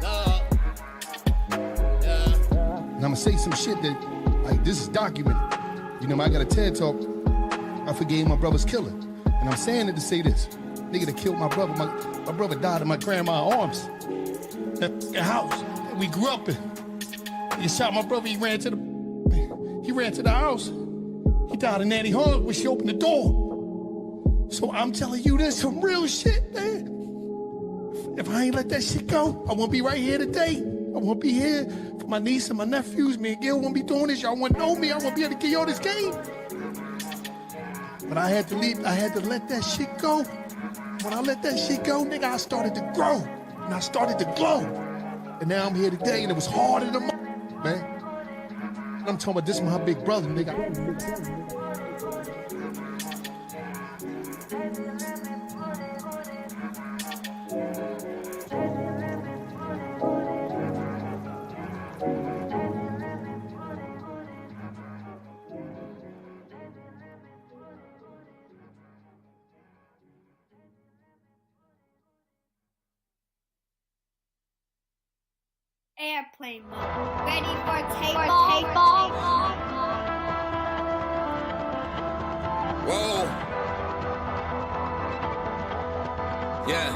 Dog. Yeah. And I'ma say some shit that, like, this is documented. You know, I got a TED Talk. I forgave my brother's killer. And I'm saying it to say this. Nigga that killed my brother. My brother died in my grandma's arms. That house that we grew up in. He shot my brother, he ran to the house. He died in Nanny Hall when she opened the door. So I'm telling you, there's some real shit, man. If I ain't let that shit go, I won't be right here today. I won't be here for my niece and my nephews. Me and Gil won't be doing this. Y'all won't know me. I won't be able to give y'all this game. But I had to leave. I had to let that shit go. When I let that shit go, nigga, I started to grow. And I started to glow. And now I'm here today, and it was harder than man. And I'm talking about this is my big brother, nigga. Airplane mode. Ready for takeoff? Whoa. Yeah.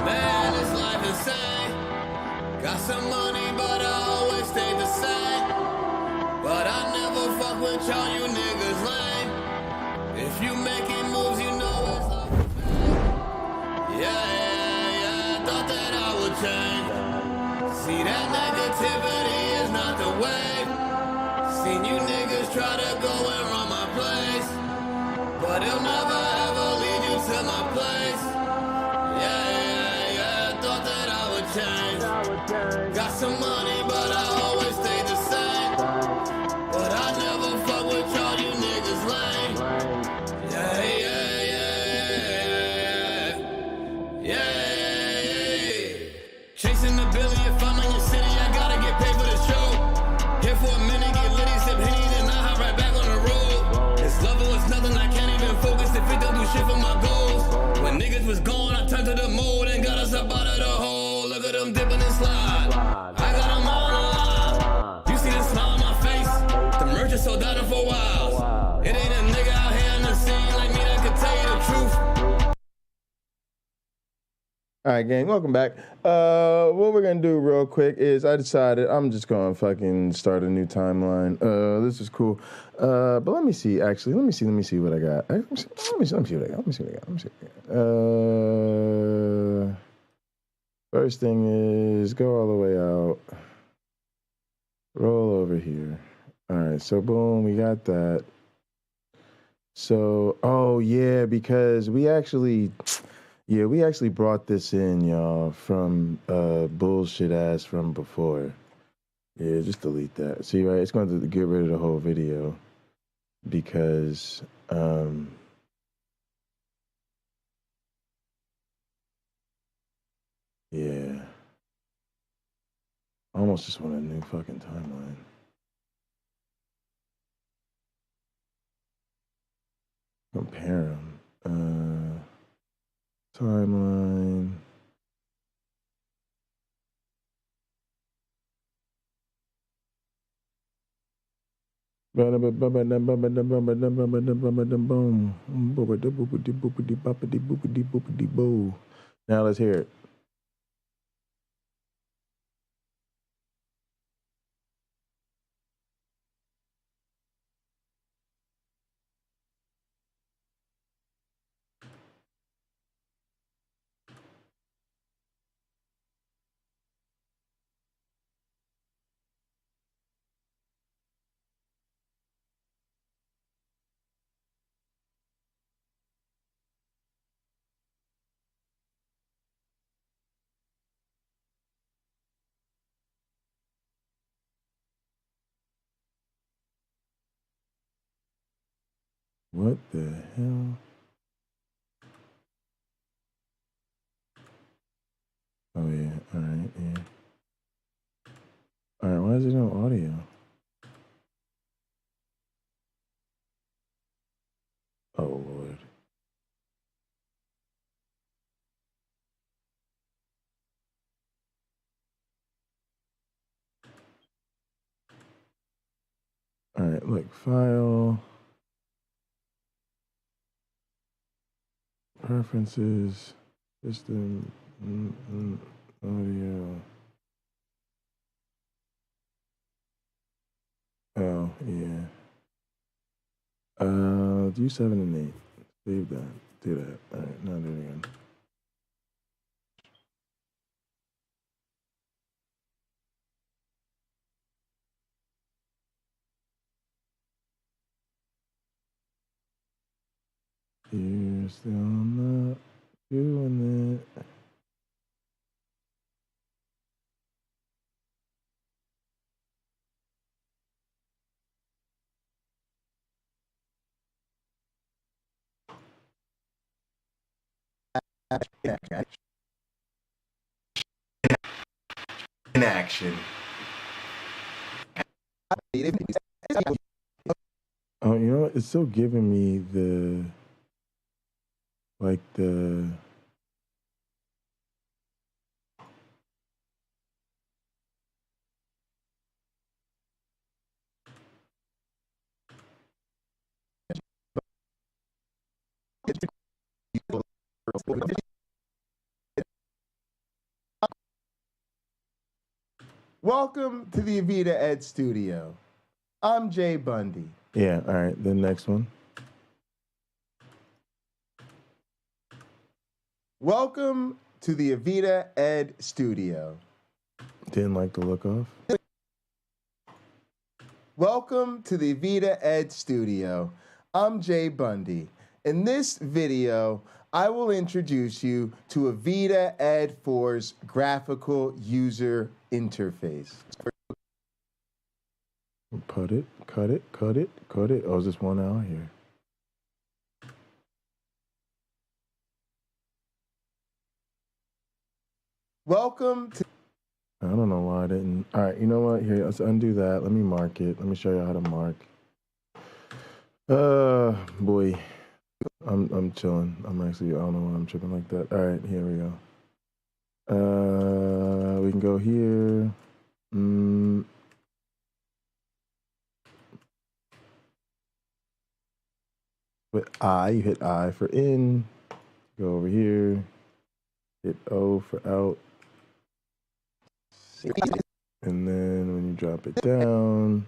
Man, this life insane. Got some money, but I always stay the same. But I never fuck with y'all, you niggas lame. If you making moves, you know it's up. Yeah. Thought that I would change. See, that negativity is not the way. Seen you niggas try to go and run my place, but it'll never ever lead you to my place. Yeah. Thought that I would change. Got some money, but I always stay the same. But I never fuck with y'all, you niggas lame. Yeah. Chasing the billion, if I'm in your city, I gotta get paid for the show. Here for a minute, get litty, sip Henny, then I hop right back on the road. This level is nothing, I can't even focus if it don't do shit for my goals. When niggas was gone, I turned to the mold and got us up out of the hole. Look at them dipping and slide. I got them all alive. You see the smile on my face? The merch is sold out for a while. It ain't a nigga out here in the scene like me that could tell you the truth. All right, gang, welcome back. What we're gonna do real quick is I decided I'm just gonna fucking start a new timeline. This is cool. But let me see. Actually, let me see what I got. Let me see what I got. First thing is go all the way out. Roll over here. All right, so boom, we got that. So, oh yeah, because we actually brought this in, y'all, from bullshit ass from before. Yeah, just delete that. See, right? It's going to get rid of the whole video because I almost just want a new fucking timeline. Compare them. Timeline. Now let's hear it. What the hell? Oh yeah, alright, yeah. Alright, why is there no audio? Oh Lord. Alright, look, file. Preferences, system, audio. Oh, yeah. Do 7 and 8. Save that. Do that. Alright, now do it again. You're still not doing it. In action. Oh, you know what? It's still giving me the, like the, Welcome to the Avida-ED studio. I'm Jay Bundy. yeah, all right, the next one. Welcome to the Avida-ED studio. Didn't like the look of. Welcome to the Avida-ED studio. I'm Jay Bundy. In this video, I will introduce you to Avida-ED 4's graphical user interface. Cut it, cut it, cut it, cut it. Oh, is this one out here? Welcome to... I don't know why I didn't. All right, you know what? Here, let's undo that. Let me mark it. Let me show you how to mark. Boy, I'm chilling. I'm actually, I don't know why I'm tripping like that. All right, here we go. We can go here. With I, you hit I for in. Go over here. Hit O for out. And then when you drop it down.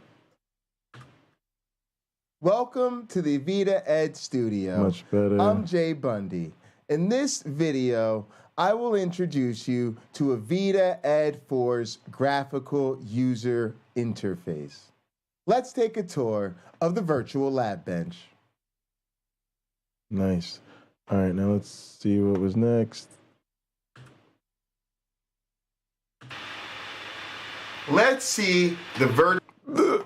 Welcome to the Avida-ED studio. Much better. I'm Jay Bundy. In this video, I will introduce you to Avida-ED 4's graphical user interface. Let's take a tour of the virtual lab bench. Nice. All right, now let's see what was next. Let's see the Do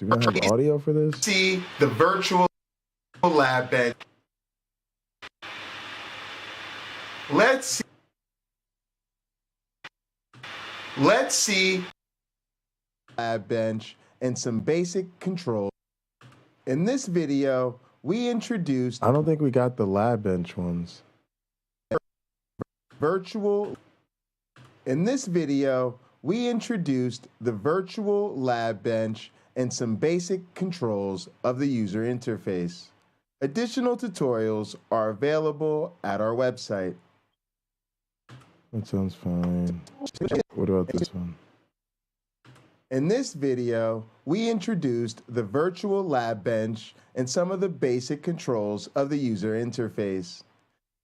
we not have audio for this? See the virtual lab bench. Let's see. Lab bench and some basic controls. In this video, we introduced... I don't think we got the lab bench ones. Virtual... In this video, we introduced the virtual lab bench and some basic controls of the user interface. Additional tutorials are available at our website. That sounds fine. What about this one? In this video, we introduced the virtual lab bench and some of the basic controls of the user interface.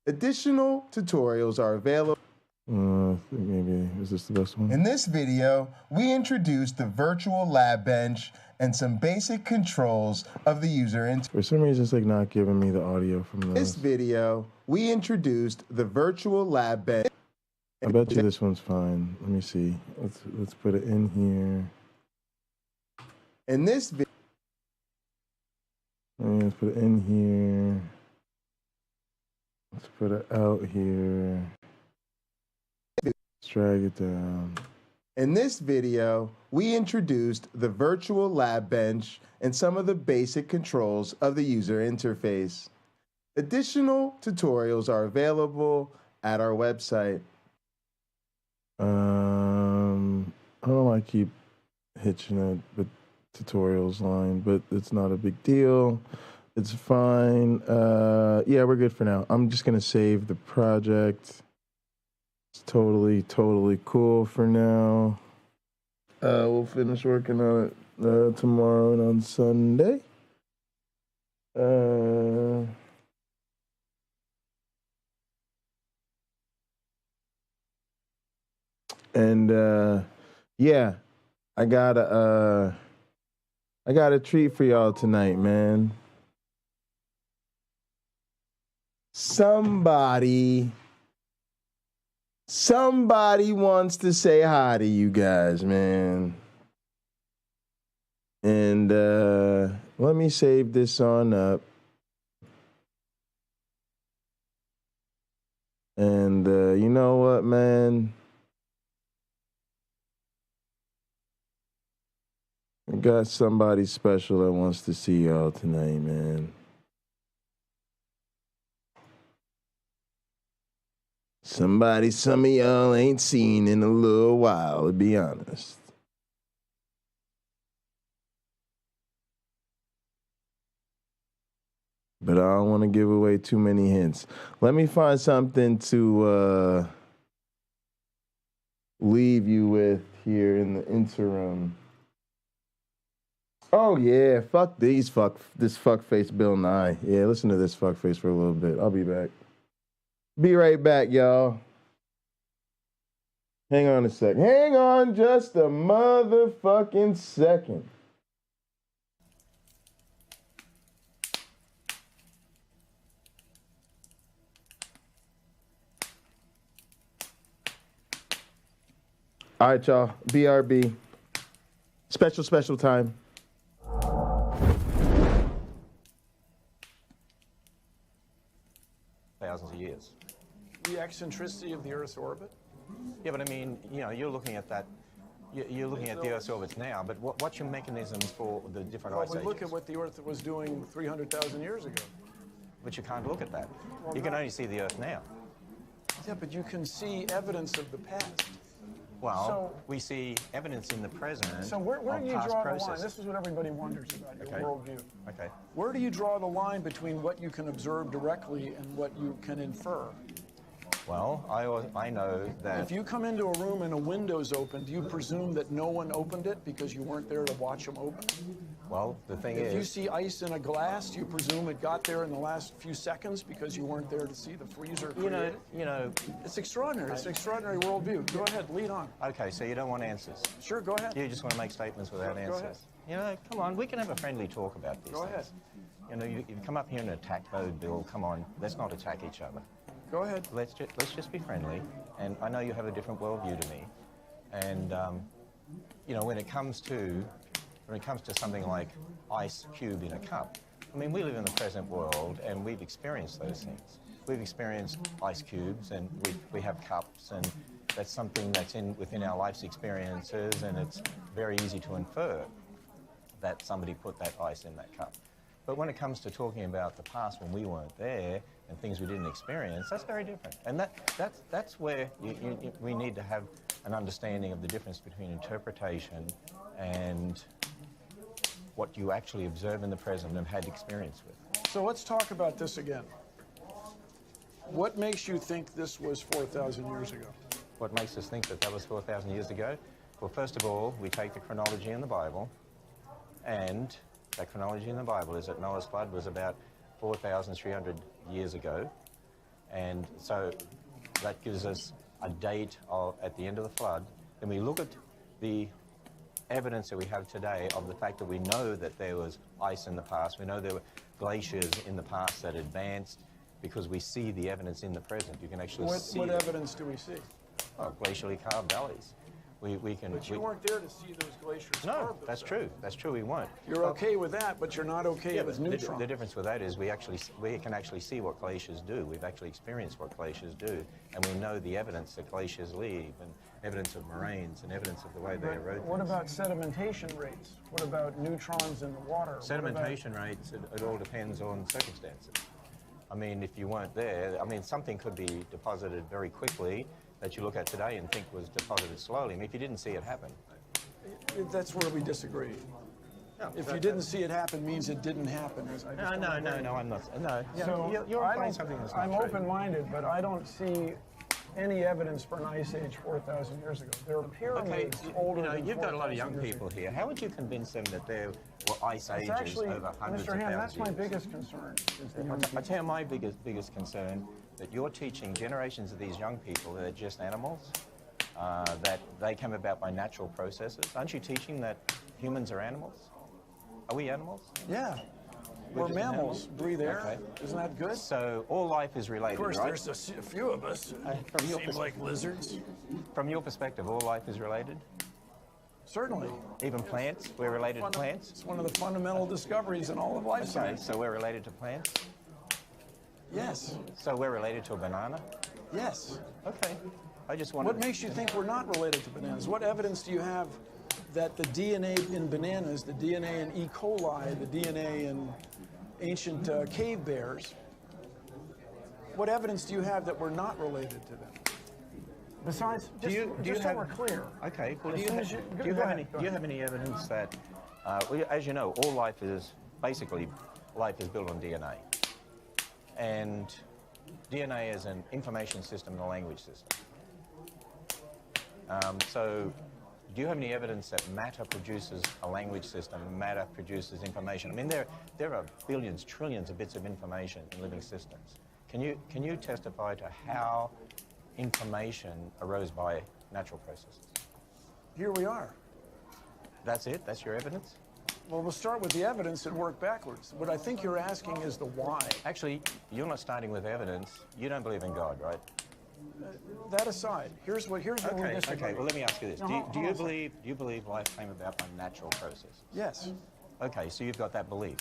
Additional tutorials are available. Maybe, is this the best one? In this video, we introduced the virtual lab bench and some basic controls of the user interface. For some reason, it's like not giving me the audio from this. In this video, we introduced the virtual lab bench. I bet you this one's fine. Let me see. Let's put it in here. In this video, let's put it in here. Let's put it out here. Let's drag it down. In this video, we introduced the virtual lab bench and some of the basic controls of the user interface. Additional tutorials are available at our website. I don't know why I keep hitching the tutorials line, but it's not a big deal. It's fine. Yeah, we're good for now. I'm just gonna save the project. It's totally cool for now. We'll finish working on it tomorrow and on Sunday. And yeah, I got a treat for y'all tonight, man. Somebody wants to say hi to you guys, man. And let me save this on up. And you know what, man? I got somebody special that wants to see y'all tonight, man. Somebody some of y'all ain't seen in a little while, to be honest. But I don't want to give away too many hints. Let me find something to leave you with here in the interim. Oh yeah, fuck this fuckface Bill Nye. Yeah, listen to this fuckface for a little bit. I'll be back. Be right back, y'all. Hang on a sec. Hang on just a motherfucking second. All right, y'all. BRB. Special time. Thousands of years. The eccentricity of the Earth's orbit? Yeah, but I mean, you know, you're looking at that. You're looking at the Earth's orbits now, but what's your mechanisms for the different ice ages? Well, we look at what the Earth was doing 300,000 years ago. But you can't look at that. You can only see the Earth now. Yeah, but you can see evidence of the past. Well, we see evidence in the present. So where do you draw processes. the line? This is what everybody wonders about your worldview. Okay. Where do you draw the line between what you can observe directly and what you can infer? Well, I know that... If you come into a room and a window's open, do you presume that no one opened it because you weren't there to watch them open? Well, the thing is... If you see ice in a glass, do you presume it got there in the last few seconds because you weren't there to see the freezer created? You know... It's extraordinary. It's an extraordinary worldview. Go ahead, lead on. Okay, so you don't want answers? Sure, go ahead. You just want to make statements without answers? Go ahead. You know, come on, we can have a friendly talk about these Go things. ahead. You know, you come up here and attack mode, Bill. Come on, let's not attack each other. Go ahead. Let's just be friendly. And I know you have a different worldview to me. And you know, when it comes to something like ice cube in a cup, I mean, we live in the present world and we've experienced those things. We've experienced ice cubes and we have cups and That's something that's within our life's experiences, and it's very easy to infer that somebody put that ice in that cup. But when it comes to talking about the past when we weren't there and things we didn't experience, that's very different. And that's where we need to have an understanding of the difference between interpretation and what you actually observe in the present and have had experience with. So let's talk about this again. What makes you think this was 4,000 years ago? What makes us think that that was 4,000 years ago? Well, first of all, we take the chronology in the Bible, and that chronology in the Bible is that Noah's flood was about 4,300 years ago, and so that gives us a date at the end of the flood. Then we look at the evidence that we have today of the fact that we know that there was ice in the past. We know there were glaciers in the past that advanced because we see the evidence in the present. You can actually see what evidence do we see? Oh, glacially carved valleys. But you weren't there to see those glaciers. No, that's true. That's true. We weren't. You're okay with that, but you're not okay with neutrons. The difference with that is we can actually see what glaciers do. We've actually experienced what glaciers do, and we know the evidence that glaciers leave, and evidence of moraines, and evidence of the way they erode. What about sedimentation rates? What about neutrons in the water? Sedimentation rates, it all depends on circumstances. I mean, if you weren't there, I mean, something could be deposited very quickly that you look at today and think was deposited slowly. I mean, if you didn't see it happen. That's where we disagree. No, if you didn't see it happen, means it didn't happen. No, I'm not. No, so you're applying something that's not I'm true. open-minded, but I don't see any evidence for an ice age 4,000 years ago. There are pyramids older than you've got a lot of young 4,000 people here. How would you convince them that there were ice ages actually, over hundreds Mr. of Ham, thousands that's my years? biggest concern. I tell you my biggest concern, that you're teaching generations of these young people that they're just animals, that they came about by natural processes. Aren't you teaching that humans are animals? Are we animals? Yeah. We're mammals, breathe air. Okay. Isn't that good? So all life is related, Of course, right? there's a few of us who seem like lizards. From your perspective, all life is related? Certainly. Even plants? We're related to plants? It's one of the fundamental discoveries in all of life science. So we're related to plants? Yes. So we're related to a banana? Yes. Okay. I just wanted... What makes you think we're not related to bananas? What evidence do you have that the DNA in bananas, the DNA in E. coli, the DNA in ancient cave bears, what evidence do you have that we're not related to them? Besides, just so we're clear. Okay. Well, do you have any evidence that, as you know, all life is basically built on DNA, and DNA is an information system and a language system. So, do you have any evidence that matter produces a language system, matter produces information? I mean, there are billions, trillions of bits of information in living systems. Can you testify to how information arose by natural processes? Here we are. That's it? That's your evidence? Well, we'll start with the evidence and work backwards. What I think you're asking is the why. Actually, you're not starting with evidence. You don't believe in God, right? That aside, here's what we disagree. Okay, well, let me ask you this. Do you believe life came about by natural processes? Yes. Okay, so you've got that belief.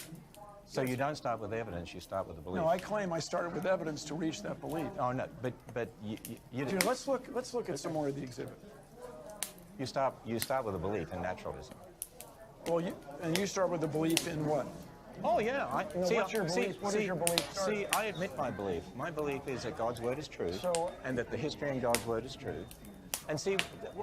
So you don't start with evidence, you start with a belief. No, I claim I started with evidence to reach that belief. Oh, no, but you Dude, let's look at some more of the exhibit. You start with a belief in naturalism. Well, you start with a belief in what? Oh, yeah. What's your belief? What is your belief? See, I admit my belief. My belief is that God's word is true, and that the history in God's word is true. And see,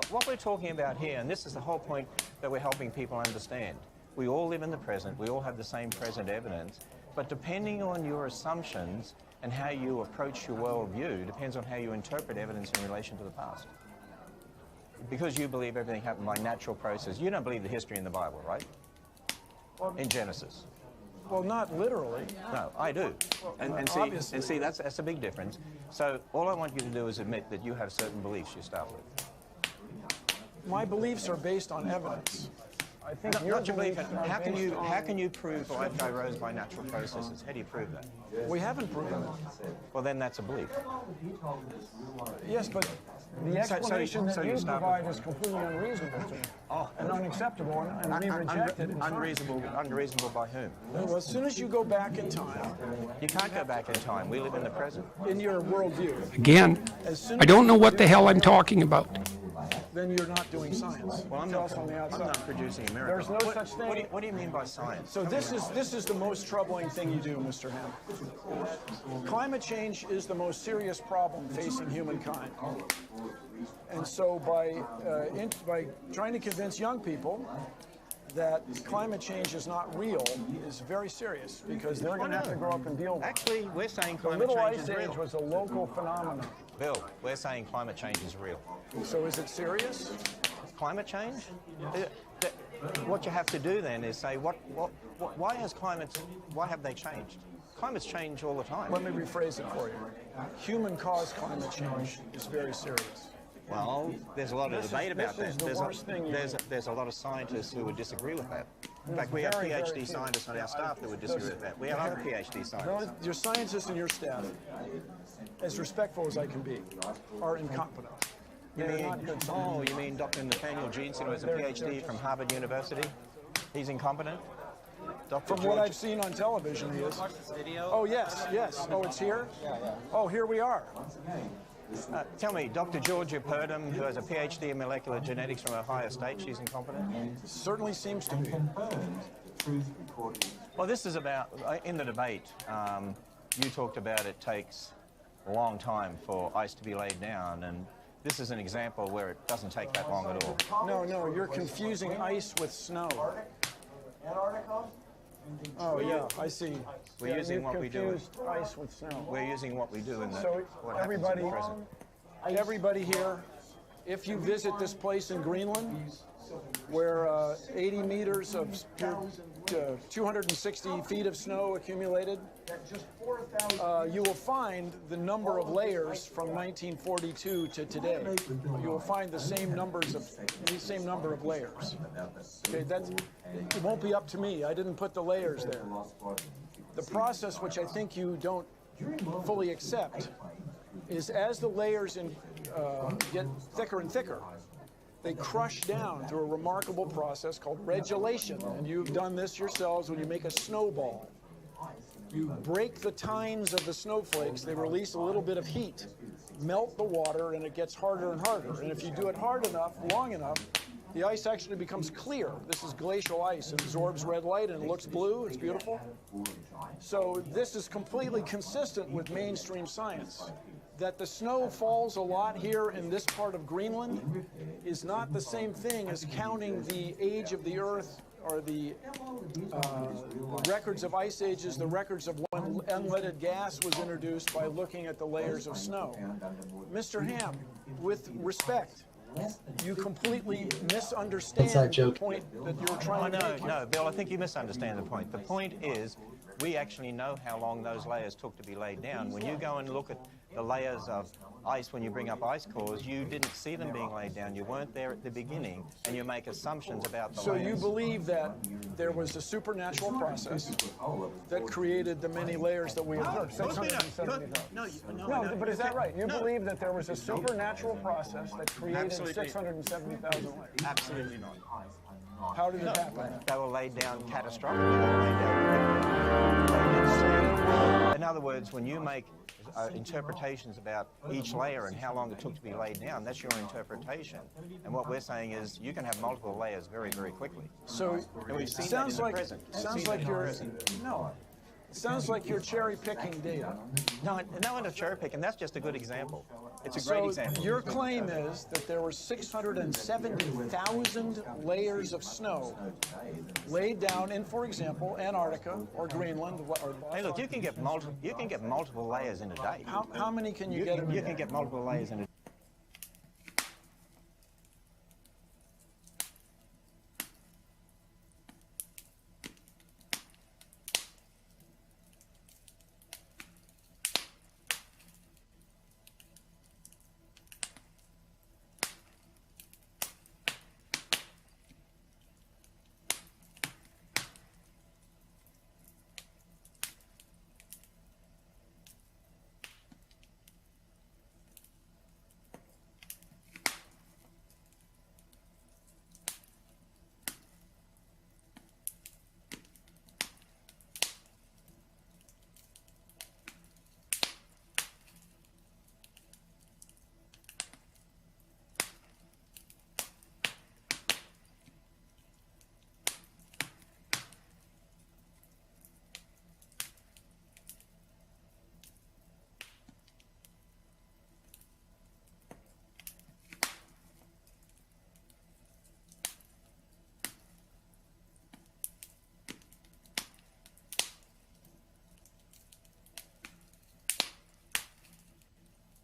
what we're talking about here, and this is the whole point that we're helping people understand. We all live in the present. We all have the same present evidence. But depending on your assumptions and how you approach your worldview, depends on how you interpret evidence in relation to the past. Because you believe everything happened by natural process, you don't believe the history in the Bible, right? Well, in Genesis. Well, not literally. No, I do. And see, that's a big difference. So all I want you to do is admit that you have certain beliefs you start with. My beliefs are based on evidence. I think Not your belief. How can you prove life rose by natural processes? How do you prove that? We haven't proven it. Well, then that's a belief. Yes, but the explanation that you provide is completely unreasonable to me. And unacceptable, and we reject it. Unreasonable by whom? Well, as soon as you go back in time... You can't go back in time. We live in the present. In your worldview. Again, I don't know what the hell I'm talking about. Then you're not doing science. Well, I'm not producing a miracle. There's no such thing. What do you mean by science? So this is the most troubling thing you do, Mr. Ham. Climate change is the most serious problem facing humankind. And so by trying to convince young people that climate change is not real is very serious, because they're going to have to grow up and deal with it. Actually, we're saying The climate Little change Ice is real. Age was a local phenomenon. Bill, we're saying climate change is real. So is it serious? Climate change? What you have to do then is say, why have they changed? Climates change all the time. Let me rephrase it for you. Human-caused climate change is very serious. Well, there's a lot of debate about that. There's a lot of scientists who would disagree with that. In fact, we have PhD scientists on our staff that would disagree with that. We have other PhD scientists. Your scientists and your staff, as respectful as I can be, are incompetent. You mean Dr. Nathaniel Jeanson, who has a PhD from Harvard University? He's incompetent? From what I've seen on television, he is. Oh, yes. Oh, it's here? Oh, here we are. Tell me, Dr. Georgia Purdom, who has a PhD in molecular genetics from Ohio State, she's incompetent? Certainly seems to be. Well, this is about, in the debate, you talked about it takes a long time for ice to be laid down, and this is an example where it doesn't take that long at all. No, you're confusing ice with snow. Oh, yeah, I see. We're using what we do. Ice with snow. We're using what we do in the, so what happens in the present. Everybody here, if you visit this place in Greenland, where 80 meters of 260 feet of snow accumulated, you will find the number of layers from 1942 to today. You will find the same number of layers. Okay, it won't be up to me. I didn't put the layers there. The process, which I think you don't fully accept, is as the layers get thicker and thicker, they crush down through a remarkable process called redulation. And you've done this yourselves when you make a snowball. You break the tines of the snowflakes, they release a little bit of heat, melt the water, and it gets harder and harder. And if you do it hard enough, long enough, the ice actually becomes clear. This is glacial ice. It absorbs red light and it looks blue. It's beautiful. So this is completely consistent with mainstream science. That the snow falls a lot here in this part of Greenland is not the same thing as counting the age of the Earth or the records of ice ages, the records of when unleaded gas was introduced by looking at the layers of snow. Mr. Ham, with respect, you completely misunderstand the point that you're trying to make. No, Bill, I think you misunderstand the point. The point is, we actually know how long those layers took to be laid down. When you go and look at the layers of ice when you bring up ice cores, you didn't see them being laid down. You weren't there at the beginning, and you make assumptions about the layers. So you believe that there was a supernatural process that created the many layers that we observe, 670,000. No, but is that right? You believe that there was a supernatural process that created 670,000 layers? Absolutely not. How did it happen? They were laid down catastrophically. They were laid down. In other words, when you make interpretations about each layer and how long it took to be laid down, that's your interpretation. And what we're saying is you can have multiple layers very, very quickly. So and we've seen sounds that in like the present. Sounds like you're cherry picking data. No, I'm not cherry picking. That's just a good example. It's a great example. Your claim is that there were 670,000 layers of snow laid down in, for example, Antarctica or Greenland. Hey, look, you can get multiple layers in a day. How many can you get in a day? You can get multiple layers in a